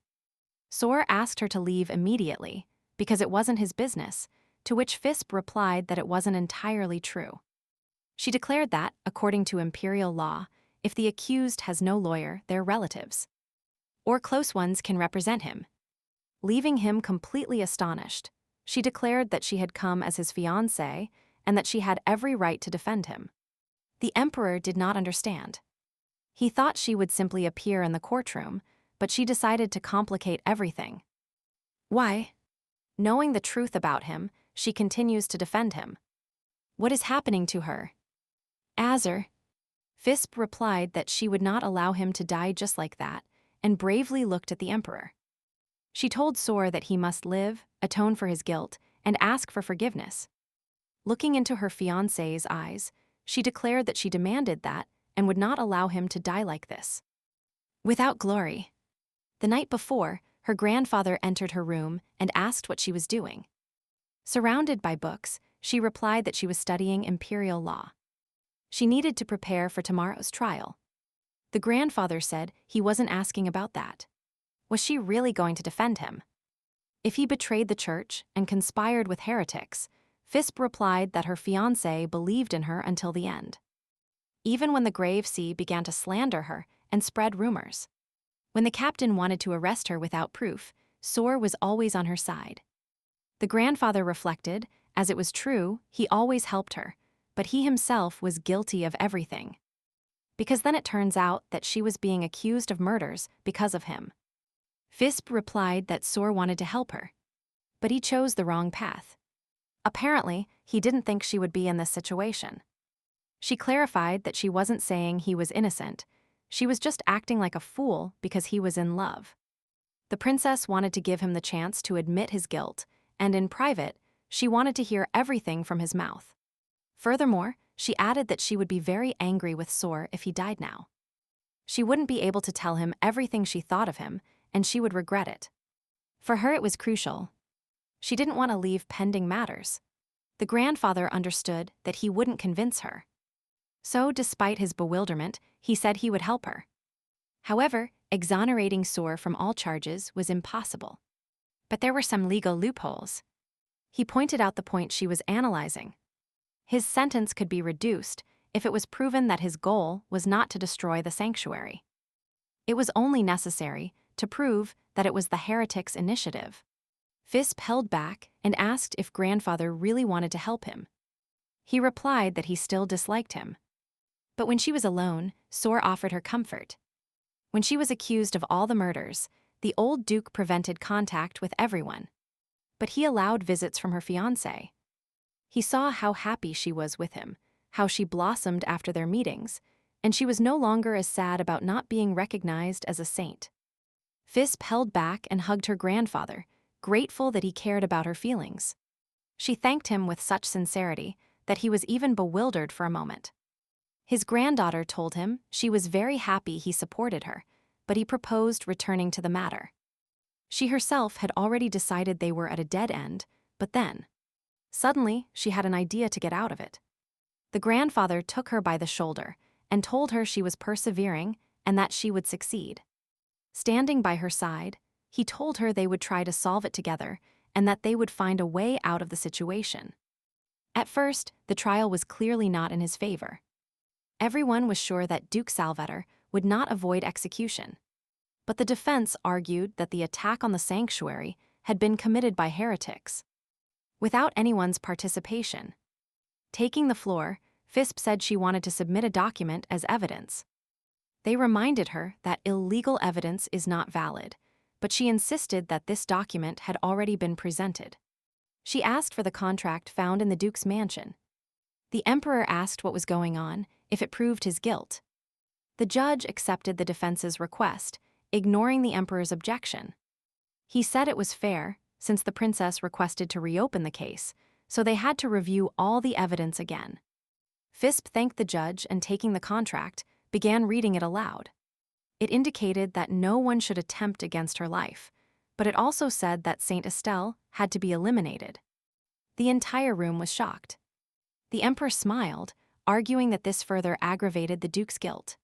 Sor asked her to leave immediately, because it wasn't his business, to which Fisbe replied that it wasn't entirely true. She declared that, according to imperial law, if the accused has no lawyer, their relatives or close ones can represent him. Leaving him completely astonished, she declared that she had come as his fiancé and that she had every right to defend him. The emperor did not understand. He thought she would simply appear in the courtroom, but she decided to complicate everything. Why? Knowing the truth about him, she continues to defend him. What is happening to her? Azar. Fisbe replied that she would not allow him to die just like that, and bravely looked at the emperor. She told Sor that he must live, atone for his guilt, and ask for forgiveness. Looking into her fiancé's eyes, she declared that she demanded that and would not allow him to die like this. Without glory. The night before, her grandfather entered her room and asked what she was doing. Surrounded by books, she replied that she was studying imperial law. She needed to prepare for tomorrow's trial. The grandfather said he wasn't asking about that. Was she really going to defend him? If he betrayed the church and conspired with heretics, Fisbe replied that her fiancé believed in her until the end. Even when the grave sea began to slander her and spread rumors. When the captain wanted to arrest her without proof, Sor was always on her side. The grandfather reflected, as it was true, he always helped her, but he himself was guilty of everything. Because then it turns out that she was being accused of murders because of him. Fisbe replied that Sor wanted to help her, but he chose the wrong path. Apparently, he didn't think she would be in this situation. She clarified that she wasn't saying he was innocent, she was just acting like a fool because he was in love. The princess wanted to give him the chance to admit his guilt, and in private, she wanted to hear everything from his mouth. Furthermore, she added that she would be very angry with Sor if he died now. She wouldn't be able to tell him everything she thought of him, and she would regret it. For her it was crucial. She didn't want to leave pending matters. The grandfather understood that he wouldn't convince her. So, despite his bewilderment, he said he would help her. However, exonerating Sor from all charges was impossible. But there were some legal loopholes. He pointed out the point she was analyzing. His sentence could be reduced if it was proven that his goal was not to destroy the sanctuary. It was only necessary to prove that it was the heretics' initiative. Fisbe held back and asked if grandfather really wanted to help him. He replied that he still disliked him. But when she was alone, Sor offered her comfort. When she was accused of all the murders, the old duke prevented contact with everyone. But he allowed visits from her fiancé. He saw how happy she was with him, how she blossomed after their meetings, and she was no longer as sad about not being recognized as a saint. Fisbe held back and hugged her grandfather, grateful that he cared about her feelings. She thanked him with such sincerity that he was even bewildered for a moment. His granddaughter told him she was very happy he supported her, but he proposed returning to the matter. She herself had already decided they were at a dead end, but then, suddenly, she had an idea to get out of it. The grandfather took her by the shoulder and told her she was persevering and that she would succeed. Standing by her side, he told her they would try to solve it together and that they would find a way out of the situation. At first, the trial was clearly not in his favor. Everyone was sure that Duke Salvator would not avoid execution. But the defense argued that the attack on the sanctuary had been committed by heretics, without anyone's participation. Taking the floor, Fisbe said she wanted to submit a document as evidence. They reminded her that illegal evidence is not valid, but she insisted that this document had already been presented. She asked for the contract found in the Duke's mansion. The emperor asked what was going on, if it proved his guilt. The judge accepted the defense's request, ignoring the emperor's objection. He said it was fair, since the princess requested to reopen the case, so they had to review all the evidence again. Fisbe thanked the judge and, taking the contract, began reading it aloud. It indicated that no one should attempt against her life, but it also said that Saint Estelle had to be eliminated. The entire room was shocked. The emperor smiled, arguing that this further aggravated the duke's guilt.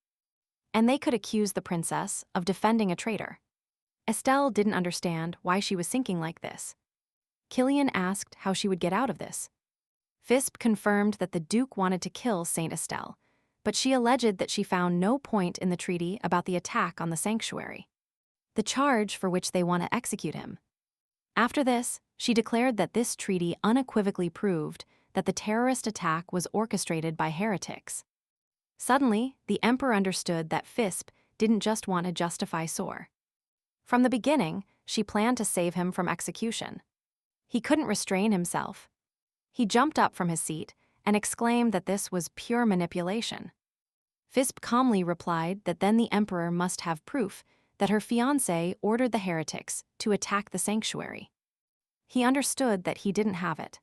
And they could accuse the princess of defending a traitor. Estelle didn't understand why she was sinking like this. Killian asked how she would get out of this. Fisbe confirmed that the duke wanted to kill Saint Estelle, but she alleged that she found no point in the treaty about the attack on the sanctuary, the charge for which they want to execute him. After this, she declared that this treaty unequivocally proved that the terrorist attack was orchestrated by heretics. Suddenly, the emperor understood that Fisbe didn't just want to justify Soar. From the beginning, she planned to save him from execution. He couldn't restrain himself. He jumped up from his seat and exclaimed that this was pure manipulation. Fisbe calmly replied that then the emperor must have proof that her fiancé ordered the heretics to attack the sanctuary. He understood that he didn't have it.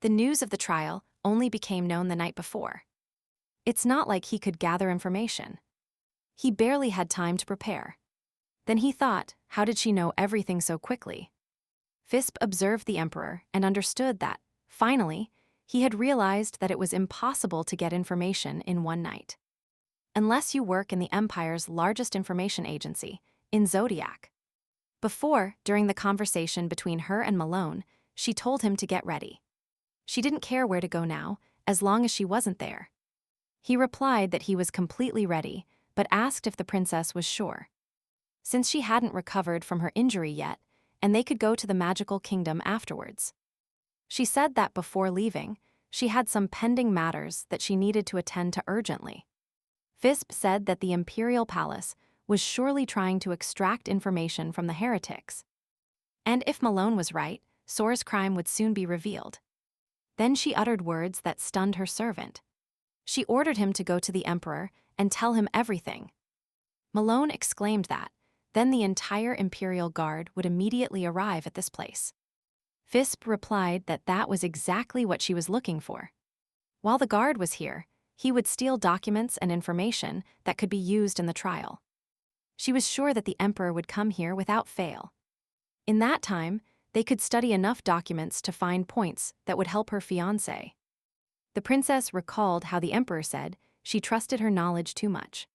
The news of the trial only became known the night before. It's not like he could gather information. He barely had time to prepare. Then he thought, how did she know everything so quickly? Fisbe observed the emperor and understood that, finally, he had realized that it was impossible to get information in one night. Unless you work in the empire's largest information agency, in Zodiac. During the conversation between her and Malone, she told him to get ready. She didn't care where to go now, as long as she wasn't there. He replied that he was completely ready, but asked if the princess was sure. Since she hadn't recovered from her injury yet, and they could go to the magical kingdom afterwards. She said that before leaving, she had some pending matters that she needed to attend to urgently. Fisbe said that the imperial palace was surely trying to extract information from the heretics. And if Malone was right, Soar's crime would soon be revealed. Then she uttered words that stunned her servant. She ordered him to go to the emperor and tell him everything. Malone exclaimed that, then the entire imperial guard would immediately arrive at this place. Fisbe replied that that was exactly what she was looking for. While the guard was here, he would steal documents and information that could be used in the trial. She was sure that the emperor would come here without fail. In that time, they could study enough documents to find points that would help her fiancé. The princess recalled how the emperor said she trusted her knowledge too much.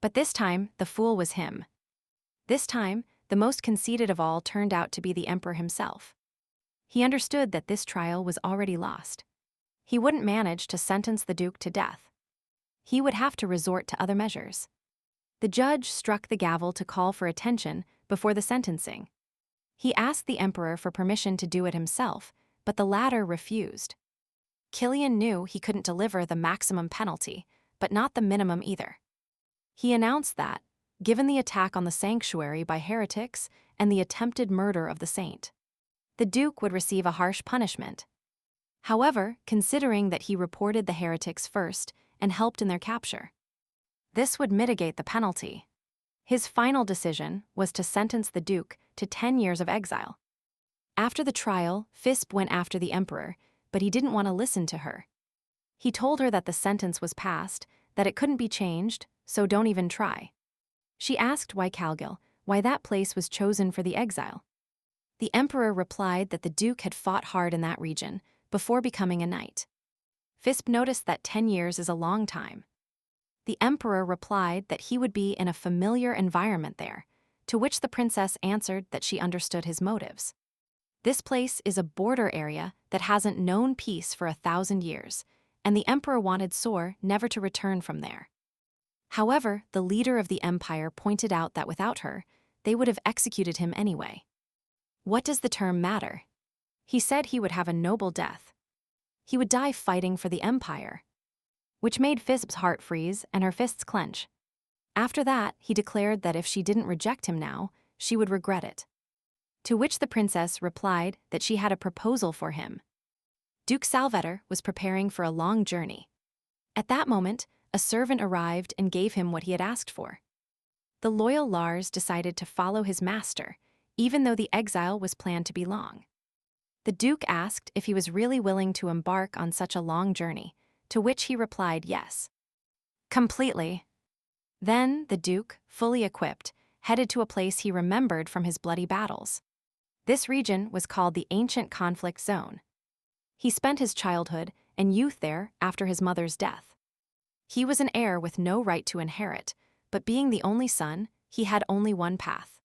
But this time, the fool was him. This time, the most conceited of all turned out to be the emperor himself. He understood that this trial was already lost. He wouldn't manage to sentence the duke to death. He would have to resort to other measures. The judge struck the gavel to call for attention before the sentencing. He asked the emperor for permission to do it himself, but the latter refused. Killian knew he couldn't deliver the maximum penalty, but not the minimum either. He announced that, given the attack on the sanctuary by heretics and the attempted murder of the saint, the duke would receive a harsh punishment. However, considering that he reported the heretics first and helped in their capture, this would mitigate the penalty. His final decision was to sentence the duke to 10 years of exile. After the trial, Fisbe went after the emperor, but he didn't want to listen to her. He told her that the sentence was passed, that it couldn't be changed, so don't even try. She asked why that place was chosen for the exile. The emperor replied that the duke had fought hard in that region before becoming a knight. Fisbe noticed that 10 years is a long time. The emperor replied that he would be in a familiar environment there, to which the princess answered that she understood his motives. This place is a border area that hasn't known peace for 1,000 years, and the emperor wanted Soar never to return from there. However, the leader of the empire pointed out that without her, they would have executed him anyway. What does the term matter? He said he would have a noble death. He would die fighting for the empire, which made Fisbe's heart freeze and her fists clench. After that, he declared that if she didn't reject him now, she would regret it. To which the princess replied that she had a proposal for him. Duke Salvetter was preparing for a long journey. At that moment, a servant arrived and gave him what he had asked for. The loyal Lars decided to follow his master, even though the exile was planned to be long. The duke asked if he was really willing to embark on such a long journey, to which he replied yes. Completely. Then the duke, fully equipped, headed to a place he remembered from his bloody battles. This region was called the Ancient Conflict Zone. He spent his childhood and youth there after his mother's death. He was an heir with no right to inherit, but being the only son, he had only one path.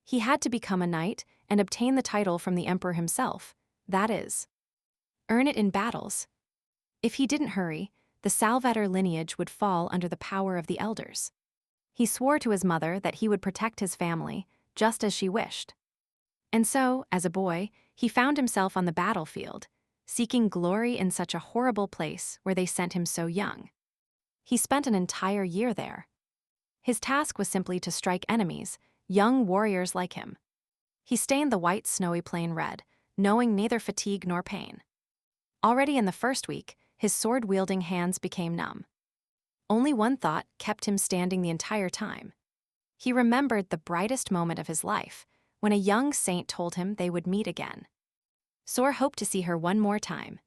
He had to become a knight and obtain the title from the emperor himself, that is, earn it in battles. If he didn't hurry, the Salvator lineage would fall under the power of the elders. He swore to his mother that he would protect his family, just as she wished. And so, as a boy, he found himself on the battlefield, seeking glory in such a horrible place where they sent him so young. He spent an entire year there. His task was simply to strike enemies, young warriors like him. He stained the white snowy plain red, knowing neither fatigue nor pain. Already in the first week, his sword-wielding hands became numb. Only one thought kept him standing the entire time. He remembered the brightest moment of his life, when a young saint told him they would meet again. Sor hoped to see her one more time.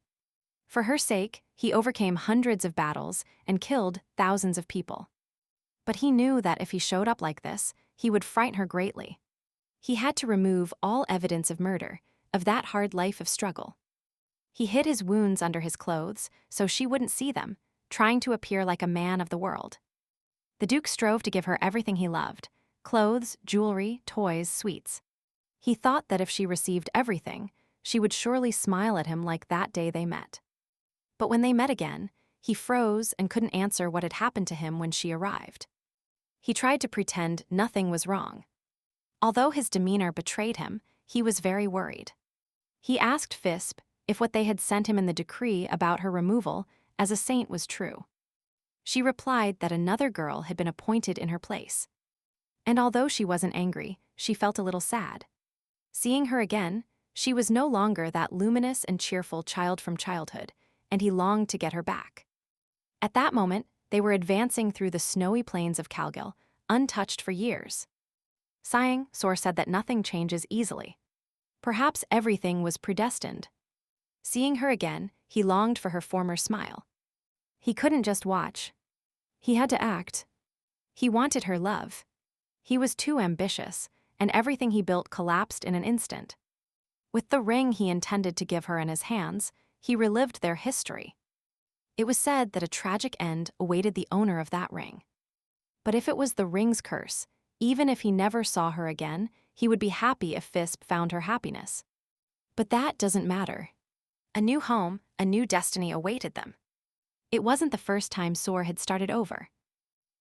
For her sake, he overcame hundreds of battles and killed thousands of people. But he knew that if he showed up like this, he would frighten her greatly. He had to remove all evidence of murder, of that hard life of struggle. He hid his wounds under his clothes so she wouldn't see them, trying to appear like a man of the world. The Duke strove to give her everything he loved: clothes, jewelry, toys, sweets. He thought that if she received everything, she would surely smile at him like that day they met. But when they met again, he froze and couldn't answer what had happened to him when she arrived. He tried to pretend nothing was wrong. Although his demeanor betrayed him, he was very worried. He asked Fisbe if what they had sent him in the decree about her removal as a saint was true. She replied that another girl had been appointed in her place. And although she wasn't angry, she felt a little sad. Seeing her again, she was no longer that luminous and cheerful child from childhood, and he longed to get her back. At that moment, they were advancing through the snowy plains of Calgil, untouched for years. Sighing, Sor said that nothing changes easily. Perhaps everything was predestined. Seeing her again, he longed for her former smile. He couldn't just watch. He had to act. He wanted her love. He was too ambitious, and everything he built collapsed in an instant. With the ring he intended to give her in his hands, he relived their history. It was said that a tragic end awaited the owner of that ring. But if it was the ring's curse, even if he never saw her again, he would be happy if Fisbe found her happiness. But that doesn't matter. A new home, a new destiny awaited them. It wasn't the first time Sor had started over.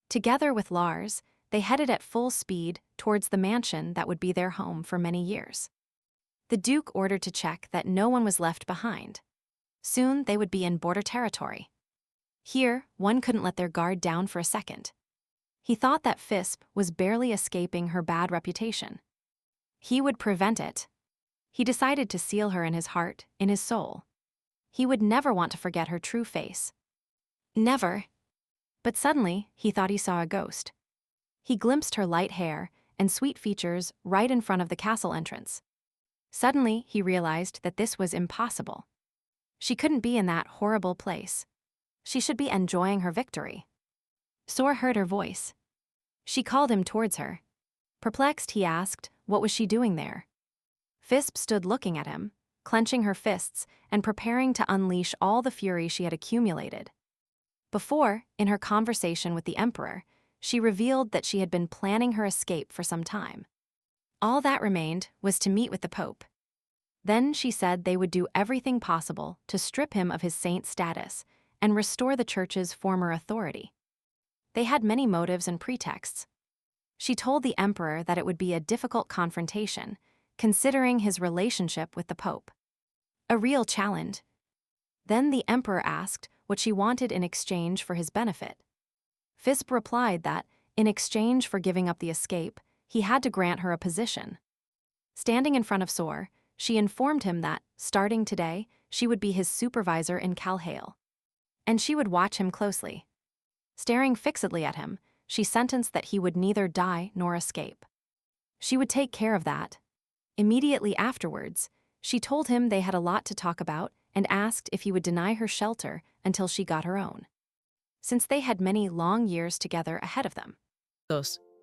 Together with Lars, they headed at full speed towards the mansion that would be their home for many years. The Duke ordered to check that no one was left behind. Soon they would be in border territory. Here, one couldn't let their guard down for a second. He thought that Fisbe was barely escaping her bad reputation. He would prevent it. He decided to seal her in his heart, in his soul. He would never want to forget her true face. Never. But suddenly, he thought he saw a ghost. He glimpsed her light hair and sweet features right in front of the castle entrance. Suddenly, he realized that this was impossible. She couldn't be in that horrible place. She should be enjoying her victory. Sor heard her voice. She called him towards her. Perplexed, he asked, what was she doing there? Fisbe stood looking at him, clenching her fists and preparing to unleash all the fury she had accumulated. Before, in her conversation with the emperor, she revealed that she had been planning her escape for some time. All that remained was to meet with the Pope. Then she said they would do everything possible to strip him of his saint status and restore the Church's former authority. They had many motives and pretexts. She told the emperor that it would be a difficult confrontation, considering his relationship with the Pope. A real challenge. Then the emperor asked what she wanted in exchange for his benefit. Fisbe replied that, in exchange for giving up the escape, he had to grant her a position. Standing in front of Sor, she informed him that, starting today, she would be his supervisor in Calhale. And she would watch him closely. Staring fixedly at him, she sentenced that he would neither die nor escape. She would take care of that. Immediately afterwards, she told him they had a lot to talk about and asked if he would deny her shelter until she got her own, since they had many long years together ahead of them.